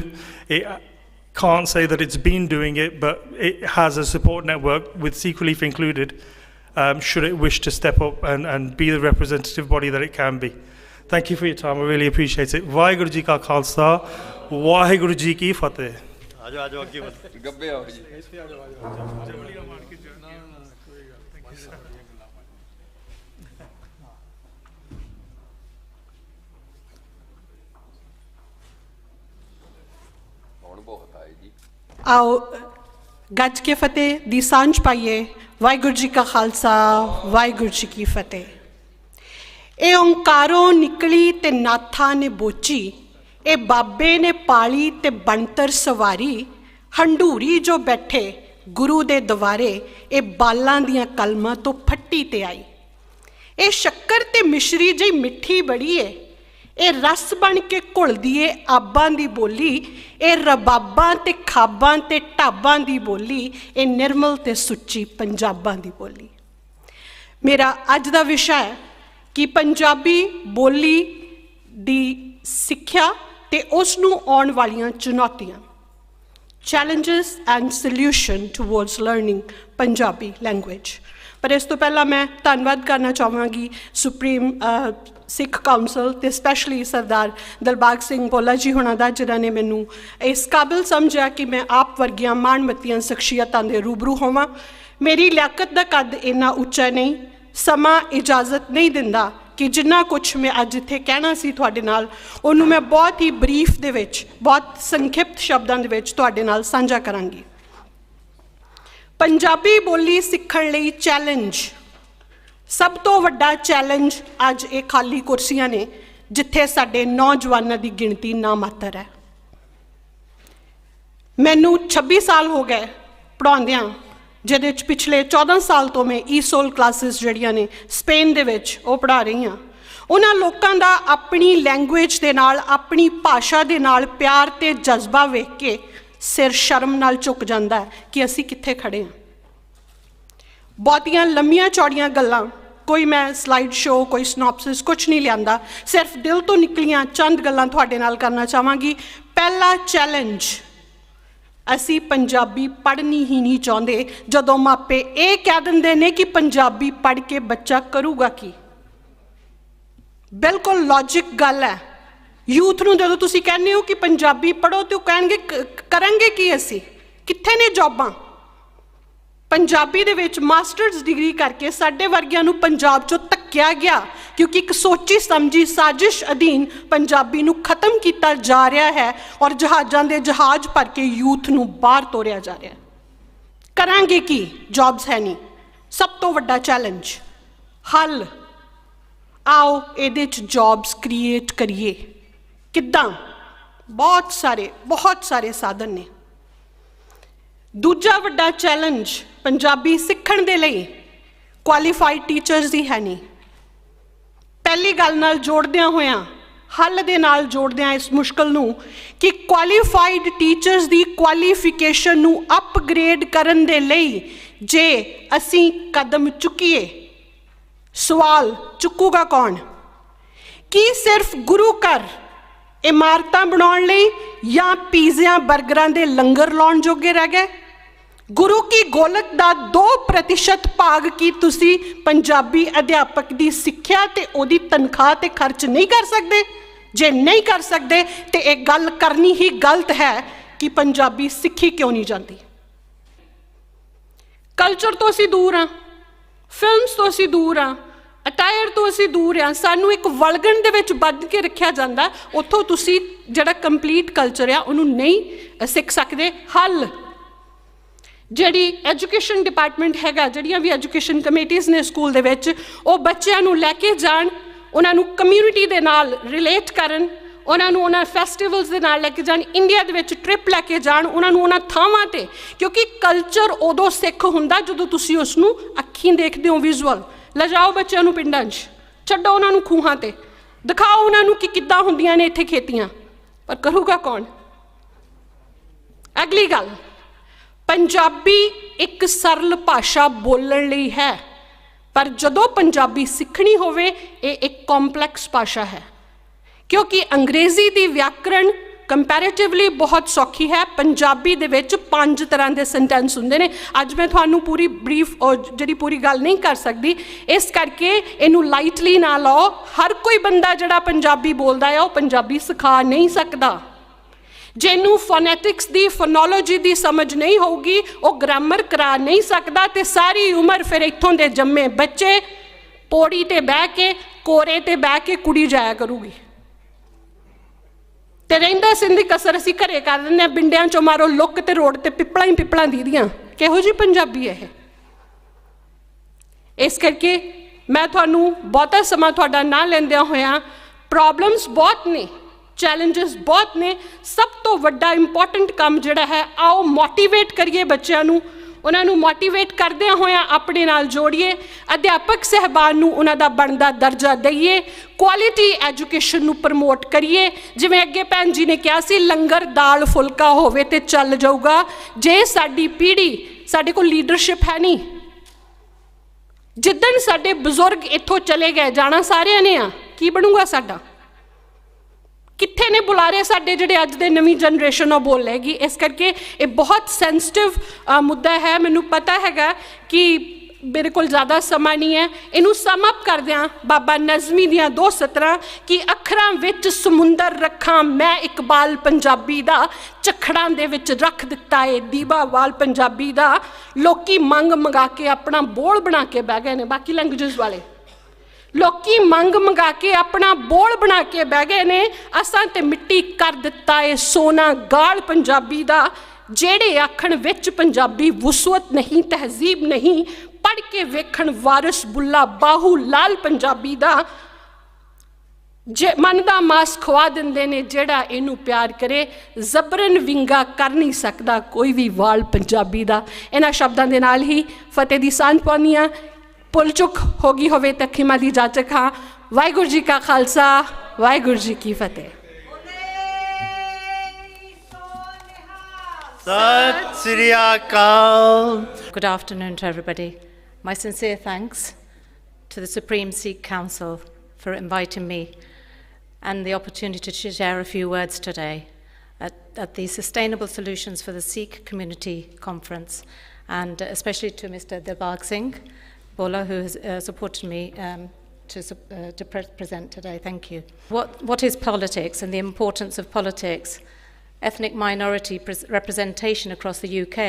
It can't say that it's been doing it, but it has a support network with Sikh Relief included, should it wish to step up and be the representative body that it can be. Thank you for your time. I really appreciate it. Vaheguru Ji Ka Khalsa, Vaheguru Ji Ki Fateh. आओ ਗੱਜ ਕੇ ਫਤਿਹ ਦੀ ਸਾਂਝ ਪਾਈਏ। ਵਾਹਿਗੁਰੂ ਜੀ ਕਾ ਖਾਲਸਾ, ਵਾਹਿਗੁਰੂ ਜੀ ਕੀ ਫਤਿਹ। ਇਹ ਓਂਕਾਰੋਂ ਨਿਕਲੀ ਤੇ ਨਾਥਾਂ ਨੇ ਬੋਚੀ, ਇਹ ਬਾਬੇ ਨੇ ਪਾਲੀ ਤੇ ਬਣਤਰ ਸਵਾਰੀ, ਹੰਡੂਰੀ ਜੋ ਬੈਠੇ ਗੁਰੂ ਦੇ ਦਵਾਰੇ, ਇਹ ਬਾਲਾਂ ਦੀਆਂ ਕਲਮਾਂ ਤੋਂ ਫੱਟੀ ਤੇ ਆਈ। ਇਹ ਸ਼ੱਕਰ ਤੇ ਮਿਸ਼ਰੀ ਜਿਹੀ ਮਿੱਠੀ ਬੜੀ ਏ, ਇਹ ਰਸ ਬਣ ਕੇ ਘੁਲਦੀ ਏ ਆਬਾਂ ਦੀ ਬੋਲੀ, ਇਹ ਰਬਾਬਾਂ ਤੇ ਖਾਬਾਂ ਤੇ ਢਾਬਾਂ ਦੀ ਬੋਲੀ, ਇਹ ਨਿਰਮਲ ਤੇ ਸੁੱਚੀ ਪੰਜਾਬਾਂ ਦੀ ਬੋਲੀ। ਮੇਰਾ ਅੱਜ ਦਾ ਵਿਸ਼ਾ ਹੈ ਕਿ ਪੰਜਾਬੀ ਬੋਲੀ ਦੀ ਸਿੱਖਿਆ ਤੇ ਉਸ ਨੂੰ ਆਉਣ ਵਾਲੀਆਂ ਚੁਣੌਤੀਆਂ, challenges and solution towards learning Punjabi language। ਪਰ ਇਸ ਤੋਂ ਪਹਿਲਾਂ ਮੈਂ ਧੰਨਵਾਦ ਕਰਨਾ ਚਾਹਾਂਗੀ ਸੁਪਰੀਮ ਸਿੱਖ ਕਾਉਂਸਲ ਤੇ ਸਪੈਸ਼ਲੀ ਸਰਦਾਰ ਦਿਲਬਾਗ ਸਿੰਘ ਭੋਲਾ ਜੀ ਹੋਣਾ ਦਾ, ਜਿਨ੍ਹਾਂ ਨੇ ਮੈਨੂੰ ਇਸ ਕਾਬਿਲ ਸਮਝਿਆ ਕਿ ਮੈਂ ਆਪ ਵਰਗੀਆਂ ਮਾਣਮੱਤੀਆਂ ਸ਼ਖਸੀਅਤਾਂ ਦੇ ਰੂਬਰੂ ਹੋਵਾਂ। ਮੇਰੀ ਲਿਆਕਤ ਦਾ ਕੱਦ ਇੰਨਾ ਉੱਚਾ ਨਹੀਂ, ਸਮਾਂ ਇਜਾਜ਼ਤ ਨਹੀਂ ਦਿੰਦਾ ਕਿ ਜਿੰਨਾ ਕੁਛ ਮੈਂ ਅੱਜ ਇੱਥੇ ਕਹਿਣਾ ਸੀ ਤੁਹਾਡੇ ਨਾਲ, ਉਹਨੂੰ ਮੈਂ ਬਹੁਤ ਹੀ ਬਰੀਫ ਦੇ ਵਿੱਚ, ਬਹੁਤ ਸੰਖਿਪਤ ਸ਼ਬਦਾਂ ਦੇ ਵਿੱਚ ਤੁਹਾਡੇ ਨਾਲ ਸਾਂਝਾ ਕਰਾਂਗੀ। ਪੰਜਾਬੀ ਬੋਲੀ ਸਿੱਖਣ ਲਈ ਚੈਲੰਜ, ਸਭ ਤੋਂ ਵੱਡਾ ਚੈਲੰਜ ਅੱਜ ਇਹ ਖਾਲੀ ਕੁਰਸੀਆਂ ਨੇ ਜਿੱਥੇ ਸਾਡੇ ਨੌਜਵਾਨਾਂ ਦੀ ਗਿਣਤੀ ਨਾ ਮਾਤਰ ਹੈ। ਮੈਨੂੰ 26 ਸਾਲ ਹੋ ਗਏ ਪੜ੍ਹਾਉਂਦਿਆਂ, ਜਿਹਦੇ 'ਚ ਪਿਛਲੇ 14 ਸਾਲ ਤੋਂ ਮੈਂ ਈਸੋਲ ਕਲਾਸਿਸ ਜਿਹੜੀਆਂ ਨੇ ਸਪੇਨ ਦੇ ਵਿੱਚ ਉਹ ਪੜ੍ਹਾ ਰਹੀ ਹਾਂ। ਉਹਨਾਂ ਲੋਕਾਂ ਦਾ ਆਪਣੀ ਲੈਂਗੁਏਜ ਦੇ ਨਾਲ, ਆਪਣੀ ਭਾਸ਼ਾ ਦੇ ਨਾਲ ਪਿਆਰ ਤੇ ਜਜ਼ਬਾ ਵੇਖ ਕੇ ਸਿਰ ਸ਼ਰਮ ਨਾਲ ਝੁਕ ਜਾਂਦਾ ਹੈ ਕਿ ਅਸੀਂ ਕਿੱਥੇ ਖੜੇ ਹਾਂ। ਬਹੁਤੀਆਂ ਲੰਮੀਆਂ ਚੌੜੀਆਂ ਗੱਲਾਂ, ਕੋਈ ਮੈਂ ਸਲਾਈਡ ਸ਼ੋ, ਕੋਈ ਸਨੋਪਸਿਸ ਕੁਛ ਨਹੀਂ ਲਿਆਂਦਾ, ਸਿਰਫ ਦਿਲ ਤੋਂ ਨਿਕਲੀਆਂ ਚੰਦ ਗੱਲਾਂ ਤੁਹਾਡੇ ਨਾਲ ਕਰਨਾ ਚਾਹਾਂਗੀ। ਪਹਿਲਾ ਚੈਲੰਜ, ਅਸੀਂ ਪੰਜਾਬੀ ਪੜ੍ਹਨੀ ਹੀ ਨਹੀਂ ਚਾਹੁੰਦੇ ਜਦੋਂ ਮਾਪੇ ਇਹ ਕਹਿ ਦਿੰਦੇ ਨੇ ਕਿ ਪੰਜਾਬੀ ਪੜ੍ਹ ਕੇ ਬੱਚਾ ਕਰੂਗਾ ਕੀ। ਬਿਲਕੁਲ ਲੌਜਿਕ ਗੱਲ ਹੈ। ਯੂਥ ਨੂੰ ਜਦੋਂ ਤੁਸੀਂ ਕਹਿੰਦੇ ਹੋ ਕਿ ਪੰਜਾਬੀ ਪੜ੍ਹੋ ਤੇ ਉਹ ਕਹਿਣਗੇ ਕਰਾਂਗੇ ਕੀ ਅਸੀਂ, ਕਿੱਥੇ ਨੇ ਜੌਬਾਂ। ਪੰਜਾਬੀ ਦੇ ਵਿੱਚ ਮਾਸਟਰਸ ਡਿਗਰੀ ਕਰਕੇ ਸਾਡੇ ਵਰਗਿਆਂ ਨੂੰ ਪੰਜਾਬ 'ਚੋਂ ਧੱਕਿਆ ਗਿਆ ਕਿਉਂਕਿ ਇੱਕ ਸੋਚੀ ਸਮਝੀ ਸਾਜ਼ਿਸ਼ ਅਧੀਨ ਪੰਜਾਬੀ ਨੂੰ ਖਤਮ ਕੀਤਾ ਜਾ ਰਿਹਾ ਹੈ ਔਰ ਜਹਾਜ਼ਾਂ ਦੇ ਜਹਾਜ਼ ਭਰ ਕੇ ਯੂਥ ਨੂੰ ਬਾਹਰ ਤੋਰਿਆ ਜਾ ਰਿਹਾ। ਕਰਾਂਗੇ ਕੀ, ਜੌਬਸ ਹੈ ਨਹੀਂ। ਸਭ ਤੋਂ ਵੱਡਾ ਚੈਲੰਜ, ਹੱਲ, ਆਓ ਇਹਦੇ 'ਚ ਜੌਬਸ ਕ੍ਰੀਏਟ ਕਰੀਏ। ਕਿੱਦਾਂ? ਬਹੁਤ ਸਾਰੇ ਸਾਧਨ ਨੇ। ਦੂਜਾ ਵੱਡਾ ਚੈਲੰਜ, ਪੰਜਾਬੀ ਸਿੱਖਣ ਦੇ ਲਈ ਕੁਆਲੀਫਾਈਡ ਟੀਚਰਸ ਹੀ ਹੈ ਨਹੀਂ। ਪਹਿਲੀ ਗੱਲ ਨਾਲ ਜੋੜਦਿਆਂ ਹੋਇਆਂ, ਹੱਲ ਦੇ ਨਾਲ ਜੋੜਦਿਆਂ ਇਸ ਮੁਸ਼ਕਲ ਨੂੰ ਕਿ ਕੁਆਲੀਫਾਈਡ ਟੀਚਰਸ ਦੀ ਕੁਆਲੀਫਿਕੇਸ਼ਨ ਨੂੰ ਅਪਗ੍ਰੇਡ ਕਰਨ ਦੇ ਲਈ ਜੇ ਅਸੀਂ ਕਦਮ ਚੁੱਕੀਏ, ਸਵਾਲ ਚੁੱਕੂਗਾ ਕੌਣ? ਕੀ ਸਿਰਫ ਗੁਰੂ ਘਰ ਇਮਾਰਤਾਂ ਬਣਾਉਣ ਲਈ ਜਾਂ ਪੀਜ਼ਿਆਂ ਬਰਗਰਾਂ ਦੇ ਲੰਗਰ ਲਾਉਣ ਜੋਗੇ ਰਹਿ ਗਏ? ਗੁਰੂ ਕੀ ਗੋਲਕ ਦਾ 2% ਭਾਗ ਕੀ ਤੁਸੀਂ ਪੰਜਾਬੀ ਅਧਿਆਪਕ ਦੀ ਸਿੱਖਿਆ ਤੇ ਉਹਦੀ ਤਨਖਾਹ ਤੇ ਖਰਚ ਨਹੀਂ ਕਰ ਸਕਦੇ? ਜੇ ਨਹੀਂ ਕਰ ਸਕਦੇ ਤੇ ਇਹ ਗੱਲ ਕਰਨੀ ਹੀ ਗਲਤ ਹੈ ਕਿ ਪੰਜਾਬੀ ਸਿੱਖੀ ਕਿਉਂ ਨਹੀਂ ਜਾਂਦੀ। ਕਲਚਰ ਤੋਂ ਅਸੀਂ ਦੂਰ ਹਾਂ, ਫਿਲਮਸ ਤੋਂ ਅਸੀਂ ਦੂਰ ਹਾਂ, ਅਟਾਇਰ ਤੋਂ ਅਸੀਂ ਦੂਰ ਹਾਂ। ਸਾਨੂੰ ਇੱਕ ਵਲਗਣ ਦੇ ਵਿੱਚ ਬੱਧ ਕੇ ਰੱਖਿਆ ਜਾਂਦਾ, ਉੱਥੋਂ ਤੁਸੀਂ ਜਿਹੜਾ ਕੰਪਲੀਟ ਕਲਚਰ ਆ ਉਹਨੂੰ ਨਹੀਂ ਸਿੱਖ ਸਕਦੇ। ਹੱਲ, ਜਿਹੜੀ ਐਜੂਕੇਸ਼ਨ ਡਿਪਾਰਟਮੈਂਟ ਹੈਗਾ, ਜਿਹੜੀਆਂ ਵੀ ਐਜੂਕੇਸ਼ਨ ਕਮੇਟੀਜ਼ ਨੇ ਸਕੂਲ ਦੇ ਵਿੱਚ, ਉਹ ਬੱਚਿਆਂ ਨੂੰ ਲੈ ਕੇ ਜਾਣ, ਉਹਨਾਂ ਨੂੰ ਕਮਿਊਨਿਟੀ ਦੇ ਨਾਲ ਰਿਲੇਟ ਕਰਨ, ਉਹਨਾਂ ਨੂੰ ਉਹਨਾਂ ਫੈਸਟੀਵਲਸ ਦੇ ਨਾਲ ਲੈ ਕੇ ਜਾਣ, ਇੰਡੀਆ ਦੇ ਵਿੱਚ ਟ੍ਰਿਪ ਲੈ ਕੇ ਜਾਣ ਉਹਨਾਂ ਨੂੰ ਉਹਨਾਂ ਥਾਵਾਂ 'ਤੇ, ਕਿਉਂਕਿ ਕਲਚਰ ਉਦੋਂ ਸਿੱਖ ਹੁੰਦਾ ਜਦੋਂ ਤੁਸੀਂ ਉਸ ਨੂੰ ਅੱਖੀਂ ਦੇਖਦੇ ਹੋ, ਵਿਜ਼ੂਅਲ। ਲਿਜਾਓ ਬੱਚਿਆਂ ਨੂੰ ਪਿੰਡਾਂ 'ਚ, ਛੱਡੋ ਉਹਨਾਂ ਨੂੰ ਖੂਹਾਂ 'ਤੇ, ਦਿਖਾਓ ਉਹਨਾਂ ਨੂੰ ਕਿ ਕਿੱਦਾਂ ਹੁੰਦੀਆਂ ਨੇ ਇੱਥੇ ਖੇਤੀਆਂ, ਪਰ ਕਰੂਗਾ ਕੌਣ? ਅਗਲੀ ਗੱਲ, ਪੰਜਾਬੀ ਇੱਕ ਸਰਲ ਭਾਸ਼ਾ ਬੋਲਣ ਲਈ ਹੈ, ਪਰ ਜਦੋਂ ਪੰਜਾਬੀ ਸਿੱਖਣੀ ਹੋਵੇ ਇਹ ਇੱਕ ਕੰਪਲੈਕਸ ਭਾਸ਼ਾ ਹੈ, ਕਿਉਂਕਿ ਅੰਗਰੇਜ਼ੀ ਦੀ ਵਿਆਕਰਣ ਕੰਪੈਰੇਟਿਵਲੀ ਬਹੁਤ ਸੌਖੀ ਹੈ। ਪੰਜਾਬੀ ਦੇ ਵਿੱਚ 5 ਤਰ੍ਹਾਂ ਦੇ ਸੈਂਟੈਂਸ ਹੁੰਦੇ ਨੇ। ਅੱਜ ਮੈਂ ਤੁਹਾਨੂੰ ਪੂਰੀ ਬਰੀਫ ਜਿਹੜੀ ਪੂਰੀ ਗੱਲ ਨਹੀਂ ਕਰ ਸਕਦੀ, ਇਸ ਕਰਕੇ ਇਹਨੂੰ ਲਾਈਟਲੀ ਨਾ ਲਓ। ਹਰ ਕੋਈ ਬੰਦਾ ਜਿਹੜਾ ਪੰਜਾਬੀ ਬੋਲਦਾ ਹੈ ਉਹ ਪੰਜਾਬੀ ਸਿਖਾ ਨਹੀਂ ਸਕਦਾ। ਜਿਹਨੂੰ ਫੋਨੈਟਿਕਸ ਦੀ, ਫੋਨੋਲੋਜੀ ਦੀ ਸਮਝ ਨਹੀਂ ਹੋਊਗੀ ਉਹ ਗ੍ਰਾਮਰ ਕਰਾ ਨਹੀਂ ਸਕਦਾ, ਤੇ ਸਾਰੀ ਉਮਰ ਫਿਰ ਇੱਥੋਂ ਦੇ ਜੰਮੇ ਬੱਚੇ ਪੌੜੀ 'ਤੇ ਬਹਿ ਕੇ, ਕੋਰੇ 'ਤੇ ਬਹਿ ਕੇ ਕੁੜੀ ਜਾਇਆ ਕਰੂਗੀ। ਤੇ ਰਹਿੰਦਾ ਸਿੰਧੀ ਕਸਰ ਅਸੀਂ ਘਰੇ ਕਰ ਦਿੰਦੇ ਹਾਂ, ਬਿੰਡਿਆਂ 'ਚੋਂ ਮਾਰੋ ਲੁੱਕ ਤੇ ਰੋਡ 'ਤੇ ਪਿੱਪਲਾਂ ਹੀ ਪਿੱਪਲਾਂ ਦੀਦੀਆਂ। ਕਿਹੋ ਜਿਹੀ ਪੰਜਾਬੀ ਇਹ? ਇਸ ਕਰਕੇ ਮੈਂ ਤੁਹਾਨੂੰ ਬਹੁਤਾ ਸਮਾਂ ਤੁਹਾਡਾ ਨਾ ਲੈਂਦਿਆਂ ਹੋਇਆਂ, ਪ੍ਰੋਬਲਮਸ ਬਹੁਤ ਨੇ, ਚੈਲੰਜਸ ਬਹੁਤ ਨੇ, ਸਭ ਤੋਂ ਵੱਡਾ ਇੰਪੋਰਟੈਂਟ ਕੰਮ ਜਿਹੜਾ ਹੈ, ਆਓ ਮੋਟੀਵੇਟ ਕਰੀਏ ਬੱਚਿਆਂ ਨੂੰ, ਉਹਨਾਂ ਨੂੰ ਮੋਟੀਵੇਟ ਕਰਦਿਆਂ ਹੋਇਆਂ ਆਪਣੇ ਨਾਲ ਜੋੜੀਏ, ਅਧਿਆਪਕ ਸਹਿਬਾਨ ਨੂੰ ਉਹਨਾਂ ਦਾ ਬਣਦਾ ਦਰਜਾ ਦਈਏ, ਕੁਆਲਿਟੀ ਐਜੂਕੇਸ਼ਨ ਨੂੰ ਪ੍ਰਮੋਟ ਕਰੀਏ। ਜਿਵੇਂ ਅੱਗੇ ਭੈਣ ਜੀ ਨੇ ਕਿਹਾ ਸੀ, ਲੰਗਰ ਦਾਲ ਫੁਲਕਾ ਹੋਵੇ ਤੇ ਚੱਲ ਜਾਊਗਾ। ਜੇ ਸਾਡੀ ਪੀੜ੍ਹੀ, ਸਾਡੇ ਕੋਲ ਲੀਡਰਸ਼ਿਪ ਹੈ ਨਹੀਂ, ਜਿੱਦਣ ਸਾਡੇ ਬਜ਼ੁਰਗ ਇੱਥੋਂ ਚਲੇ ਗਏ, ਜਾਣਾ ਸਾਰਿਆਂ ਨੇ ਆ, ਕੀ ਬਣੂਗਾ ਸਾਡਾ? ਕਿੱਥੇ ਨੇ ਬੁਲਾਰੇ ਸਾਡੇ ਜਿਹੜੇ ਅੱਜ ਦੇ ਨਵੀਂ ਜਨਰੇਸ਼ਨ ਉਹ ਬੋਲੇਗੀ? ਇਸ ਕਰਕੇ ਇਹ ਬਹੁਤ ਸੈਂਸਿਟਿਵ ਮੁੱਦਾ ਹੈ। ਮੈਨੂੰ ਪਤਾ ਹੈਗਾ ਕਿ ਮੇਰੇ ਕੋਲ ਜ਼ਿਆਦਾ ਸਮਾਂ ਨਹੀਂ ਹੈ। ਇਹਨੂੰ ਸਮ ਅਪ ਕਰਦਿਆਂ ਬਾਬਾ ਨਜ਼ਮੀ ਦੀਆਂ 2 ਸਤਰਾਂ ਕਿ ਅੱਖਰਾਂ ਵਿੱਚ ਸਮੁੰਦਰ ਰੱਖਾਂ ਮੈਂ ਇਕਬਾਲ ਪੰਜਾਬੀ ਦਾ, ਝੱਖੜਾਂ ਦੇ ਵਿੱਚ ਰੱਖ ਦਿੱਤਾ ਏ ਦੀਵਾਵਾਲ ਪੰਜਾਬੀ ਦਾ। ਲੋਕੀ ਮੰਗ ਮੰਗਾ ਕੇ ਆਪਣਾ ਬੋਲ ਬਣਾ ਕੇ ਬਹਿ ਗਏ ਨੇ, ਬਾਕੀ ਲੈਂਗੁਏਜਸ ਵਾਲੇ ਲੋਕੀ ਮੰਗ ਮੰਗਾ ਕੇ ਆਪਣਾ ਬੋਲ ਬਣਾ ਕੇ ਬਹਿ ਗਏ ਨੇ। ਅਸਾਂ ਤੇ ਮਿੱਟੀ ਕਰ ਦਿੱਤਾ ਏ ਸੋਨਾ ਗਾਲ ਪੰਜਾਬੀ ਦਾ। ਜਿਹੜੇ ਆਖਣ ਵਿੱਚ ਪੰਜਾਬੀ ਵਸੂਅਤ ਨਹੀਂ, ਤਹਿਜ਼ੀਬ ਨਹੀਂ, ਪੜ੍ਹ ਕੇ ਵੇਖਣ ਵਾਰਿਸ ਬੁੱਲਾ ਬਾਹੂ ਲਾਲ ਪੰਜਾਬੀ ਦਾ। ਜੇ ਮਨ ਦਾ ਮਾਸ ਖਵਾ ਦਿੰਦੇ ਨੇ ਜਿਹੜਾ ਇਹਨੂੰ ਪਿਆਰ ਕਰੇ, ਜ਼ਬਰਨ ਵਿੰਗਾ ਕਰ ਨਹੀਂ ਸਕਦਾ ਕੋਈ ਵੀ ਵਾਲ ਪੰਜਾਬੀ ਦਾ। ਇਹਨਾਂ ਸ਼ਬਦਾਂ ਦੇ ਨਾਲ ਹੀ ਫਤਿਹ ਦੀ ਸਾਂਝ ਪਾਉਂਦੀ ਹਾਂ। ਭੁੱਲ ਚੁੱਕ ਹੋ ਗਈ ਹੋਵੇ ਤਾਂ ਖਿਮਾ ਦੀ ਜਾਚਕ ਹਾਂ। ਵਾਹਿਗੁਰੂ ਜੀ ਕਾ ਖਾਲਸਾ, ਵਾਹਿਗੁਰੂ ਜੀ ਕੀ ਫਤਿਹ। Sat Sri Akal. Good afternoon to everybody. My sincere thanks to the Supreme Sikh Council for inviting me and the opportunity to share a few words today at the Sustainable Solutions for the Sikh Community Conference, and especially to Mr. Dilbag Singh Bola, who has supported me to present today. Thank you. What is politics and the importance of politics? Ethnic minority representation across the UK.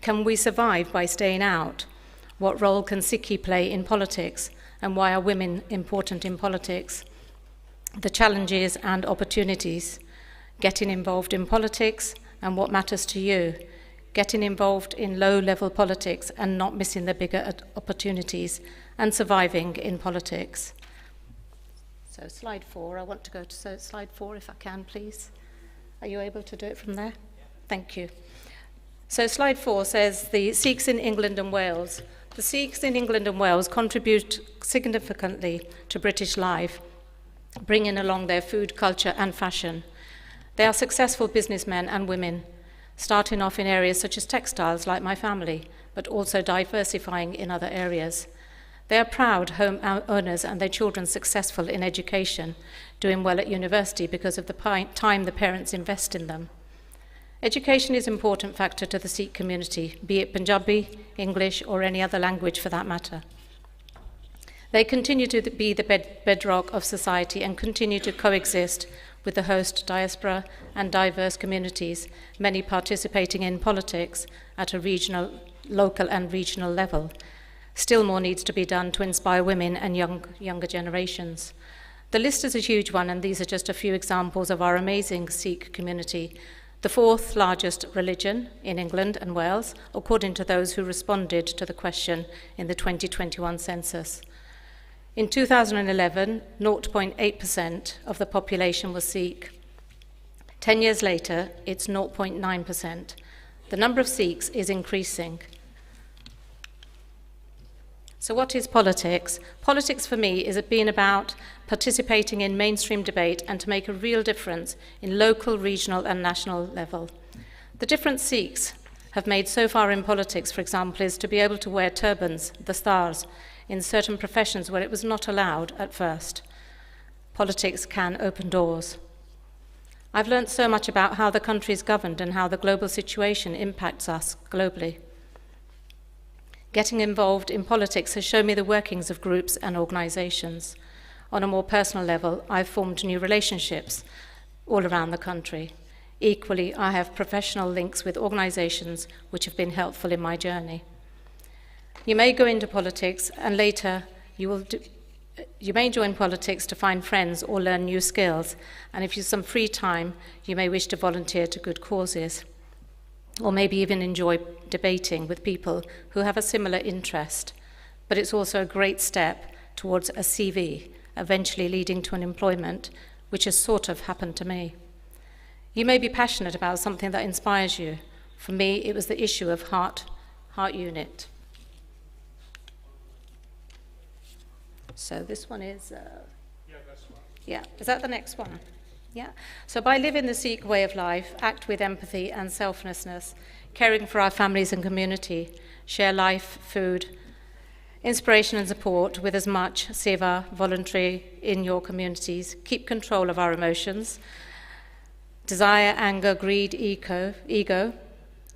Can we survive by staying out? What role can Sikhi play in politics? And why are women important in politics? The challenges and opportunities. Getting involved in politics and what matters to you. Getting involved in low-level politics and not missing the bigger opportunities, and surviving in politics. So slide 4, I want to go to slide 4 if I can, please. Are you able to do it from there? Thank you. So slide 4 says the Sikhs in England and Wales. The Sikhs in England and Wales contribute significantly to British life, bringing along their food, culture and fashion. They are successful businessmen and women, starting off in areas such as textiles like my family, but also diversifying in other areas. They are proud home owners and their children successful in education, doing well at university because of the time the parents invest in them. Education is an important factor to the Sikh community, be it Punjabi, English or any other language for that matter. They continue to be the bedrock of society and continue to coexist with the host diaspora and diverse communities, many participating in politics at a regional, local and regional level. Still more needs to be done to inspire women and younger generations. The list is a huge one, and these are just a few examples of our amazing Sikh community, the 4th largest religion in England and Wales, according to those who responded to the question in the 2021 census. In 2011, 0.8% of the population was Sikh. 10 years later, it's 0.9%. The number of Sikhs is increasing. So what is politics? Politics for me is being about participating in mainstream debate and to make a real difference in local, regional and national level. The difference Sikhs have made so far in politics, for example, is to be able to wear turbans, dastars, in certain professions where it was not allowed at first. Politics can open doors. I've learned so much about how the country is governed and how the global situation impacts us globally. Getting involved in politics has shown me the workings of groups and organizations. On a more personal level, I've formed new relationships all around the country. Equally, I have professional links with organizations which have been helpful in my journey. You may go into politics and later you may join politics to find friends or learn new skills, and if you have some free time, you may wish to volunteer to good causes, or maybe even enjoy debating with people who have a similar interest. But it's also a great step towards a CV, eventually leading to an employment, which has sort of happened to me. You may be passionate about something that inspires you. For me, it was the issue of heart unit. So this one is... Yeah, is that the next one? Yeah. So by living the Sikh way of life, act with empathy and selflessness, caring for our families and community, share life, food, inspiration and support with as much seva, voluntary in your communities, keep control of our emotions, desire, anger, greed, ego.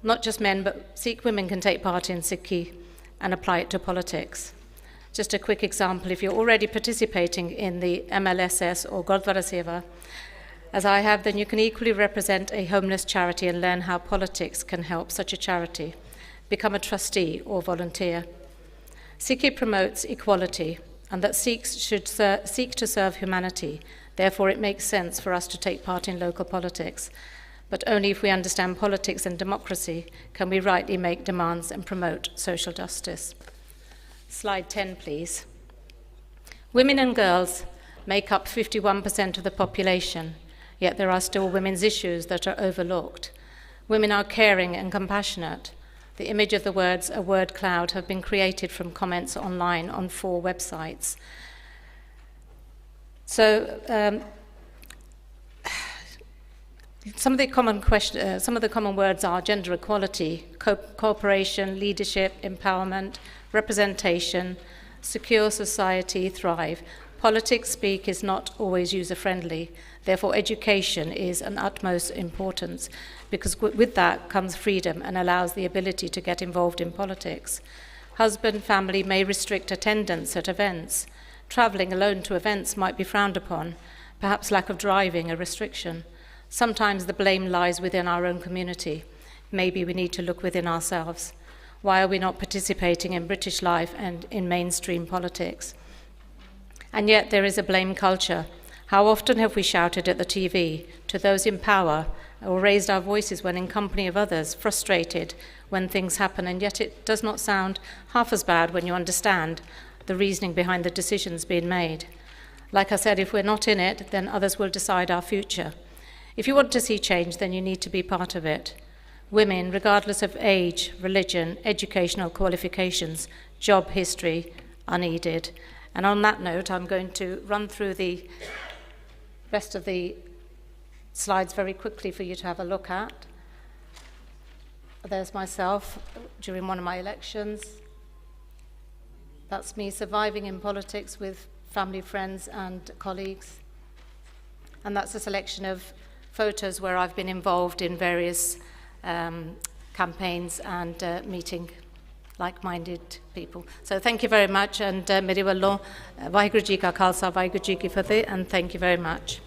Not just men, but Sikh women can take part in Sikhi and apply it to politics. Just a quick example, if you're already participating in the MLSS or Gurdwara Seva, as I have, then you can equally represent a homeless charity and learn how politics can help such a charity. Become a trustee or volunteer. Sikhi promotes equality and that Sikhs should seek to serve humanity. Therefore, it makes sense for us to take part in local politics. But only if we understand politics and democracy can we rightly make demands and promote social justice. Slide 10, please. Women and girls make up 51% of the population, yet there are still women's issues that are overlooked. Women are caring and compassionate. The image of the words "a word cloud" have been created from comments online on 4 websites. So some of the common words are gender equality, cooperation, leadership, empowerment, representation, secure society, thrive. Politics speak is not always user-friendly. Therefore, education is an utmost importance because with that comes freedom and allows the ability to get involved in politics. Husband, family may restrict attendance at events. Travelling alone to events might be frowned upon. Perhaps lack of driving a restriction. Sometimes the blame lies within our own community. Maybe we need to look within ourselves. Why are we not participating in British life and in mainstream politics? And yet there is a blame culture. How often have we shouted at the TV to those in power or raised our voices when in company of others, frustrated when things happen, and yet it does not sound half as bad when you understand the reasoning behind the decisions being made. Like I said, if we're not in it, then others will decide our future. If you want to see change, then you need to be part of it. Women, regardless of age, religion, educational qualifications, job history, are needed. And on that note, I'm going to run through the rest of the slides very quickly for you to have a look at. There's myself during one of my elections. That's me surviving in politics with family, friends, and colleagues. And that's a selection of photos where I've been involved in various campaigns and meeting like-minded people. So thank you very much, and ਮੇਰੇ ਵੱਲੋਂ ਵਾਹਿਗੁਰੂ ਜੀ ਕਾ ਖਾਲਸਾ ਵਾਹਿਗੁਰੂ ਜੀ ਕੀ ਫਤਿਹ, and thank you very much.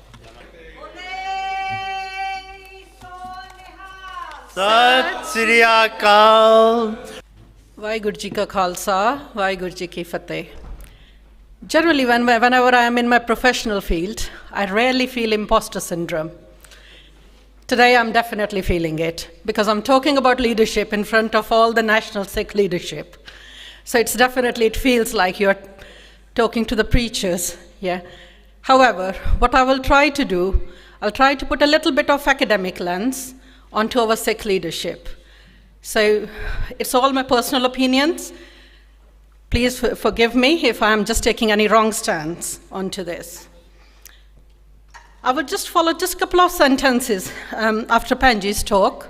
Sat Sri ਅਕਾਲ. ਵਾਹਿਗੁਰੂ ਜੀ ਕਾ ਖਾਲਸਾ ਵਾਹਿਗੁਰੂ ਜੀ ਕੀ ਫਤਿਹ. Generally, whenever I am in my professional field, I rarely feel imposter syndrome. Today, I'm definitely feeling it because I'm talking about leadership in front of all the national Sikh leadership. So it feels like you're talking to the preachers, yeah. However, what I will try to do, I'll try to put a little bit of academic lens onto our Sikh leadership. So it's all my personal opinions. Please forgive me if I'm just taking any wrong stance onto this. I would just follow just a couple of sentences after Panji's talk,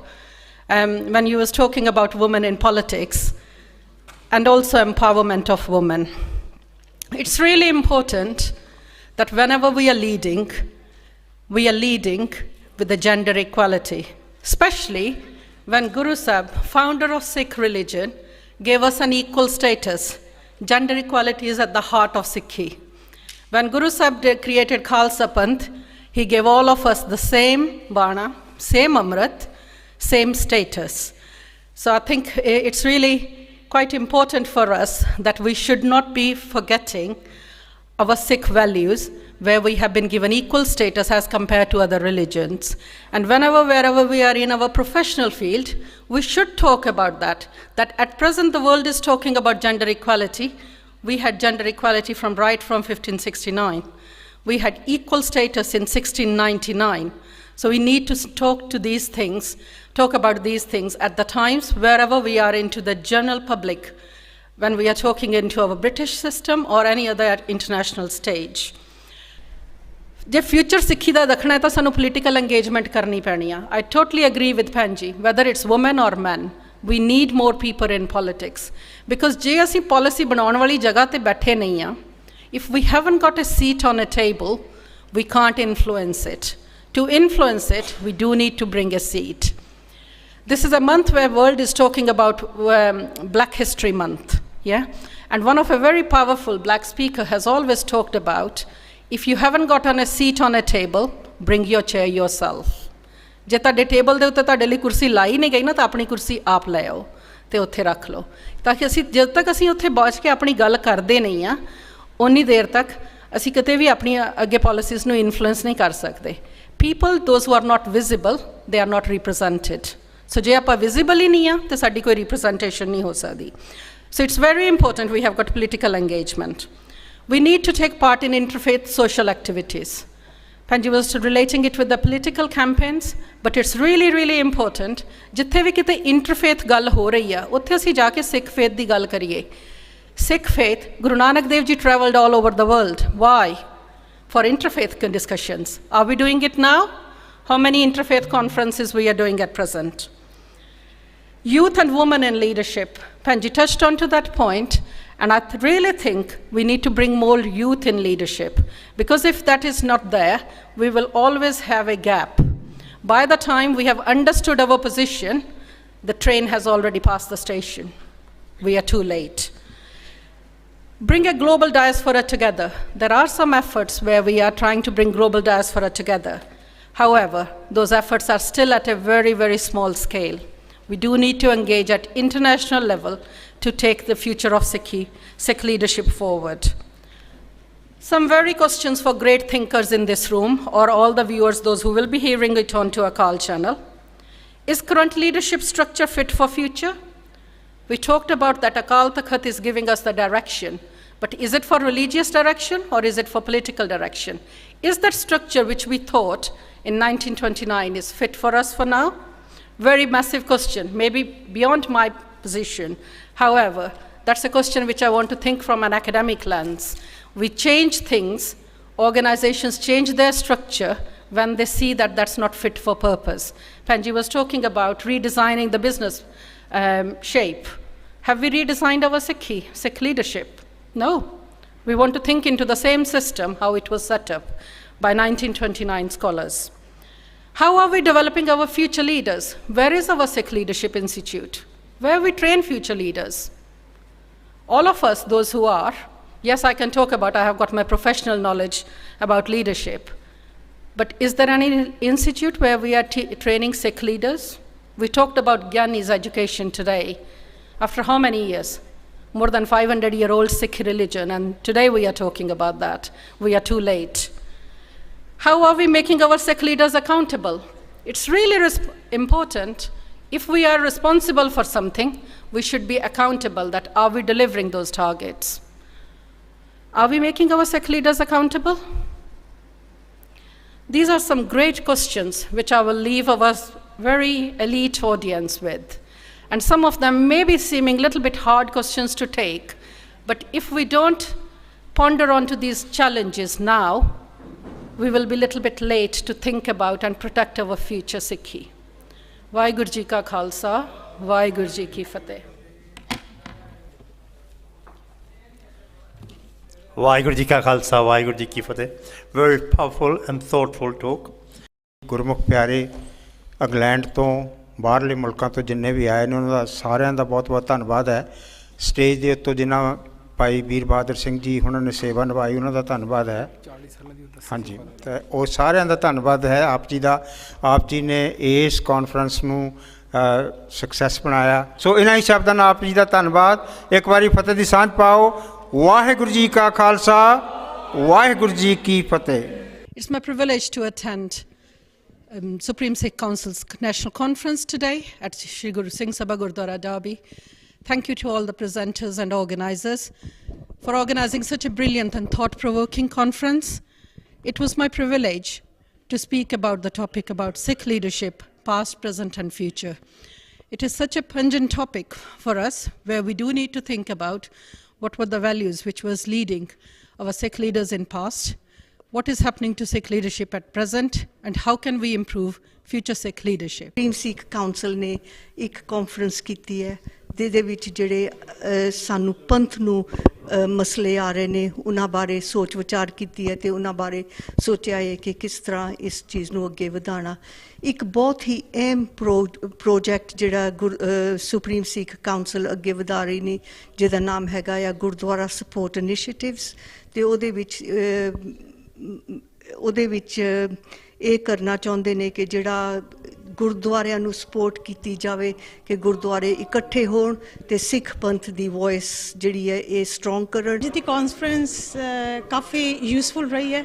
when he was talking about women in politics and also empowerment of women. It's really important that whenever we are leading with the gender equality, especially when Guru Sahib, founder of Sikh religion, gave us an equal status. Gender equality is at the heart of Sikhi. When Guru Sahib created Khalsa Panth, he gave all of us the same Bana, same Amrit, same status. So I think it's really quite important for us that we should not be forgetting our Sikh values, where we have been given equal status as compared to other religions. And wherever we are in our professional field, we should talk about that at present the world is talking about gender equality. We had gender equality from 1569. We had equal status in 1699. So we need to talk about these things at the times wherever we are into the general public, when we are talking into our British system or any other international stage. ਜੇ future ਸਿੱਖੀ ਦਾ ਦੇਖਣਾ ਹੈ ਤਾਂ ਸਾਨੂੰ political engagement ਕਰਨੀ ਪੈਣੀ ਆ. I totally agree with Panji, whether it's women or men, we need more people in politics. Because ਜੇ ਅਸੀਂ policy ਬਣਾਉਣ ਵਾਲੀ ਜਗ੍ਹਾ ਤੇ ਬੈਠੇ ਨਹੀਂ ਆ, if we haven't got a seat on a table, we can't influence it. To influence it, we do need to bring a seat. This is a month where world is talking about Black History Month, yeah? And one of a very powerful black speaker has always talked about, if you haven't gotten a seat on a table, bring your chair yourself. ਜੇ ਤੁਹਾਡੇ table ਦੇ ਉੱਤੇ ਤੁਹਾਡੇ ਲਈ ਕੁਰਸੀ ਲਾਈ ਨਹੀਂ ਗਈ ਨਾ ਤਾਂ ਆਪਣੀ ਕੁਰਸੀ ਆਪ ਲੈ ਆਓ ਤੇ ਉੱਥੇ ਰੱਖ ਲਓ, ਤਾਂ ਕਿ ਅਸੀਂ ਜਦ ਤੱਕ ਅਸੀਂ ਉੱਥੇ ਬੈਠ ਕੇ ਆਪਣੀ ਗੱਲ ਕਰਦੇ ਨਹੀਂ ਆ ਉਨੀ ਦੇਰ ਤੱਕ ਅਸੀਂ ਕਿਤੇ ਵੀ ਆਪਣੀ ਅੱਗੇ ਪਾਲਿਸੀਜ਼ ਨੂੰ ਇਨਫਲੂਐਂਸ ਨਹੀਂ ਕਰ ਸਕਦੇ. People, those who are not visible, they are not represented. So ਜੇ ਆਪਾਂ ਵਿਜ਼ੀਬਲ ਹੀ ਨਹੀਂ ਆ ਤੇ ਸਾਡੀ ਕੋਈ ਰਿਪਰੈਜ਼ੈਂਟੇਸ਼ਨ ਨਹੀਂ ਹੋ ਸਕਦੀ. So it's very important we have got political engagement. We need to take part in interfaith social activities. Panji was relating it with the political campaigns, but it's really, really important. ਜਿੱਥੇ ਵੀ ਕਿਤੇ interfaith ਗੱਲ ਹੋ ਰਹੀ ਆ, ਉੱਥੇ ਅਸੀਂ ਜਾ ਕੇ Sikh faith ਦੀ ਗੱਲ ਕਰੀਏ. Sikh faith, Guru Nanak Dev Ji traveled all over the world. Why? For interfaith discussions. Are we doing it now? How many interfaith conferences we are doing at present? Youth and women in leadership. Panji touched on to that point. And I really think we need to bring more youth in leadership, because if that is not there, we will always have a gap. By the time we have understood our position, the train has already passed the station. We are too late. Bring a global diaspora together. There are some efforts where we are trying to bring global diaspora together. However, those efforts are still at a very, very small scale. We do need to engage at international level to take the future of Sikh leadership forward. Some very questions for great thinkers in this room, or all the viewers, those who will be hearing it on to Akaal channel. Is current leadership structure fit for future? We talked about that Akaal Takhat is giving us the direction, but is it for religious direction or is it for political direction? Is that structure which we thought in 1929 is fit for us for now? Very massive question, maybe beyond my position. However, that's a question which I want to think from an academic lens. We change things, organizations change their structure when they see that that's not fit for purpose. Panji was talking about redesigning the business shape. Have we redesigned our Sikh leadership? No. We want to think into the same system, how it was set up by 1929 scholars. How are we developing our future leaders? Where is our Sikh Leadership Institute? Where we train future leaders? All of us, those who are, yes, I can talk about, I have got my professional knowledge about leadership, but is there any institute where we are training Sikh leaders? We talked about Gyani's education today. After how many years? More than 500-year-old Sikh religion, and today we are talking about that. We are too late. How are we making our Sikh leaders accountable? It's really important. If we are responsible for something, we should be accountable that are we delivering those targets. Are we making our Sikh leaders accountable? These are some great questions which I will leave our very elite audience with. And some of them may be seeming a little bit hard questions to take, but if we don't ponder onto these challenges now, we will be a little bit late to think about and protect our future Sikhi. Vaheguru Ji Ka Khalsa, Vaheguru Ji Ki Fateh. Vaheguru Ji Ka Khalsa, Vaheguru Ji Ki Fateh. Very powerful and thoughtful talk. ਗੁਰਮੁਖ ਪਿਆਰੇ England ਤੋਂ ਬਾਹਰਲੇ ਮੁਲਕਾਂ ਤੋਂ ਜਿੰਨੇ ਵੀ ਆਏ ਨੇ ਉਹਨਾਂ ਦਾ ਸਾਰਿਆਂ ਦਾ ਬਹੁਤ ਬਹੁਤ ਧੰਨਵਾਦ ਹੈ। ਸਟੇਜ ਦੇ ਉੱਤੋਂ ਜਿਨ੍ਹਾਂ ਭਾਈ ਵੀਰ ਬਹਾਦਰ ਸਿੰਘ ਜੀ ਉਹਨਾਂ ਨੇ ਸੇਵਾ ਨਿਭਾਈ ਉਹਨਾਂ ਦਾ ਧੰਨਵਾਦ ਹੈ। ਹਾਂਜੀ, ਤਾਂ ਉਹ ਸਾਰਿਆਂ ਦਾ ਧੰਨਵਾਦ ਹੈ ਆਪ ਜੀ ਦਾ। ਆਪ ਜੀ ਨੇ ਇਸ ਕਾਨਫਰੰਸ ਨੂੰ ਸਕਸੈਸ ਬਣਾਇਆ। ਸੋ ਇਹਨਾਂ ਹੀ ਸ਼ਬਦਾਂ ਨਾਲ ਆਪ ਜੀ ਦਾ ਧੰਨਵਾਦ। ਇੱਕ ਵਾਰੀ ਫਤਿਹ ਦੀ ਸਾਂਝ ਪਾਓ। ਵਾਹਿਗੁਰੂ ਜੀ ਕਾ ਖਾਲਸਾ, ਵਾਹਿਗੁਰੂ ਜੀ ਕੀ ਫਤਿਹ। It's my privilege to attend Supreme Sikh Council's National Conference today at Shri Guru Singh Sabha Gurdwara Derby. Thank you to all the presenters and organisers for organising such a brilliant and thought-provoking conference. It was my privilege to speak about the topic about Sikh leadership, past, present and future. It is such a pungent topic for us, where we do need to think about what were the values which was leading our Sikh leaders in past, what is happening to Sikh leadership at present, and how can we improve future Sikh leadership. Supreme Sikh Council ਨੇ ਇੱਕ conference ਕੀਤੀ ਹੈ ਜਿਹਦੇ ਵਿੱਚ ਜਿਹੜੇ ਸਾਨੂੰ ਪੰਥ ਨੂੰ ਮਸਲੇ ਆ ਰਹੇ ਨੇ ਉਹਨਾਂ ਬਾਰੇ ਸੋਚ ਵਿਚਾਰ ਕੀਤੀ ਹੈ ਤੇ ਉਹਨਾਂ ਬਾਰੇ ਸੋਚਿਆ ਹੈ ਕਿ ਕਿਸ ਤਰ੍ਹਾਂ ਇਸ ਚੀਜ਼ ਨੂੰ ਅੱਗੇ ਵਧਾਉਣਾ। ਇੱਕ ਬਹੁਤ ਹੀ ਅਹਿਮ ਪ੍ਰੋਜੈਕਟ ਜਿਹੜਾ ਸੁਪਰੀਮ ਸਿੱਖ ਕਾਉਂਸਲ ਅੱਗੇ ਵਧਾ ਰਹੀ ਨੇ ਜਿਹਦਾ ਨਾਮ ਹੈਗਾ ਆ ਗੁਰਦੁਆਰਾ ਸਪੋਰਟ ਇਨੀਸ਼ੀਏਟਿਵਸ, ਤੇ ਉਹਦੇ ਵਿੱਚ ਇਹ ਕਰਨਾ ਚਾਹੁੰਦੇ ਨੇ ਕਿ ਜਿਹੜਾ ਗੁਰਦੁਆਰਿਆਂ ਨੂੰ ਸਪੋਰਟ ਕੀਤੀ ਜਾਵੇ ਕਿ ਗੁਰਦੁਆਰੇ ਇਕੱਠੇ ਹੋਣ ਤੇ ਸਿੱਖ ਪੰਥ ਦੀ ਵੌਇਸ ਜਿਹੜੀ ਹੈ ਇਹ ਸਟਰੋਂਗ ਕਰਨ। ਜਿਹਦੀ ਕਾਨਫਰੰਸ ਕਾਫੀ ਯੂਸਫੁਲ ਰਹੀ ਹੈ,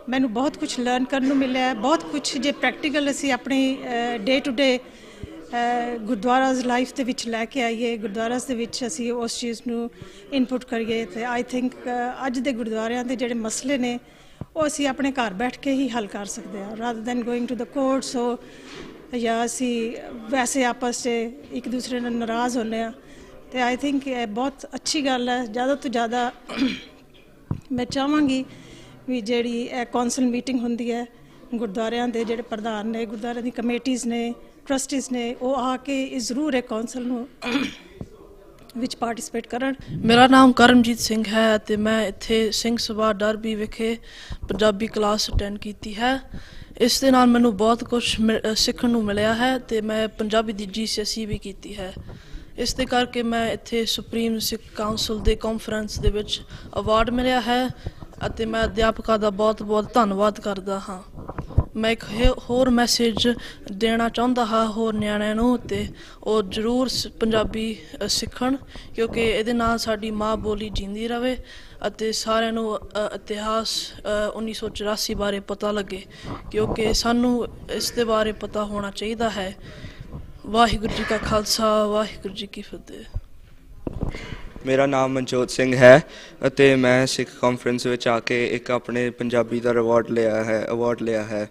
ਮੈਨੂੰ ਬਹੁਤ ਕੁਝ ਲਰਨ ਕਰਨ ਨੂੰ ਮਿਲਿਆ। ਬਹੁਤ ਕੁਝ ਜੇ ਪ੍ਰੈਕਟੀਕਲ ਅਸੀਂ ਆਪਣੀ ਡੇ ਟੂ ਡੇ ਗੁਰਦੁਆਰਾਜ਼ ਲਾਈਫ ਦੇ ਵਿੱਚ ਲੈ ਕੇ ਆਈਏ, ਗੁਰਦੁਆਰਾਜ਼ ਦੇ ਵਿੱਚ ਅਸੀਂ ਉਸ ਚੀਜ਼ ਨੂੰ ਇਨਪੁਟ ਕਰੀਏ, ਤੇ ਆਈ ਥਿੰਕ ਅੱਜ ਦੇ ਗੁਰਦੁਆਰਿਆਂ ਦੇ ਜਿਹੜੇ ਮਸਲੇ ਨੇ ਉਹ ਅਸੀਂ ਆਪਣੇ ਘਰ ਬੈਠ ਕੇ ਹੀ ਹੱਲ ਕਰ ਸਕਦੇ ਹਾਂ, rather than going to the courts ਹੋ ਜਾਂ ਅਸੀਂ ਵੈਸੇ ਆਪਸ 'ਚ ਇੱਕ ਦੂਸਰੇ ਨਾਲ ਨਾਰਾਜ਼ ਹੁੰਦੇ ਹਾਂ। ਅਤੇ ਆਈ ਥਿੰਕ ਇਹ ਬਹੁਤ ਅੱਛੀ ਗੱਲ ਹੈ। ਜ਼ਿਆਦਾ ਤੋਂ ਜ਼ਿਆਦਾ ਮੈਂ ਚਾਹਾਂਗੀ ਵੀ ਜਿਹੜੀ ਇਹ ਕੌਂਸਲ ਮੀਟਿੰਗ ਹੁੰਦੀ ਹੈ, ਗੁਰਦੁਆਰਿਆਂ ਦੇ ਜਿਹੜੇ ਪ੍ਰਧਾਨ ਨੇ, ਗੁਰਦੁਆਰਿਆਂ ਦੀ ਕਮੇਟੀਜ਼ ਨੇ, ਟਰਸਟੀਜ਼ ਨੇ, ਉਹ ਆ ਕੇ ਜ਼ਰੂਰ ਇਹ ਕੌਂਸਲ ਨੂੰ ਵਿੱਚ ਪਾਰਟਿਸਿਪੇਟ ਕਰਨ। ਮੇਰਾ ਨਾਮ ਕਰਮਜੀਤ ਸਿੰਘ ਹੈ ਅਤੇ ਮੈਂ ਇੱਥੇ ਸਿੰਘ ਸਭਾ ਡਰਬੀ ਵਿਖੇ ਪੰਜਾਬੀ ਕਲਾਸ ਅਟੈਂਡ ਕੀਤੀ ਹੈ। ਇਸ ਦੇ ਨਾਲ ਮੈਨੂੰ ਬਹੁਤ ਕੁਝ ਸਿੱਖਣ ਨੂੰ ਮਿਲਿਆ ਹੈ ਅਤੇ ਮੈਂ ਪੰਜਾਬੀ ਦੀ GCSE ਵੀ ਕੀਤੀ ਹੈ। ਇਸ ਦੇ ਕਰਕੇ ਮੈਂ ਇੱਥੇ ਸੁਪਰੀਮ ਸਿੱਖ ਕਾਉਂਸਲ ਦੇ ਕਾਨਫਰੰਸ ਦੇ ਵਿੱਚ ਅਵਾਰਡ ਮਿਲਿਆ ਹੈ ਅਤੇ ਮੈਂ ਅਧਿਆਪਕਾਂ ਦਾ ਬਹੁਤ ਬਹੁਤ ਧੰਨਵਾਦ ਕਰਦਾ ਹਾਂ। ਮੈਂ ਇੱਕ ਹੋਰ ਮੈਸੇਜ ਦੇਣਾ ਚਾਹੁੰਦਾ ਹਾਂ ਹੋਰ ਨਿਆਣਿਆਂ ਨੂੰ, ਅਤੇ ਉਹ ਜ਼ਰੂਰ ਪੰਜਾਬੀ ਸਿੱਖਣ, ਕਿਉਂਕਿ ਇਹਦੇ ਨਾਲ ਸਾਡੀ ਮਾਂ ਬੋਲੀ ਜਿੰਦੀ ਰਹੇ ਅਤੇ ਸਾਰਿਆਂ ਨੂੰ ਇਤਿਹਾਸ 1984 ਬਾਰੇ ਪਤਾ ਲੱਗੇ, ਕਿਉਂਕਿ ਸਾਨੂੰ ਇਸ ਦੇ ਬਾਰੇ ਪਤਾ ਹੋਣਾ ਚਾਹੀਦਾ ਹੈ। ਵਾਹਿਗੁਰੂ ਜੀ ਕਾ ਖਾਲਸਾ, ਵਾਹਿਗੁਰੂ ਜੀ ਕੀ ਫਤਿਹ। ਮੇਰਾ ਨਾਮ ਮਨਜੋਤ ਸਿੰਘ ਹੈ ਅਤੇ ਮੈਂ ਸਿੱਖ ਕਾਨਫਰੰਸ ਵਿੱਚ ਆ ਕੇ ਇੱਕ ਆਪਣੇ ਪੰਜਾਬੀ ਦਾ ਅਵਾਰਡ ਲਿਆ ਹੈ।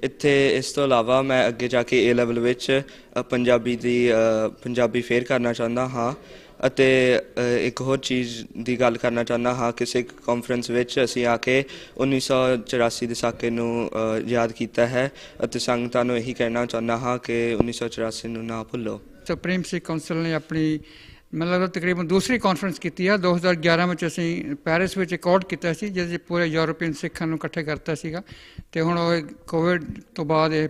ਇੱਥੇ ਇਸ ਤੋਂ ਇਲਾਵਾ ਮੈਂ ਅੱਗੇ ਜਾ ਕੇ A ਲੈਵਲ ਵਿੱਚ ਪੰਜਾਬੀ ਫੇਰ ਕਰਨਾ ਚਾਹੁੰਦਾ ਹਾਂ ਅਤੇ ਇੱਕ ਹੋਰ ਚੀਜ਼ ਦੀ ਗੱਲ ਕਰਨਾ ਚਾਹੁੰਦਾ ਹਾਂ ਕਿ ਸਿੱਖ ਕਾਨਫਰੰਸ ਵਿੱਚ ਅਸੀਂ ਆ ਕੇ 1984 ਦੇ ਸਾਕੇ ਨੂੰ ਯਾਦ ਕੀਤਾ ਹੈ ਅਤੇ ਸੰਗਤਾਂ ਨੂੰ ਇਹੀ ਕਹਿਣਾ ਚਾਹੁੰਦਾ ਹਾਂ ਕਿ 1984 ਨੂੰ ਨਾ ਭੁੱਲੋ। ਸੁਪਰੀਮ ਸਿੱਖ ਕਾਉਂਸਲ ਨੇ ਆਪਣੀ ਮੈਨੂੰ ਲੱਗਦਾ ਤਕਰੀਬਨ ਦੂਸਰੀ ਕਾਨਫਰੰਸ ਕੀਤੀ ਆ। 2011 ਵਿੱਚ ਅਸੀਂ ਪੈਰਿਸ ਵਿੱਚ ਅਕਾਰਡ ਕੀਤਾ ਸੀ, ਜਿਹਦੇ 'ਚ ਪੂਰੇ ਯੂਰਪੀਅਨ ਸਿੱਖਾਂ ਨੂੰ ਇਕੱਠੇ ਕਰਤਾ ਸੀਗਾ, ਅਤੇ ਹੁਣ ਉਹ ਕੋਵਿਡ ਤੋਂ ਬਾਅਦ ਇਹ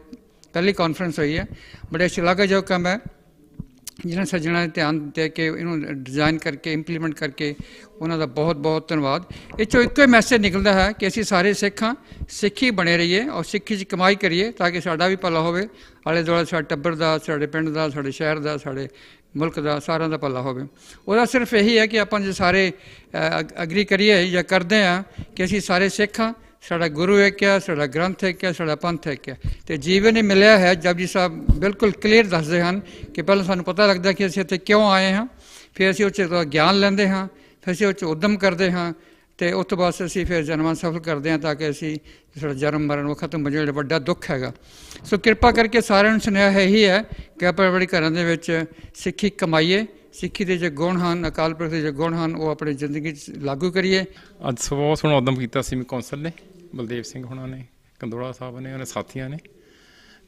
ਪਹਿਲੀ ਕਾਨਫਰੰਸ ਹੋਈ ਹੈ। ਬੜੇ ਸ਼ਲਾਘਾਯੋਗ ਕੰਮ ਹੈ ਜਿਹਨਾਂ ਸੱਜਣਾਂ ਨੇ ਧਿਆਨ ਦੇ ਕੇ ਇਹਨੂੰ ਡਿਜ਼ਾਈਨ ਕਰਕੇ ਇੰਪਲੀਮੈਂਟ ਕਰਕੇ ਉਹਨਾਂ ਦਾ ਬਹੁਤ ਬਹੁਤ ਧੰਨਵਾਦ। ਇਹ 'ਚੋਂ ਇੱਕੋ ਹੀ ਮੈਸੇਜ ਨਿਕਲਦਾ ਹੈ ਕਿ ਅਸੀਂ ਸਾਰੇ ਸਿੱਖ ਹਾਂ, ਸਿੱਖੀ ਬਣੇ ਰਹੀਏ ਔਰ ਸਿੱਖੀ 'ਚ ਕਮਾਈ ਕਰੀਏ ਤਾਂ ਕਿ ਸਾਡਾ ਵੀ ਭਲਾ ਹੋਵੇ, ਆਲੇ ਦੁਆਲੇ ਸਾਡੇ ਟੱਬਰ ਦਾ, ਸਾਡੇ ਪਿੰਡ ਦਾ, ਸਾਡੇ ਸ਼ਹਿਰ ਦਾ, ਸਾਡੇ ਮੁਲਕ ਦਾ, ਸਾਰਿਆਂ ਦਾ ਭਲਾ ਹੋਵੇ। ਉਹਦਾ ਸਿਰਫ ਇਹੀ ਹੈ ਕਿ ਆਪਾਂ ਜੇ ਸਾਰੇ ਅਗਰੀ ਕਰੀਏ ਜਾਂ ਕਰਦੇ ਹਾਂ ਕਿ ਅਸੀਂ ਸਾਰੇ ਸਿੱਖ ਹਾਂ, ਸਾਡਾ ਗੁਰੂ ਇੱਕ ਹੈ, ਸਾਡਾ ਗ੍ਰੰਥ ਇੱਕ ਹੈ, ਸਾਡਾ ਪੰਥ ਇੱਕ ਹੈ, ਅਤੇ ਜੀਵਨ ਹੀ ਮਿਲਿਆ ਹੈ। ਜਪਜੀ ਸਾਹਿਬ ਬਿਲਕੁਲ ਕਲੀਅਰ ਦੱਸਦੇ ਹਨ ਕਿ ਪਹਿਲਾਂ ਸਾਨੂੰ ਪਤਾ ਲੱਗਦਾ ਕਿ ਅਸੀਂ ਇੱਥੇ ਕਿਉਂ ਆਏ ਹਾਂ, ਫਿਰ ਅਸੀਂ ਉਹ 'ਚ ਗਿਆਨ ਲੈਂਦੇ ਹਾਂ, ਫਿਰ ਅਸੀਂ ਉਹ 'ਚ ਉੱਦਮ ਕਰਦੇ ਹਾਂ, ਅਤੇ ਉਸ ਤੋਂ ਬਾਅਦ ਅਸੀਂ ਫਿਰ ਜਨਮਾਂ ਸਫਲ ਕਰਦੇ ਹਾਂ ਤਾਂ ਕਿ ਅਸੀਂ ਸਾਡਾ ਜਨਮ ਮਰਨ ਉਹ ਖਤਮ ਹੋ ਜਾਏ, ਜਿਹੜਾ ਵੱਡਾ ਦੁੱਖ ਹੈਗਾ। ਸੋ ਕਿਰਪਾ ਕਰਕੇ ਸਾਰਿਆਂ ਨੂੰ ਸੁਨੇਹਾ ਇਹੀ ਹੈ ਕਿ ਆਪਾਂ ਆਪਣੇ ਘਰਾਂ ਦੇ ਵਿੱਚ ਸਿੱਖੀ ਕਮਾਈਏ, ਸਿੱਖੀ ਦੇ ਜੋ ਗੁਣ ਹਨ, ਅਕਾਲ ਪੁਰਖ ਦੇ ਜੋ ਗੁਣ ਹਨ, ਉਹ ਆਪਣੀ ਜ਼ਿੰਦਗੀ 'ਚ ਲਾਗੂ ਕਰੀਏ। ਅੱਜ ਬਹੁਤ ਸੋਹਣਾ ਉਦਮ ਕੀਤਾ ਸੀ ਕੌਂਸਲ ਨੇ, ਬਲਦੇਵ ਸਿੰਘ ਹੋਣਾ ਨੇ, ਕੰਦੋੜਾ ਸਾਹਿਬ ਨੇ, ਉਹਨਾਂ ਸਾਥੀਆਂ ਨੇ,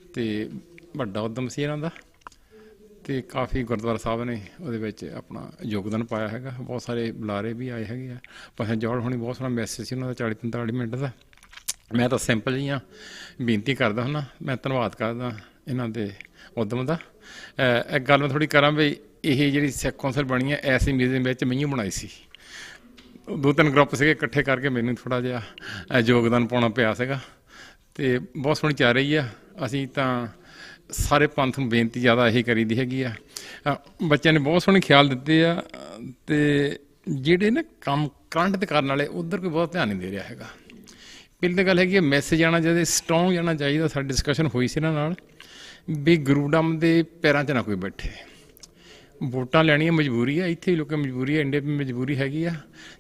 ਅਤੇ ਵੱਡਾ ਉਦਮ ਸੀ ਇਹਨਾਂ ਦਾ। ਅਤੇ ਕਾਫੀ ਗੁਰਦੁਆਰਾ ਸਾਹਿਬ ਨੇ ਉਹਦੇ ਵਿੱਚ ਆਪਣਾ ਯੋਗਦਾਨ ਪਾਇਆ ਹੈਗਾ। ਬਹੁਤ ਸਾਰੇ ਬੁਲਾਰੇ ਵੀ ਆਏ ਹੈਗੇ ਆ। ਭਾਵੇਂ ਜੋੜ ਹੋਣੀ ਬਹੁਤ ਸੋਹਣਾ ਮੈਸੇਜ ਸੀ ਉਹਨਾਂ ਦਾ 40-45 ਮਿੰਟ ਦਾ। ਮੈਂ ਤਾਂ ਸਿੰਪਲ ਜਿਹੀਆਂ ਬੇਨਤੀ ਕਰਦਾ ਹੁੰਦਾ, ਮੈਂ ਧੰਨਵਾਦ ਕਰਦਾ ਇਹਨਾਂ ਦੇ ਉਦਮ ਦਾ। ਇੱਕ ਗੱਲ ਮੈਂ ਥੋੜ੍ਹੀ ਕਰਾਂ ਵੀ ਇਹ ਜਿਹੜੀ ਸਿੱਖ ਕੌਂਸਲ ਬਣੀ ਹੈ ਐਸੇ ਮਿਊਜ਼ੀਅਮ ਵਿੱਚ ਮੈਨੂੰ ਬਣਾਈ ਸੀ। 2-3 ਗਰੁੱਪ ਸੀਗੇ ਇਕੱਠੇ ਕਰਕੇ ਮੈਨੂੰ ਥੋੜ੍ਹਾ ਜਿਹਾ ਯੋਗਦਾਨ ਪਾਉਣਾ ਪਿਆ ਸੀਗਾ, ਅਤੇ ਬਹੁਤ ਸੋਹਣੀ ਚੱਲ ਰਹੀ ਆ। ਅਸੀਂ ਤਾਂ ਸਾਰੇ ਪੰਥ ਨੂੰ ਬੇਨਤੀ ਜ਼ਿਆਦਾ ਇਹੀ ਕਰੀਦੀ ਹੈਗੀ ਆ। ਬੱਚਿਆਂ ਨੇ ਬਹੁਤ ਸੋਹਣੇ ਖਿਆਲ ਦਿੱਤੇ ਆ, ਅਤੇ ਜਿਹੜੇ ਨਾ ਕੰਮ ਕਰੰਟ 'ਤੇ ਕਰਨ ਵਾਲੇ ਉੱਧਰ ਕੋਈ ਬਹੁਤ ਧਿਆਨ ਨਹੀਂ ਦੇ ਰਿਹਾ ਹੈਗਾ। ਪਹਿਲੀ ਤਾਂ ਗੱਲ ਹੈਗੀ ਹੈ ਮੈਸੇਜ ਆਉਣਾ ਚਾਹੀਦਾ, ਸਟਰੋਂਗ ਜਾਣਾ ਚਾਹੀਦਾ। ਸਾਡੀ ਡਿਸਕਸ਼ਨ ਹੋਈ ਸੀ ਇਹਨਾਂ ਨਾਲ ਵੀ ਗੁਰੂਡਮ ਦੇ ਪੈਰਾਂ 'ਚ ਨਾ ਕੋਈ ਬੈਠੇ। ਵੋਟਾਂ ਲੈਣੀਆਂ ਮਜਬੂਰੀ ਆ, ਇੱਥੇ ਵੀ ਲੋਕਾਂ ਮਜਬੂਰੀ ਆ, ਇੰਡੀਆ ਵੀ ਮਜਬੂਰੀ ਹੈਗੀ ਆ।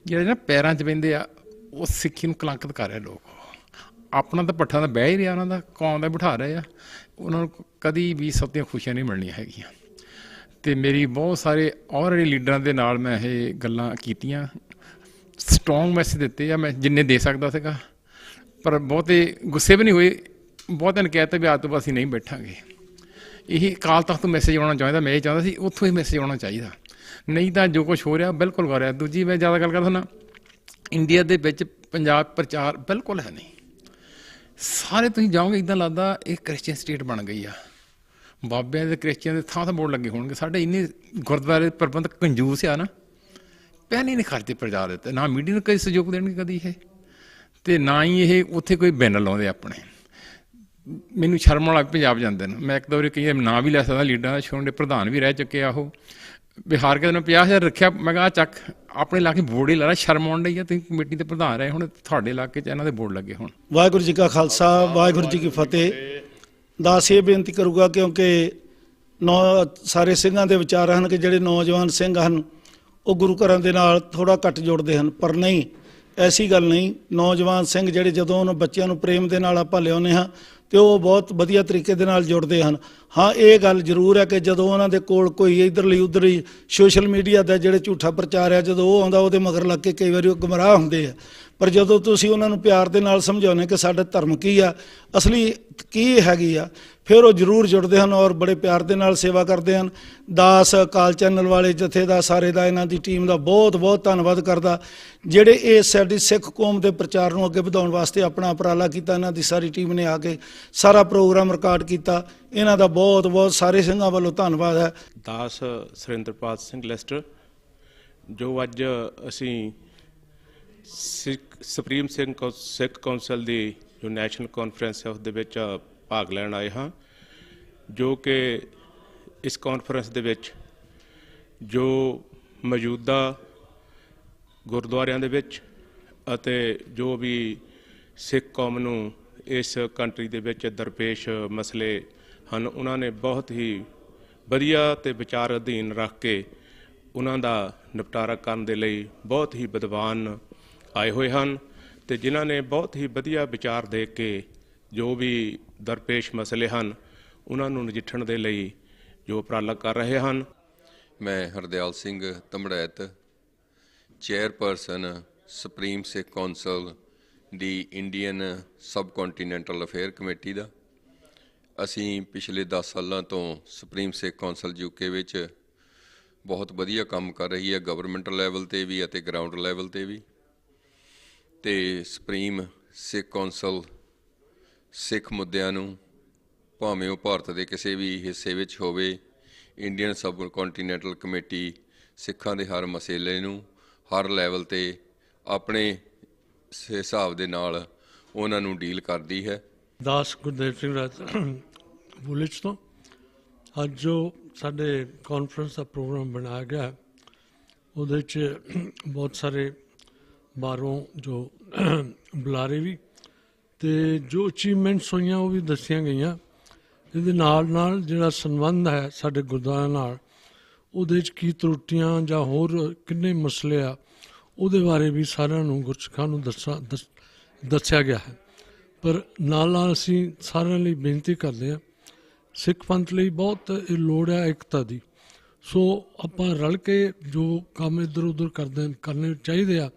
ਜਿਹੜੇ ਨਾ ਪੈਰਾਂ 'ਚ ਬਹਿੰਦੇ ਆ ਉਹ ਸਿੱਖੀ ਨੂੰ ਕਲੰਕਿਤ ਕਰ ਰਹੇ ਲੋਕ। ਆਪਣਾ ਤਾਂ ਪੱਠਾ ਦਾ ਬਹਿ ਹੀ ਰਿਹਾ, ਉਹਨਾਂ ਦਾ ਕੌਮ ਦਾ ਬਿਠਾ ਰਹੇ ਆ। ਉਹਨਾਂ ਨੂੰ ਕਦੀ ਵੀ ਸਭ ਦੀਆਂ ਖੁਸ਼ੀਆਂ ਨਹੀਂ ਮਿਲਣੀਆਂ ਹੈਗੀਆਂ। ਅਤੇ ਮੇਰੀ ਬਹੁਤ ਸਾਰੇ ਆਲਰੇਡੀ ਲੀਡਰਾਂ ਦੇ ਨਾਲ ਮੈਂ ਇਹ ਗੱਲਾਂ ਕੀਤੀਆਂ, ਸਟਰੋਂਗ ਮੈਸੇਜ ਦਿੱਤੇ ਆ ਮੈਂ ਜਿੰਨੇ ਦੇ ਸਕਦਾ ਸੀਗਾ, ਪਰ ਬਹੁਤੇ ਗੁੱਸੇ ਵੀ ਨਹੀਂ ਹੋਏ। ਬਹੁਤਿਆਂ ਨੇ ਕਹਿ ਦਿੱਤਾ ਵੀ ਅੱਜ ਤੋਂ ਬਾਅਦ ਅਸੀਂ ਨਹੀਂ ਬੈਠਾਂਗੇ। ਇਹ ਅਕਾਲ ਤਖ਼ਤ ਤੋਂ ਮੈਸੇਜ ਆਉਣਾ ਚਾਹੀਦਾ। ਮੈਂ ਇਹ ਚਾਹੁੰਦਾ ਸੀ ਉੱਥੋਂ ਹੀ ਮੈਸੇਜ ਆਉਣਾ ਚਾਹੀਦਾ, ਨਹੀਂ ਤਾਂ ਜੋ ਕੁਛ ਹੋ ਰਿਹਾ ਬਿਲਕੁਲ ਹੋ ਰਿਹਾ। ਦੂਜੀ ਮੈਂ ਜ਼ਿਆਦਾ ਗੱਲ ਕਰਦਾ ਹੁੰਦਾ, ਇੰਡੀਆ ਦੇ ਵਿੱਚ ਪੰਜਾਬ ਪ੍ਰਚਾਰ ਬਿਲਕੁਲ ਹੈ ਨਹੀਂ। ਸਾਰੇ ਤੁਸੀਂ ਜਾਓਗੇ ਇੱਦਾਂ ਲੱਗਦਾ ਇਹ ਕ੍ਰਿਸਚੀਅਨ ਸਟੇਟ ਬਣ ਗਈ ਆ। ਬਾਬਿਆਂ ਦੇ ਕ੍ਰਿਸਚੀਅਨ ਦੇ ਥਾਂ ਬੋਰਡ ਲੱਗੇ ਹੋਣਗੇ। ਸਾਡੇ ਇੰਨੇ ਗੁਰਦੁਆਰੇ ਪ੍ਰਬੰਧਕ ਕੰਜੂਸ ਆ ਨਾ, ਪੈਸੇ ਨਹੀਂ ਖਰਚੇ ਪ੍ਰਚਾਰ ਦਿੱਤੇ, ਨਾ ਮੀਡੀਆ ਨੂੰ ਕਦੇ ਸਹਿਯੋਗ ਦੇਣਗੇ ਕਦੀ ਇਹ, ਅਤੇ ਨਾ ਹੀ ਇਹ ਉੱਥੇ ਕੋਈ ਬੈਨਰ ਲਾਉਂਦੇ ਆਪਣੇ। ਮੈਨੂੰ ਸ਼ਰਮ ਵਾਲਾ ਪੰਜਾਬ ਜਾਂਦੇ ਨੇ। ਮੈਂ ਇੱਕ ਦੋ ਵਾਰੀ ਕਈ ਨਾਂ ਵੀ ਲੈ ਸਕਦਾ ਲੀਡਰਾਂ ਦਾ, ਛੋਟੇ ਪ੍ਰਧਾਨ ਵੀ ਰਹਿ ਚੁੱਕੇ ਆ ਉਹ। ਬਿਹਾਰ ਕੇ 50,000 ਰੱਖਿਆ, ਮੈਂ ਕਿਹਾ ਚੱਕ ਆਪਣੇ ਇਲਾਕੇ ਬੋਰਡ ਹੀ ਲਾ ਲਾ, ਸ਼ਰਮ ਆਉਣ ਡਈ ਆ। ਤੁਸੀਂ ਕਮੇਟੀ ਦੇ ਪ੍ਰਧਾਨ ਰਹੇ, ਹੁਣ ਤੁਹਾਡੇ ਇਲਾਕੇ 'ਚ ਇਹਨਾਂ ਦੇ ਬੋਰਡ ਲੱਗੇ ਹੁਣ। ਵਾਹਿਗੁਰੂ ਜੀ ਕਾ ਖਾਲਸਾ, ਵਾਹਿਗੁਰੂ ਜੀ ਕੀ ਫਤਿਹ। ਦਾਸ ਇਹ ਬੇਨਤੀ ਕਰੂਗਾ ਕਿਉਂਕਿ ਸਾਰੇ ਸਿੰਘਾਂ ਦੇ ਵਿਚਾਰ ਹਨ ਕਿ ਜਿਹੜੇ ਨੌਜਵਾਨ ਸਿੰਘ ਹਨ ਉਹ ਗੁਰੂ ਘਰਾਂ ਦੇ ਨਾਲ ਥੋੜ੍ਹਾ ਘੱਟ ਜੁੜਦੇ ਹਨ, ਪਰ ਨਹੀਂ, ਐਸੀ ਗੱਲ ਨਹੀਂ। ਨੌਜਵਾਨ ਸਿੰਘ ਜਿਹੜੇ ਜਦੋਂ ਉਹਨਾਂ ਬੱਚਿਆਂ ਨੂੰ ਪ੍ਰੇਮ ਦੇ ਨਾਲ ਆਪਾਂ ਲਿਆਉਂਦੇ ਹਾਂ ਅਤੇ ਉਹ ਬਹੁਤ ਵਧੀਆ ਤਰੀਕੇ ਦੇ ਨਾਲ ਜੁੜਦੇ ਹਨ। ਹਾਂ, ਇਹ ਗੱਲ ਜ਼ਰੂਰ ਹੈ ਕਿ ਜਦੋਂ ਉਹਨਾਂ ਦੇ ਕੋਲ ਕੋਈ ਇੱਧਰਲੀ ਉੱਧਰਲੀ ਸੋਸ਼ਲ ਮੀਡੀਆ ਦਾ ਜਿਹੜੇ ਝੂਠਾ ਪ੍ਰਚਾਰ ਆ, ਜਦੋਂ ਉਹ ਆਉਂਦਾ ਉਹਦੇ ਮਗਰ ਲੱਗ ਕੇ ਕਈ ਵਾਰੀ ਉਹ ਗੁੰਮਰਾਹ ਹੁੰਦੇ ਆ। ਪਰ ਜਦੋਂ ਤੁਸੀਂ ਉਹਨਾਂ ਨੂੰ ਪਿਆਰ ਦੇ ਨਾਲ ਸਮਝਾਉਂਦੇ ਕਿ ਸਾਡਾ ਧਰਮ ਕੀ ਆ, ਅਸਲੀ ਕੀ ਹੈਗੀ ਆ, ਫਿਰ ਉਹ ਜ਼ਰੂਰ ਜੁੜਦੇ ਹਨ ਔਰ ਬੜੇ ਪਿਆਰ ਦੇ ਨਾਲ ਸੇਵਾ ਕਰਦੇ ਹਨ। ਦਾਸ ਅਕਾਲ ਚੈਨਲ ਵਾਲੇ ਜਥੇ ਦਾ, ਸਾਰੇ ਦਾ, ਇਹਨਾਂ ਦੀ ਟੀਮ ਦਾ ਬਹੁਤ ਬਹੁਤ ਧੰਨਵਾਦ ਕਰਦਾ, ਜਿਹੜੇ ਇਹ ਸਾਡੀ ਸਿੱਖ ਕੌਮ ਦੇ ਪ੍ਰਚਾਰ ਨੂੰ ਅੱਗੇ ਵਧਾਉਣ ਵਾਸਤੇ ਆਪਣਾ ਉਪਰਾਲਾ ਕੀਤਾ। ਇਹਨਾਂ ਦੀ ਸਾਰੀ ਟੀਮ ਨੇ ਆ ਕੇ ਸਾਰਾ ਪ੍ਰੋਗਰਾਮ ਰਿਕਾਰਡ ਕੀਤਾ। ਇਹਨਾਂ ਦਾ ਬਹੁਤ ਬਹੁਤ ਸਾਰੇ ਸਿੰਘਾਂ ਵੱਲੋਂ ਧੰਨਵਾਦ ਹੈ। ਦਾਸ ਸੁਰਿੰਦਰਪਾਲ ਸਿੰਘ ਲੈਸਟਰ, ਜੋ ਅੱਜ ਅਸੀਂ ਸੁਪਰੀਮ ਸਿੱਖ ਕੌਂਸਲ ਦੀ ਜੋ ਨੈਸ਼ਨਲ ਕਾਨਫਰੰਸ ਹੈ ਉਹਦੇ ਵਿੱਚ ਭਾਗ ਲੈਣ ਆਏ ਹਾਂ, ਜੋ ਕਿ ਇਸ ਕਾਨਫਰੰਸ ਦੇ ਵਿੱਚ ਜੋ ਮੌਜੂਦਾ ਗੁਰਦੁਆਰਿਆਂ ਦੇ ਵਿੱਚ ਅਤੇ ਜੋ ਵੀ ਸਿੱਖ ਕੌਮ ਨੂੰ ਇਸ ਕੰਟਰੀ ਦੇ ਵਿੱਚ ਦਰਪੇਸ਼ ਮਸਲੇ ਹਨ, ਉਹਨਾਂ ਨੇ ਬਹੁਤ ਹੀ ਵਧੀਆ ਅਤੇ ਵਿਚਾਰ ਅਧੀਨ ਰੱਖ ਕੇ ਉਹਨਾਂ ਦਾ ਨਿਪਟਾਰਾ ਕਰਨ ਦੇ ਲਈ ਬਹੁਤ ਹੀ ਵਿਦਵਾਨ ਆਏ ਹੋਏ ਹਨ, ਅਤੇ ਜਿਨ੍ਹਾਂ ਨੇ ਬਹੁਤ ਹੀ ਵਧੀਆ ਵਿਚਾਰ ਦੇ ਕੇ ਜੋ ਵੀ ਦਰਪੇਸ਼ ਮਸਲੇ ਹਨ ਉਹਨਾਂ ਨੂੰ ਨਜਿੱਠਣ ਦੇ ਲਈ ਜੋ ਉਪਰਾਲਾ ਕਰ ਰਹੇ ਹਨ। ਮੈਂ ਹਰਦਿਆਲ ਸਿੰਘ ਤਮੜੈਤ, ਚੇਅਰਪਰਸਨ ਸੁਪਰੀਮ ਸਿੱਖ ਕੌਂਸਲ ਦੀ ਇੰਡੀਅਨ ਸਬ ਕੰਟੀਨੈਂਟਲ ਅਫੇਅਰ ਕਮੇਟੀ ਦਾ। ਅਸੀਂ ਪਿਛਲੇ 10 ਸਾਲਾਂ ਤੋਂ ਸੁਪਰੀਮ ਸਿੱਖ ਕੌਂਸਲ UK ਵਿੱਚ ਬਹੁਤ ਵਧੀਆ ਕੰਮ ਕਰ ਰਹੀ ਹੈ, ਗਵਰਨਮੈਂਟ ਲੈਵਲ 'ਤੇ ਵੀ ਅਤੇ ਗਰਾਊਂਡ ਲੈਵਲ 'ਤੇ ਵੀ। ਅਤੇ ਸੁਪਰੀਮ ਸਿੱਖ ਕੌਂਸਲ ਸਿੱਖ ਮੁੱਦਿਆਂ ਨੂੰ, ਭਾਵੇਂ ਉਹ ਭਾਰਤ ਦੇ ਕਿਸੇ ਵੀ ਹਿੱਸੇ ਵਿੱਚ ਹੋਵੇ, ਇੰਡੀਅਨ ਸਬ ਕੰਟੀਨੈਂਟਲ ਕਮੇਟੀ ਸਿੱਖਾਂ ਦੇ ਹਰ ਮਸਲੇ ਨੂੰ ਹਰ ਲੈਵਲ 'ਤੇ ਆਪਣੇ ਹਿਸਾਬ ਦੇ ਨਾਲ ਉਹਨਾਂ ਨੂੰ ਡੀਲ ਕਰਦੀ ਹੈ। ਦਾਸ ਗੁਰਦੇਵ ਸਿੰਘ ਰਾਜ ਬੁਲਿਚ ਤੋਂ ਅੱਜ ਜੋ ਸਾਡੇ ਕਾਨਫਰੰਸ ਦਾ ਪ੍ਰੋਗਰਾਮ ਬਣਾਇਆ ਗਿਆ, ਉਹਦੇ 'ਚ ਬਹੁਤ ਸਾਰੇ ਬਾਹਰੋਂ ਜੋ ਬੁਲਾਰੇ ਵੀ ਅਤੇ ਜੋ ਅਚੀਵਮੈਂਟਸ ਹੋਈਆਂ ਉਹ ਵੀ ਦੱਸੀਆਂ ਗਈਆਂ। ਇਹਦੇ ਨਾਲ ਨਾਲ ਜਿਹੜਾ ਸੰਬੰਧ ਹੈ ਸਾਡੇ ਗੁਰਦੁਆਰਿਆਂ ਨਾਲ, ਉਹਦੇ 'ਚ ਕੀ ਤਰੁੱਟੀਆਂ ਜਾਂ ਹੋਰ ਕਿੰਨੇ ਮਸਲੇ ਆ, ਉਹਦੇ ਬਾਰੇ ਵੀ ਸਾਰਿਆਂ ਨੂੰ ਗੁਰਸਿੱਖਾਂ ਨੂੰ ਦੱਸਿਆ ਗਿਆ ਹੈ। ਪਰ ਨਾਲ ਨਾਲ ਅਸੀਂ ਸਾਰਿਆਂ ਲਈ ਬੇਨਤੀ ਕਰਦੇ ਹਾਂ, ਸਿੱਖ ਪੰਥ ਲਈ ਬਹੁਤ ਇਹ ਲੋੜ ਹੈ ਏਕਤਾ ਦੀ। ਸੋ ਆਪਾਂ ਰਲ ਕੇ ਜੋ ਕੰਮ ਇੱਧਰ ਉੱਧਰ ਕਰਨੇ ਚਾਹੀਦੇ ਆ।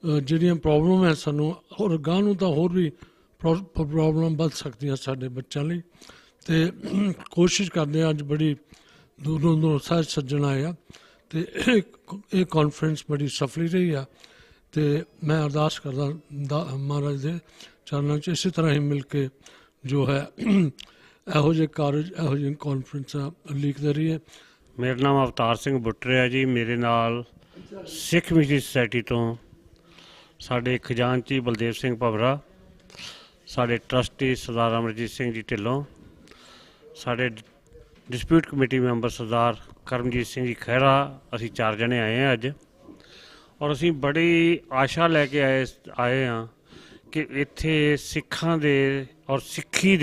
ਜਿਹੜੀਆਂ ਪ੍ਰੋਬਲਮ ਹੈ ਸਾਨੂੰ, ਔਰ ਅਗਾਂਹ ਨੂੰ ਤਾਂ ਹੋਰ ਵੀ ਪ੍ਰੋਬਲਮ ਵੱਧ ਸਕਦੀਆਂ ਸਾਡੇ ਬੱਚਿਆਂ ਲਈ, ਅਤੇ ਕੋਸ਼ਿਸ਼ ਕਰਦੇ ਹਾਂ। ਅੱਜ ਬੜੀ ਦੂਰੋਂ ਸਾਰੇ ਸੱਜਣ ਆਏ ਆ, ਅਤੇ ਇਹ ਕਾਨਫਰੰਸ ਬੜੀ ਸਫਲੀ ਰਹੀ ਆ। ਅਤੇ ਮੈਂ ਅਰਦਾਸ ਕਰਦਾ ਮਹਾਰਾਜ ਦੇ ਚਰਨਾਂ 'ਚ ਇਸੇ ਤਰ੍ਹਾਂ ਹੀ ਮਿਲ ਕੇ ਜੋ ਹੈ ਇਹੋ ਜਿਹੇ ਕਾਰਜ, ਇਹੋ ਜਿਹੇ ਕਾਨਫਰੰਸਾਂ ਲੀਕਦੇ ਰਹੀਏ। ਮੇਰਾ ਨਾਮ ਅਵਤਾਰ ਸਿੰਘ ਬੁੱਟਰ ਹੈ ਜੀ। ਮੇਰੇ ਨਾਲ ਸਿੱਖ ਮਿਸ਼ਨਰੀ ਸੁਸਾਇਟੀ ਤੋਂ ਸਾਡੇ ਖਜ਼ਾਨਚੀ ਬਲਦੇਵ ਸਿੰਘ ਭਵਰਾ, ਸਾਡੇ ਟਰਸਟੀ ਸਰਦਾਰ ਅਮਰਜੀਤ ਸਿੰਘ ਜੀ ਢਿੱਲੋਂ, ਸਾਡੇ ਡਿਸਪਿਊਟ ਕਮੇਟੀ ਮੈਂਬਰ ਸਰਦਾਰ ਕਰਮਜੀਤ ਸਿੰਘ ਜੀ ਖਹਿਰਾ, ਅਸੀਂ 4 ਜਣੇ ਆਏ ਹਾਂ ਅੱਜ। ਔਰ ਅਸੀਂ ਬੜੀ ਆਸ਼ਾ ਲੈ ਕੇ ਆਏ ਹਾਂ ਕਿ ਇੱਥੇ ਸਿੱਖਾਂ ਦੇ ਔਰ ਸਿੱਖੀ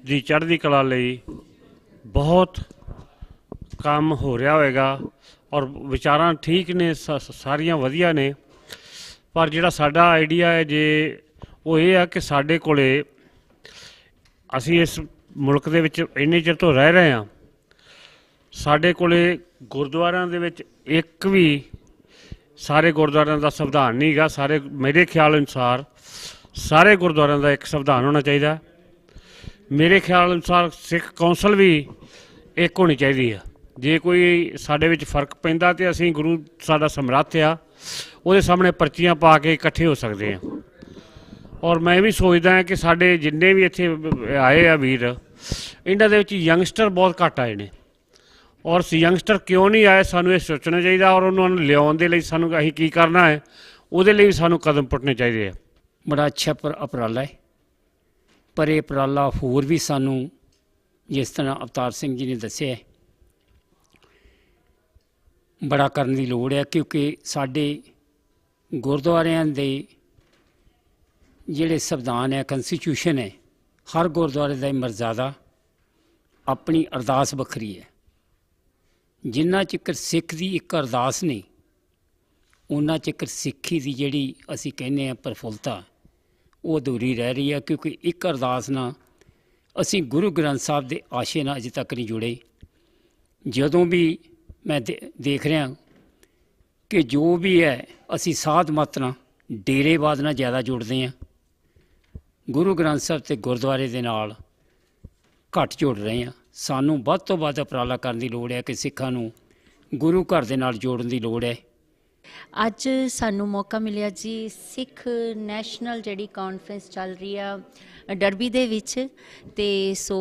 ਦੀ ਚੜ੍ਹਦੀ ਕਲਾ ਲਈ ਬਹੁਤ ਕੰਮ ਹੋ ਰਿਹਾ ਹੋਵੇਗਾ। ਔਰ ਵਿਚਾਰਾਂ ਠੀਕ ਨੇ, ਸਾਰੀਆਂ ਵਧੀਆ ਨੇ, ਪਰ ਜਿਹੜਾ ਸਾਡਾ ਆਈਡੀਆ ਹੈ ਜੇ ਉਹ ਇਹ ਆ ਕਿ ਸਾਡੇ ਕੋਲੇ, ਅਸੀਂ ਇਸ ਮੁਲਕ ਦੇ ਵਿੱਚ ਇੰਨੇ ਚਿਰ ਤੋਂ ਰਹਿ ਰਹੇ ਹਾਂ, ਸਾਡੇ ਕੋਲੇ ਗੁਰਦੁਆਰਿਆਂ ਦੇ ਵਿੱਚ ਇੱਕ ਵੀ, ਸਾਰੇ ਗੁਰਦੁਆਰਿਆਂ ਦਾ ਸੰਵਿਧਾਨ ਨਹੀਂ ਹੈਗਾ। ਸਾਰੇ, ਮੇਰੇ ਖਿਆਲ ਅਨੁਸਾਰ ਸਾਰੇ ਗੁਰਦੁਆਰਿਆਂ ਦਾ ਇੱਕ ਸੰਵਿਧਾਨ ਹੋਣਾ ਚਾਹੀਦਾ। ਮੇਰੇ ਖਿਆਲ ਅਨੁਸਾਰ ਸਿੱਖ ਕੌਂਸਲ ਵੀ ਇੱਕ ਹੋਣੀ ਚਾਹੀਦੀ ਆ। ਜੇ ਕੋਈ ਸਾਡੇ ਵਿੱਚ ਫਰਕ ਪੈਂਦਾ ਤਾਂ ਅਸੀਂ, ਗੁਰੂ ਸਾਡਾ ਸਮਰੱਥ ਆ, ਉਹਦੇ ਸਾਹਮਣੇ ਪਰਚੀਆਂ ਪਾ ਕੇ ਇਕੱਠੇ ਹੋ ਸਕਦੇ ਹਾਂ। ਔਰ ਮੈਂ ਵੀ ਸੋਚਦਾ ਹਾਂ ਕਿ ਸਾਡੇ ਜਿੰਨੇ ਵੀ ਇੱਥੇ ਆਏ ਆ ਵੀਰ, ਇਹਨਾਂ ਦੇ ਵਿੱਚ ਯੰਗਸਟਰ ਬਹੁਤ ਘੱਟ ਆਏ ਨੇ। ਔਰ ਯੰਗਸਟਰ ਕਿਉਂ ਨਹੀਂ ਆਏ, ਸਾਨੂੰ ਇਹ ਸੋਚਣਾ ਚਾਹੀਦਾ। ਔਰ ਉਹਨਾਂ ਨੂੰ ਲਿਆਉਣ ਦੇ ਲਈ ਸਾਨੂੰ ਅਸੀਂ ਕੀ ਕਰਨਾ ਹੈ, ਉਹਦੇ ਲਈ ਵੀ ਸਾਨੂੰ ਕਦਮ ਪੁੱਟਣੇ ਚਾਹੀਦੇ ਆ। ਬੜਾ ਅੱਛਾ ਉਪਰਾਲਾ ਹੈ, ਪਰ ਇਹ ਉਪਰਾਲਾ ਹੋਰ ਵੀ ਸਾਨੂੰ, ਜਿਸ ਤਰ੍ਹਾਂ ਅਵਤਾਰ ਸਿੰਘ ਜੀ ਨੇ ਦੱਸਿਆ, ਬੜਾ ਕਰਨ ਦੀ ਲੋੜ ਹੈ। ਕਿਉਂਕਿ ਸਾਡੇ ਗੁਰਦੁਆਰਿਆਂ ਦੇ ਜਿਹੜੇ ਸੰਵਿਧਾਨ ਹੈ, ਕੰਸਟੀਟਿਊਸ਼ਨ ਹੈ, ਹਰ ਗੁਰਦੁਆਰੇ ਦਾ ਮਰਜ਼ਾਦਾ, ਆਪਣੀ ਅਰਦਾਸ ਵੱਖਰੀ ਹੈ। ਜਿੰਨਾ ਚਿਰ ਸਿੱਖ ਦੀ ਇੱਕ ਅਰਦਾਸ ਨਹੀਂ, ਉਹਨਾਂ ਚਿਰ ਸਿੱਖੀ ਦੀ ਜਿਹੜੀ ਅਸੀਂ ਕਹਿੰਦੇ ਹਾਂ ਪ੍ਰਫੁੱਲਤਾ, ਉਹ ਅਧੂਰੀ ਰਹਿ ਰਹੀ ਹੈ। ਕਿਉਂਕਿ ਇੱਕ ਅਰਦਾਸ ਨਾਲ ਅਸੀਂ ਗੁਰੂ ਗ੍ਰੰਥ ਸਾਹਿਬ ਦੇ ਆਸ਼ੇ ਨਾਲ ਅਜੇ ਤੱਕ ਨਹੀਂ ਜੁੜੇ। ਜਦੋਂ ਵੀ ਮੈਂ ਦੇਖ ਰਿਹਾ ਕਿ ਜੋ ਵੀ ਹੈ, ਅਸੀਂ ਸਾਧ ਮਾਤਰਾ ਡੇਰੇਵਾਦ ਨਾਲ ਜ਼ਿਆਦਾ ਜੁੜਦੇ ਹਾਂ, ਗੁਰੂ ਗ੍ਰੰਥ ਸਾਹਿਬ ਅਤੇ ਗੁਰਦੁਆਰੇ ਦੇ ਨਾਲ ਘੱਟ ਜੁੜ ਰਹੇ ਹਾਂ। ਸਾਨੂੰ ਵੱਧ ਤੋਂ ਵੱਧ ਉਪਰਾਲਾ ਕਰਨ ਦੀ ਲੋੜ ਹੈ ਕਿ ਸਿੱਖਾਂ ਨੂੰ ਗੁਰੂ ਘਰ ਦੇ ਨਾਲ ਜੋੜਨ ਦੀ ਲੋੜ ਹੈ। ਅੱਜ ਸਾਨੂੰ ਮੌਕਾ ਮਿਲਿਆ ਜੀ, ਸਿੱਖ ਨੈਸ਼ਨਲ ਜਿਹੜੀ ਕਾਨਫਰੰਸ ਚੱਲ ਰਹੀ ਆ ਡਰਬੀ ਦੇ ਵਿੱਚ, ਅਤੇ ਸੋ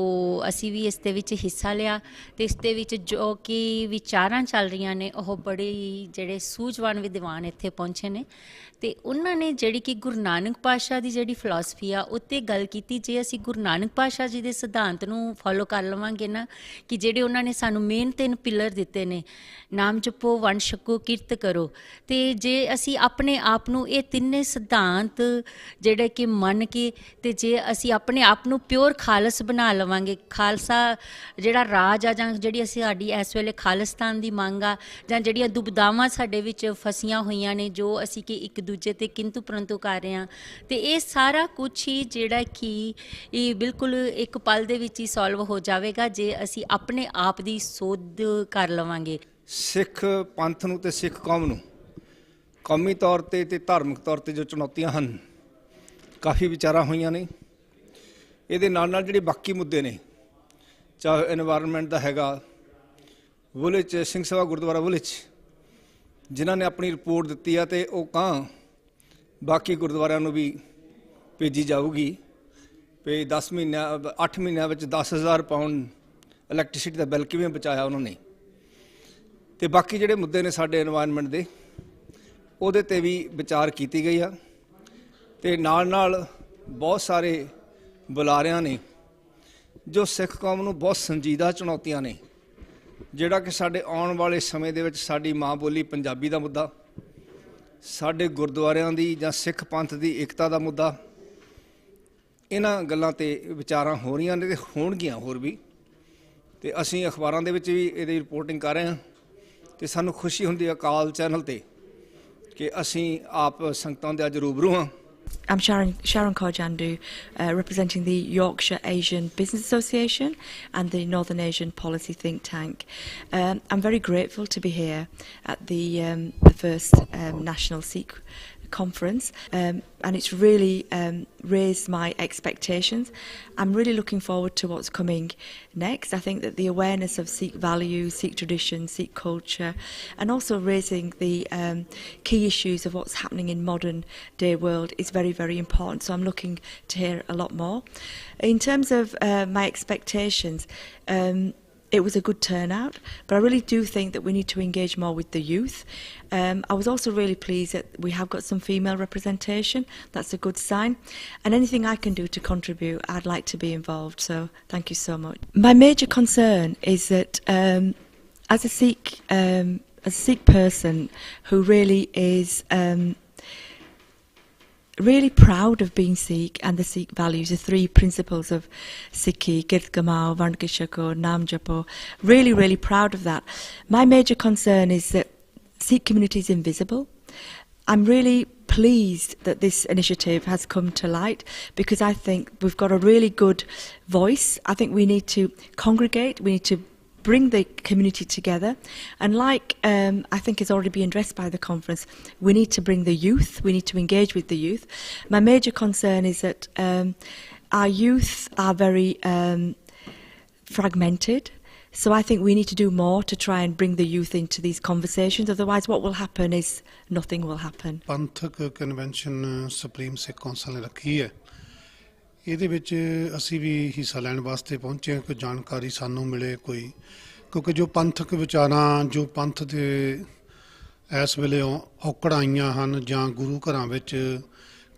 ਅਸੀਂ ਵੀ ਇਸ ਦੇ ਵਿੱਚ ਹਿੱਸਾ ਲਿਆ। ਅਤੇ ਇਸ ਦੇ ਵਿੱਚ ਜੋ ਕਿ ਵਿਚਾਰਾਂ ਚੱਲ ਰਹੀਆਂ ਨੇ, ਉਹ ਬੜੇ ਜਿਹੜੇ ਸੂਝਵਾਨ ਵਿਦਵਾਨ ਇੱਥੇ ਪਹੁੰਚੇ ਨੇ, ਅਤੇ ਉਹਨਾਂ ਨੇ ਜਿਹੜੀ ਕਿ ਗੁਰੂ ਨਾਨਕ ਪਾਤਸ਼ਾਹ ਦੀ ਜਿਹੜੀ ਫਿਲਾਸਫੀ ਆ ਉੱਤੇ ਗੱਲ ਕੀਤੀ। ਜੇ ਅਸੀਂ ਗੁਰੂ ਨਾਨਕ ਪਾਤਸ਼ਾਹ ਜੀ ਦੇ ਸਿਧਾਂਤ ਨੂੰ ਫੋਲੋ ਕਰ ਲਵਾਂਗੇ ਨਾ, ਕਿ ਜਿਹੜੇ ਉਹਨਾਂ ਨੇ ਸਾਨੂੰ ਮੇਨ 3 ਪਿਲਰ ਦਿੱਤੇ ਨੇ, ਨਾਮ ਜਪੋ, ਵੰਡ ਛਕੋ, ਕਿਰਤ ਕਰੋ, ਅਤੇ ਜੇ ਅਸੀਂ ਆਪਣੇ ਆਪ ਨੂੰ ਇਹ ਤਿੰਨੇ ਸਿਧਾਂਤ ਜਿਹੜੇ ਕਿ ਮੰਨ ਕੇ, ਅਤੇ ਜੇ ਅਸੀਂ ਆਪਣੇ ਆਪ ਨੂੰ ਪਿਓਰ ਖਾਲਸ ਬਣਾ ਲਵਾਂਗੇ, ਖਾਲਸਾ ਜਿਹੜਾ ਰਾਜ ਆ, ਜਾਂ ਜਿਹੜੀ ਅਸੀਂ ਸਾਡੀ ਇਸ ਵੇਲੇ ਖਾਲਿਸਤਾਨ ਦੀ ਮੰਗ ਆ, ਜਾਂ ਜਿਹੜੀਆਂ ਦੁਬਦਾਵਾਂ ਸਾਡੇ ਵਿੱਚ ਫਸੀਆਂ ਹੋਈਆਂ ਨੇ, ਜੋ ਅਸੀਂ ਕਿ ਇੱਕ ਦੂਜੇ 'ਤੇ ਕਿੰਤੂ ਪਰੰਤੂ ਕਰ ਰਹੇ ਹਾਂ, ਅਤੇ ਇਹ ਸਾਰਾ ਕੁਛ ਹੀ ਜਿਹੜਾ ਕਿ ਇਹ ਬਿਲਕੁਲ ਇੱਕ ਪਲ ਦੇ ਵਿੱਚ ਹੀ ਸੋਲਵ ਹੋ ਜਾਵੇਗਾ ਜੇ ਅਸੀਂ ਆਪਣੇ ਆਪ ਦੀ ਸੋਧ ਕਰ ਲਵਾਂਗੇ। ਸਿੱਖ ਪੰਥ ਨੂੰ ਅਤੇ ਸਿੱਖ ਕੌਮ ਨੂੰ ਕੌਮੀ ਤੌਰ 'ਤੇ ਅਤੇ ਧਾਰਮਿਕ ਤੌਰ 'ਤੇ ਜੋ ਚੁਣੌਤੀਆਂ ਹਨ, ਕਾਫੀ ਵਿਚਾਰਾਂ ਹੋਈਆਂ ਨੇ। ਇਹਦੇ ਨਾਲ ਨਾਲ ਜਿਹੜੇ ਬਾਕੀ ਮੁੱਦੇ ਨੇ, ਚਾਹੇ ਇਨਵਾਇਰਨਮੈਂਟ ਦਾ ਹੈਗਾ, ਵੁਲੇ 'ਚ ਸਿੰਘ ਸਭਾ ਗੁਰਦੁਆਰਾ ਵੁਲੇ 'ਚ ਜਿਨ੍ਹਾਂ ਨੇ ਆਪਣੀ ਰਿਪੋਰਟ ਦਿੱਤੀ ਆ, ਅਤੇ ਉਹ ਬਾਕੀ ਗੁਰਦੁਆਰਿਆਂ ਨੂੰ ਵੀ ਭੇਜੀ ਜਾਊਗੀ ਵੀ 8 ਮਹੀਨਿਆਂ ਵਿੱਚ 10,000 ਪਾਉਂਡ ਇਲੈਕਟ੍ਰੀਸਿਟੀ ਦਾ ਬਿੱਲ ਕਿਵੇਂ ਬਚਾਇਆ ਉਹਨਾਂ ਨੇ। ਅਤੇ ਬਾਕੀ ਜਿਹੜੇ ਮੁੱਦੇ ਨੇ ਸਾਡੇ ਇਨਵਾਇਰਨਮੈਂਟ ਦੇ, ਉਹਦੇ 'ਤੇ ਵੀ ਵਿਚਾਰ ਕੀਤੀ ਗਈ ਆ। ਅਤੇ ਨਾਲ ਨਾਲ ਬਹੁਤ ਸਾਰੇ ਬੁਲਾਰਿਆਂ ਨੇ ਜੋ ਸਿੱਖ ਕੌਮ ਨੂੰ ਬਹੁਤ ਸੰਜੀਦਾ ਚੁਣੌਤੀਆਂ ਨੇ, ਜਿਹੜਾ ਕਿ ਸਾਡੇ ਆਉਣ ਵਾਲੇ ਸਮੇਂ ਦੇ ਵਿੱਚ ਸਾਡੀ ਮਾਂ ਬੋਲੀ ਪੰਜਾਬੀ ਦਾ ਮੁੱਦਾ, ਸਾਡੇ ਗੁਰਦੁਆਰਿਆਂ ਦੀ ਜਾਂ ਸਿੱਖ ਪੰਥ ਦੀ ਏਕਤਾ ਦਾ ਮੁੱਦਾ, ਇਹਨਾਂ ਗੱਲਾਂ 'ਤੇ ਵਿਚਾਰਾਂ ਹੋ ਰਹੀਆਂ ਨੇ ਅਤੇ ਹੋਣਗੀਆਂ ਹੋਰ ਵੀ। ਅਤੇ ਅਸੀਂ ਅਖਬਾਰਾਂ ਦੇ ਵਿੱਚ ਵੀ ਇਹਦੀ ਰਿਪੋਰਟਿੰਗ ਕਰ ਰਹੇ ਹਾਂ, ਤੇ ਸਾਨੂੰ ਖੁਸ਼ੀ ਹੁੰਦੀ ਹੈ ਅਕਾਲ ਚੈਨਲ ਤੇ ਕਿ ਅਸੀਂ ਆਪ ਸੰਗਤਾਂ ਦੇ ਅੱਜ ਰੂਬਰੂ ਹਾਂ। I'm Sharon Korjandu, representing the Yorkshire Asian Business Association and the Northern Asian Policy Think Tank. I'm very grateful to be here at the first National Sikh Conference, and it's really raised my expectations. I'm really looking forward to what's coming next. I think that the awareness of Sikh values, Sikh tradition, Sikh culture, and also raising the key issues of what's happening in modern day world is very, very important. So I'm looking to hear a lot more. In terms of my expectations, it was a good turnout, but I really do think that we need to engage more with the youth. I was also really pleased that we have got some female representation. That's a good sign. And anything I can do to contribute, I'd like to be involved. So thank you so much. My major concern is that as a Sikh person who really is really proud of being Sikh and the Sikh values, the three principles of Sikhi, Kirt Kamao, Vand Ke Chako, Naam Japo, really, really proud of that. My major concern is that Sikh community is invisible. I'm really pleased that this initiative has come to light because I think we've got a really good voice. I think we need to congregate, we need to bring the community together, and like I think has already been addressed by the conference, we need to bring the youth, we need to engage with the youth. My major concern is that our youth are very fragmented, so I think we need to do more to try and bring the youth into these conversations. Otherwise what will happen is nothing will happen. ਪੰਥਕ convention supreme ਸਿੱਖ council ਨੇ ਰੱਖੀ ਹੈ, ਇਹਦੇ ਵਿੱਚ ਅਸੀਂ ਵੀ ਹਿੱਸਾ ਲੈਣ ਵਾਸਤੇ ਪਹੁੰਚੇ ਹਾਂ। ਕੋਈ ਜਾਣਕਾਰੀ ਸਾਨੂੰ ਮਿਲੇ ਕੋਈ, ਕਿਉਂਕਿ ਜੋ ਪੰਥਕ ਵਿਚਾਰਾਂ ਜੋ ਪੰਥ ਦੇ ਇਸ ਵੇਲੇ ਔਕੜਾਂ ਆਈਆਂ ਹਨ ਜਾਂ ਗੁਰੂ ਘਰਾਂ ਵਿੱਚ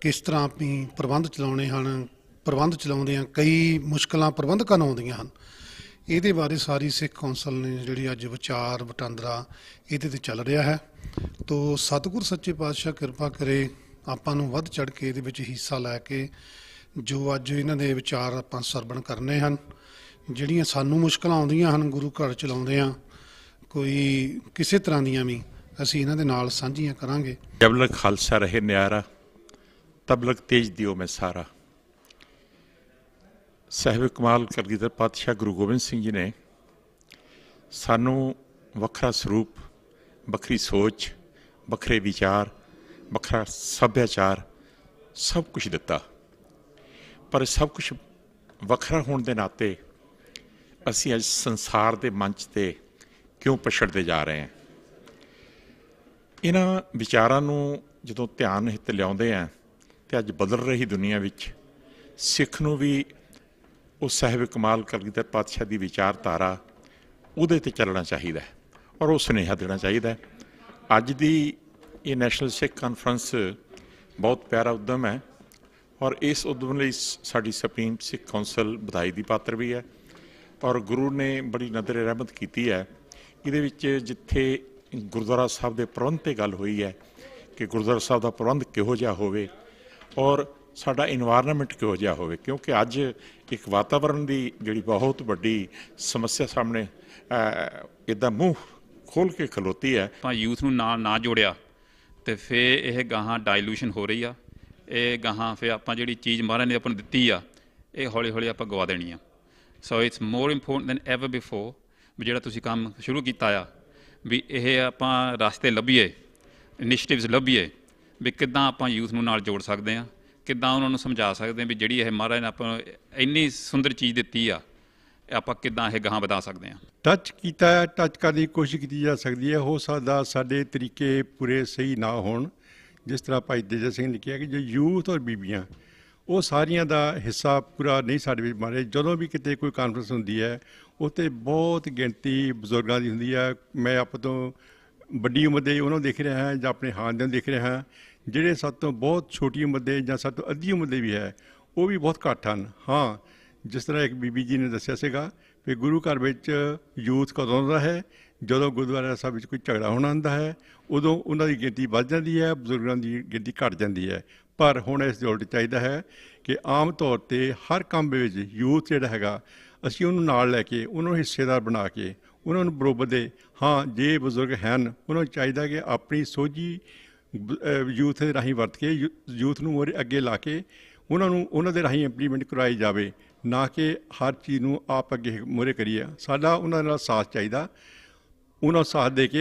ਕਿਸ ਤਰ੍ਹਾਂ ਆਪਣੀ ਪ੍ਰਬੰਧ ਚਲਾਉਣੇ ਹਨ, ਪ੍ਰਬੰਧ ਚਲਾਉਂਦੇ ਹਾਂ ਕਈ ਮੁਸ਼ਕਲਾਂ ਪ੍ਰਬੰਧਕਾਂ ਨੂੰ ਆਉਂਦੀਆਂ ਹਨ, ਇਹਦੇ ਬਾਰੇ ਸਾਰੀ ਸਿੱਖ ਕੌਂਸਲ ਨੇ ਜਿਹੜੀ ਅੱਜ ਵਿਚਾਰ ਵਟਾਂਦਰਾ ਇਹਦੇ 'ਤੇ ਚੱਲ ਰਿਹਾ ਹੈ। ਤੋ ਸਤਿਗੁਰ ਸੱਚੇ ਪਾਤਸ਼ਾਹ ਕਿਰਪਾ ਕਰੇ ਆਪਾਂ ਨੂੰ ਵੱਧ ਚੜ੍ਹ ਕੇ ਇਹਦੇ ਵਿੱਚ ਹਿੱਸਾ ਲੈ ਕੇ ਜੋ ਅੱਜ ਇਹਨਾਂ ਦੇ ਵਿਚਾਰ ਆਪਾਂ ਸਰਵਣ ਕਰਨੇ ਹਨ, ਜਿਹੜੀਆਂ ਸਾਨੂੰ ਮੁਸ਼ਕਲਾਂ ਆਉਂਦੀਆਂ ਹਨ ਗੁਰੂ ਘਰ ਚਲਾਉਂਦੇ ਹਾਂ ਕੋਈ ਕਿਸੇ ਤਰ੍ਹਾਂ ਦੀਆਂ ਵੀ, ਅਸੀਂ ਇਹਨਾਂ ਦੇ ਨਾਲ ਸਾਂਝੀਆਂ ਕਰਾਂਗੇ। ਜਬ ਲਗ ਖਾਲਸਾ ਰਹੇ ਨਿਆਰਾ ਤਬ ਲਗ ਤੇਜ ਦਿਓ ਮੈਂ ਸਾਰਾ। ਸਾਹਿਬ ਕਮਾਲ ਕਲਗੀਧਰ ਪਾਤਸ਼ਾਹ ਗੁਰੂ ਗੋਬਿੰਦ ਸਿੰਘ ਜੀ ਨੇ ਸਾਨੂੰ ਵੱਖਰਾ ਸਰੂਪ, ਵੱਖਰੀ ਸੋਚ, ਵੱਖਰੇ ਵਿਚਾਰ, ਵੱਖਰਾ ਸੱਭਿਆਚਾਰ, ਸਭ ਕੁਝ ਦਿੱਤਾ। ਪਰ ਸਭ ਕੁਝ ਵੱਖਰਾ ਹੋਣ ਦੇ ਨਾਤੇ ਅਸੀਂ ਅੱਜ ਸੰਸਾਰ ਦੇ ਮੰਚ 'ਤੇ ਕਿਉਂ ਪਛੜਦੇ ਜਾ ਰਹੇ ਹਾਂ? ਇਹਨਾਂ ਵਿਚਾਰਾਂ ਨੂੰ ਜਦੋਂ ਧਿਆਨ ਹਿੱਤ ਲਿਆਉਂਦੇ ਹਾਂ ਅਤੇ ਅੱਜ ਬਦਲ ਰਹੀ ਦੁਨੀਆ ਵਿੱਚ ਸਿੱਖ ਨੂੰ ਵੀ ਉਹ ਸਾਹਿਬ ਕਮਾਲ ਕਲਗੀਧਰ ਪਾਤਸ਼ਾਹ ਦੀ ਵਿਚਾਰਧਾਰਾ ਉਹਦੇ 'ਤੇ ਚੱਲਣਾ ਚਾਹੀਦਾ ਔਰ ਉਹ ਸੁਨੇਹਾ ਦੇਣਾ ਚਾਹੀਦਾ। ਅੱਜ ਦੀ ਇਹ ਨੈਸ਼ਨਲ ਸਿੱਖ ਕਾਨਫਰੰਸ ਬਹੁਤ ਪਿਆਰਾ ਉੱਦਮ ਹੈ ਔਰ ਇਸ ਉਦਮ ਲਈ ਸਾਡੀ ਸੁਪਰੀਮ ਸਿੱਖ ਕੌਂਸਲ ਵਧਾਈ ਦੀ ਪਾਤਰ ਵੀ ਹੈ ਔਰ ਗੁਰੂ ਨੇ ਬੜੀ ਨਦਰ ਰਹਿਮਤ ਕੀਤੀ ਹੈ। ਇਹਦੇ ਵਿੱਚ ਜਿੱਥੇ ਗੁਰਦੁਆਰਾ ਸਾਹਿਬ ਦੇ ਪ੍ਰਬੰਧ 'ਤੇ ਗੱਲ ਹੋਈ ਹੈ ਕਿ ਗੁਰਦੁਆਰਾ ਸਾਹਿਬ ਦਾ ਪ੍ਰਬੰਧ ਕਿਹੋ ਜਿਹਾ ਹੋਵੇ ਔਰ ਸਾਡਾ ਇਨਵਾਇਰਨਮੈਂਟ ਕਿਹੋ ਜਿਹਾ ਹੋਵੇ, ਕਿਉਂਕਿ ਅੱਜ ਇੱਕ ਵਾਤਾਵਰਣ ਦੀ ਜਿਹੜੀ ਬਹੁਤ ਵੱਡੀ ਸਮੱਸਿਆ ਸਾਹਮਣੇ ਇੱਦਾਂ ਮੂੰਹ ਖੋਲ੍ਹ ਕੇ ਖਲੋਤੀ ਹੈ। ਆਪਾਂ ਯੂਥ ਨੂੰ ਨਾ ਜੋੜਿਆ ਅਤੇ ਫਿਰ ਇਹ ਗਾਹਾਂ ਡਾਇਲੂਸ਼ਨ ਹੋ ਰਹੀ ਆ, ਇਹ ਗਾਹਾਂ ਫਿਰ ਆਪਾਂ ਜਿਹੜੀ ਚੀਜ਼ ਮਹਾਰਾਜ ਨੇ ਆਪਾਂ ਨੂੰ ਦਿੱਤੀ ਆ ਇਹ ਹੌਲੀ ਹੌਲੀ ਆਪਾਂ ਗਵਾ ਦੇਣੀ ਆ। So it's more important than ever before ਵੀ ਜਿਹੜਾ ਤੁਸੀਂ ਕੰਮ ਸ਼ੁਰੂ ਕੀਤਾ ਆ ਵੀ ਇਹ ਆਪਾਂ ਰਸਤੇ ਲੱਭੀਏ, ਇਨੀਸ਼ੀਏਟਿਵਸ ਲੱਭੀਏ ਵੀ ਕਿੱਦਾਂ ਆਪਾਂ ਯੂਥ ਨੂੰ ਨਾਲ ਜੋੜ ਸਕਦੇ ਹਾਂ, ਕਿੱਦਾਂ ਉਹਨਾਂ ਨੂੰ ਸਮਝਾ ਸਕਦੇ ਹਾਂ ਵੀ ਜਿਹੜੀ ਇਹ ਮਹਾਰਾਜ ਨੇ ਆਪਾਂ ਨੂੰ ਇੰਨੀ ਸੁੰਦਰ ਚੀਜ਼ ਦਿੱਤੀ ਆ ਆਪਾਂ ਕਿੱਦਾਂ ਇਹ ਗਾਹਾਂ ਵਧਾ ਸਕਦੇ ਹਾਂ। ਟੱਚ ਕੀਤਾ ਹੈ, ਟੱਚ ਕਰਨ ਦੀ ਕੋਸ਼ਿਸ਼ ਕੀਤੀ ਜਾ ਸਕਦੀ ਹੈ। ਹੋ ਸਕਦਾ ਸਾਡੇ ਤਰੀਕੇ ਪੂਰੇ ਸਹੀ ਨਾ ਹੋਣ, ਜਿਸ ਤਰ੍ਹਾਂ ਭਾਈ ਤੇਜਾ ਸਿੰਘ ਨੇ ਕਿਹਾ ਕਿ ਜੋ ਯੂਥ ਔਰ ਬੀਬੀਆਂ ਉਹ ਸਾਰੀਆਂ ਦਾ ਹਿੱਸਾ ਪੂਰਾ ਨਹੀਂ ਸਾਡੇ ਵਿੱਚ ਬਣ ਰਿਹਾ। ਜਦੋਂ ਵੀ ਕਿਤੇ ਕੋਈ ਕਾਨਫਰੰਸ ਹੁੰਦੀ ਹੈ ਉੱਥੇ ਬਹੁਤ ਗਿਣਤੀ ਬਜ਼ੁਰਗਾਂ ਦੀ ਹੁੰਦੀ ਹੈ। ਮੈਂ ਆਪ ਤੋਂ ਵੱਡੀ ਉਮਰ ਦੇ ਉਹਨਾਂ ਨੂੰ ਦੇਖ ਰਿਹਾ ਹਾਂ ਜਾਂ ਆਪਣੇ ਹਾਨਦਿਆਂ ਨੂੰ ਦੇਖ ਰਿਹਾ ਹਾਂ, ਜਿਹੜੇ ਸਾਡੇ ਤੋਂ ਬਹੁਤ ਛੋਟੀ ਉਮਰ ਦੇ ਜਾਂ ਸਾਡੇ ਤੋਂ ਅੱਧੀ ਉਮਰ ਦੇ ਵੀ ਹੈ ਉਹ ਵੀ ਬਹੁਤ ਘੱਟ ਹਨ। ਹਾਂ, ਜਿਸ ਤਰ੍ਹਾਂ ਇੱਕ ਬੀਬੀ ਜੀ ਨੇ ਦੱਸਿਆ ਸੀਗਾ ਕਿ ਗੁਰੂ ਘਰ ਵਿੱਚ ਯੂਥ ਕਦੋਂ ਆਉਂਦਾ ਹੈ, ਜਦੋਂ ਗੁਰਦੁਆਰਾ ਸਾਹਿਬ ਵਿੱਚ ਕੋਈ ਝਗੜਾ ਹੋਣਾ ਹੁੰਦਾ ਹੈ ਉਦੋਂ ਉਹਨਾਂ ਦੀ ਗਿਣਤੀ ਵੱਧ ਜਾਂਦੀ ਹੈ, ਬਜ਼ੁਰਗਾਂ ਦੀ ਗਿਣਤੀ ਘੱਟ ਜਾਂਦੀ ਹੈ। ਪਰ ਹੁਣ ਇਸ ਦੇ ਉਲਟ ਚਾਹੀਦਾ ਹੈ ਕਿ ਆਮ ਤੌਰ 'ਤੇ ਹਰ ਕੰਮ ਵਿੱਚ ਯੂਥ ਜਿਹੜਾ ਹੈਗਾ ਅਸੀਂ ਉਹਨੂੰ ਨਾਲ ਲੈ ਕੇ ਉਹਨੂੰ ਹਿੱਸੇਦਾਰ ਬਣਾ ਕੇ ਉਹਨਾਂ ਨੂੰ ਬਰੋਬਰ ਦੇ। ਹਾਂ, ਜੇ ਬਜ਼ੁਰਗ ਹਨ ਉਹਨਾਂ ਨੂੰ ਚਾਹੀਦਾ ਕਿ ਆਪਣੀ ਸੋਝੀ ਯੂਥ ਦੇ ਰਾਹੀਂ ਵਰਤ ਕੇ ਯੂਥ ਨੂੰ ਮੋਰੇ ਅੱਗੇ ਲਾ ਕੇ ਉਹਨਾਂ ਦੇ ਰਾਹੀਂ ਇੰਪਲੀਮੈਂਟ ਕਰਵਾਈ ਜਾਵੇ, ਨਾ ਕਿ ਹਰ ਚੀਜ਼ ਨੂੰ ਆਪ ਅੱਗੇ ਮੋਰੇ ਕਰੀਏ। ਸਾਡਾ ਉਹਨਾਂ ਨਾਲ ਸਾਥ ਚਾਹੀਦਾ, ਉਹਨਾਂ ਸਾਥ ਦੇ ਕੇ